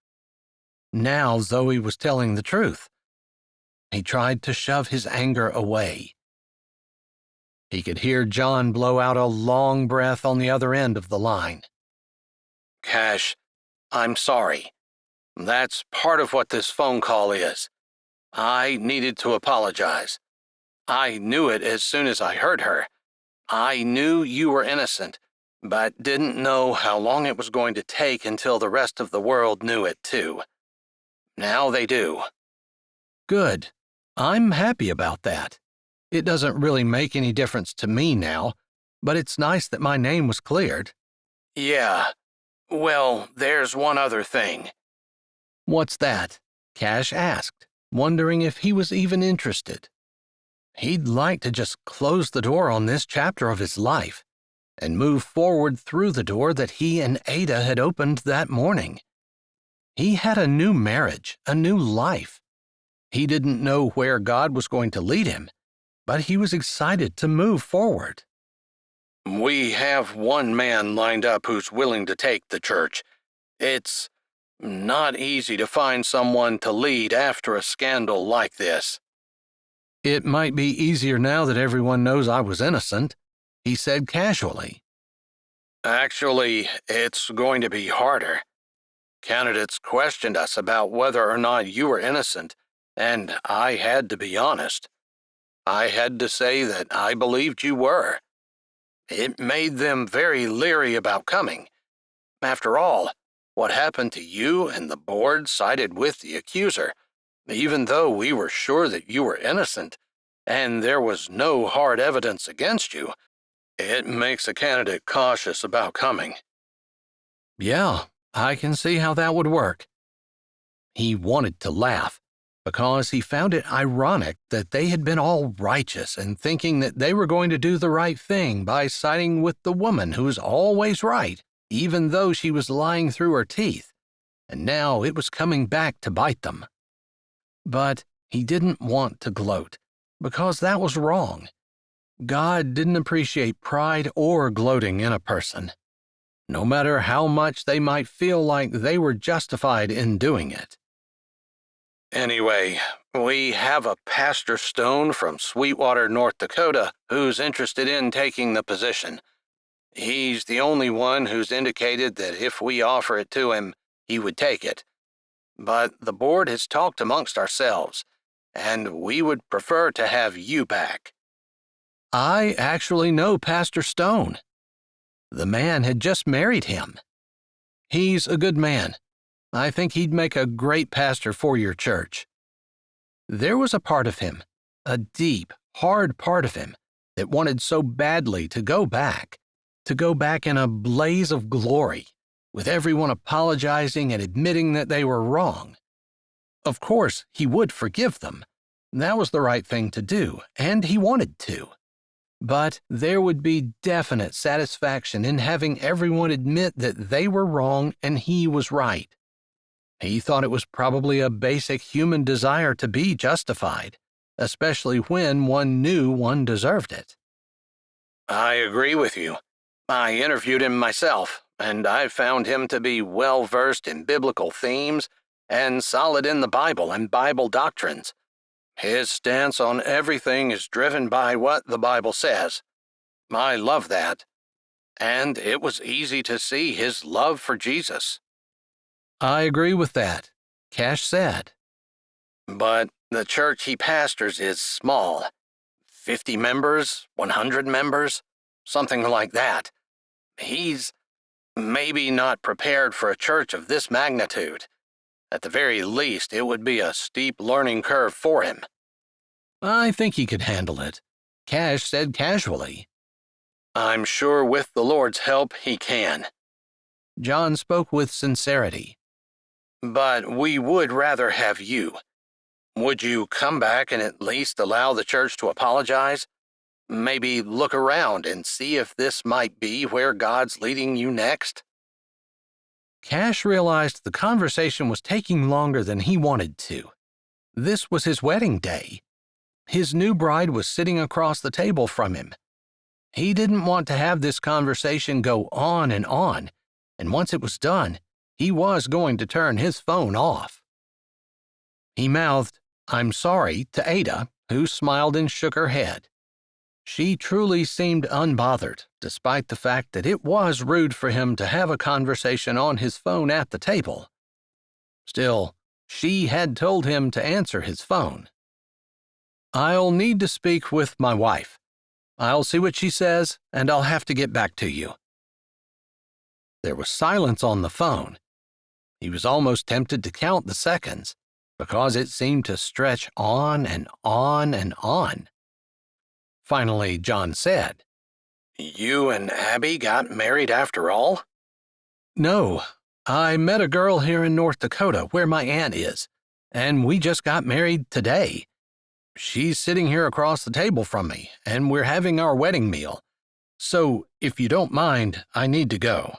Now Zoe was telling the truth. He tried to shove his anger away. He could hear John blow out a long breath on the other end of the line. "Cash, I'm sorry. That's part of what this phone call is. I needed to apologize. I knew it as soon as I heard her. I knew you were innocent, but didn't know how long it was going to take until the rest of the world knew it too. Now they do." "Good. I'm happy about that. It doesn't really make any difference to me now, but it's nice that my name was cleared." "Yeah. Well, there's one other thing." "What's that?" Cash asked, wondering if he was even interested. He'd like to just close the door on this chapter of his life and move forward through the door that he and Ada had opened that morning. He had a new marriage, a new life. He didn't know where God was going to lead him, but he was excited to move forward. "We have one man lined up who's willing to take the church. It's not easy to find someone to lead after a scandal like this." "It might be easier now that everyone knows I was innocent," he said casually. "Actually, it's going to be harder. Candidates questioned us about whether or not you were innocent, and I had to be honest. I had to say that I believed you were. It made them very leery about coming. After all, what happened to you and the board sided with the accuser, even though we were sure that you were innocent, and there was no hard evidence against you. It makes a candidate cautious about coming." "Yeah, I can see how that would work." He wanted to laugh, because he found it ironic that they had been all righteous and thinking that they were going to do the right thing by siding with the woman who's always right, even though she was lying through her teeth, and now it was coming back to bite them. But he didn't want to gloat, because that was wrong. God didn't appreciate pride or gloating in a person, no matter how much they might feel like they were justified in doing it. "Anyway, we have a Pastor Stone from Sweetwater, North Dakota, who's interested in taking the position. He's the only one who's indicated that if we offer it to him, he would take it. But the board has talked amongst ourselves, and we would prefer to have you back." I actually know Pastor Stone. The man had just married him. He's a good man. I think he'd make a great pastor for your church. There was a part of him, a deep, hard part of him, that wanted so badly to go back in a blaze of glory, with everyone apologizing and admitting that they were wrong. Of course, he would forgive them. That was the right thing to do, and he wanted to. But there would be definite satisfaction in having everyone admit that they were wrong and he was right. He thought it was probably a basic human desire to be justified, especially when one knew one deserved it. "I agree with you. I interviewed him myself, and I found him to be well-versed in biblical themes and solid in the Bible and Bible doctrines. His stance on everything is driven by what the Bible says. I love that. And it was easy to see his love for Jesus." I agree with that, Cash said. "But the church he pastors is small. 50 members, 100 members, something like that. He's maybe not prepared for a church of this magnitude. At the very least, it would be a steep learning curve for him." I think he could handle it, Cash said casually. "I'm sure with the Lord's help, he can." John spoke with sincerity. "But we would rather have you. Would you come back and at least allow the church to apologize? Maybe look around and see if this might be where God's leading you next?" Cash realized the conversation was taking longer than he wanted to. This was his wedding day. His new bride was sitting across the table from him. He didn't want to have this conversation go on, and once it was done, he was going to turn his phone off. He mouthed, "I'm sorry," to Ada, who smiled and shook her head. She truly seemed unbothered, despite the fact that it was rude for him to have a conversation on his phone at the table. Still, she had told him to answer his phone. "I'll need to speak with my wife. I'll see what she says, and I'll have to get back to you." There was silence on the phone. He was almost tempted to count the seconds, because it seemed to stretch on and on and on. Finally, John said. You and Abby got married after all? No, I met a girl here in North Dakota where my aunt is, and we just got married today. She's sitting here across the table from me, and we're having our wedding meal. So, if you don't mind, I need to go.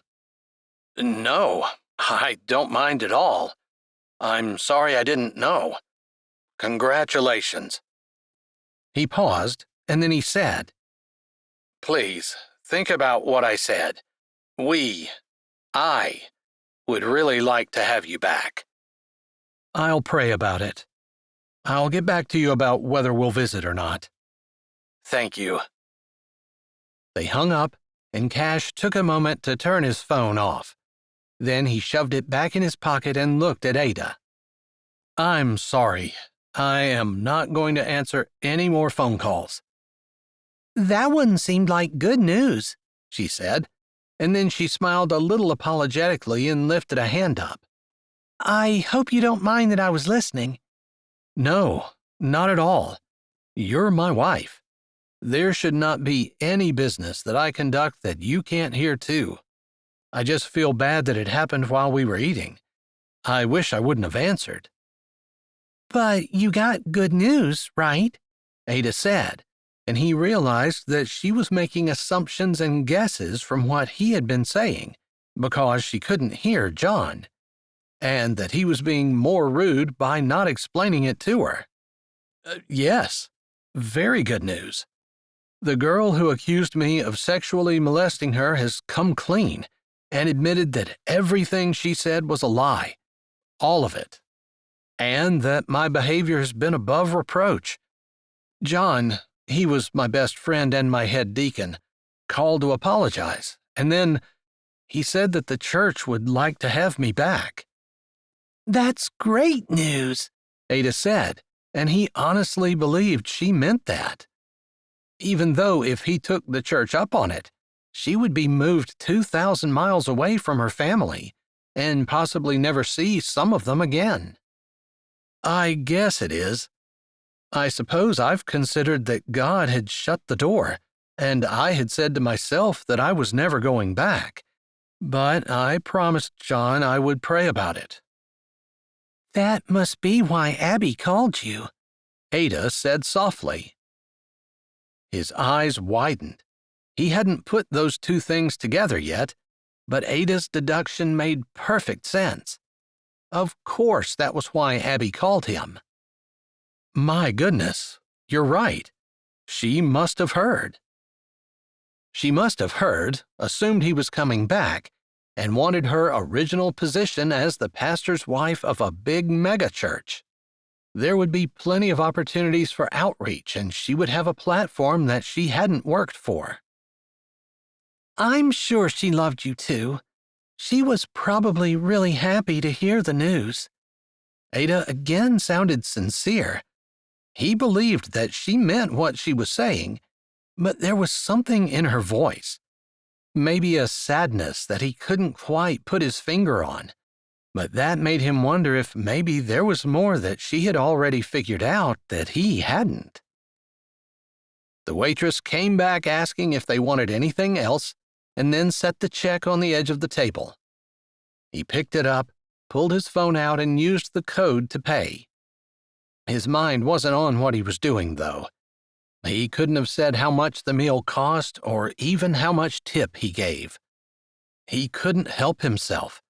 No, I don't mind at all. I'm sorry I didn't know. Congratulations. He paused, and then he said, Please, think about what I said. I would really like to have you back. I'll pray about it. I'll get back to you about whether we'll visit or not. Thank you. They hung up, and Cash took a moment to turn his phone off. Then he shoved it back in his pocket and looked at Ada. I'm sorry. I am not going to answer any more phone calls. That one seemed like good news, she said, and then she smiled a little apologetically and lifted a hand up. I hope you don't mind that I was listening. No, not at all. You're my wife. There should not be any business that I conduct that you can't hear too. I just feel bad that it happened while we were eating. I wish I wouldn't have answered. But you got good news, right? Ada said, and he realized that she was making assumptions and guesses from what he had been saying because she couldn't hear John, and that he was being more rude by not explaining it to her. Yes, very good news. The girl who accused me of sexually molesting her has come clean and admitted that everything she said was a lie, all of it, and that my behavior has been above reproach. John, he was my best friend and my head deacon, called to apologize, and then he said that the church would like to have me back. That's great news, Ada said, and he honestly believed she meant that. Even though if he took the church up on it, she would be moved 2,000 miles away from her family and possibly never see some of them again. I guess it is. I suppose I've considered that God had shut the door, and I had said to myself that I was never going back, but I promised John I would pray about it. That must be why Abby called you, Ada said softly. His eyes widened. He hadn't put those two things together yet, but Ada's deduction made perfect sense. Of course, that was why Abby called him. My goodness, you're right. She must have heard. She must have heard, assumed he was coming back, and wanted her original position as the pastor's wife of a big megachurch. There would be plenty of opportunities for outreach, and she would have a platform that she hadn't worked for. I'm sure she loved you too. She was probably really happy to hear the news. Ada again sounded sincere. He believed that she meant what she was saying, but there was something in her voice. Maybe a sadness that he couldn't quite put his finger on, but that made him wonder if maybe there was more that she had already figured out that he hadn't. The waitress came back asking if they wanted anything else, and then set the check on the edge of the table. He picked it up, pulled his phone out, and used the code to pay. His mind wasn't on what he was doing, though. He couldn't have said how much the meal cost or even how much tip he gave. He couldn't help himself.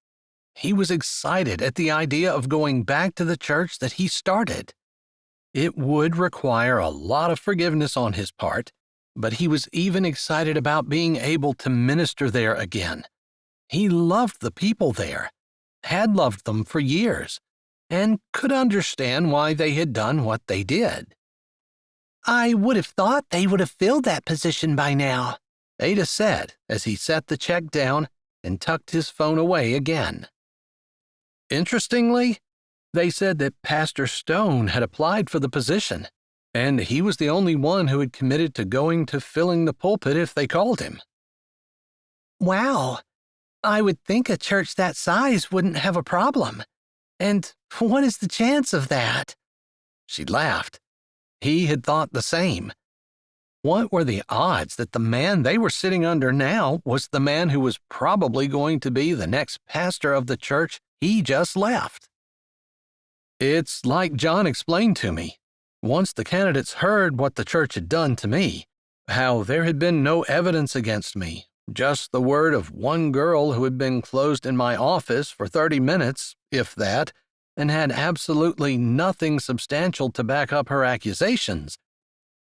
He was excited at the idea of going back to the church that he started. It would require a lot of forgiveness on his part, but he was even excited about being able to minister there again. He loved the people there, had loved them for years, and could understand why they had done what they did. I would have thought they would have filled that position by now, Ada said as he set the check down and tucked his phone away again. Interestingly, they said that Pastor Stone had applied for the position, and he was the only one who had committed to going to filling the pulpit if they called him. Wow, I would think a church that size wouldn't have a problem. And what is the chance of that? She laughed. He had thought the same. What were the odds that the man they were sitting under now was the man who was probably going to be the next pastor of the church he just left? It's like John explained to me. Once the candidates heard what the church had done to me, how there had been no evidence against me, just the word of one girl who had been closed in my office for 30 minutes, if that, and had absolutely nothing substantial to back up her accusations.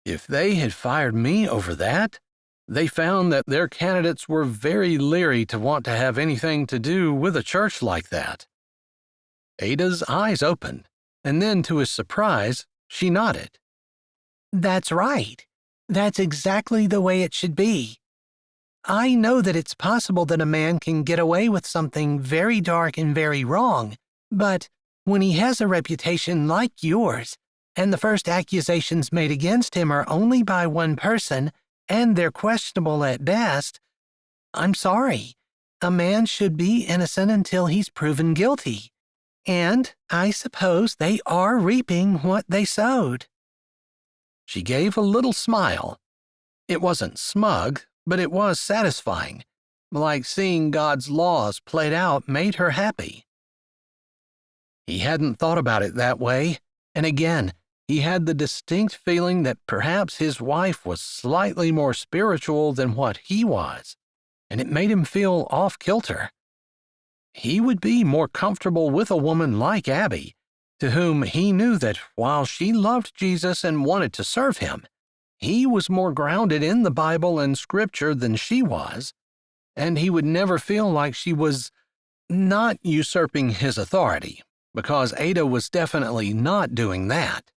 If they had fired me over that, they found that their candidates were very leery to want to have anything to do with a church like that. Ada's eyes opened, and then, to his surprise, she nodded. That's right. That's exactly the way it should be. I know that it's possible that a man can get away with something very dark and very wrong, but when he has a reputation like yours, and the first accusations made against him are only by one person, and they're questionable at best, I'm sorry. A man should be innocent until he's proven guilty. And I suppose they are reaping what they sowed. She gave a little smile. It wasn't smug, but it was satisfying, like seeing God's laws played out made her happy. He hadn't thought about it that way, and again, he had the distinct feeling that perhaps his wife was slightly more spiritual than what he was, and it made him feel off-kilter. He would be more comfortable with a woman like Abby, to whom he knew that while she loved Jesus and wanted to serve him, he was more grounded in the Bible and Scripture than she was, and he would never feel like she was not usurping his authority, because Ada was definitely not doing that.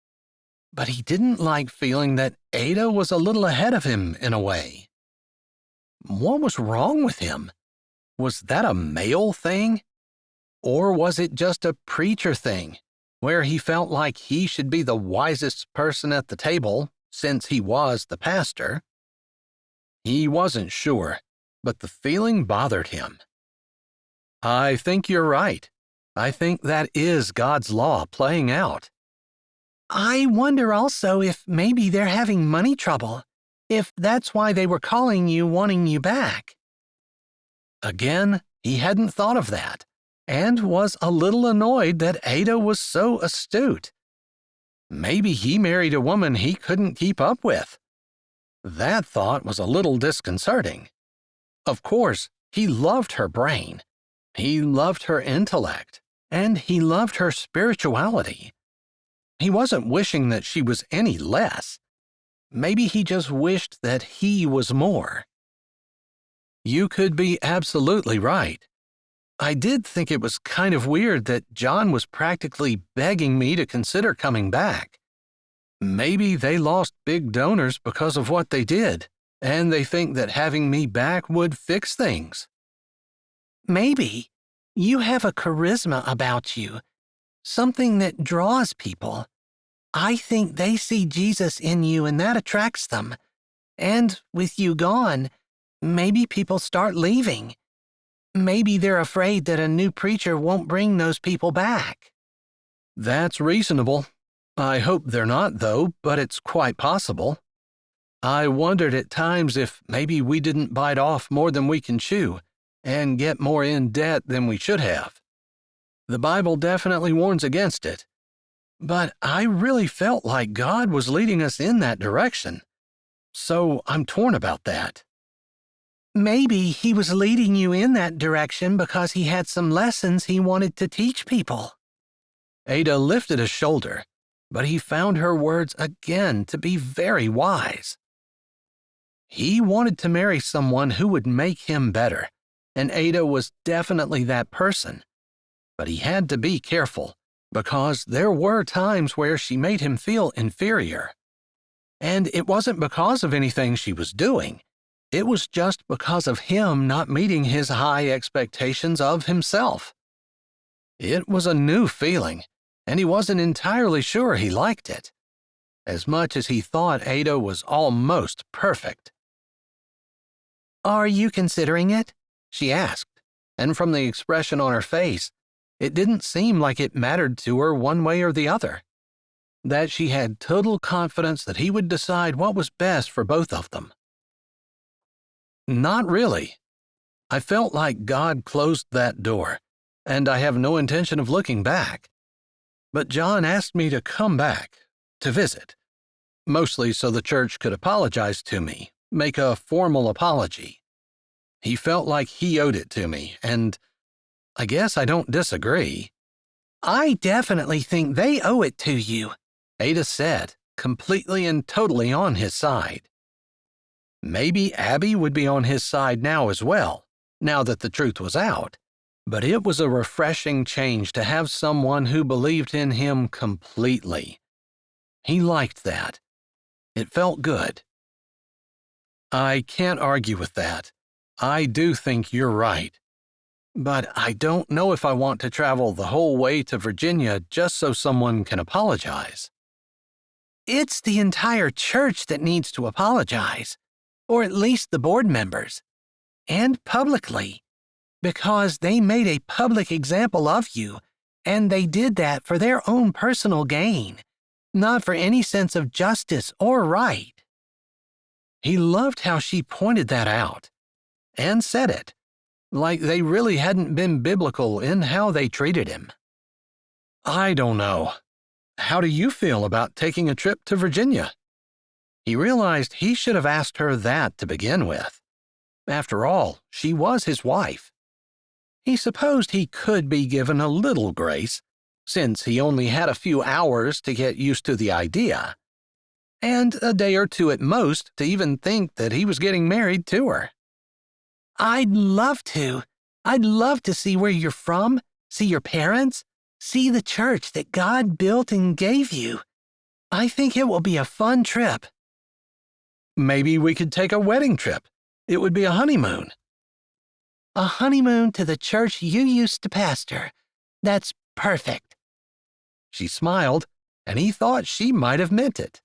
But he didn't like feeling that Ada was a little ahead of him in a way. What was wrong with him? Was that a male thing? Or was it just a preacher thing, where he felt like he should be the wisest person at the table, since he was the pastor? He wasn't sure, but the feeling bothered him. I think you're right. I think that is God's law playing out. I wonder also if maybe they're having money trouble, if that's why they were calling you wanting you back. Again, he hadn't thought of that, and was a little annoyed that Ada was so astute. Maybe he married a woman he couldn't keep up with. That thought was a little disconcerting. Of course, he loved her brain. He loved her intellect, and he loved her spirituality. He wasn't wishing that she was any less. Maybe he just wished that he was more. You could be absolutely right. I did think it was kind of weird that John was practically begging me to consider coming back. Maybe they lost big donors because of what they did, and they think that having me back would fix things. Maybe. You have a charisma about you, something that draws people. I think they see Jesus in you and that attracts them. And with you gone, maybe people start leaving. Maybe they're afraid that a new preacher won't bring those people back. That's reasonable. I hope they're not, though, but it's quite possible. I wondered at times if maybe we didn't bite off more than we can chew and get more in debt than we should have. The Bible definitely warns against it. But I really felt like God was leading us in that direction. So I'm torn about that. Maybe he was leading you in that direction because he had some lessons he wanted to teach people. Ada lifted a shoulder, but he found her words again to be very wise. He wanted to marry someone who would make him better, and Ada was definitely that person. But he had to be careful, because there were times where she made him feel inferior. And it wasn't because of anything she was doing. It was just because of him not meeting his high expectations of himself. It was a new feeling, and he wasn't entirely sure he liked it, as much as he thought Ada was almost perfect. Are you considering it? She asked, and from the expression on her face, it didn't seem like it mattered to her one way or the other. that she had total confidence that he would decide what was best for both of them. Not really. I felt like God closed that door, and I have no intention of looking back. But John asked me to come back, to visit, mostly so the church could apologize to me, make a formal apology. He felt like he owed it to me, and I guess I don't disagree. I definitely think they owe it to you, Ada said, completely and totally on his side. Maybe Abby would be on his side now as well, now that the truth was out, but it was a refreshing change to have someone who believed in him completely. He liked that. It felt good. I can't argue with that. I do think you're right. But I don't know if I want to travel the whole way to Virginia just so someone can apologize. It's the entire church that needs to apologize, or at least the board members, and publicly, because they made a public example of you, and they did that for their own personal gain, not for any sense of justice or right. He loved how she pointed that out, and said it, like they really hadn't been biblical in how they treated him. I don't know. How do you feel about taking a trip to Virginia? He realized he should have asked her that to begin with. After all, she was his wife. He supposed he could be given a little grace, since he only had a few hours to get used to the idea, and a day or two at most to even think that he was getting married to her. I'd love to. I'd love to see where you're from, see your parents, see the church that God built and gave you. I think it will be a fun trip. Maybe we could take a wedding trip. It would be a honeymoon. A honeymoon to the church you used to pastor. That's perfect. She smiled, and he thought she might have meant it.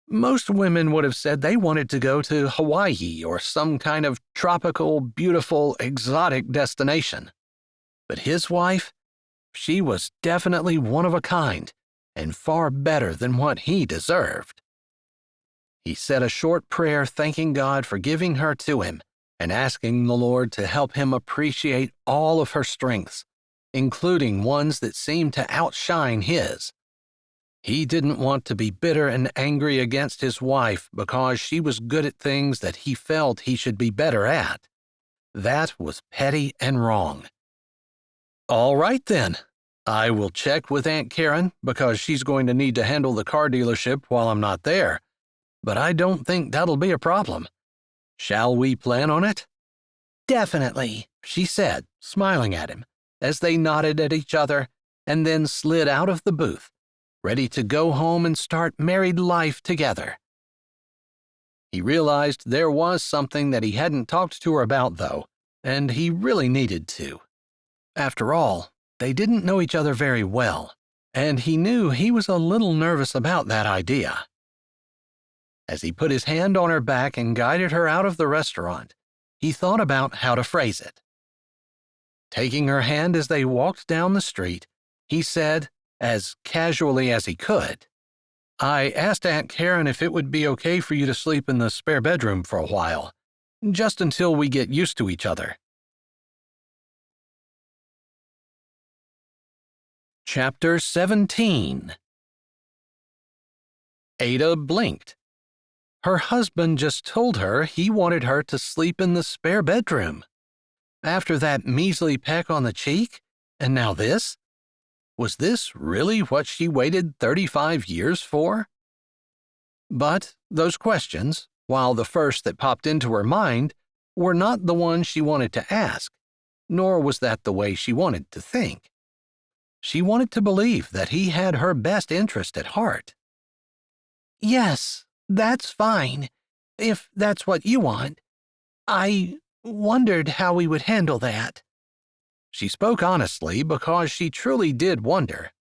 Most women would have said they wanted to go to Hawaii or some kind of tropical, beautiful, exotic destination. But his wife, she was definitely one of a kind, and far better than what he deserved. He said a short prayer thanking God for giving her to him and asking the Lord to help him appreciate all of her strengths, including ones that seemed to outshine his. He didn't want to be bitter and angry against his wife because she was good at things that he felt he should be better at. That was petty and wrong. All right then. I will check with Aunt Karen because she's going to need to handle the car dealership while I'm not there, but I don't think that'll be a problem. Shall we plan on it? Definitely, she said, smiling at him, as they nodded at each other and then slid out of the booth, ready to go home and start married life together. He realized there was something that he hadn't talked to her about, though, and he really needed to. After all, they didn't know each other very well, and he knew he was a little nervous about that idea. As he put his hand on her back and guided her out of the restaurant, he thought about how to phrase it. Taking her hand as they walked down the street, he said, as casually as he could, I asked Aunt Karen if it would be okay for you to sleep in the spare bedroom for a while, just until we get used to each other. Chapter 17. Ada blinked. Her husband just told her he wanted her to sleep in the spare bedroom. After that measly peck on the cheek, and now this? Was this really what she waited 35 years for? But those questions, while the first that popped into her mind, were not the ones she wanted to ask, nor was that the way she wanted to think. She wanted to believe that he had her best interest at heart. Yes, that's fine, if that's what you want. I wondered how we would handle that. She spoke honestly because she truly did wonder.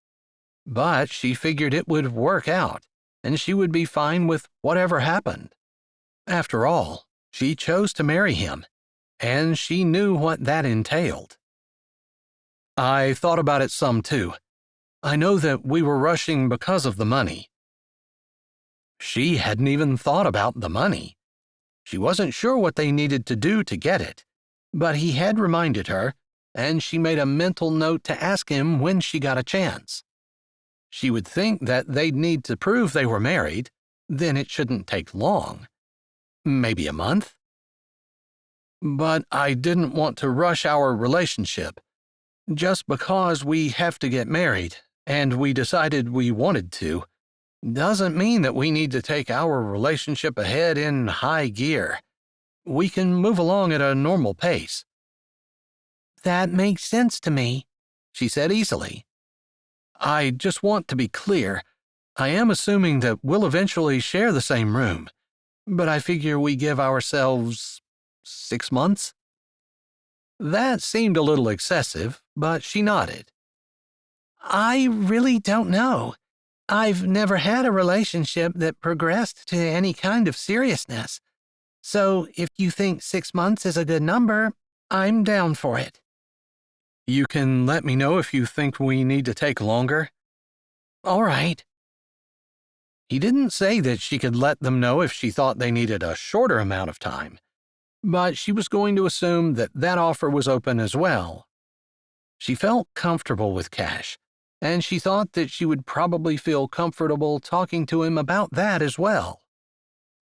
But she figured it would work out, and she would be fine with whatever happened. After all, she chose to marry him, and she knew what that entailed. I thought about it some too. I know that we were rushing because of the money." She hadn't even thought about the money. She wasn't sure what they needed to do to get it, but he had reminded her, and she made a mental note to ask him when she got a chance. She would think that they'd need to prove they were married, then it shouldn't take long. Maybe a month? "But I didn't want to rush our relationship. Just because we have to get married, and we decided we wanted to, doesn't mean that we need to take our relationship ahead in high gear. We can move along at a normal pace." That makes sense to me, she said easily. "I just want to be clear. I am assuming that we'll eventually share the same room, but I figure we give ourselves 6 months?" That seemed a little excessive, but she nodded. I really don't know. I've never had a relationship that progressed to any kind of seriousness. So if you think 6 months is a good number, I'm down for it. "You can let me know if you think we need to take longer?" All right. He didn't say that she could let them know if she thought they needed a shorter amount of time, but she was going to assume that that offer was open as well. She felt comfortable with Cash, and she thought that she would probably feel comfortable talking to him about that as well.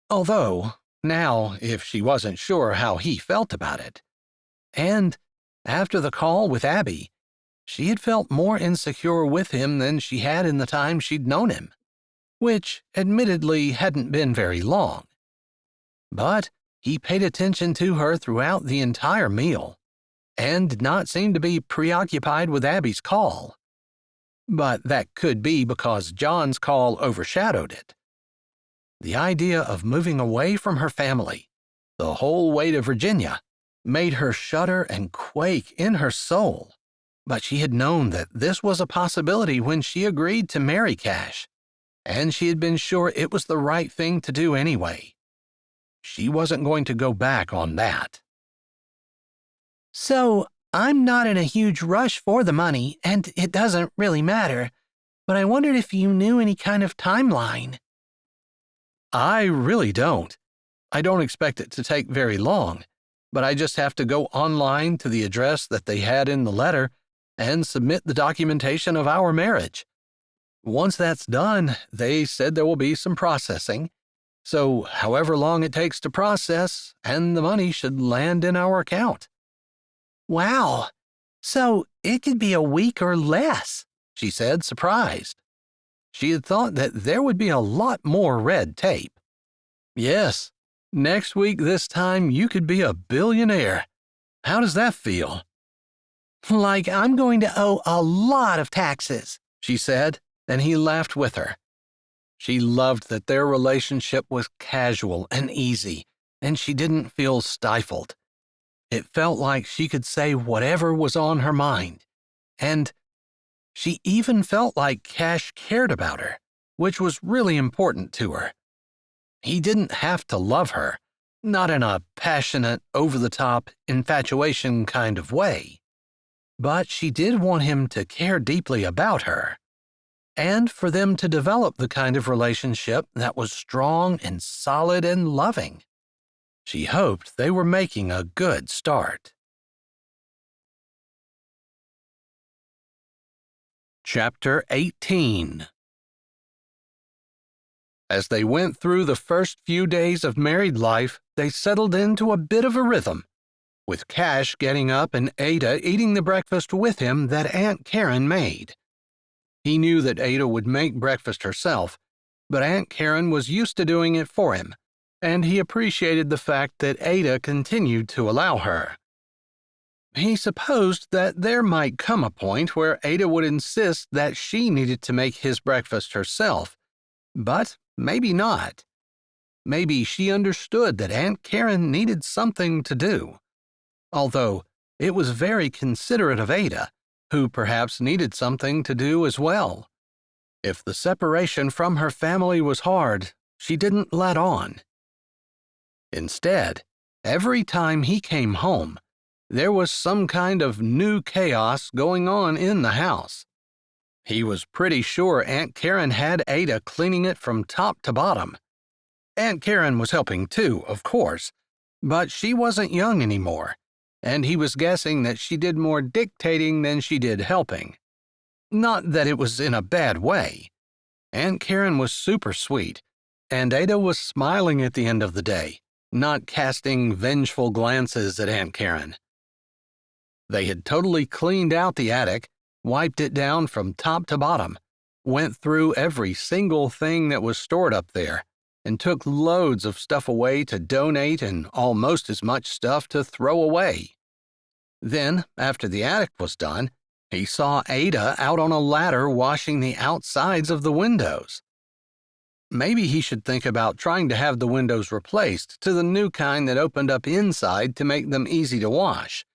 Although, now, if she wasn't sure how he felt about it. And after the call with Abby, she had felt more insecure with him than she had in the time she'd known him, which admittedly hadn't been very long. But he paid attention to her throughout the entire meal, and did not seem to be preoccupied with Abby's call. But that could be because John's call overshadowed it. The idea of moving away from her family, the whole way to Virginia, made her shudder and quake in her soul. But she had known that this was a possibility when she agreed to marry Cash, and she had been sure it was the right thing to do anyway. She wasn't going to go back on that. So, I'm not in a huge rush for the money, and it doesn't really matter, but I wondered if you knew any kind of timeline. I really don't. I don't expect it to take very long, but I just have to go online to the address that they had in the letter and submit the documentation of our marriage. Once that's done, they said there will be some processing, so however long it takes to process, and the money should land in our account. Wow, so it could be a week or less, she said, surprised. She had thought that there would be a lot more red tape. Yes, next week this time you could be a billionaire. How does that feel? Like I'm going to owe a lot of taxes, she said, and he laughed with her. She loved that their relationship was casual and easy, and she didn't feel stifled. It felt like she could say whatever was on her mind, and she even felt like Cash cared about her, which was really important to her. He didn't have to love her, not in a passionate, over-the-top infatuation kind of way, but she did want him to care deeply about her, and for them to develop the kind of relationship that was strong and solid and loving. She hoped they were making a good start. Chapter 18. As they went through the first few days of married life, they settled into a bit of a rhythm, with Cash getting up and Ada eating the breakfast with him that Aunt Karen made. He knew that Ada would make breakfast herself, but Aunt Karen was used to doing it for him, and he appreciated the fact that Ada continued to allow her. He supposed that there might come a point where Ada would insist that she needed to make his breakfast herself, but maybe not. Maybe she understood that Aunt Karen needed something to do, although it was very considerate of Ada, who perhaps needed something to do as well. If the separation from her family was hard, she didn't let on. Instead, every time he came home, there was some kind of new chaos going on in the house. He was pretty sure Aunt Karen had Ada cleaning it from top to bottom. Aunt Karen was helping too, of course, but she wasn't young anymore, and he was guessing that she did more dictating than she did helping. Not that it was in a bad way. Aunt Karen was super sweet, and Ada was smiling at the end of the day, not casting vengeful glances at Aunt Karen. They had totally cleaned out the attic, wiped it down from top to bottom, went through every single thing that was stored up there, and took loads of stuff away to donate and almost as much stuff to throw away. Then, after the attic was done, he saw Ada out on a ladder washing the outsides of the windows. Maybe he should think about trying to have the windows replaced to the new kind that opened up inside to make them easy to wash.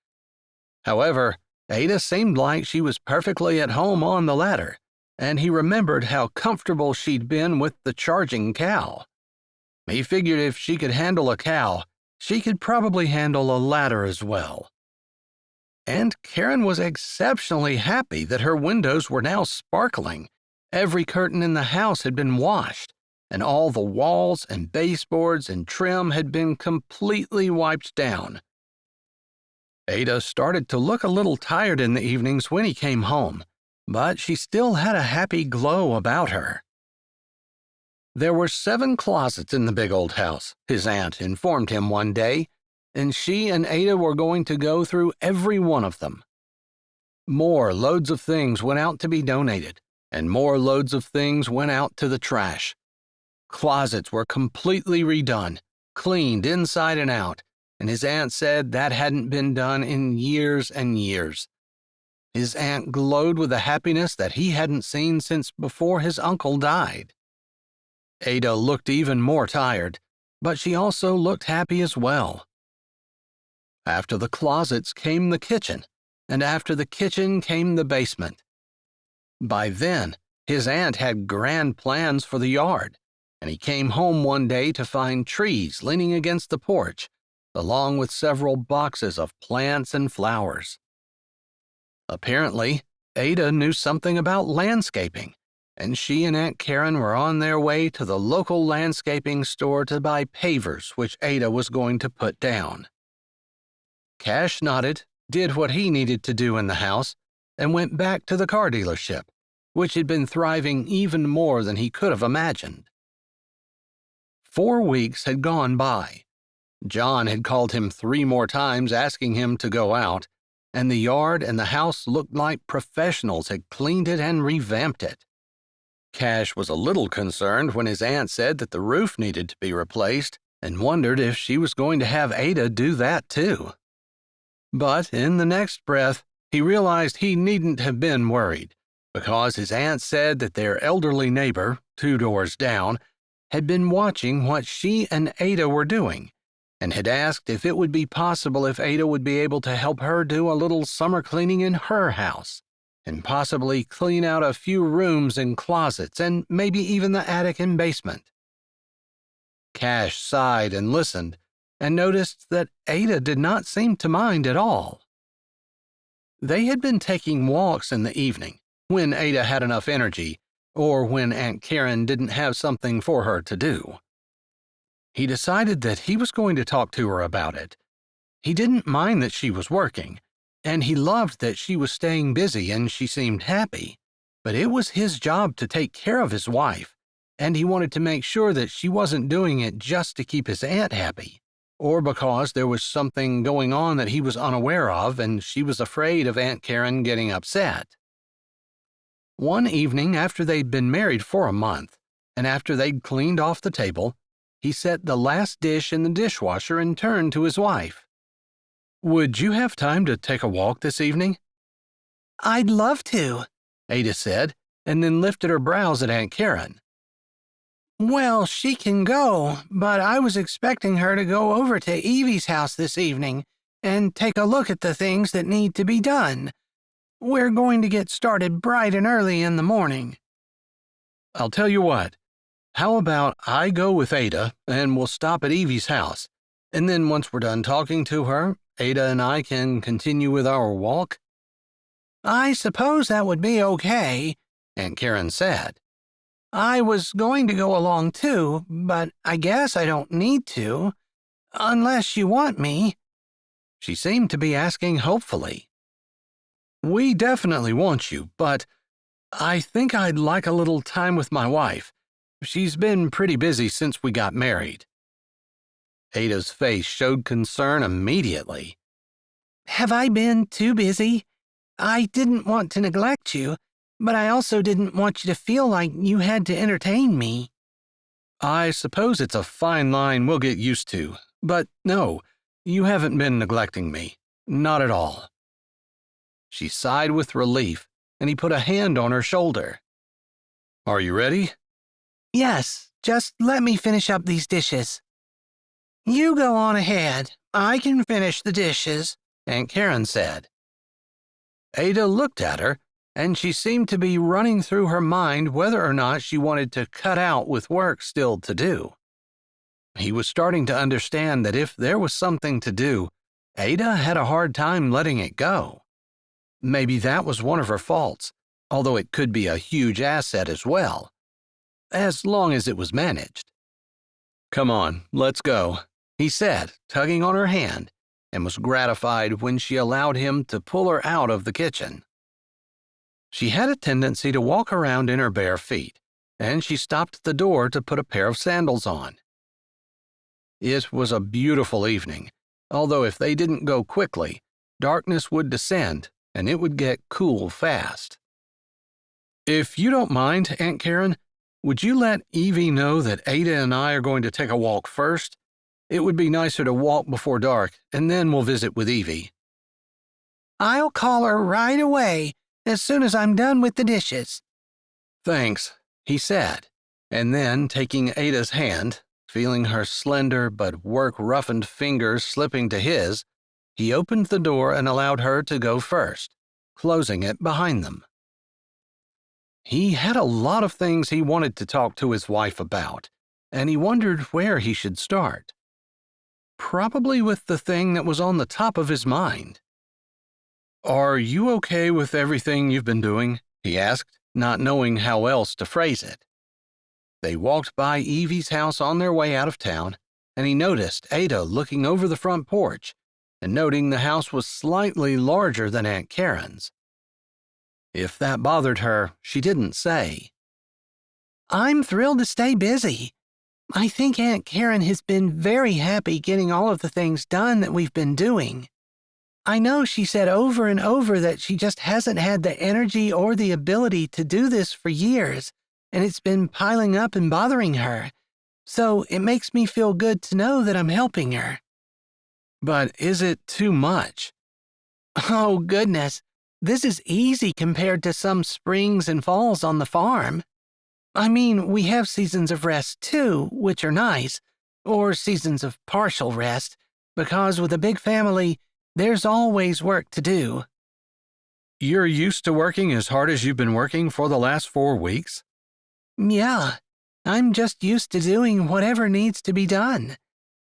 However, Ada seemed like she was perfectly at home on the ladder, and he remembered how comfortable she'd been with the charging cow. He figured if she could handle a cow, she could probably handle a ladder as well. And Karen was exceptionally happy that her windows were now sparkling. Every curtain in the house had been washed, and all the walls and baseboards and trim had been completely wiped down. Ada started to look a little tired in the evenings when he came home, but she still had a happy glow about her. There were 7 closets in the big old house, his aunt informed him one day, and she and Ada were going to go through every one of them. More loads of things went out to be donated, and more loads of things went out to the trash. Closets were completely redone, cleaned inside and out, and his aunt said that hadn't been done in years and years. His aunt glowed with a happiness that he hadn't seen since before his uncle died. Ada looked even more tired, but she also looked happy as well. After the closets came the kitchen, and after the kitchen came the basement. By then, his aunt had grand plans for the yard, and he came home one day to find trees leaning against the porch, along with several boxes of plants and flowers. Apparently, Ada knew something about landscaping, and she and Aunt Karen were on their way to the local landscaping store to buy pavers which Ada was going to put down. Cash nodded, did what he needed to do in the house, and went back to the car dealership, which had been thriving even more than he could have imagined. 4 weeks had gone by. John had called him 3 more times asking him to go out, and the yard and the house looked like professionals had cleaned it and revamped it. Cash was a little concerned when his aunt said that the roof needed to be replaced and wondered if she was going to have Ada do that too. But in the next breath, he realized he needn't have been worried, because his aunt said that their elderly neighbor, 2 doors down, had been watching what she and Ada were doing, and had asked if it would be possible if Ada would be able to help her do a little summer cleaning in her house, and possibly clean out a few rooms and closets, and maybe even the attic and basement. Cash sighed and listened, and noticed that Ada did not seem to mind at all. They had been taking walks in the evening, when Ada had enough energy, or when Aunt Karen didn't have something for her to do. He decided that he was going to talk to her about it. He didn't mind that she was working, and he loved that she was staying busy and she seemed happy, but it was his job to take care of his wife, and he wanted to make sure that she wasn't doing it just to keep his aunt happy, or because there was something going on that he was unaware of and she was afraid of Aunt Karen getting upset. One evening after they'd been married for a month, and after they'd cleaned off the table, he set the last dish in the dishwasher and turned to his wife. "Would you have time to take a walk this evening?" "I'd love to," Ada said, and then lifted her brows at Aunt Karen. "Well, she can go, but I was expecting her to go over to Evie's house this evening and take a look at the things that need to be done. We're going to get started bright and early in the morning." "I'll tell you what. How about I go with Ada and we'll stop at Evie's house, and then once we're done talking to her, Ada and I can continue with our walk?" "I suppose that would be okay. Aunt Karen said. I was going to go along too, but I guess I don't need to, unless you want me. She seemed to be asking hopefully. We definitely want you, but I think I'd like a little time with my wife. She's been pretty busy since we got married. Ada's face showed concern immediately. Have I been too busy? I didn't want to neglect you, but I also didn't want you to feel like you had to entertain me. I suppose it's a fine line we'll get used to, but no, you haven't been neglecting me. Not at all. She sighed with relief, and he put a hand on her shoulder. Are you ready? Yes, just let me finish up these dishes. You go on ahead. I can finish the dishes, Aunt Karen said. Ada looked at her, and she seemed to be running through her mind whether or not she wanted to cut out with work still to do. He was starting to understand that if there was something to do, Ada had a hard time letting it go. Maybe that was one of her faults, although it could be a huge asset as well, as long as it was managed. Come on, let's go, he said, tugging on her hand, and was gratified when she allowed him to pull her out of the kitchen. She had a tendency to walk around in her bare feet, and she stopped at the door to put a pair of sandals on. It was a beautiful evening, although if they didn't go quickly, darkness would descend and it would get cool fast. If you don't mind, Aunt Karen, would you let Evie know that Ada and I are going to take a walk first? It would be nicer to walk before dark, and then we'll visit with Evie. I'll call her right away, as soon as I'm done with the dishes. Thanks, he said, and then taking Ada's hand, feeling her slender but work-roughened fingers slipping to his, he opened the door and allowed her to go first, closing it behind them. He had a lot of things he wanted to talk to his wife about, and he wondered where he should start. Probably with the thing that was on the top of his mind. Are you okay with everything you've been doing? He asked, not knowing how else to phrase it. They walked by Evie's house on their way out of town, and he noticed Ada looking over the front porch and noting the house was slightly larger than Aunt Karen's. If that bothered her, she didn't say. I'm thrilled to stay busy. I think Aunt Karen has been very happy getting all of the things done that we've been doing. I know she said over and over that she just hasn't had the energy or the ability to do this for years, and it's been piling up and bothering her. So it makes me feel good to know that I'm helping her. But is it too much? Oh, goodness. This is easy compared to some springs and falls on the farm. I mean, we have seasons of rest too, which are nice, or seasons of partial rest, because with a big family, there's always work to do. You're used to working as hard as you've been working for the last 4 weeks? Yeah, I'm just used to doing whatever needs to be done.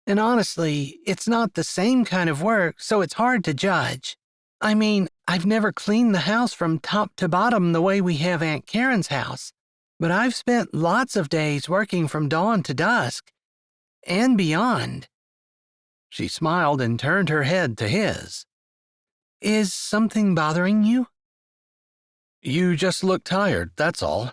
And honestly, it's not the same kind of work, so it's hard to judge. I mean, I've never cleaned the house from top to bottom the way we have Aunt Karen's house, but I've spent lots of days working from dawn to dusk, and beyond. She smiled and turned her head to his. Is something bothering you? You just look tired, that's all.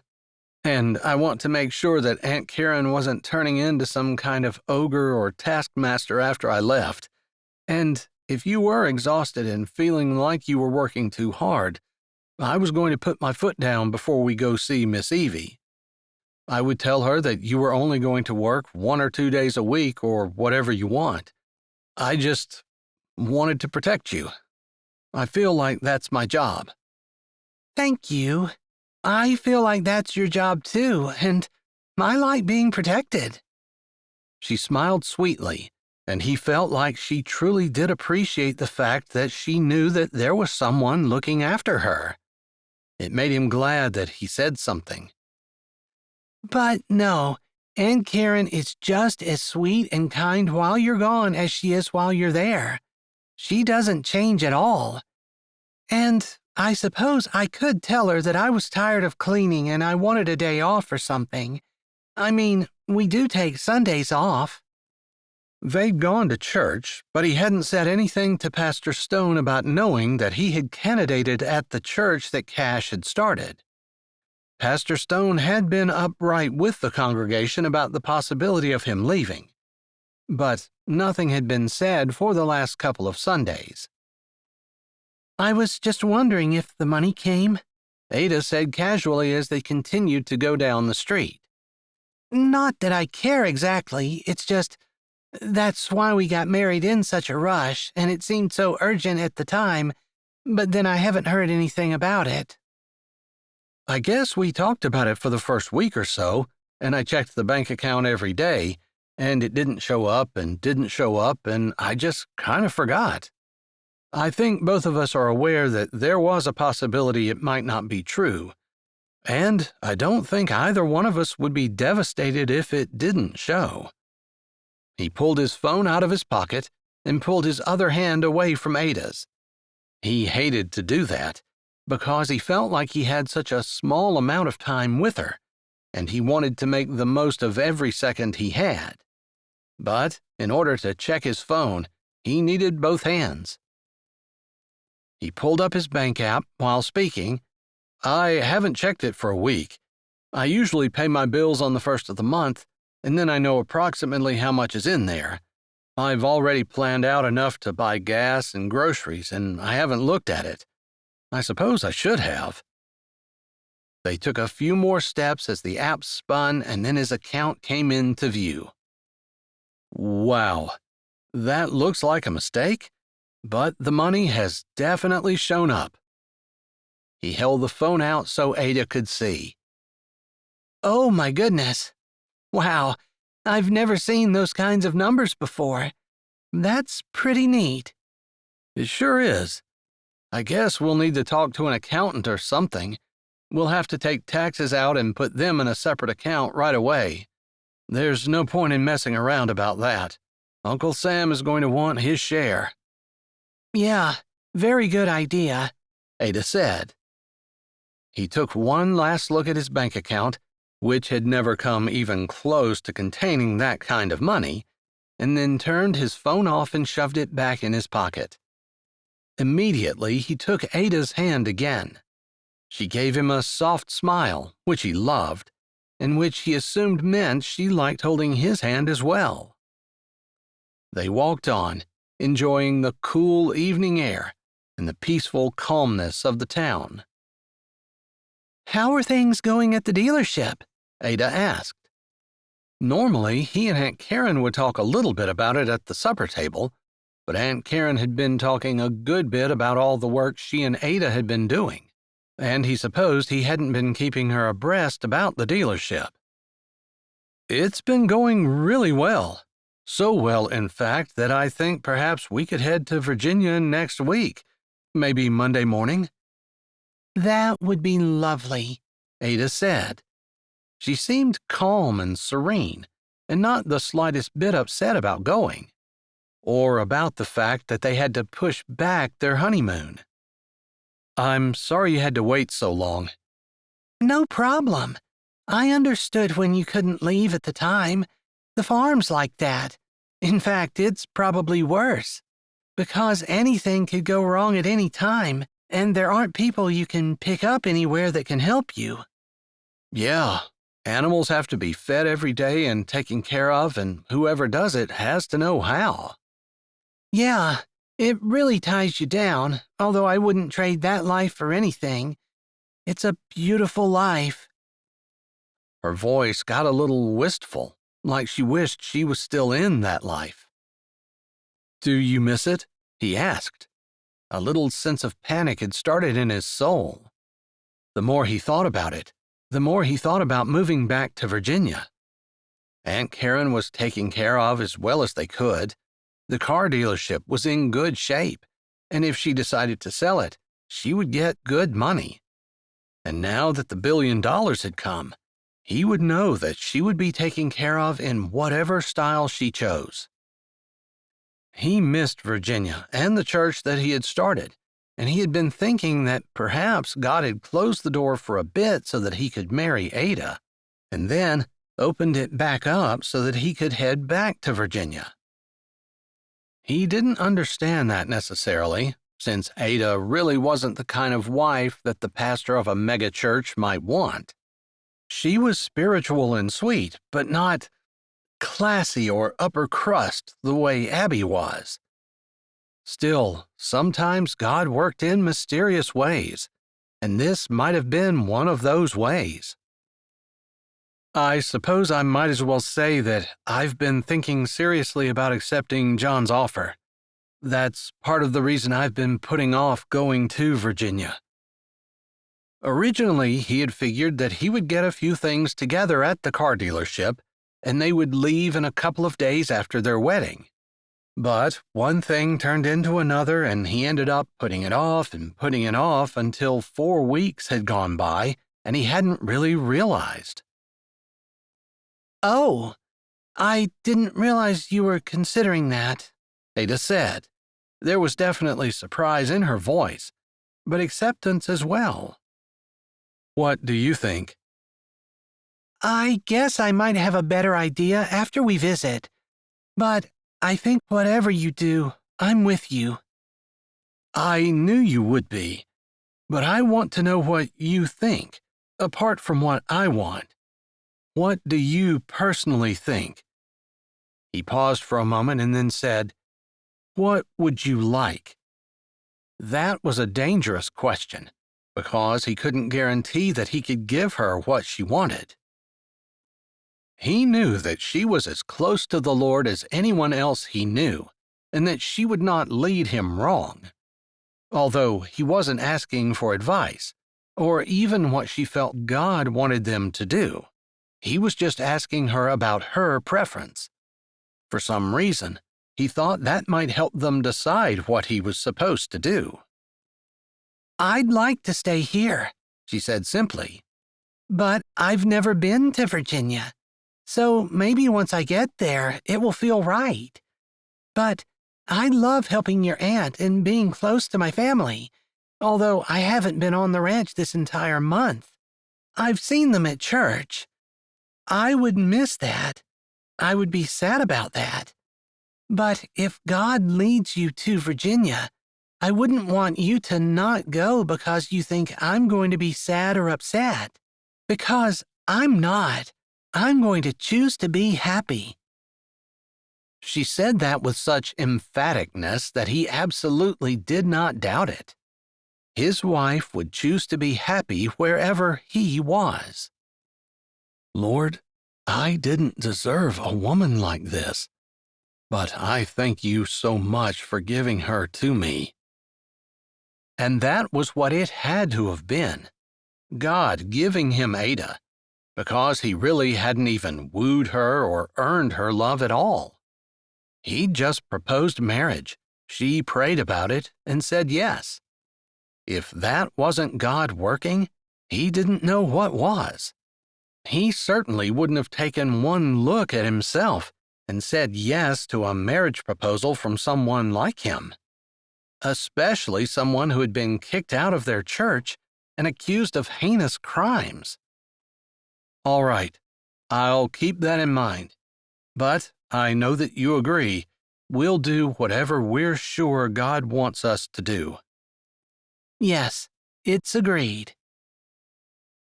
And I want to make sure that Aunt Karen wasn't turning into some kind of ogre or taskmaster after I left. And if you were exhausted and feeling like you were working too hard, I was going to put my foot down before we go see Miss Evie. I would tell her that you were only going to work 1 or 2 days a week or whatever you want. I just wanted to protect you. I feel like that's my job. Thank you. I feel like that's your job too, and I like being protected. She smiled sweetly, and he felt like she truly did appreciate the fact that she knew that there was someone looking after her. It made him glad that he said something. But no, Aunt Karen is just as sweet and kind while you're gone as she is while you're there. She doesn't change at all. And I suppose I could tell her that I was tired of cleaning and I wanted a day off or something. I mean, we do take Sundays off. They'd gone to church, but he hadn't said anything to Pastor Stone about knowing that he had candidated at the church that Cash had started. Pastor Stone had been upright with the congregation about the possibility of him leaving, but nothing had been said for the last couple of Sundays. I was just wondering if the money came, Ada said casually as they continued to go down the street. Not that I care exactly, it's just that's why we got married in such a rush, and it seemed so urgent at the time, but then I haven't heard anything about it. I guess we talked about it for the first week or so, and I checked the bank account every day, and it didn't show up, and I just kind of forgot. I think both of us are aware that there was a possibility it might not be true, and I don't think either one of us would be devastated if it didn't show. He pulled his phone out of his pocket and pulled his other hand away from Ada's. He hated to do that because he felt like he had such a small amount of time with her, and he wanted to make the most of every second he had. But in order to check his phone, he needed both hands. He pulled up his bank app while speaking. I haven't checked it for a week. I usually pay my bills on the first of the month, and then I know approximately how much is in there. I've already planned out enough to buy gas and groceries, and I haven't looked at it. I suppose I should have. They took a few more steps as the app spun, and then his account came into view. Wow, that looks like a mistake, but the money has definitely shown up. He held the phone out so Ada could see. Oh my goodness. Wow, I've never seen those kinds of numbers before. That's pretty neat. It sure is. I guess we'll need to talk to an accountant or something. We'll have to take taxes out and put them in a separate account right away. There's no point in messing around about that. Uncle Sam is going to want his share. Yeah, very good idea, Ada said. He took one last look at his bank account, which had never come even close to containing that kind of money, and then turned his phone off and shoved it back in his pocket. Immediately, he took Ada's hand again. She gave him a soft smile, which he loved, and which he assumed meant she liked holding his hand as well. They walked on, enjoying the cool evening air and the peaceful calmness of the town. How are things going at the dealership? Ada asked. Normally, he and Aunt Karen would talk a little bit about it at the supper table, but Aunt Karen had been talking a good bit about all the work she and Ada had been doing, and he supposed he hadn't been keeping her abreast about the dealership. It's been going really well. So well, in fact, that I think perhaps we could head to Virginia next week, maybe Monday morning. That would be lovely, Ada said. She seemed calm and serene, and not the slightest bit upset about going, or about the fact that they had to push back their honeymoon. I'm sorry you had to wait so long. No problem. I understood when you couldn't leave at the time. The farm's like that. In fact, it's probably worse, because anything could go wrong at any time, and there aren't people you can pick up anywhere that can help you. Yeah. Animals have to be fed every day and taken care of, and whoever does it has to know how. Yeah, it really ties you down, although I wouldn't trade that life for anything. It's a beautiful life. Her voice got a little wistful, like she wished she was still in that life. Do you miss it? He asked. A little sense of panic had started in his soul. The more he thought about it, the more he thought about moving back to Virginia. Aunt Karen was taken care of as well as they could. The car dealership was in good shape, and if she decided to sell it, she would get good money. And now that the $1 billion had come, he would know that she would be taken care of in whatever style she chose. He missed Virginia and the church that he had started, and he had been thinking that perhaps God had closed the door for a bit so that he could marry Ada, and then opened it back up so that he could head back to Virginia. He didn't understand that necessarily, since Ada really wasn't the kind of wife that the pastor of a megachurch might want. She was spiritual and sweet, but not classy or upper crust the way Abby was. Still, sometimes God worked in mysterious ways, and this might have been one of those ways. I suppose I might as well say that I've been thinking seriously about accepting John's offer. That's part of the reason I've been putting off going to Virginia. Originally, he had figured that he would get a few things together at the car dealership, and they would leave in a couple of days after their wedding. But one thing turned into another, and he ended up putting it off until 4 weeks had gone by, and he hadn't really realized. Oh, I didn't realize you were considering that, Ada said. There was definitely surprise in her voice, but acceptance as well. What do you think? I guess I might have a better idea after we visit, but I think whatever you do, I'm with you. I knew you would be, but I want to know what you think, apart from what I want. What do you personally think? He paused for a moment and then said, "What would you like?" That was a dangerous question, because he couldn't guarantee that he could give her what she wanted. He knew that she was as close to the Lord as anyone else he knew, and that she would not lead him wrong. Although he wasn't asking for advice, or even what she felt God wanted them to do. He was just asking her about her preference. For some reason, he thought that might help them decide what he was supposed to do. I'd like to stay here, she said simply. But I've never been to Virginia, so maybe once I get there, it will feel right. But I love helping your aunt and being close to my family, although I haven't been on the ranch this entire month. I've seen them at church. I would miss that. I would be sad about that. But if God leads you to Virginia, I wouldn't want you to not go because you think I'm going to be sad or upset. Because I'm not. I'm going to choose to be happy. She said that with such emphaticness that he absolutely did not doubt it. His wife would choose to be happy wherever he was. Lord, I didn't deserve a woman like this, but I thank you so much for giving her to me. And that was what it had to have been, God giving him Ada, because he really hadn't even wooed her or earned her love at all. He'd just proposed marriage, she prayed about it, and said yes. If that wasn't God working, he didn't know what was. He certainly wouldn't have taken one look at himself and said yes to a marriage proposal from someone like him, especially someone who had been kicked out of their church and accused of heinous crimes. All right, I'll keep that in mind, but I know that you agree we'll do whatever we're sure God wants us to do. Yes, it's agreed.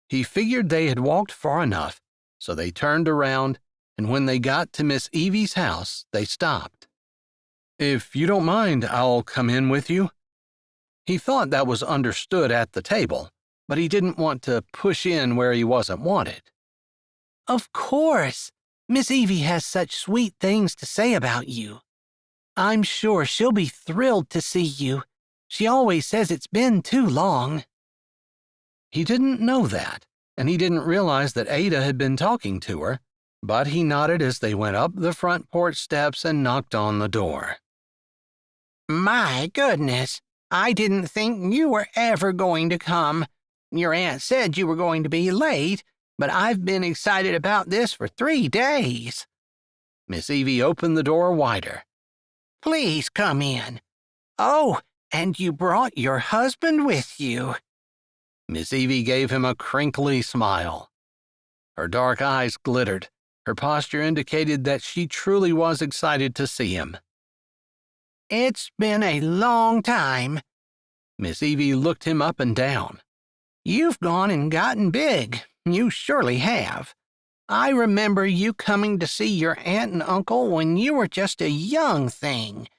He figured they had walked far enough, so they turned around, and when they got to Miss Evie's house, they stopped. If you don't mind, I'll come in with you. He thought that was understood at the table, but he didn't want to push in where he wasn't wanted. Of course. Miss Evie has such sweet things to say about you. I'm sure she'll be thrilled to see you. She always says it's been too long. He didn't know that, and he didn't realize that Ada had been talking to her, but he nodded as they went up the front porch steps and knocked on the door. My goodness, I didn't think you were ever going to come. Your aunt said you were going to be late, but I've been excited about this for 3 days. Miss Evie opened the door wider. Please come in. Oh, And you brought your husband with you." Miss Evie gave him a crinkly smile. Her dark eyes glittered. Her posture indicated that she truly was excited to see him. "It's been a long time." Miss Evie looked him up and down. "You've gone and gotten big. You surely have. I remember you coming to see your aunt and uncle when you were just a young thing.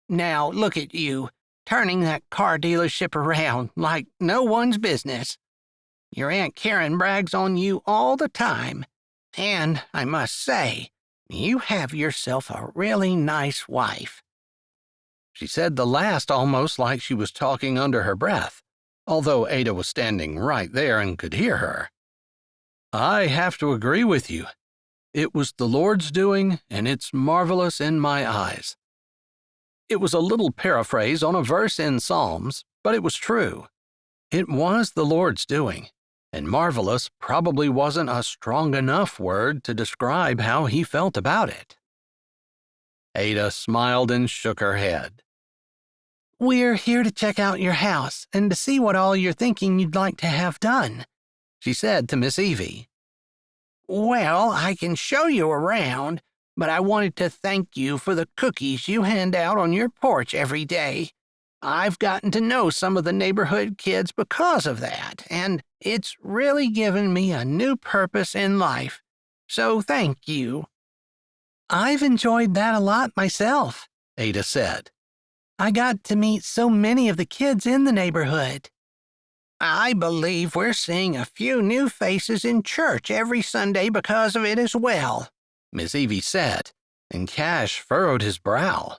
Now look at you, turning that car dealership around like no one's business. Your Aunt Karen brags on you all the time. And I must say, you have yourself a really nice wife." She said the last almost like she was talking under her breath, although Ada was standing right there and could hear her. I have to agree with you. It was the Lord's doing, and it's marvelous in my eyes. It was a little paraphrase on a verse in Psalms, but it was true. It was the Lord's doing, and marvelous probably wasn't a strong enough word to describe how he felt about it. Ada smiled and shook her head. "We're here to check out your house and to see what all you're thinking you'd like to have done," she said to Miss Evie. "Well, I can show you around, but I wanted to thank you for the cookies you hand out on your porch every day. I've gotten to know some of the neighborhood kids because of that, and it's really given me a new purpose in life. So thank you." "I've enjoyed that a lot myself," Ada said. "I got to meet so many of the kids in the neighborhood." "I believe we're seeing a few new faces in church every Sunday because of it as well," Miss Evie said, and Cash furrowed his brow.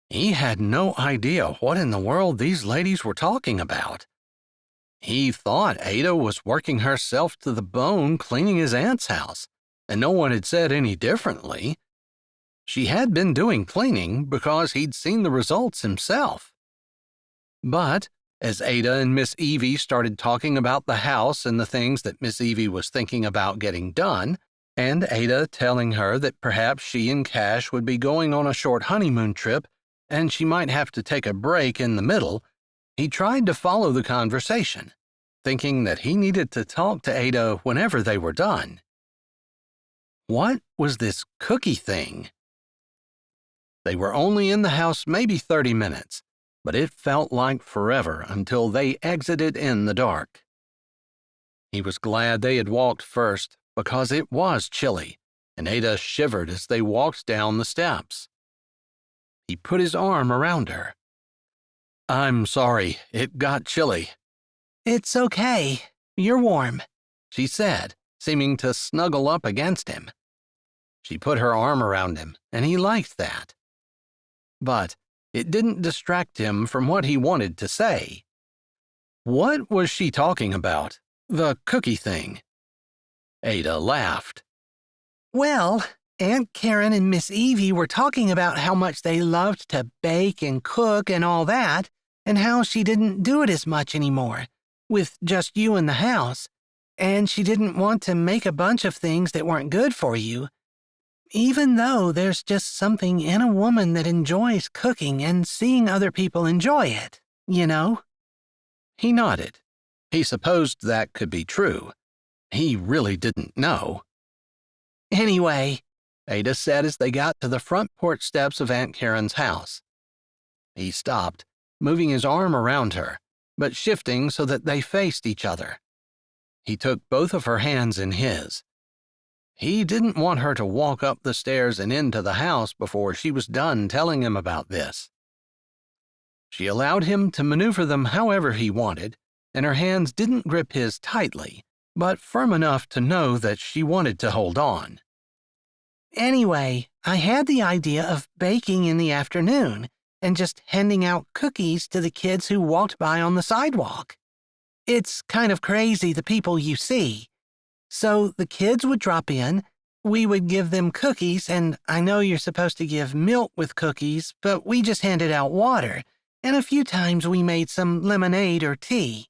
He had no idea what in the world these ladies were talking about. He thought Ada was working herself to the bone cleaning his aunt's house, and no one had said any differently. She had been doing cleaning because he'd seen the results himself. But as Ada and Miss Evie started talking about the house and the things that Miss Evie was thinking about getting done, and Ada telling her that perhaps she and Cash would be going on a short honeymoon trip and she might have to take a break in the middle, he tried to follow the conversation, thinking that he needed to talk to Ada whenever they were done. What was this cookie thing? They were only in the house maybe 30 minutes, but it felt like forever until they exited in the dark. He was glad they had walked first because it was chilly, and Ada shivered as they walked down the steps. He put his arm around her. "I'm sorry, it got chilly." "It's okay. You're warm," she said, seeming to snuggle up against him. She put her arm around him, and he liked that. But it didn't distract him from what he wanted to say. What was she talking about? The cookie thing. Ada laughed. "Well, Aunt Karen and Miss Evie were talking about how much they loved to bake and cook and all that, and how she didn't do it as much anymore, with just you in the house, and she didn't want to make a bunch of things that weren't good for you. Even though there's just something in a woman that enjoys cooking and seeing other people enjoy it, you know?" He nodded. He supposed that could be true. He really didn't know. "Anyway," Ada said as they got to the front porch steps of Aunt Karen's house. He stopped, moving his arm around her, but shifting so that they faced each other. He took both of her hands in his. He didn't want her to walk up the stairs and into the house before she was done telling him about this. She allowed him to maneuver them however he wanted, and her hands didn't grip his tightly, but firm enough to know that she wanted to hold on. "Anyway, I had the idea of baking in the afternoon and just handing out cookies to the kids who walked by on the sidewalk. It's kind of crazy the people you see. So the kids would drop in, we would give them cookies, and I know you're supposed to give milk with cookies, but we just handed out water, and a few times we made some lemonade or tea.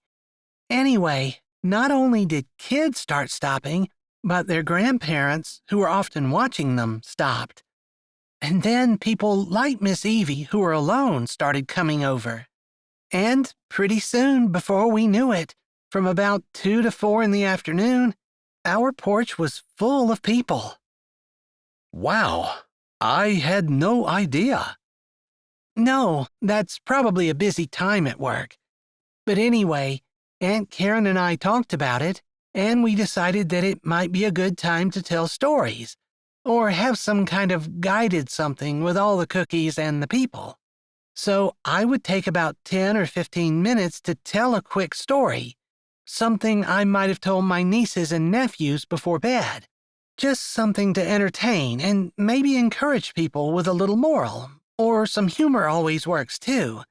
Anyway, not only did kids start stopping, but their grandparents, who were often watching them, stopped. And then people like Miss Evie, who were alone, started coming over. And pretty soon, before we knew it, from about 2 to 4 in the afternoon, our porch was full of people. Wow, I had no idea. No, that's probably a busy time at work. But anyway, Aunt Karen and I talked about it, and we decided that it might be a good time to tell stories, or have some kind of guided something with all the cookies and the people. So I would take about 10 or 15 minutes to tell a quick story, something I might have told my nieces and nephews before bed. Just something to entertain and maybe encourage people with a little moral, or some humor always works too.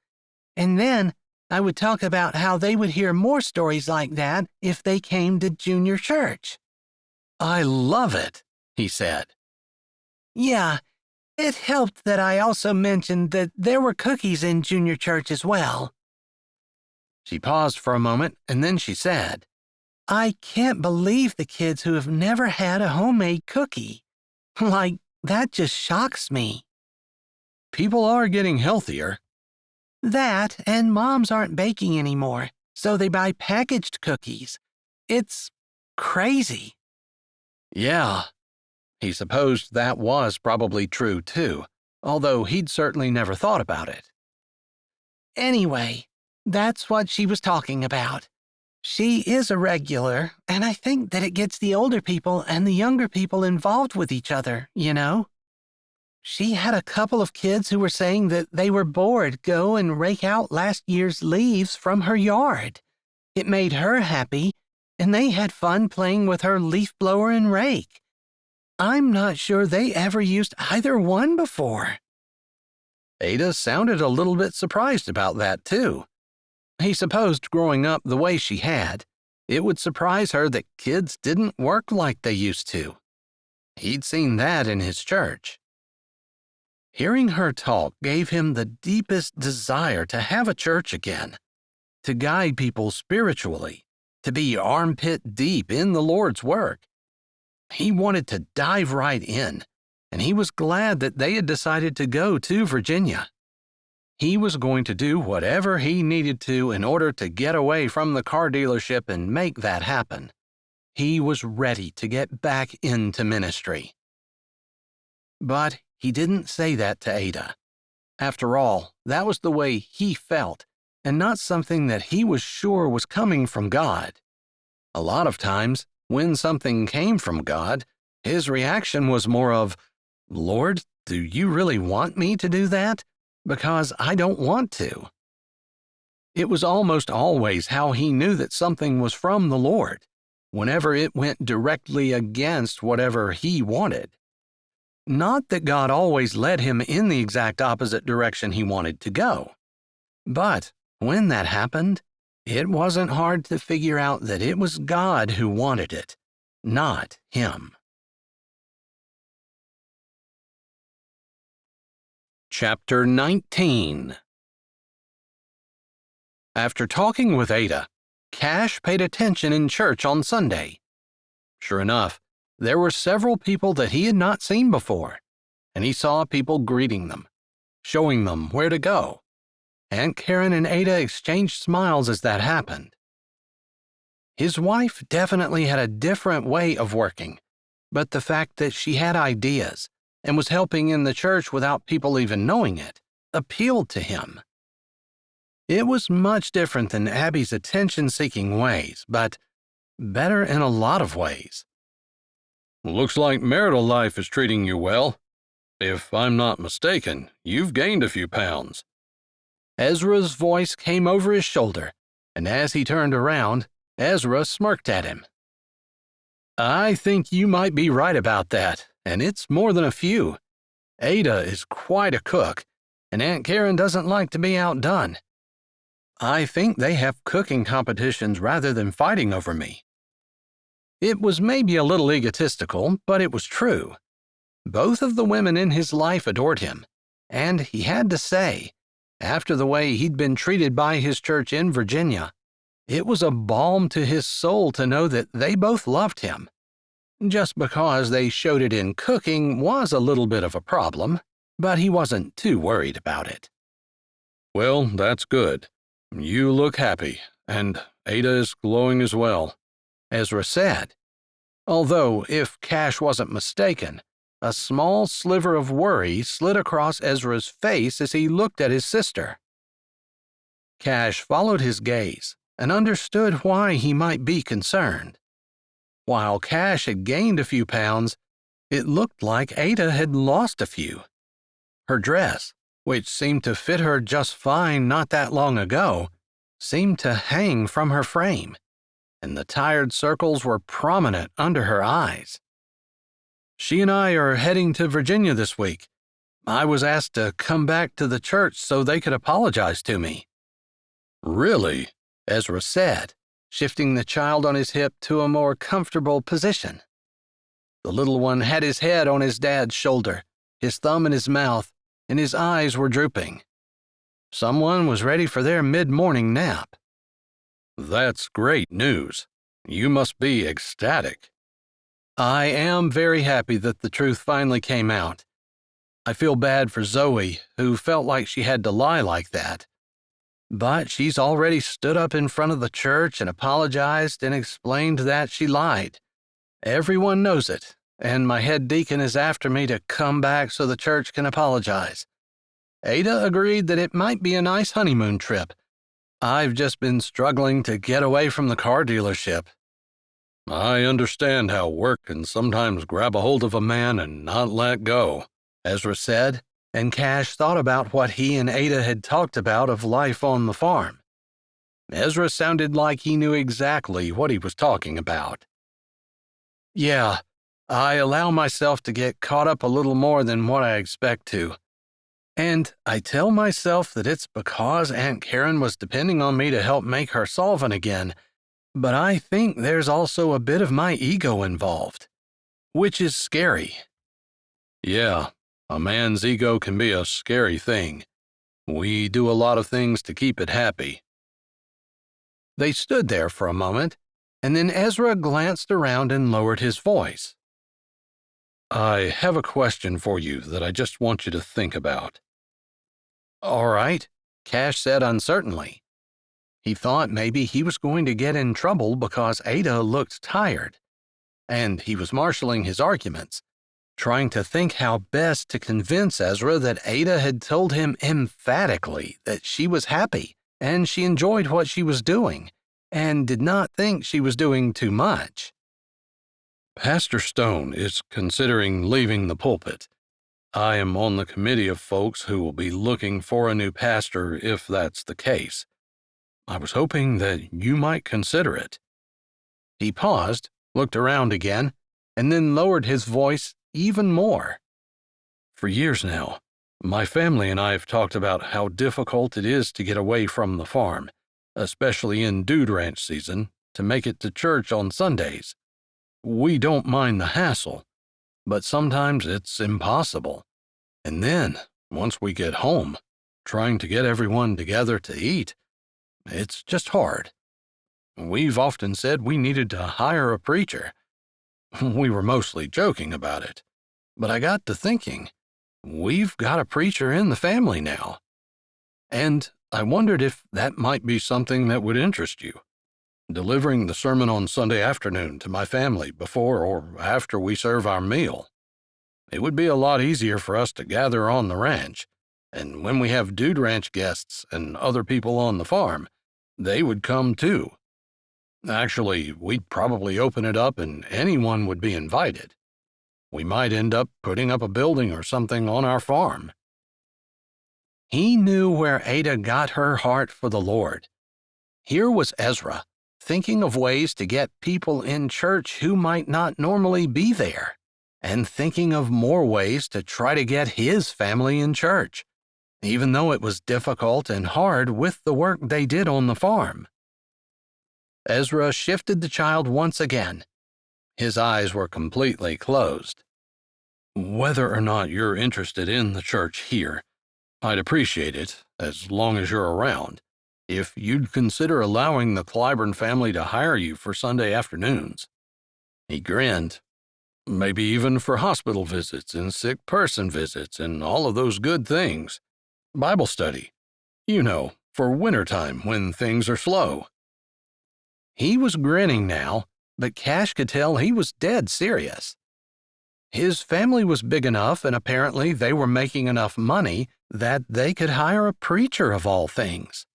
And then I would talk about how they would hear more stories like that if they came to junior church. I love it, he said. Yeah, it helped that I also mentioned that there were cookies in junior church as well. She paused for a moment, and then she said, I can't believe the kids who have never had a homemade cookie. Like, that just shocks me. People are getting healthier. That, and moms aren't baking anymore, so they buy packaged cookies. It's crazy. Yeah. He supposed that was probably true, too, although he'd certainly never thought about it. Anyway, that's what she was talking about. She is a regular, and I think that it gets the older people and the younger people involved with each other, you know? She had a couple of kids who were saying that they were bored go and rake out last year's leaves from her yard. It made her happy, and they had fun playing with her leaf blower and rake. I'm not sure they ever used either one before. Ada sounded a little bit surprised about that, too. He supposed growing up the way she had, it would surprise her that kids didn't work like they used to. He'd seen that in his church. Hearing her talk gave him the deepest desire to have a church again, to guide people spiritually, to be armpit deep in the Lord's work. He wanted to dive right in, and he was glad that they had decided to go to Virginia. He was going to do whatever he needed to in order to get away from the car dealership and make that happen. He was ready to get back into ministry. But he didn't say that to Ada. After all, that was the way he felt, and not something that he was sure was coming from God. A lot of times, when something came from God, his reaction was more of, "Lord, do you really want me to do that? Because I don't want to." It was almost always how he knew that something was from the Lord, whenever it went directly against whatever he wanted. Not that God always led him in the exact opposite direction he wanted to go. But when that happened, it wasn't hard to figure out that it was God who wanted it, not him. Chapter 19. After talking with Ada, Cash paid attention in church on Sunday. Sure enough, there were several people that he had not seen before, and he saw people greeting them, showing them where to go. Aunt Karen and Ada exchanged smiles as that happened. His wife definitely had a different way of working, but the fact that she had ideas and was helping in the church without people even knowing it appealed to him. It was much different than Abby's attention-seeking ways, but better in a lot of ways. "Looks like marital life is treating you well. If I'm not mistaken, you've gained a few pounds." Ezra's voice came over his shoulder, and as he turned around, Ezra smirked at him. "I think you might be right about that, and it's more than a few. Ada is quite a cook, and Aunt Karen doesn't like to be outdone. I think they have cooking competitions rather than fighting over me." It was maybe a little egotistical, but it was true. Both of the women in his life adored him, and he had to say, after the way he'd been treated by his church in Virginia, it was a balm to his soul to know that they both loved him. Just because they showed it in cooking was a little bit of a problem, but he wasn't too worried about it. "Well, that's good. You look happy, and Ada is glowing as well, Ezra said. Although, if Cash wasn't mistaken, a small sliver of worry slid across Ezra's face as he looked at his sister. Cash followed his gaze and understood why he might be concerned. While Cash had gained a few pounds, it looked like Ada had lost a few. Her dress, which seemed to fit her just fine not that long ago, seemed to hang from her frame, and the tired circles were prominent under her eyes. She and I are heading to Virginia this week. I was asked to come back to the church so they could apologize to me. Really? Ezra said, shifting the child on his hip to a more comfortable position. The little one had his head on his dad's shoulder, his thumb in his mouth, and his eyes were drooping. Someone was ready for their mid-morning nap. That's great news. You must be ecstatic. I am very happy that the truth finally came out. I feel bad for Zoe, who felt like she had to lie like that. But she's already stood up in front of the church and apologized and explained that she lied. Everyone knows it, and my head deacon is after me to come back so the church can apologize. Ada agreed that it might be a nice honeymoon trip. I've just been struggling to get away from the car dealership. I understand how work can sometimes grab a hold of a man and not let go, Ezra said, and Cash thought about what he and Ada had talked about of life on the farm. Ezra sounded like he knew exactly what he was talking about. Yeah, I allow myself to get caught up a little more than what I expect to. And I tell myself that it's because Aunt Karen was depending on me to help make her solvent again, but I think there's also a bit of my ego involved, which is scary. Yeah, a man's ego can be a scary thing. We do a lot of things to keep it happy. They stood there for a moment, and then Ezra glanced around and lowered his voice. I have a question for you that I just want you to think about. All right, Cash said uncertainly. He thought maybe he was going to get in trouble because Ada looked tired, and he was marshaling his arguments, trying to think how best to convince Ezra that Ada had told him emphatically that she was happy and she enjoyed what she was doing and did not think she was doing too much. Pastor Stone is considering leaving the pulpit. I am on the committee of folks who will be looking for a new pastor if that's the case. I was hoping that you might consider it. He paused, looked around again, and then lowered his voice even more. For years now, my family and I have talked about how difficult it is to get away from the farm, especially in dude ranch season, to make it to church on Sundays. We don't mind the hassle, but sometimes it's impossible. And then, once we get home, trying to get everyone together to eat, it's just hard. We've often said we needed to hire a preacher. We were mostly joking about it, but I got to thinking, we've got a preacher in the family now. And I wondered if that might be something that would interest you. Delivering the sermon on Sunday afternoon to my family before or after we serve our meal. It would be a lot easier for us to gather on the ranch, and when we have dude ranch guests and other people on the farm, they would come too. Actually, we'd probably open it up and anyone would be invited. We might end up putting up a building or something on our farm. He knew where Ada got her heart for the Lord. Here was Ezra, thinking of ways to get people in church who might not normally be there, and thinking of more ways to try to get his family in church, even though it was difficult and hard with the work they did on the farm. Ezra shifted the child once again. His eyes were completely closed. Whether or not you're interested in the church here, I'd appreciate it, as long as you're around, if you'd consider allowing the Clyborn family to hire you for Sunday afternoons. He grinned. Maybe even for hospital visits and sick person visits and all of those good things. Bible study. You know, for wintertime when things are slow." He was grinning now, but Cash could tell he was dead serious. His family was big enough, and apparently they were making enough money that they could hire a preacher of all things.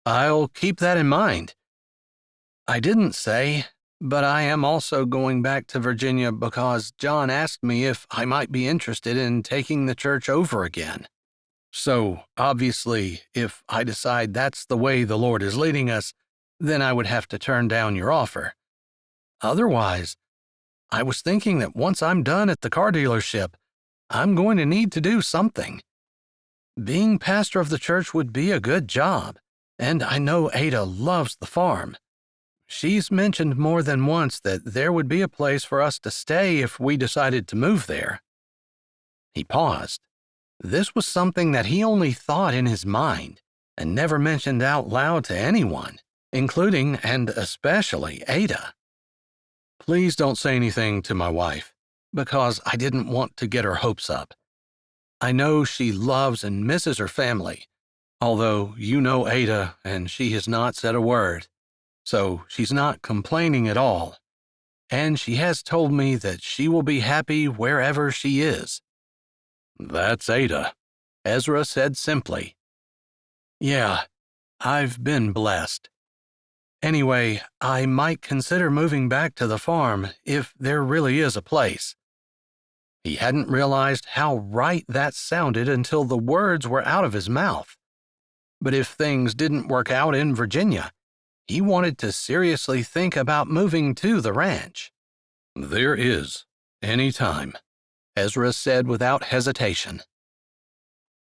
"I'll keep that in mind. I didn't say, but I am also going back to Virginia because John asked me if I might be interested in taking the church over again. So, obviously, if I decide that's the way the Lord is leading us, then I would have to turn down your offer. Otherwise, I was thinking that once I'm done at the car dealership, I'm going to need to do something. Being pastor of the church would be a good job, and I know Ada loves the farm. She's mentioned more than once that there would be a place for us to stay if we decided to move there." He paused. This was something that he only thought in his mind and never mentioned out loud to anyone, including and especially Ada. "Please don't say anything to my wife, because I didn't want to get her hopes up. I know she loves and misses her family, although you know Ada and she has not said a word, so she's not complaining at all. And she has told me that she will be happy wherever she is." "That's Ada," Ezra said simply. "Yeah, I've been blessed. Anyway, I might consider moving back to the farm if there really is a place." He hadn't realized how right that sounded until the words were out of his mouth. But if things didn't work out in Virginia, he wanted to seriously think about moving to the ranch. "There is, any time," Ezra said without hesitation.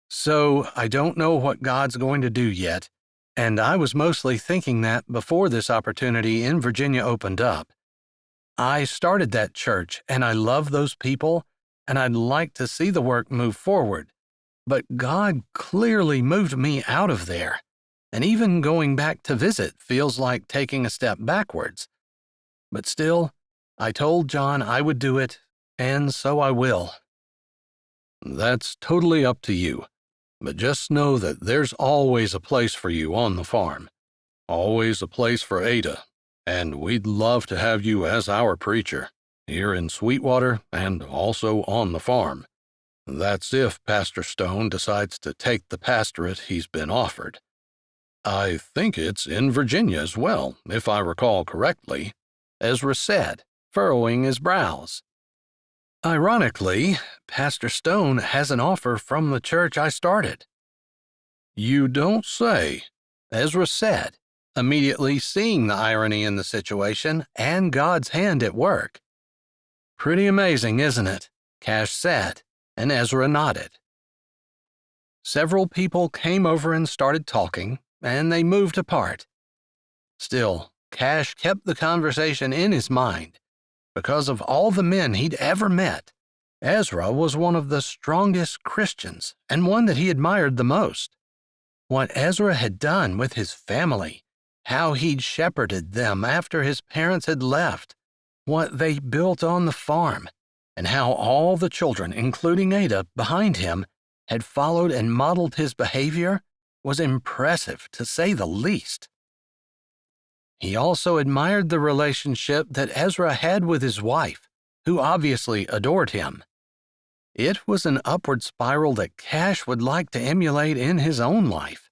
"So I don't know what God's going to do yet, and I was mostly thinking that before this opportunity in Virginia opened up. I started that church, and I love those people, and I'd like to see the work move forward, but God clearly moved me out of there, and even going back to visit feels like taking a step backwards. But still, I told John I would do it, and so I will." "That's totally up to you, but just know that there's always a place for you on the farm, always a place for Ada, and we'd love to have you as our preacher, here in Sweetwater and also on the farm. That's if Pastor Stone decides to take the pastorate he's been offered. I think it's in Virginia as well, if I recall correctly," Ezra said, furrowing his brows. "Ironically, Pastor Stone has an offer from the church I started." "You don't say," Ezra said, immediately seeing the irony in the situation and God's hand at work. "Pretty amazing, isn't it?" Cash said, and Ezra nodded. Several people came over and started talking, and they moved apart. Still, Cash kept the conversation in his mind. Because of all the men he'd ever met, Ezra was one of the strongest Christians and one that he admired the most. What Ezra had done with his family, how he'd shepherded them after his parents had left, what they built on the farm, and how all the children, including Ada, behind him, had followed and modeled his behavior was impressive, to say the least. He also admired the relationship that Ezra had with his wife, who obviously adored him. It was an upward spiral that Cash would like to emulate in his own life.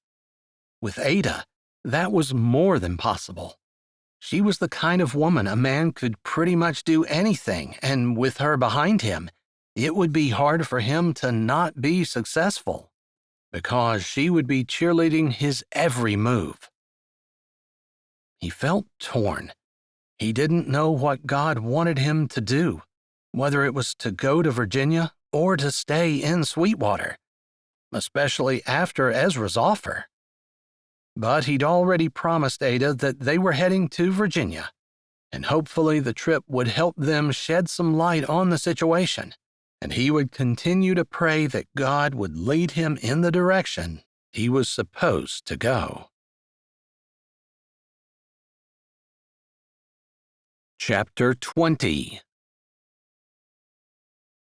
With Ada, that was more than possible. She was the kind of woman a man could pretty much do anything, and with her behind him, it would be hard for him to not be successful, because she would be cheerleading his every move. He felt torn. He didn't know what God wanted him to do, whether it was to go to Virginia or to stay in Sweetwater, especially after Ezra's offer. But he'd already promised Ada that they were heading to Virginia, and hopefully the trip would help them shed some light on the situation, and he would continue to pray that God would lead him in the direction he was supposed to go. Chapter 20.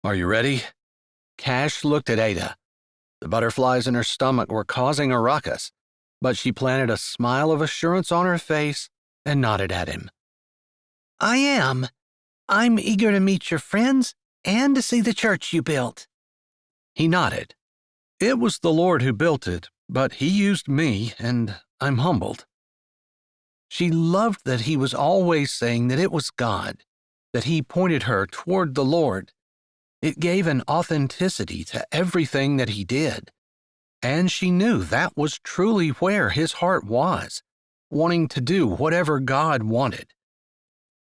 "Are you ready?" Cash looked at Ada. The butterflies in her stomach were causing a ruckus, but she planted a smile of assurance on her face and nodded at him. I am. I'm eager to meet your friends and to see the church you built. He nodded. It was the Lord who built it, but he used me, and I'm humbled. She loved that he was always saying that it was God, that he pointed her toward the Lord. It gave an authenticity to everything that he did, and she knew that was truly where his heart was, wanting to do whatever God wanted.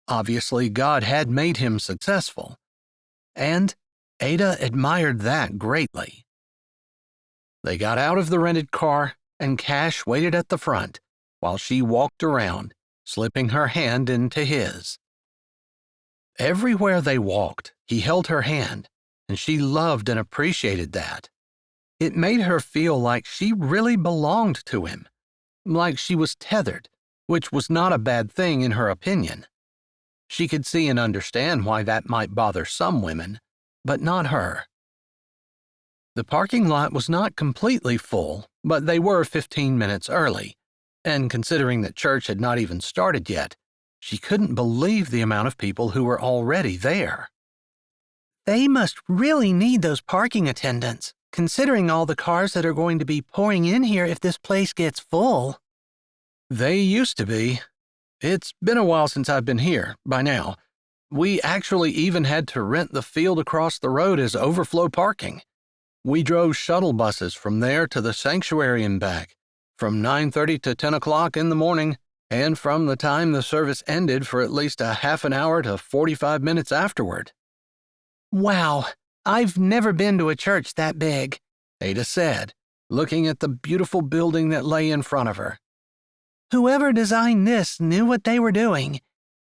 Obviously, God had made him successful, and Ada admired that greatly. They got out of the rented car, and Cash waited at the front while she walked around, slipping her hand into his. Everywhere they walked, he held her hand, and she loved and appreciated that. It made her feel like she really belonged to him, like she was tethered, which was not a bad thing in her opinion. She could see and understand why that might bother some women, but not her. The parking lot was not completely full, but they were 15 minutes early, and considering that church had not even started yet, she couldn't believe the amount of people who were already there. They must really need those parking attendants, considering all the cars that are going to be pouring in here if this place gets full. They used to be. It's been a while since I've been here, by now. We actually even had to rent the field across the road as overflow parking. We drove shuttle buses from there to the sanctuary and back, from 9:30 to 10 o'clock in the morning, and from the time the service ended for at least a half an hour to 45 minutes afterward. Wow, I've never been to a church that big, Ada said, looking at the beautiful building that lay in front of her. Whoever designed this knew what they were doing.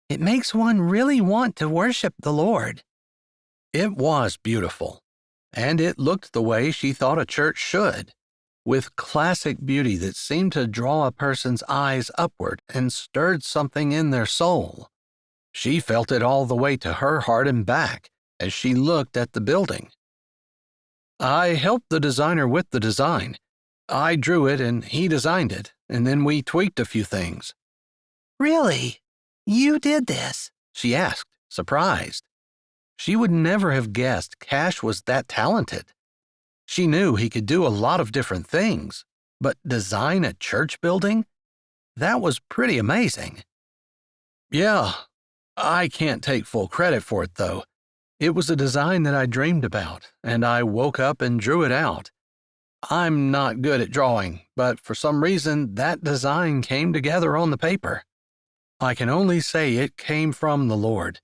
It makes one really want to worship the Lord. It was beautiful, and it looked the way she thought a church should, with classic beauty that seemed to draw a person's eyes upward and stirred something in their soul. She felt it all the way to her heart and back as she looked at the building. I helped the designer with the design. I drew it and he designed it, and then we tweaked a few things. Really? You did this? She asked, surprised. She would never have guessed Cash was that talented. She knew he could do a lot of different things, but design a church building? That was pretty amazing. Yeah, I can't take full credit for it, though. It was a design that I dreamed about, and I woke up and drew it out. I'm not good at drawing, but for some reason that design came together on the paper. I can only say it came from the Lord.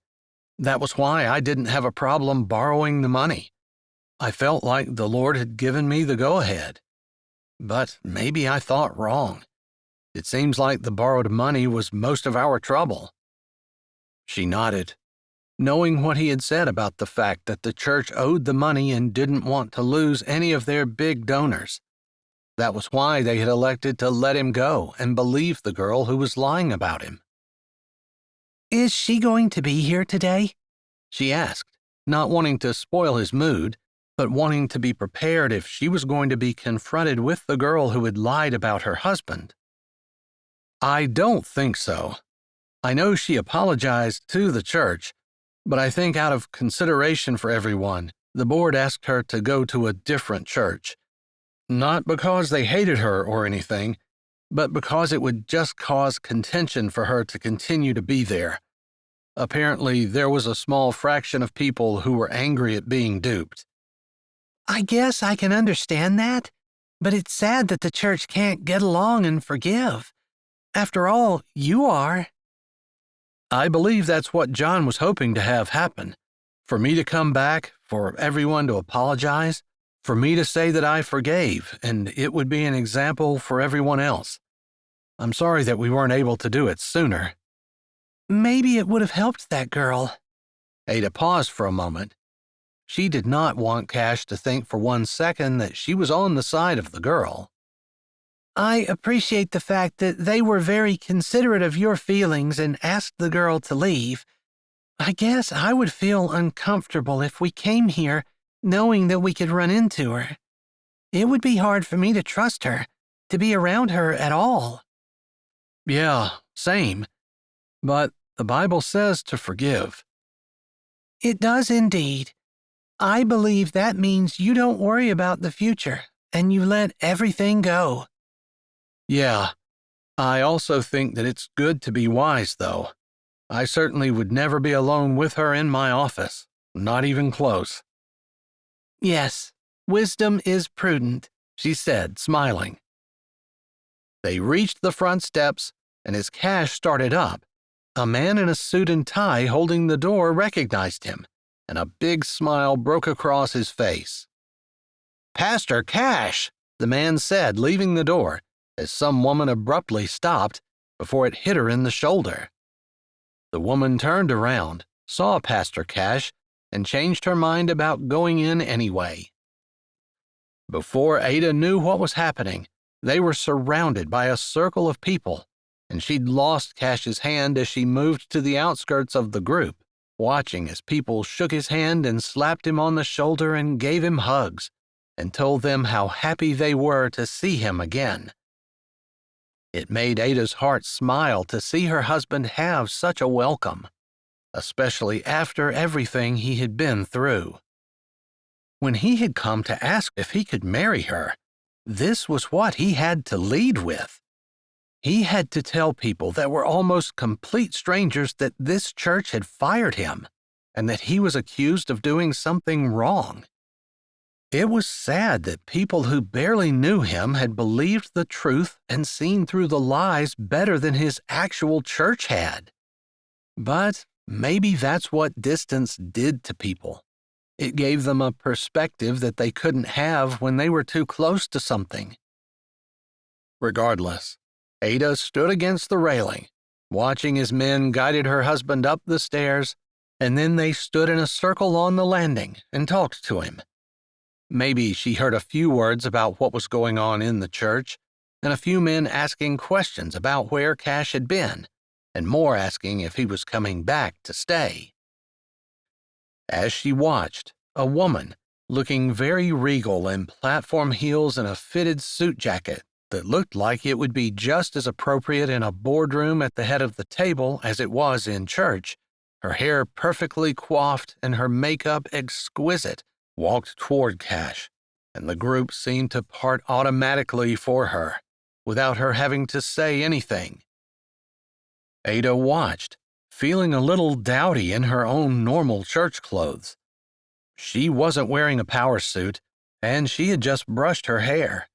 That was why I didn't have a problem borrowing the money. I felt like the Lord had given me the go-ahead. But maybe I thought wrong. It seems like the borrowed money was most of our trouble. She nodded, knowing what he had said about the fact that the church owed the money and didn't want to lose any of their big donors. That was why they had elected to let him go and believe the girl who was lying about him. Is she going to be here today? She asked, not wanting to spoil his mood, but wanting to be prepared if she was going to be confronted with the girl who had lied about her husband. I don't think so. I know she apologized to the church, but I think out of consideration for everyone, the board asked her to go to a different church. Not because they hated her or anything, but because it would just cause contention for her to continue to be there. Apparently, there was a small fraction of people who were angry at being duped. I guess I can understand that, but it's sad that the church can't get along and forgive. After all, you are. I believe that's what John was hoping to have happen. For me to come back, for everyone to apologize, for me to say that I forgave, and it would be an example for everyone else. I'm sorry that we weren't able to do it sooner. Maybe it would have helped that girl. Ada paused for a moment. She did not want Cash to think for 1 second that she was on the side of the girl. I appreciate the fact that they were very considerate of your feelings and asked the girl to leave. I guess I would feel uncomfortable if we came here knowing that we could run into her. It would be hard for me to trust her, to be around her at all. Yeah, same. But the Bible says to forgive. It does indeed. I believe that means you don't worry about the future and you let everything go. Yeah, I also think that it's good to be wise, though. I certainly would never be alone with her in my office, not even close. Yes, wisdom is prudent, she said, smiling. They reached the front steps, and as Cash started up, a man in a suit and tie holding the door recognized him, and a big smile broke across his face. "Pastor Cash," the man said, leaving the door, as some woman abruptly stopped before it hit her in the shoulder. The woman turned around, saw Pastor Cash, and changed her mind about going in anyway. Before Ada knew what was happening, they were surrounded by a circle of people, and she'd lost Cash's hand as she moved to the outskirts of the group, watching as people shook his hand and slapped him on the shoulder and gave him hugs, and told them how happy they were to see him again. It made Ada's heart smile to see her husband have such a welcome, especially after everything he had been through. When he had come to ask if he could marry her, this was what he had to lead with. He had to tell people that were almost complete strangers that this church had fired him and that he was accused of doing something wrong. It was sad that people who barely knew him had believed the truth and seen through the lies better than his actual church had. But maybe that's what distance did to people. It gave them a perspective that they couldn't have when they were too close to something. Regardless, Ada stood against the railing, watching as men guided her husband up the stairs, and then they stood in a circle on the landing and talked to him. Maybe she heard a few words about what was going on in the church, and a few men asking questions about where Cash had been, and more asking if he was coming back to stay. As she watched, a woman, looking very regal in platform heels and a fitted suit jacket that looked like it would be just as appropriate in a boardroom at the head of the table as it was in church, her hair perfectly coiffed and her makeup exquisite, walked toward Cash, and the group seemed to part automatically for her, without her having to say anything. Ada watched, feeling a little dowdy in her own normal church clothes. She wasn't wearing a power suit, and she had just brushed her hair,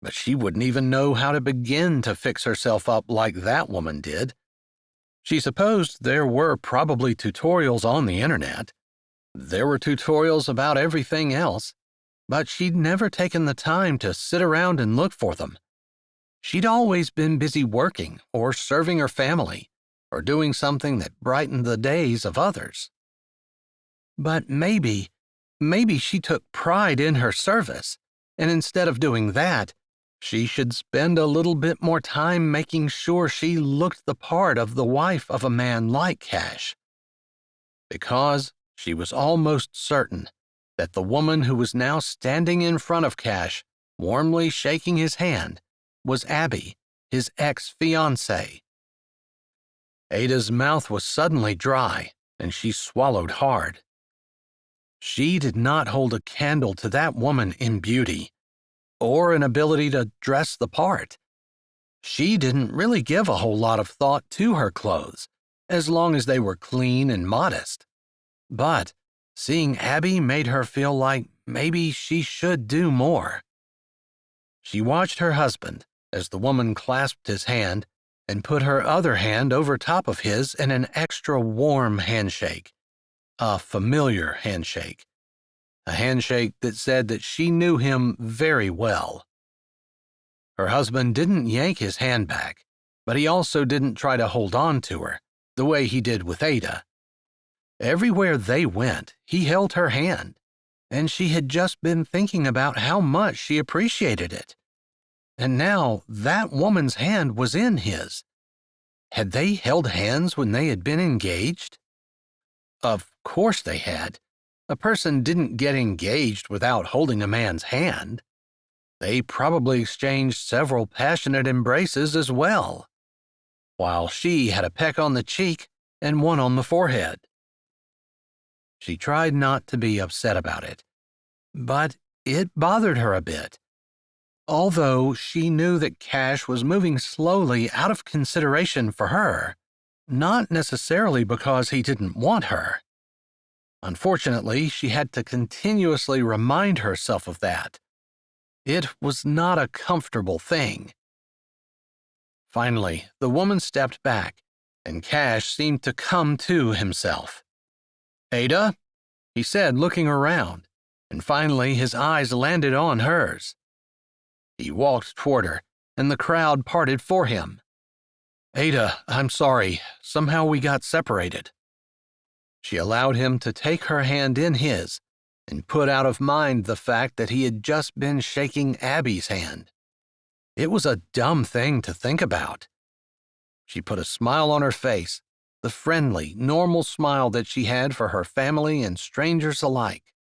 but she wouldn't even know how to begin to fix herself up like that woman did. She supposed there were probably tutorials on the internet. There were tutorials about everything else, but she'd never taken the time to sit around and look for them. She'd always been busy working or serving her family or doing something that brightened the days of others. But maybe she took pride in her service, and instead of doing that, she should spend a little bit more time making sure she looked the part of the wife of a man like Cash. Because she was almost certain that the woman who was now standing in front of Cash, warmly shaking his hand, was Abby, his ex-fiancée. Ada's mouth was suddenly dry, and she swallowed hard. She did not hold a candle to that woman in beauty, or an ability to dress the part. She didn't really give a whole lot of thought to her clothes, as long as they were clean and modest. But seeing Abby made her feel like maybe she should do more. She watched her husband as the woman clasped his hand and put her other hand over top of his in an extra warm handshake, a familiar handshake, a handshake that said that she knew him very well. Her husband didn't yank his hand back, but he also didn't try to hold on to her, the way he did with Ada. Everywhere they went, he held her hand, and she had just been thinking about how much she appreciated it. And now that woman's hand was in his. Had they held hands when they had been engaged? Of course they had. A person didn't get engaged without holding a man's hand. They probably exchanged several passionate embraces as well, while she had a peck on the cheek and one on the forehead. She tried not to be upset about it, but it bothered her a bit. Although she knew that Cash was moving slowly out of consideration for her, not necessarily because he didn't want her. Unfortunately, she had to continuously remind herself of that. It was not a comfortable thing. Finally, the woman stepped back, and Cash seemed to come to himself. "Ada?" he said, looking around, and finally his eyes landed on hers. He walked toward her, and the crowd parted for him. "Ada, I'm sorry. Somehow we got separated." She allowed him to take her hand in his and put out of mind the fact that he had just been shaking Abby's hand. It was a dumb thing to think about. She put a smile on her face, the friendly, normal smile that she had for her family and strangers alike.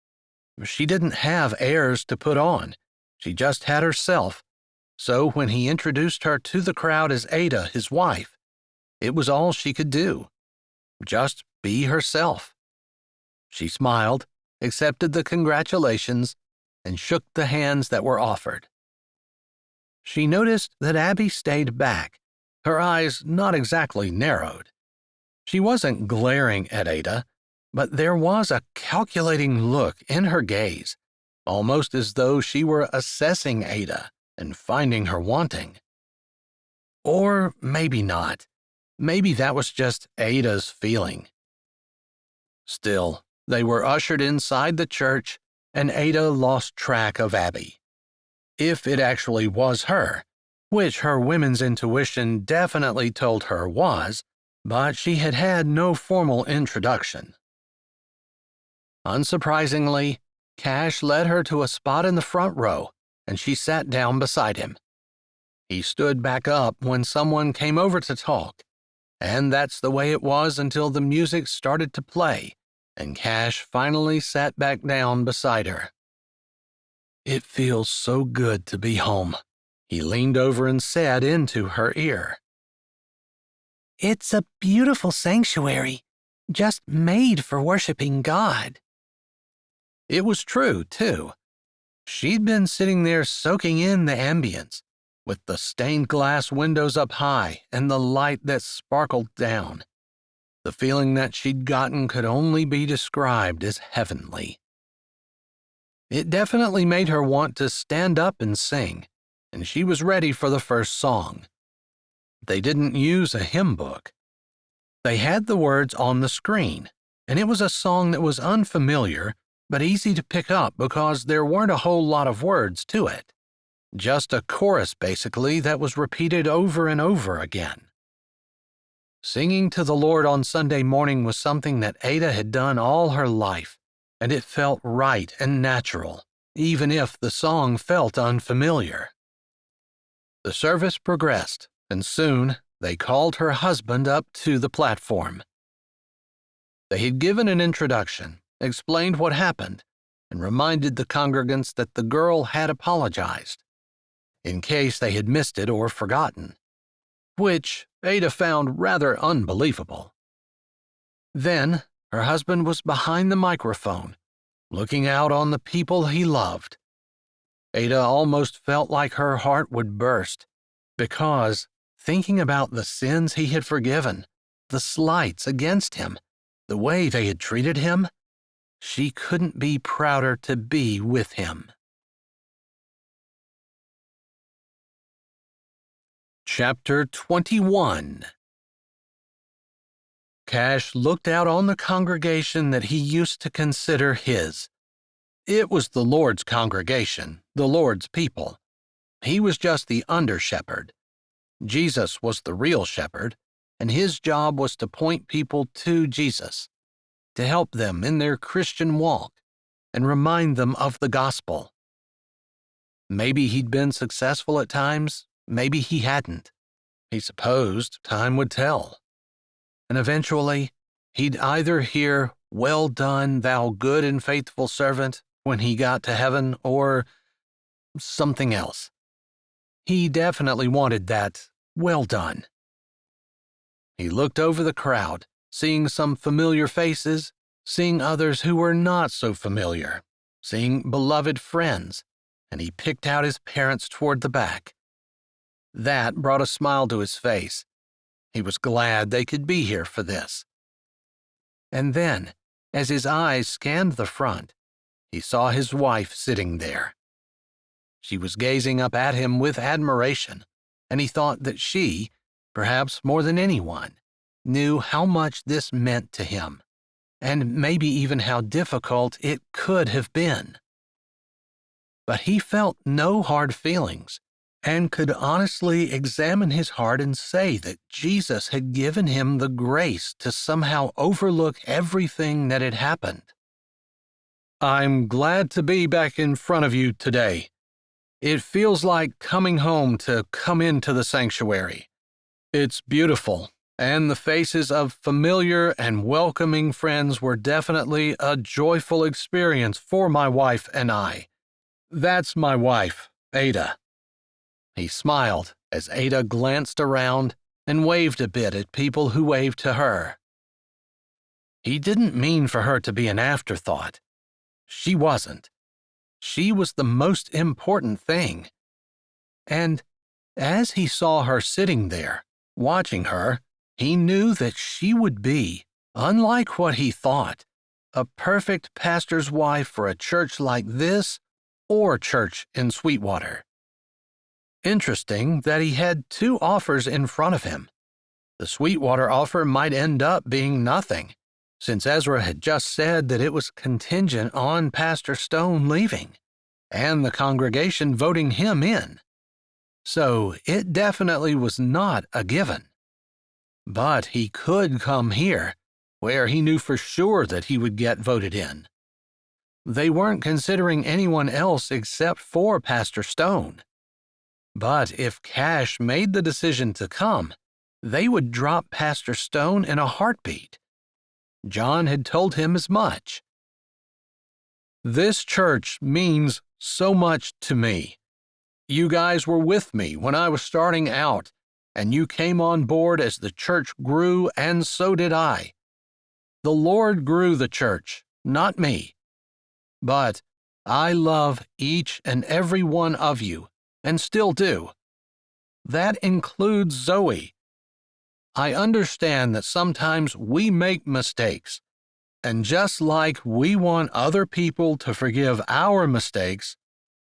She didn't have airs to put on. She just had herself. So when he introduced her to the crowd as Ada, his wife, it was all she could do. Just be herself. She smiled, accepted the congratulations, and shook the hands that were offered. She noticed that Abby stayed back, her eyes not exactly narrowed. She wasn't glaring at Ada, but there was a calculating look in her gaze, almost as though she were assessing Ada and finding her wanting. Or maybe not. Maybe that was just Ada's feeling. Still, they were ushered inside the church, and Ada lost track of Abby. If it actually was her, which her women's intuition definitely told her was, but she had had no formal introduction. Unsurprisingly, Cash led her to a spot in the front row, and she sat down beside him. He stood back up when someone came over to talk, and that's the way it was until the music started to play, and Cash finally sat back down beside her. "It feels so good to be home," he leaned over and said into her ear. It's a beautiful sanctuary, just made for worshiping God. It was true, too. She'd been sitting there soaking in the ambience, with the stained glass windows up high and the light that sparkled down. The feeling that she'd gotten could only be described as heavenly. It definitely made her want to stand up and sing, and she was ready for the first song. They didn't use a hymn book. They had the words on the screen, and it was a song that was unfamiliar but easy to pick up because there weren't a whole lot of words to it. Just a chorus, basically, that was repeated over and over again. Singing to the Lord on Sunday morning was something that Ada had done all her life, and it felt right and natural, even if the song felt unfamiliar. The service progressed, and soon they called her husband up to the platform. They had given an introduction, explained what happened, and reminded the congregants that the girl had apologized, in case they had missed it or forgotten, which Ada found rather unbelievable. Then her husband was behind the microphone, looking out on the people he loved. Ada almost felt like her heart would burst, because, thinking about the sins he had forgiven, the slights against him, the way they had treated him, she couldn't be prouder to be with him. Chapter 21. Cash looked out on the congregation that he used to consider his. It was the Lord's congregation, the Lord's people. He was just the under-shepherd. Jesus was the real shepherd, and his job was to point people to Jesus, to help them in their Christian walk, and remind them of the gospel. Maybe he'd been successful at times, maybe he hadn't. He supposed time would tell. And eventually, he'd either hear, "Well done, thou good and faithful servant," when he got to heaven, or, something else. He definitely wanted that well done. He looked over the crowd, seeing some familiar faces, seeing others who were not so familiar, seeing beloved friends, and he picked out his parents toward the back. That brought a smile to his face. He was glad they could be here for this. And then, as his eyes scanned the front, he saw his wife sitting there. She was gazing up at him with admiration, and he thought that she, perhaps more than anyone, knew how much this meant to him, and maybe even how difficult it could have been. But he felt no hard feelings, and could honestly examine his heart and say that Jesus had given him the grace to somehow overlook everything that had happened. I'm glad to be back in front of you today. It feels like coming home to come into the sanctuary. It's beautiful, and the faces of familiar and welcoming friends were definitely a joyful experience for my wife and I. That's my wife, Ada. He smiled as Ada glanced around and waved a bit at people who waved to her. He didn't mean for her to be an afterthought. She wasn't. She was the most important thing. And as he saw her sitting there, watching her, he knew that she would be, unlike what he thought, a perfect pastor's wife for a church like this or church in Sweetwater. Interesting that he had two offers in front of him. The Sweetwater offer might end up being nothing, since Ezra had just said that it was contingent on Pastor Stone leaving, and the congregation voting him in. So it definitely was not a given. But he could come here, where he knew for sure that he would get voted in. They weren't considering anyone else except for Pastor Stone. But if Cash made the decision to come, they would drop Pastor Stone in a heartbeat. John had told him as much. This church means so much to me. You guys were with me when I was starting out, and you came on board as the church grew, and so did I. The Lord grew the church, not me. But I love each and every one of you, and still do. That includes Zoe. I understand that sometimes we make mistakes, and just like we want other people to forgive our mistakes,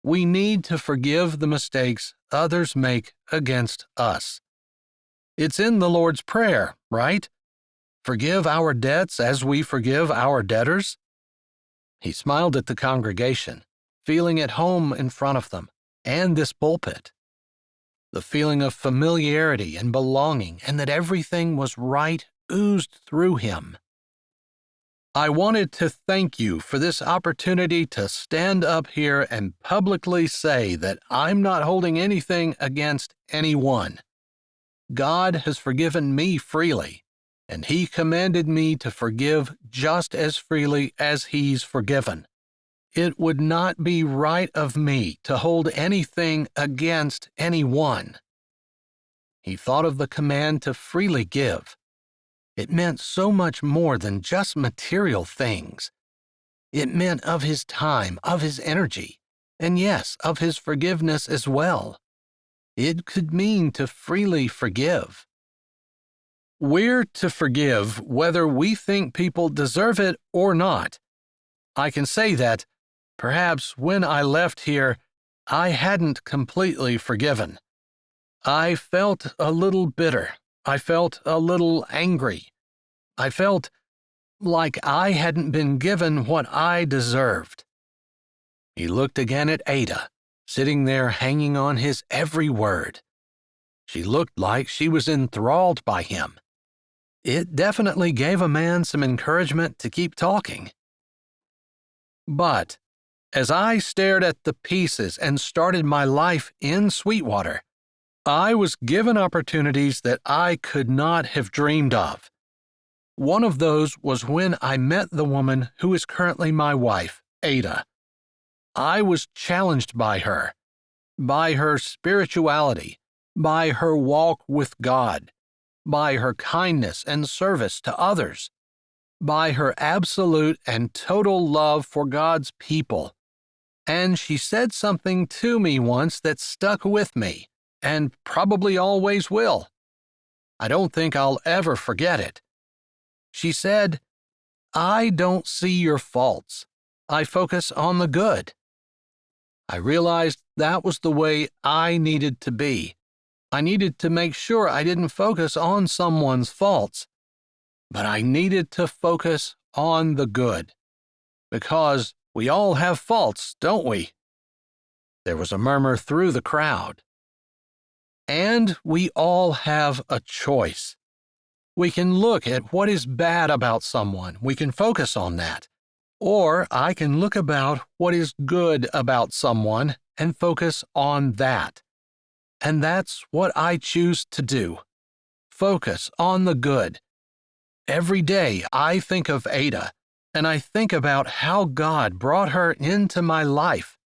we need to forgive the mistakes others make against us. It's in the Lord's Prayer, right? Forgive our debts as we forgive our debtors. He smiled at the congregation, feeling at home in front of them, and this pulpit. The feeling of familiarity and belonging and that everything was right oozed through him. I wanted to thank you for this opportunity to stand up here and publicly say that I'm not holding anything against anyone. God has forgiven me freely, and He commanded me to forgive just as freely as He's forgiven. It would not be right of me to hold anything against anyone. He thought of the command to freely give. It meant so much more than just material things. It meant of his time, of his energy, and yes, of his forgiveness as well. It could mean to freely forgive. We're to forgive whether we think people deserve it or not. I can say that, perhaps when I left here, I hadn't completely forgiven. I felt a little bitter. I felt a little angry. I felt like I hadn't been given what I deserved. He looked again at Ada, sitting there hanging on his every word. She looked like she was enthralled by him. It definitely gave a man some encouragement to keep talking. But as I stared at the pieces and started my life in Sweetwater, I was given opportunities that I could not have dreamed of. One of those was when I met the woman who is currently my wife, Ada. I was challenged by her, by her spirituality, by her walk with God, by her kindness and service to others, by her absolute and total love for God's people. And she said something to me once that stuck with me, and probably always will. I don't think I'll ever forget it. She said, "I don't see your faults. I focus on the good." I realized that was the way I needed to be. I needed to make sure I didn't focus on someone's faults, but I needed to focus on the good. Because we all have faults, don't we? There was a murmur through the crowd. And we all have a choice. We can look at what is bad about someone. We can focus on that. Or I can look about what is good about someone and focus on that. And that's what I choose to do. Focus on the good. Every day I think of Ada, and I think about how God brought her into my life.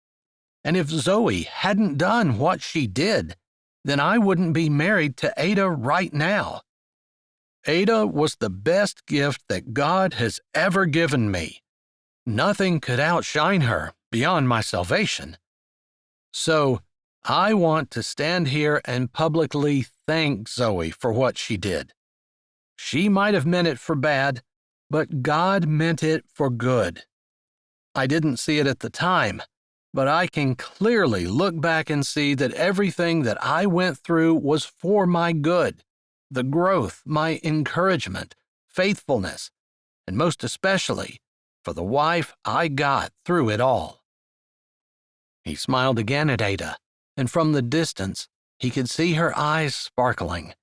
And if Zoe hadn't done what she did, then I wouldn't be married to Ada right now. Ada was the best gift that God has ever given me. Nothing could outshine her beyond my salvation. So, I want to stand here and publicly thank Zoe for what she did. She might have meant it for bad, but God meant it for good. I didn't see it at the time, but I can clearly look back and see that everything that I went through was for my good, the growth, my encouragement, faithfulness, and most especially for the wife I got through it all. He smiled again at Ada, and from the distance he could see her eyes sparkling.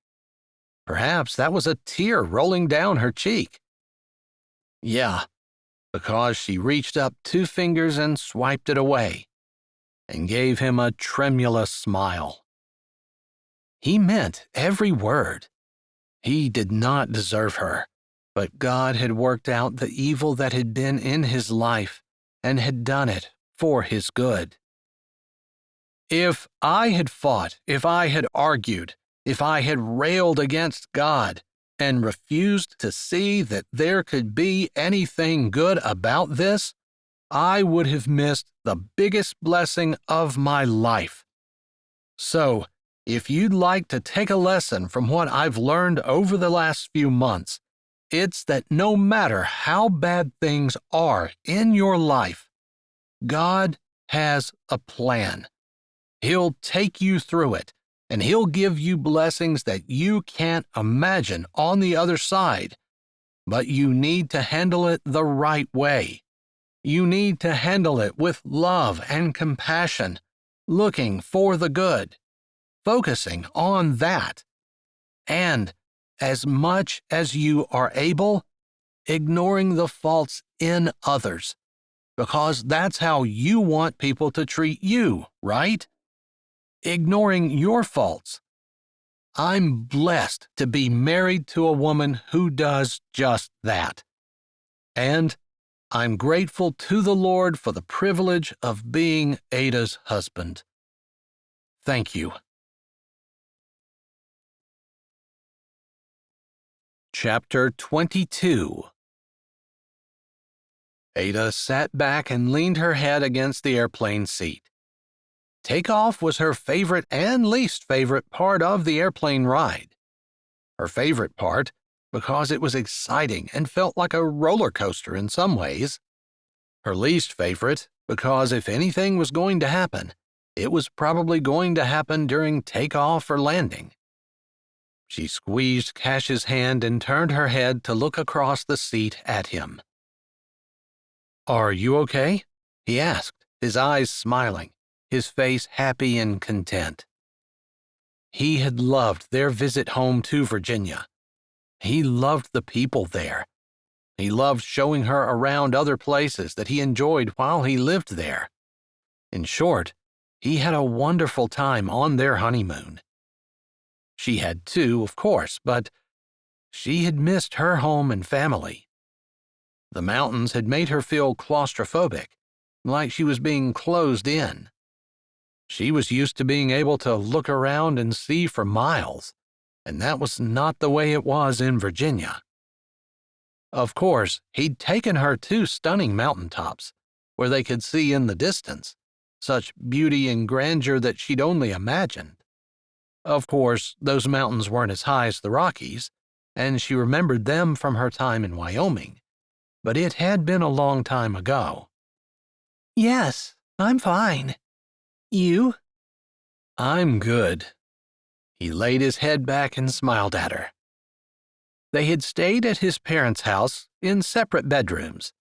Perhaps that was a tear rolling down her cheek. Yeah, because she reached up 2 fingers and swiped it away, and gave him a tremulous smile. He meant every word. He did not deserve her, but God had worked out the evil that had been in his life and had done it for his good. If I had fought, if I had argued, if I had railed against God and refused to see that there could be anything good about this, I would have missed the biggest blessing of my life. So, if you'd like to take a lesson from what I've learned over the last few months, it's that no matter how bad things are in your life, God has a plan. He'll take you through it, and he'll give you blessings that you can't imagine on the other side. But you need to handle it the right way. You need to handle it with love and compassion, looking for the good, focusing on that, and, as much as you are able, ignoring the faults in others, because that's how you want people to treat you, right? Ignoring your faults. I'm blessed to be married to a woman who does just that. And I'm grateful to the Lord for the privilege of being Ada's husband. Thank you. Chapter 22. Ada sat back and leaned her head against the airplane seat. Takeoff was her favorite and least favorite part of the airplane ride. Her favorite part because it was exciting and felt like a roller coaster in some ways. Her least favorite because if anything was going to happen, it was probably going to happen during takeoff or landing. She squeezed Cash's hand and turned her head to look across the seat at him. "Are you okay?" he asked, his eyes smiling, his face happy and content. He had loved their visit home to Virginia. He loved the people there. He loved showing her around other places that he enjoyed while he lived there. In short, he had a wonderful time on their honeymoon. She had too, of course, but she had missed her home and family. The mountains had made her feel claustrophobic, like she was being closed in. She was used to being able to look around and see for miles, and that was not the way it was in Virginia. Of course, he'd taken her to stunning mountaintops, where they could see in the distance such beauty and grandeur that she'd only imagined. Of course, those mountains weren't as high as the Rockies, and she remembered them from her time in Wyoming, but it had been a long time ago. Yes, I'm fine. You? I'm good. He laid his head back and smiled at her. They had stayed at his parents' house in separate bedrooms.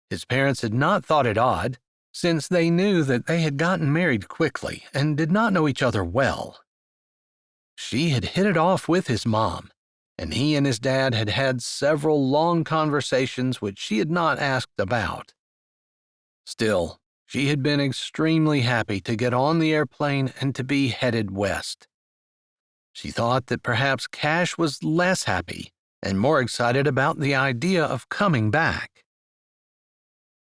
His parents had not thought it odd, since they knew that they had gotten married quickly and did not know each other well. She had hit it off with his mom, and he and his dad had had several long conversations which she had not asked about. Still, she had been extremely happy to get on the airplane and to be headed west. She thought that perhaps Cash was less happy and more excited about the idea of coming back.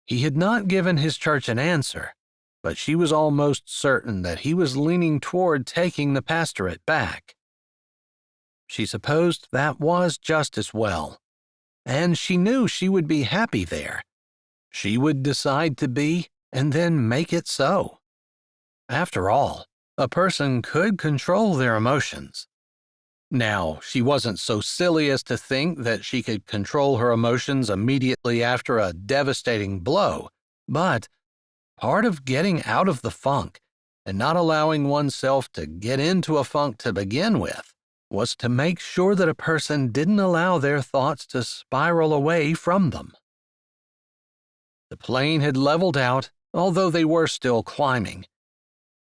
He had not given his church an answer, but she was almost certain that he was leaning toward taking the pastorate back. She supposed that was just as well, and she knew she would be happy there. She would decide to be, and then make it so. After all, a person could control their emotions. Now, she wasn't so silly as to think that she could control her emotions immediately after a devastating blow, but part of getting out of the funk and not allowing oneself to get into a funk to begin with was to make sure that a person didn't allow their thoughts to spiral away from them. The plane had leveled out, although they were still climbing.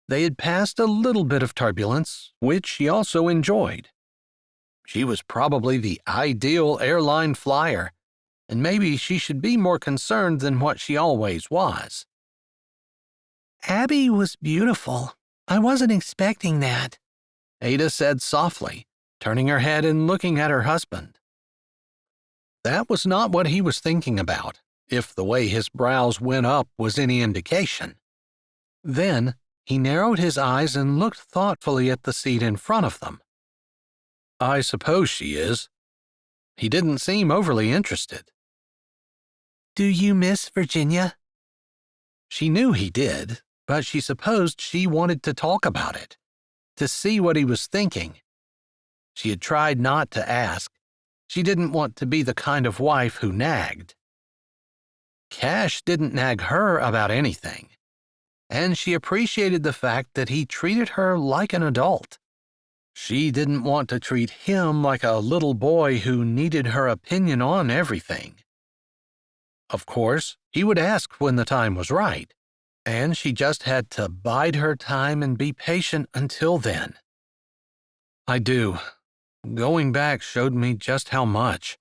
They had passed a little bit of turbulence, which she also enjoyed. She was probably the ideal airline flyer, and maybe she should be more concerned than what she always was. Abby was beautiful. I wasn't expecting that, Ada said softly, turning her head and looking at her husband. That was not what he was thinking about, if the way his brows went up was any indication. Then he narrowed his eyes and looked thoughtfully at the seat in front of them. I suppose she is. He didn't seem overly interested. Do you miss Virginia? She knew he did, but she supposed she wanted to talk about it, to see what he was thinking. She had tried not to ask. She didn't want to be the kind of wife who nagged. Cash didn't nag her about anything, and she appreciated the fact that he treated her like an adult. She didn't want to treat him like a little boy who needed her opinion on everything. Of course, he would ask when the time was right, and she just had to bide her time and be patient until then. I do. Going back showed me just how much.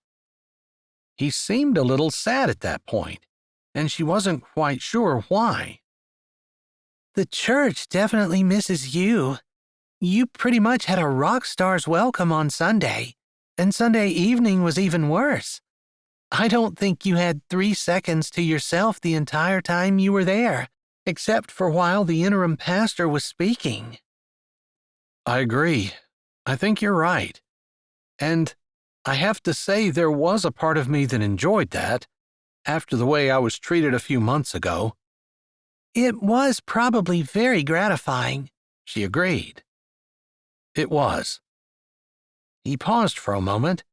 He seemed a little sad at that point, and she wasn't quite sure why. The church definitely misses you. You pretty much had a rock star's welcome on Sunday, and Sunday evening was even worse. I don't think you had 3 seconds to yourself the entire time you were there, except for while the interim pastor was speaking. I agree. I think you're right. And I have to say there was a part of me that enjoyed that, after the way I was treated a few months ago. It was probably very gratifying, she agreed. It was. He paused for a moment,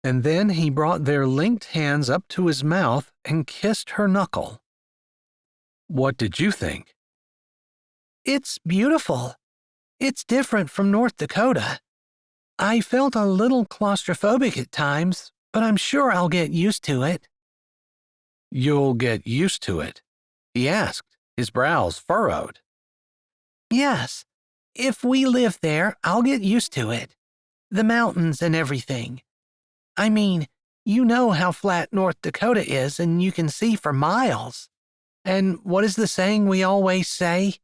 and then he brought their linked hands up to his mouth and kissed her knuckle. What did you think? It's beautiful. It's different from North Dakota. I felt a little claustrophobic at times, but I'm sure I'll get used to it. You'll get used to it? He asked, his brows furrowed. Yes. If we live there, I'll get used to it. The mountains and everything. I mean, you know how flat North Dakota is and you can see for miles. And what is the saying we always say?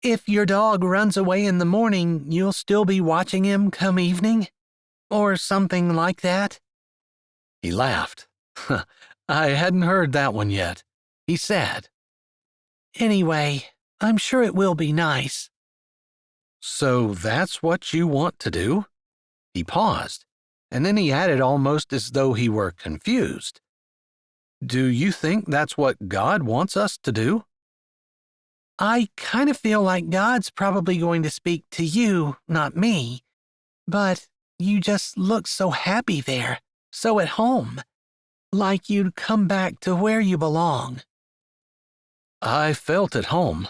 If your dog runs away in the morning, you'll still be watching him come evening? Or something like that? He laughed. I hadn't heard that one yet. He said, Anyway, I'm sure it will be nice. So that's what you want to do? He paused, and then he added almost as though he were confused. Do you think that's what God wants us to do? I kind of feel like God's probably going to speak to you, not me. But you just look so happy there, so at home, like you'd come back to where you belong. I felt at home.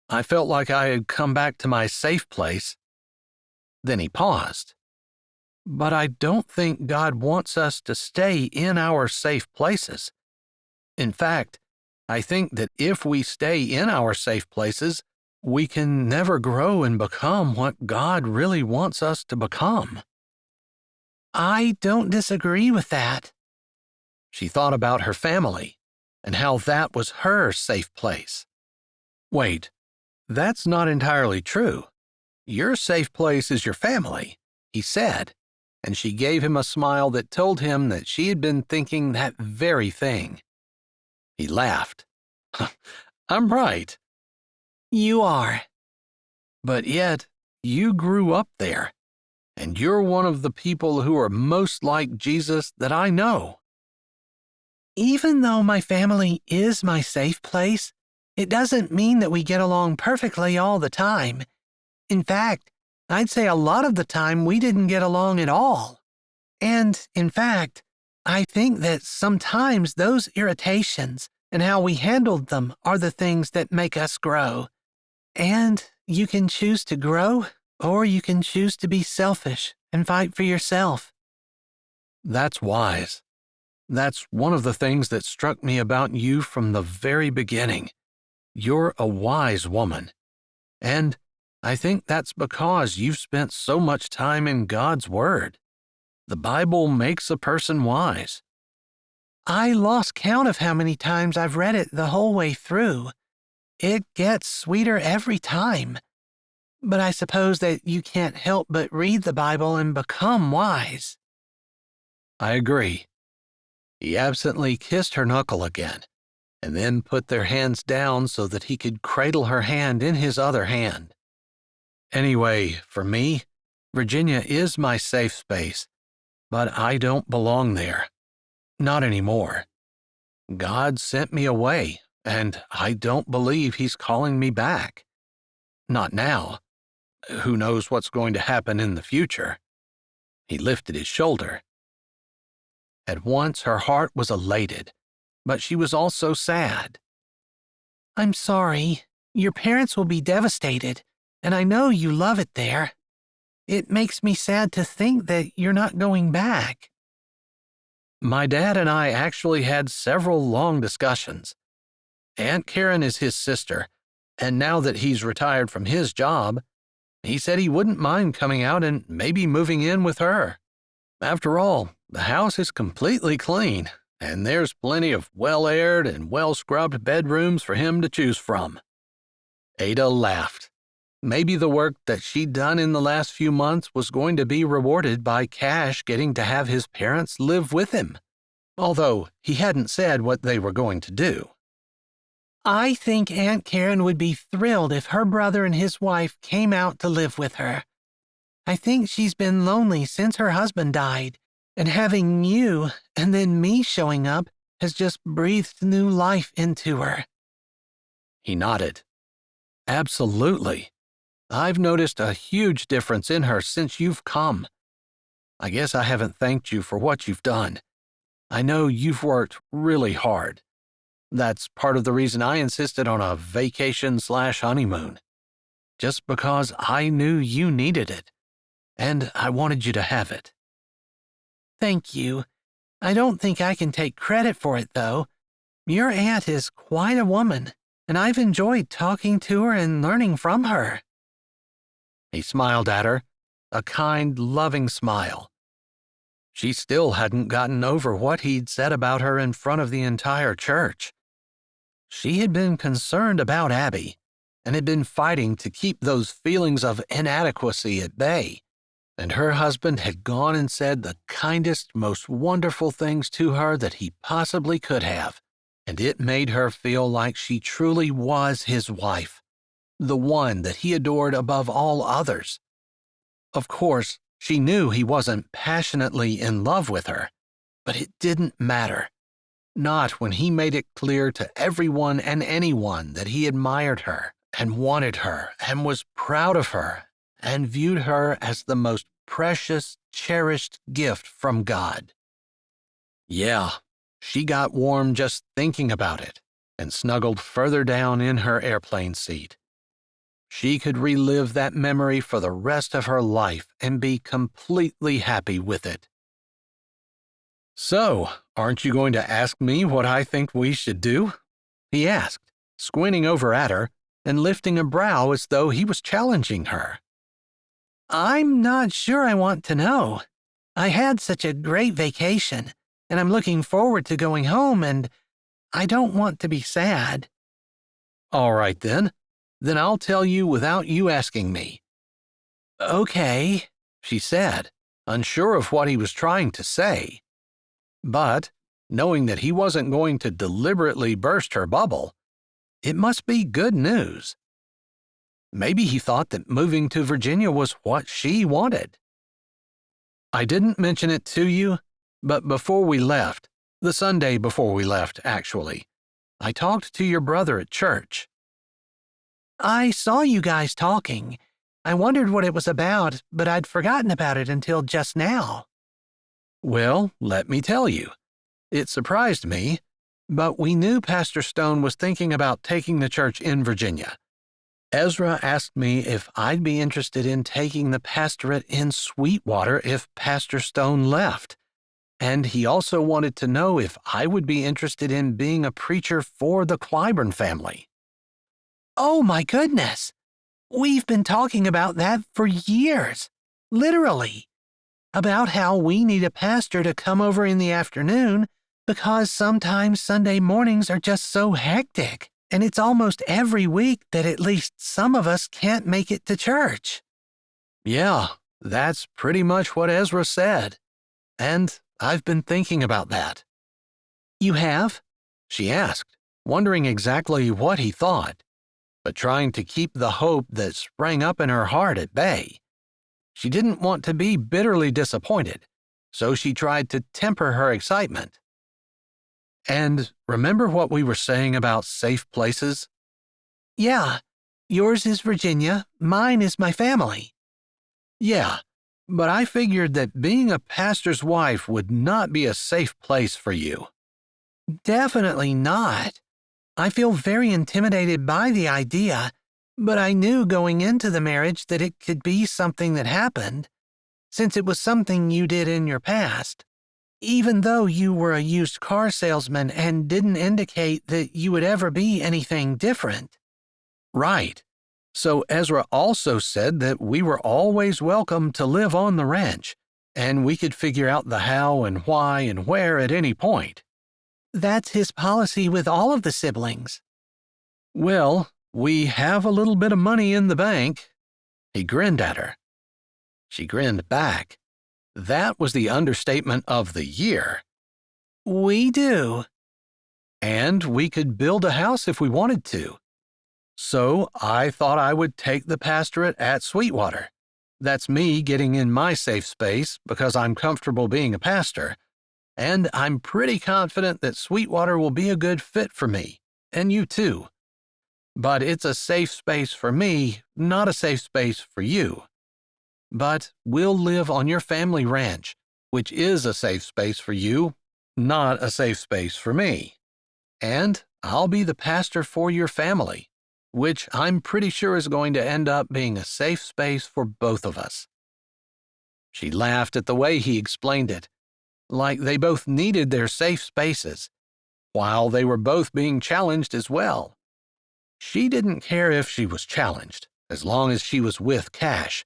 I felt like I had come back to my safe place. Then he paused. But I don't think God wants us to stay in our safe places. In fact, I think that if we stay in our safe places, we can never grow and become what God really wants us to become. I don't disagree with that. She thought about her family and how that was her safe place. Wait, that's not entirely true. Your safe place is your family, he said, and she gave him a smile that told him that she had been thinking that very thing. He laughed. I'm right. You are. But yet, you grew up there, and you're one of the people who are most like Jesus that I know. Even though my family is my safe place, it doesn't mean that we get along perfectly all the time. In fact, I'd say a lot of the time we didn't get along at all. And, in fact, I think that sometimes those irritations and how we handled them are the things that make us grow. And you can choose to grow, or you can choose to be selfish and fight for yourself. That's wise. That's one of the things that struck me about you from the very beginning. You're a wise woman. And I think that's because you've spent so much time in God's Word. The Bible makes a person wise. I lost count of how many times I've read it the whole way through. It gets sweeter every time. But I suppose that you can't help but read the Bible and become wise. I agree. He absently kissed her knuckle again, and then put their hands down so that he could cradle her hand in his other hand. Anyway, for me, Virginia is my safe space, but I don't belong there. Not anymore. God sent me away, and I don't believe He's calling me back. Not now. Who knows what's going to happen in the future? He lifted his shoulder. At once her heart was elated, but she was also sad. I'm sorry. Your parents will be devastated, and I know you love it there. It makes me sad to think that you're not going back. My dad and I actually had several long discussions. Aunt Karen is his sister, and now that he's retired from his job, he said he wouldn't mind coming out and maybe moving in with her. After all, the house is completely clean, and there's plenty of well-aired and well-scrubbed bedrooms for him to choose from. Ada laughed. Maybe the work that she'd done in the last few months was going to be rewarded by Cash getting to have his parents live with him, although he hadn't said what they were going to do. I think Aunt Karen would be thrilled if her brother and his wife came out to live with her. I think she's been lonely since her husband died, and having you and then me showing up has just breathed new life into her. He nodded. Absolutely. I've noticed a huge difference in her since you've come. I guess I haven't thanked you for what you've done. I know you've worked really hard. That's part of the reason I insisted on a vacation/honeymoon. Just because I knew you needed it, and I wanted you to have it. Thank you. I don't think I can take credit for it, though. Your aunt is quite a woman, and I've enjoyed talking to her and learning from her. He smiled at her, a kind, loving smile. She still hadn't gotten over what he'd said about her in front of the entire church. She had been concerned about Abby, and had been fighting to keep those feelings of inadequacy at bay, and her husband had gone and said the kindest, most wonderful things to her that he possibly could have, and it made her feel like she truly was his wife. the one that he adored above all others. Of course, she knew he wasn't passionately in love with her, but it didn't matter. Not when he made it clear to everyone and anyone that he admired her and wanted her and was proud of her and viewed her as the most precious, cherished gift from God. Yeah, she got warm just thinking about it and snuggled further down in her airplane seat. She could relive that memory for the rest of her life and be completely happy with it. So, aren't you going to ask me what I think we should do? He asked, squinting over at her and lifting a brow as though he was challenging her. I'm not sure I want to know. I had such a great vacation, and I'm looking forward to going home, and I don't want to be sad. All right, then. Then I'll tell you without you asking me. Okay, she said, unsure of what he was trying to say. But, knowing that he wasn't going to deliberately burst her bubble, it must be good news. Maybe he thought that moving to Virginia was what she wanted. I didn't mention it to you, but before we left, the Sunday before we left, actually, I talked to your brother at church. I saw you guys talking. I wondered what it was about, but I'd forgotten about it until just now. Well, let me tell you. It surprised me, but we knew Pastor Stone was thinking about taking the church in Virginia. Ezra asked me if I'd be interested in taking the pastorate in Sweetwater if Pastor Stone left, and he also wanted to know if I would be interested in being a preacher for the Clyborn family. Oh my goodness! We've been talking about that for years, literally. About how we need a pastor to come over in the afternoon because sometimes Sunday mornings are just so hectic, and it's almost every week that at least some of us can't make it to church. Yeah, that's pretty much what Ezra said. And I've been thinking about that. You have? She asked, wondering exactly what he thought, but trying to keep the hope that sprang up in her heart at bay. She didn't want to be bitterly disappointed, so she tried to temper her excitement. And remember what we were saying about safe places? Yeah, yours is Virginia, mine is my family. Yeah, but I figured that being a pastor's wife would not be a safe place for you. Definitely not. I feel very intimidated by the idea, but I knew going into the marriage that it could be something that happened, since it was something you did in your past. Even though you were a used car salesman and didn't indicate that you would ever be anything different. Right. So Ezra also said that we were always welcome to live on the ranch, and we could figure out the how and why and where at any point. That's his policy with all of the siblings. Well, we have a little bit of money in the bank. He grinned at her. She grinned back. That was the understatement of the year. We do. And we could build a house if we wanted to. So I thought I would take the pastorate at Sweetwater. That's me getting in my safe space because I'm comfortable being a pastor. And I'm pretty confident that Sweetwater will be a good fit for me, and you too. But it's a safe space for me, not a safe space for you. But we'll live on your family ranch, which is a safe space for you, not a safe space for me. And I'll be the pastor for your family, which I'm pretty sure is going to end up being a safe space for both of us. She laughed at the way he explained it, like they both needed their safe spaces, while they were both being challenged as well. She didn't care if she was challenged, as long as she was with Cash.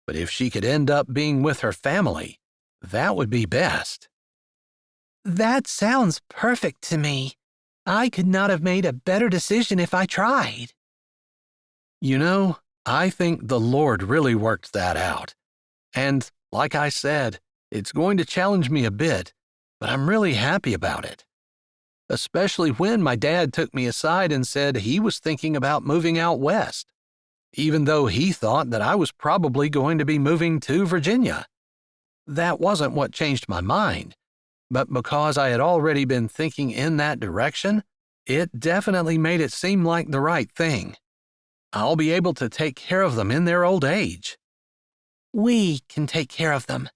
But if she could end up being with her family, that would be best. That sounds perfect to me. I could not have made a better decision if I tried. You know, I think the Lord really worked that out. And, like I said, it's going to challenge me a bit, but I'm really happy about it. Especially when my dad took me aside and said he was thinking about moving out west. even though he thought that I was probably going to be moving to Virginia. That wasn't what changed my mind, but because I had already been thinking in that direction, it definitely made it seem like the right thing. I'll be able to take care of them in their old age. We can take care of them,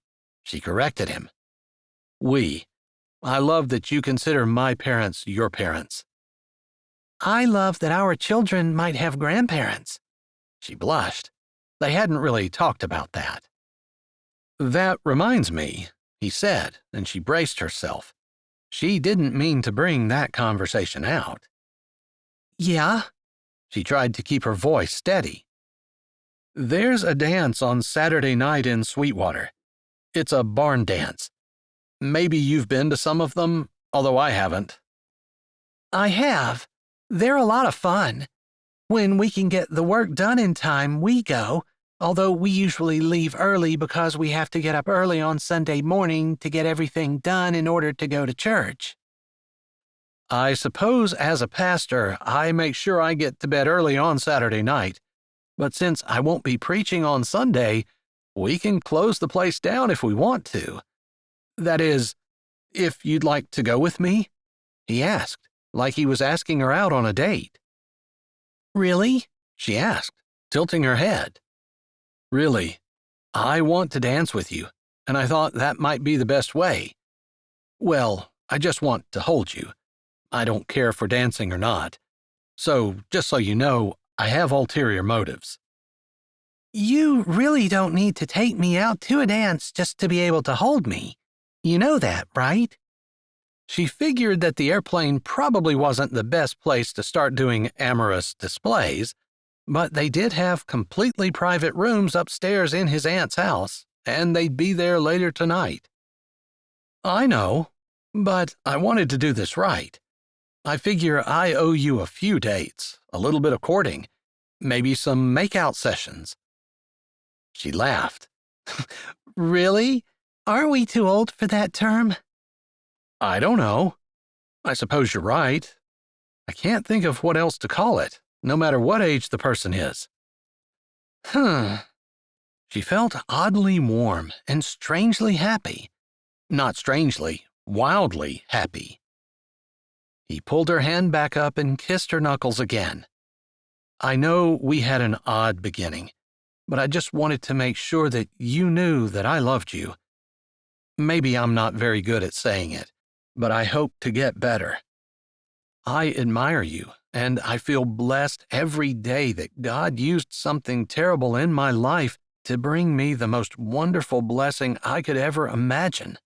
she corrected him. We. I love that you consider my parents your parents. I love that our children might have grandparents. She blushed. They hadn't really talked about that. That reminds me, he said, and she braced herself. She didn't mean to bring that conversation out. Yeah? She tried to keep her voice steady. There's a dance on Saturday night in Sweetwater. It's a barn dance. Maybe you've been to some of them, although I haven't. I have. They're a lot of fun. When we can get the work done in time, we go, although we usually leave early because we have to get up early on Sunday morning to get everything done in order to go to church. I suppose as a pastor, I make sure I get to bed early on Saturday night, but since I won't be preaching on Sunday, we can close the place down if we want to. That is, if you'd like to go with me? He asked, like he was asking her out on a date. Really? She asked, tilting her head. Really, I want to dance with you, and I thought that might be the best way. Well, I just want to hold you. I don't care for dancing or not. So, just so you know, I have ulterior motives. You really don't need to take me out to a dance just to be able to hold me. You know that, right? She figured that the airplane probably wasn't the best place to start doing amorous displays, but they did have completely private rooms upstairs in his aunt's house, and they'd be there later tonight. I know, but I wanted to do this right. I figure I owe you a few dates, a little bit of courting, maybe some make-out sessions. She laughed. Really? Aren't we too old for that term? I don't know. I suppose you're right. I can't think of what else to call it, no matter what age the person is. She felt oddly warm and strangely happy. Not strangely, wildly happy. He pulled her hand back up and kissed her knuckles again. I know we had an odd beginning, but I just wanted to make sure that you knew that I loved you. Maybe I'm not very good at saying it, but I hope to get better. I admire you, and I feel blessed every day that God used something terrible in my life to bring me the most wonderful blessing I could ever imagine.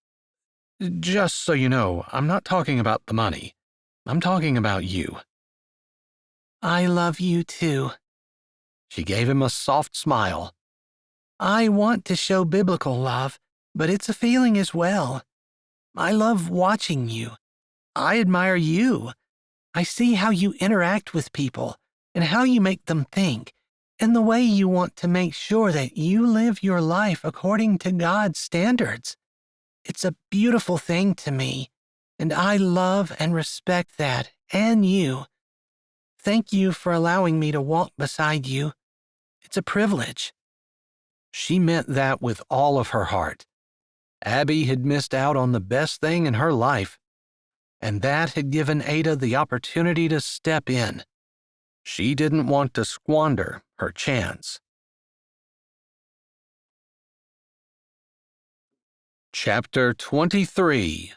Just so you know, I'm not talking about the money. I'm talking about you. I love you too. She gave him a soft smile. I want to show biblical love, but it's a feeling as well. I love watching you. I admire you. I see how you interact with people and how you make them think, and the way you want to make sure that you live your life according to God's standards. It's a beautiful thing to me, and I love and respect that, and you. Thank you for allowing me to walk beside you. It's a privilege. She meant that with all of her heart. Abby had missed out on the best thing in her life, and that had given Ada the opportunity to step in. She didn't want to squander her chance. Chapter 23.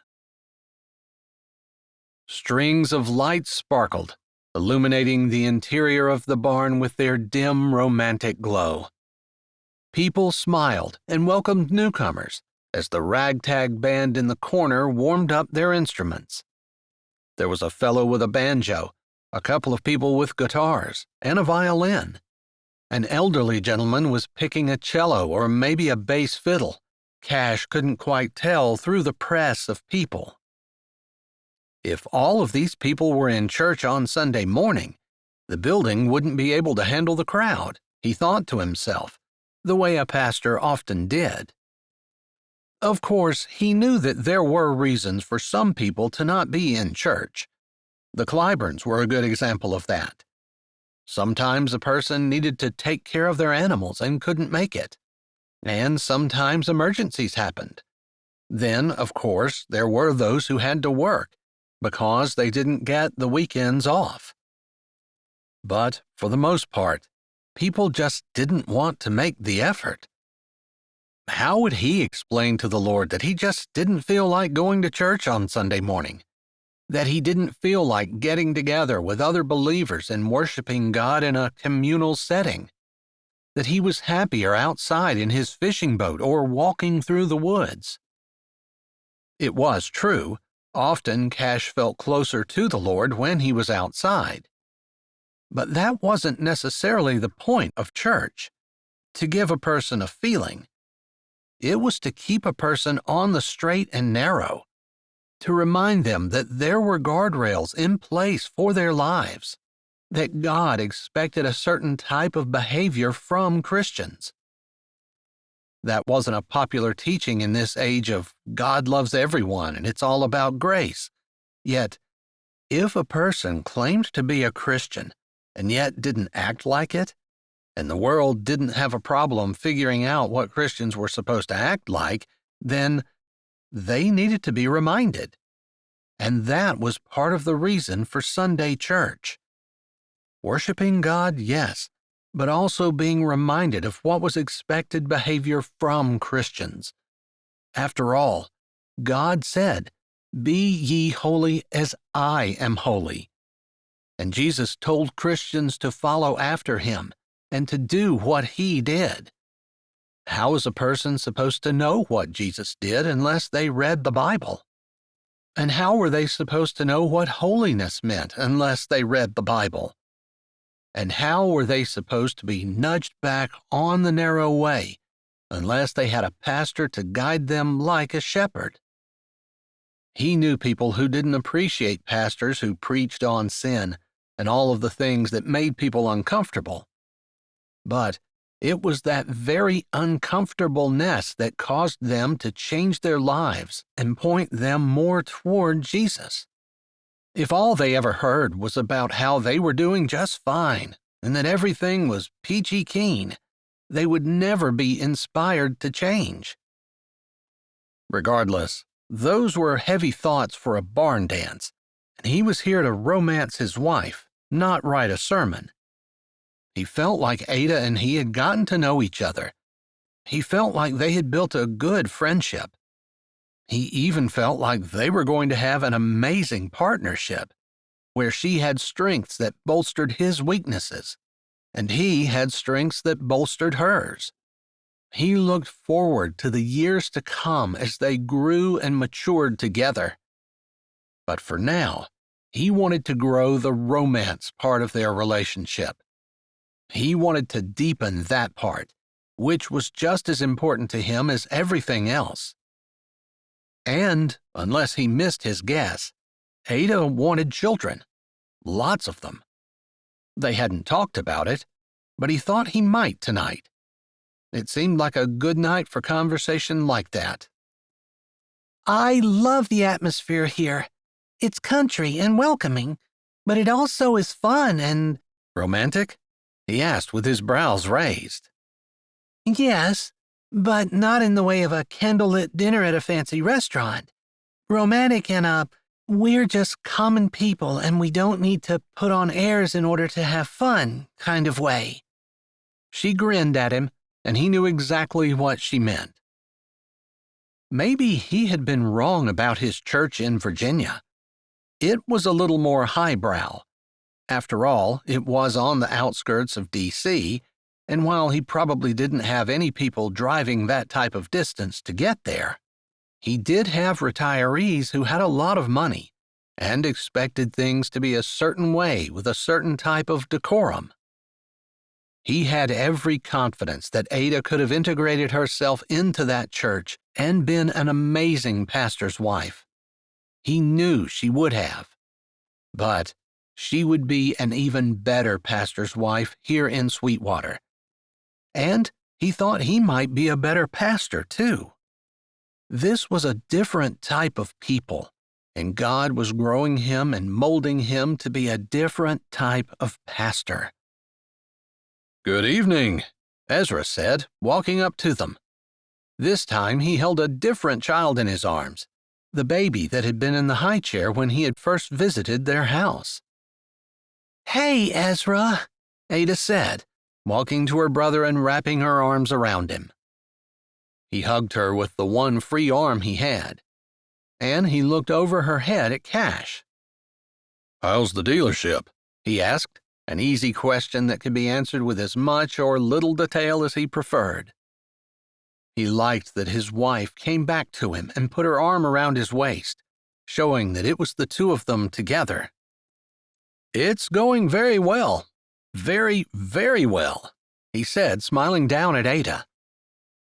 Strings of light sparkled, illuminating the interior of the barn with their dim, romantic glow. People smiled and welcomed newcomers as the ragtag band in the corner warmed up their instruments. There was a fellow with a banjo, a couple of people with guitars, and a violin. An elderly gentleman was picking a cello or maybe a bass fiddle. Cash couldn't quite tell through the press of people. If all of these people were in church on Sunday morning, the building wouldn't be able to handle the crowd, he thought to himself, the way a pastor often did. Of course, he knew that there were reasons for some people to not be in church. The Clyborns were a good example of that. Sometimes a person needed to take care of their animals and couldn't make it. And sometimes emergencies happened. Then, of course, there were those who had to work because they didn't get the weekends off. But for the most part, people just didn't want to make the effort. How would he explain to the Lord that he just didn't feel like going to church on Sunday morning? That he didn't feel like getting together with other believers and worshiping God in a communal setting? That he was happier outside in his fishing boat or walking through the woods? It was true, often Cash felt closer to the Lord when he was outside. But that wasn't necessarily the point of church, to give a person a feeling. It was to keep a person on the straight and narrow, to remind them that there were guardrails in place for their lives, that God expected a certain type of behavior from Christians. That wasn't a popular teaching in this age of God loves everyone and it's all about grace. Yet, if a person claimed to be a Christian and yet didn't act like it, and the world didn't have a problem figuring out what Christians were supposed to act like, then they needed to be reminded. And that was part of the reason for Sunday church. Worshiping God, yes, but also being reminded of what was expected behavior from Christians. After all, God said, "Be ye holy as I am holy." And Jesus told Christians to follow after him and to do what he did. How is a person supposed to know what Jesus did unless they read the Bible? And how were they supposed to know what holiness meant unless they read the Bible? And how were they supposed to be nudged back on the narrow way unless they had a pastor to guide them like a shepherd? He knew people who didn't appreciate pastors who preached on sin and all of the things that made people uncomfortable. But it was that very uncomfortableness that caused them to change their lives and point them more toward Jesus. If all they ever heard was about how they were doing just fine and that everything was peachy keen, they would never be inspired to change. Regardless, those were heavy thoughts for a barn dance, and he was here to romance his wife, not write a sermon. He felt like Ada and he had gotten to know each other. He felt like they had built a good friendship. He even felt like they were going to have an amazing partnership, where she had strengths that bolstered his weaknesses, and he had strengths that bolstered hers. He looked forward to the years to come as they grew and matured together. But for now, he wanted to grow the romance part of their relationship. He wanted to deepen that part, which was just as important to him as everything else. And, unless he missed his guess, Ada wanted children. Lots of them. They hadn't talked about it, but he thought he might tonight. It seemed like a good night for conversation like that. I love the atmosphere here. It's country and welcoming, but it also is fun and... Romantic? He asked with his brows raised. Yes, but not in the way of a candlelit dinner at a fancy restaurant. Romantic and we're just common people and we don't need to put on airs in order to have fun kind of way. She grinned at him, and he knew exactly what she meant. Maybe he had been wrong about his church in Virginia. It was a little more highbrow. After all, it was on the outskirts of D.C., and while he probably didn't have any people driving that type of distance to get there, he did have retirees who had a lot of money and expected things to be a certain way with a certain type of decorum. He had every confidence that Ada could have integrated herself into that church and been an amazing pastor's wife. He knew she would have. But she would be an even better pastor's wife here in Sweetwater. And he thought he might be a better pastor, too. This was a different type of people, and God was growing him and molding him to be a different type of pastor. Good evening, Ezra said, walking up to them. This time he held a different child in his arms, the baby that had been in the high chair when he had first visited their house. Hey, Ezra, Ada said, walking to her brother and wrapping her arms around him. He hugged her with the one free arm he had, and he looked over her head at Cash. "How's the dealership?" he asked, an easy question that could be answered with as much or little detail as he preferred. He liked that his wife came back to him and put her arm around his waist, showing that it was the two of them together. "It's going very well. Very, very well," he said, smiling down at Ada.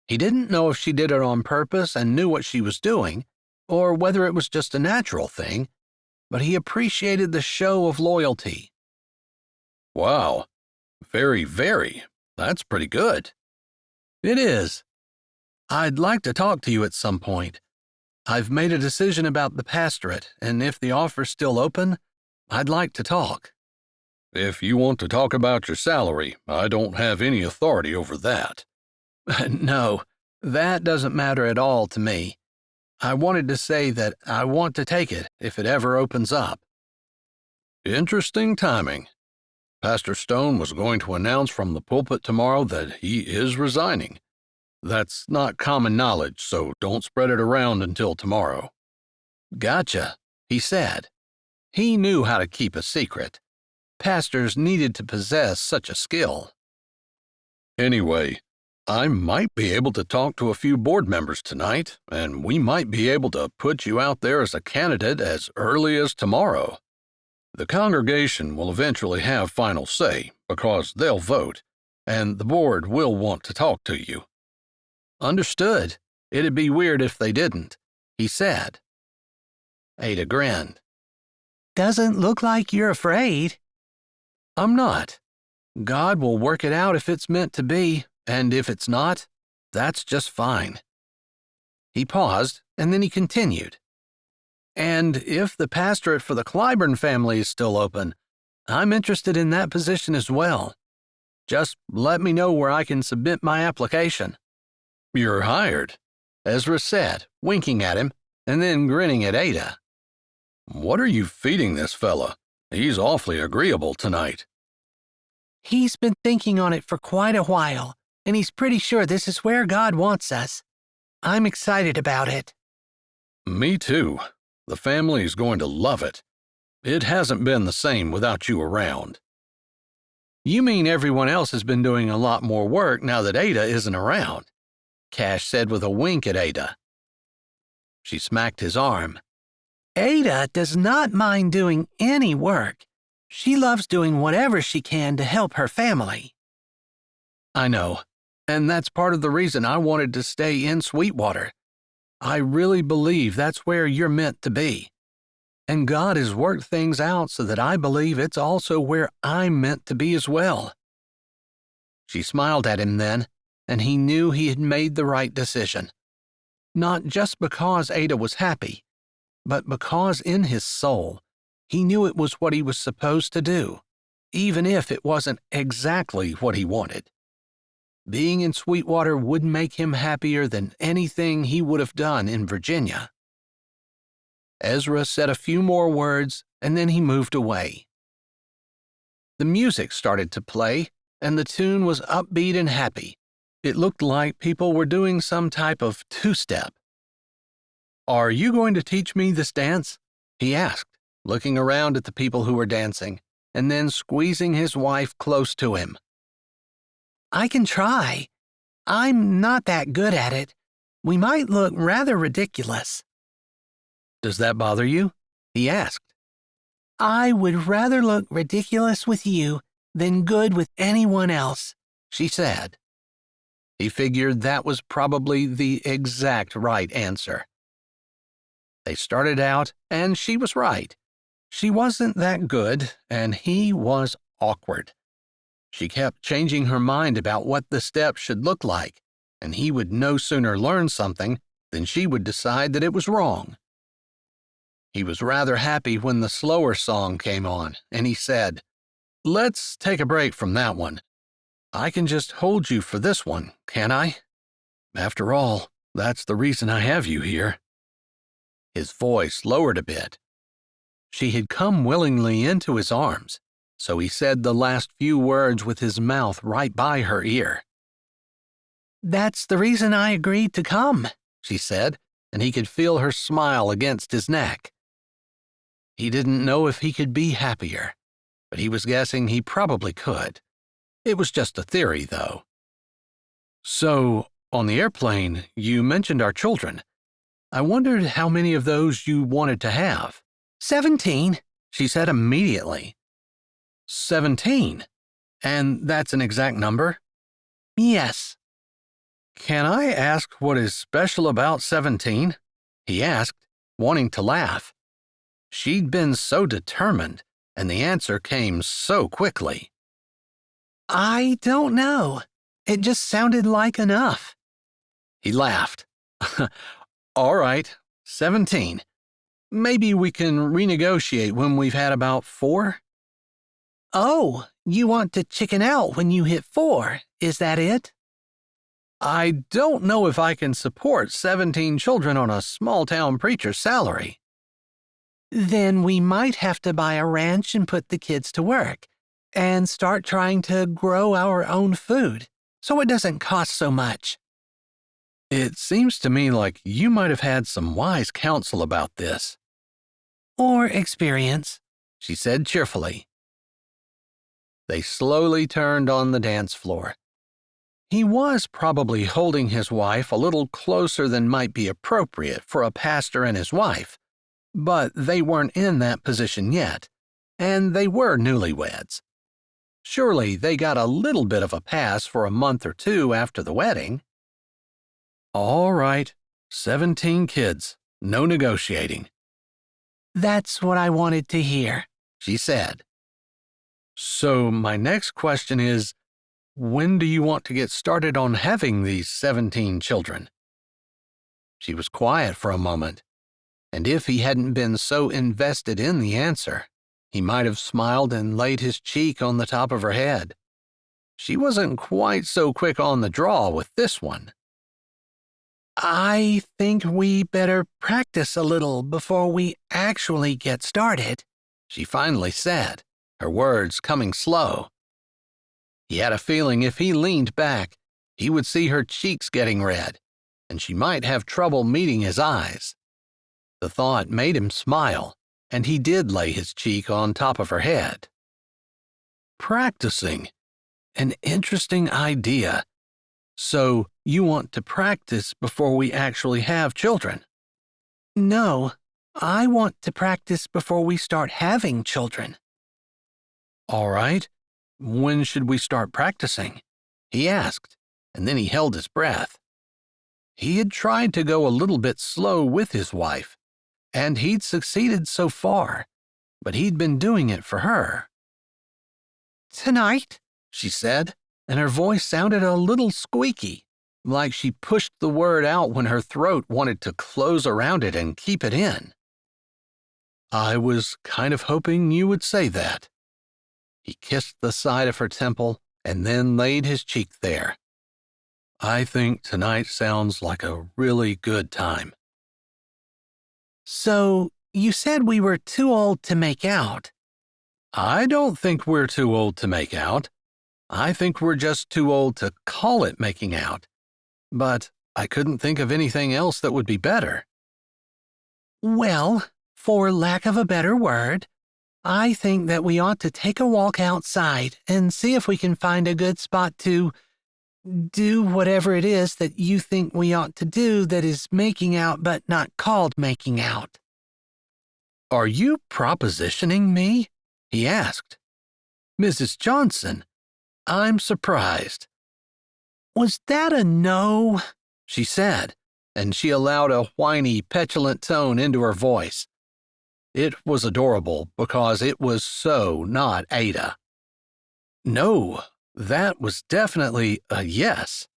He didn't know if she did it on purpose and knew what she was doing, or whether it was just a natural thing, but he appreciated the show of loyalty. "Wow. Very, very. That's pretty good." "It is. I'd like to talk to you at some point. I've made a decision about the pastorate, and if the offer's still open, I'd like to talk." "If you want to talk about your salary, I don't have any authority over that." "No, that doesn't matter at all to me. I wanted to say that I want to take it if it ever opens up." "Interesting timing. Pastor Stone was going to announce from the pulpit tomorrow that he is resigning. That's not common knowledge, so don't spread it around until tomorrow." "Gotcha," he said. He knew how to keep a secret. Pastors needed to possess such a skill. "Anyway, I might be able to talk to a few board members tonight, and we might be able to put you out there as a candidate as early as tomorrow. The congregation will eventually have final say because they'll vote, and the board will want to talk to you." "Understood. It'd be weird if they didn't," he said. Ada grinned. Doesn't look like you're afraid. "I'm not. God will work it out if it's meant to be, and if it's not, that's just fine." He paused, and then he continued. "And if the pastorate for the Clyborn family is still open, I'm interested in that position as well. Just let me know where I can submit my application." "You're hired," Ezra said, winking at him, and then grinning at Ada. "What are you feeding this fella? He's awfully agreeable tonight." He's been thinking on it for quite a while, and he's pretty sure this is where God wants us. I'm excited about it." "Me too. The family's going to love it. It hasn't been the same without you around." "You mean everyone else has been doing a lot more work now that Ada isn't around?" Cash said with a wink at Ada. She smacked his arm. Ada does not mind doing any work. She loves doing whatever she can to help her family. "I know, and that's part of the reason I wanted to stay in Sweetwater. I really believe that's where you're meant to be. And God has worked things out so that I believe it's also where I'm meant to be as well." She smiled at him then, and he knew he had made the right decision. Not just because Ada was happy, but because in his soul, he knew it was what he was supposed to do, even if it wasn't exactly what he wanted. Being in Sweetwater would make him happier than anything he would have done in Virginia. Ezra said a few more words, and then he moved away. The music started to play, and the tune was upbeat and happy. It looked like people were doing some type of two-step. "Are you going to teach me this dance?" he asked, looking around at the people who were dancing, and then squeezing his wife close to him. I can try. I'm not that good at it. We might look rather ridiculous. "Does that bother you?" he asked. I would rather look ridiculous with you than good with anyone else, she said. He figured that was probably the exact right answer. They started out, and she was right. She wasn't that good, and he was awkward. She kept changing her mind about what the steps should look like, and he would no sooner learn something than she would decide that it was wrong. He was rather happy when the slower song came on, and he said, "Let's take a break from that one. I can just hold you for this one, can I? After all, that's the reason I have you here." His voice lowered a bit. She had come willingly into his arms, so he said the last few words with his mouth right by her ear. "That's the reason I agreed to come," she said, and he could feel her smile against his neck. He didn't know if he could be happier, but he was guessing he probably could. It was just a theory, though. "So, on the airplane, you mentioned our children. I wondered how many of those you wanted to have." 17, she said immediately. 17? And that's an exact number? "Yes." "Can I ask what is special about 17? He asked, wanting to laugh. She'd been so determined, and the answer came so quickly. "I don't know. It just sounded like enough." He laughed. "All right, 17. Maybe we can renegotiate when we've had about 4? "Oh, you want to chicken out when you hit 4, is that it?" "I don't know if I can support 17 children on a small-town preacher's salary." "Then we might have to buy a ranch and put the kids to work, and start trying to grow our own food, so it doesn't cost so much." "It seems to me like you might have had some wise counsel about this." "Or experience," she said cheerfully. They slowly turned on the dance floor. He was probably holding his wife a little closer than might be appropriate for a pastor and his wife, but they weren't in that position yet, and they were newlyweds. Surely they got a little bit of a pass for a month or 2 after the wedding. "All right, 17 kids, no negotiating." "That's what I wanted to hear," she said. "So my next question is, when do you want to get started on having these 17 children?" She was quiet for a moment, and if he hadn't been so invested in the answer, he might have smiled and laid his cheek on the top of her head. She wasn't quite so quick on the draw with this one. "I think we better practice a little before we actually get started," she finally said, her words coming slow. He had a feeling if he leaned back, he would see her cheeks getting red, and she might have trouble meeting his eyes. The thought made him smile, and he did lay his cheek on top of her head. Practicing. An interesting idea. So you want to practice before we actually have children? "No, I want to practice before we start having children." All right. When should we start practicing? He asked, and then he held his breath. He had tried to go a little bit slow with his wife, and he'd succeeded so far, but he'd been doing it for her. "Tonight," she said, and her voice sounded a little squeaky, like she pushed the word out when her throat wanted to close around it and keep it in. "I was kind of hoping you would say that." He kissed the side of her temple and then laid his cheek there. "I think tonight sounds like a really good time." "So you said we were too old to make out." "I don't think we're too old to make out. I think we're just too old to call it making out. But I couldn't think of anything else that would be better." "Well, for lack of a better word, I think that we ought to take a walk outside and see if we can find a good spot to do whatever it is that you think we ought to do that is making out but not called making out." "Are you propositioning me?" he asked. "Mrs. Johnson, I'm surprised." "Was that a no?" she said, and she allowed a whiny, petulant tone into her voice. It was adorable because it was so not Ada. "No, that was definitely a yes."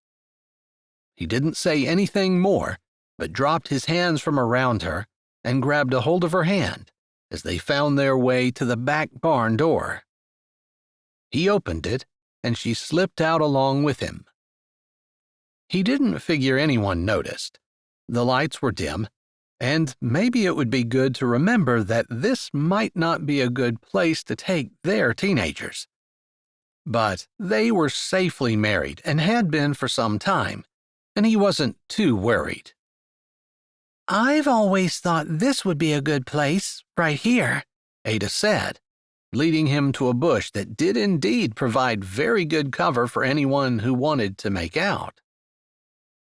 He didn't say anything more, but dropped his hands from around her and grabbed a hold of her hand as they found their way to the back barn door. He opened it, and she slipped out along with him. He didn't figure anyone noticed. The lights were dim, and maybe it would be good to remember that this might not be a good place to take their teenagers. But they were safely married and had been for some time, and he wasn't too worried. I've always thought this would be a good place, right here, Ada said, leading him to a bush that did indeed provide very good cover for anyone who wanted to make out.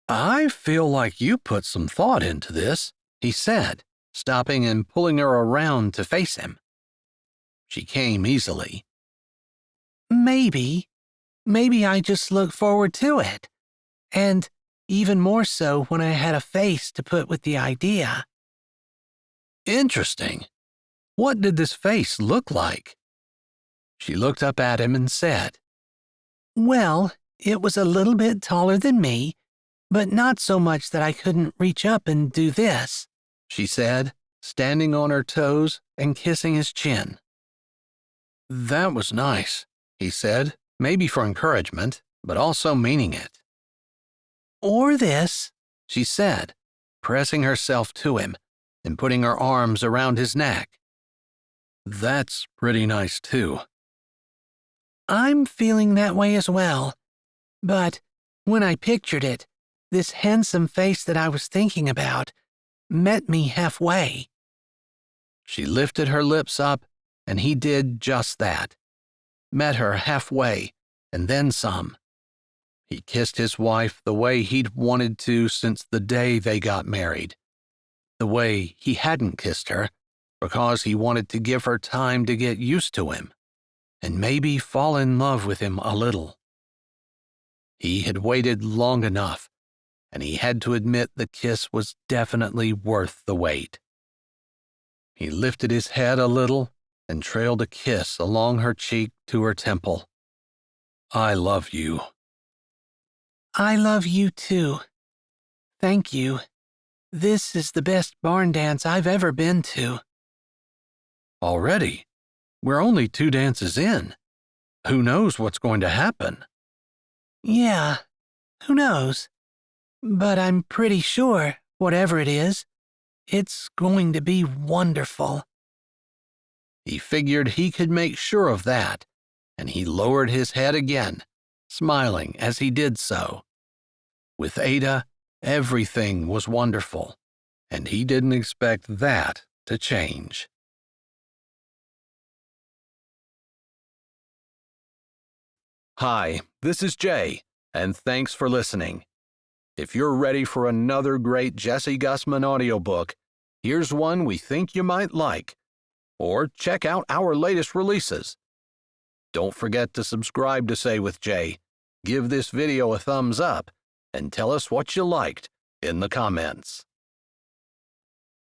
I feel like you put some thought into this, he said, stopping and pulling her around to face him. She came easily. Maybe I just look forward to it. And even more so when I had a face to put with the idea. Interesting. What did this face look like? She looked up at him and said, Well, it was a little bit taller than me, but not so much that I couldn't reach up and do this, she said, standing on her toes and kissing his chin. That was nice, he said, maybe for encouragement, but also meaning it. Or this, she said, pressing herself to him and putting her arms around his neck. That's pretty nice, too. I'm feeling that way as well. But when I pictured it, this handsome face that I was thinking about met me halfway. She lifted her lips up, and he did just that. Met her halfway, and then some. He kissed his wife the way he'd wanted to since the day they got married. The way he hadn't kissed her, because he wanted to give her time to get used to him, and maybe fall in love with him a little. He had waited long enough, and he had to admit the kiss was definitely worth the wait. He lifted his head a little and trailed a kiss along her cheek to her temple. I love you. I love you too. Thank you. This is the best barn dance I've ever been to. Already? We're only 2 dances in. Who knows what's going to happen? Yeah, who knows? But I'm pretty sure, whatever it is, it's going to be wonderful. He figured he could make sure of that, and he lowered his head again, smiling as he did so. With Ada, everything was wonderful, and he didn't expect that to change. Hi, this is Jay, and thanks for listening. If you're ready for another great Jesse Gussman audiobook, here's one we think you might like. Or check out our latest releases. Don't forget to subscribe to Say with Jay, give this video a thumbs up, and tell us what you liked in the comments.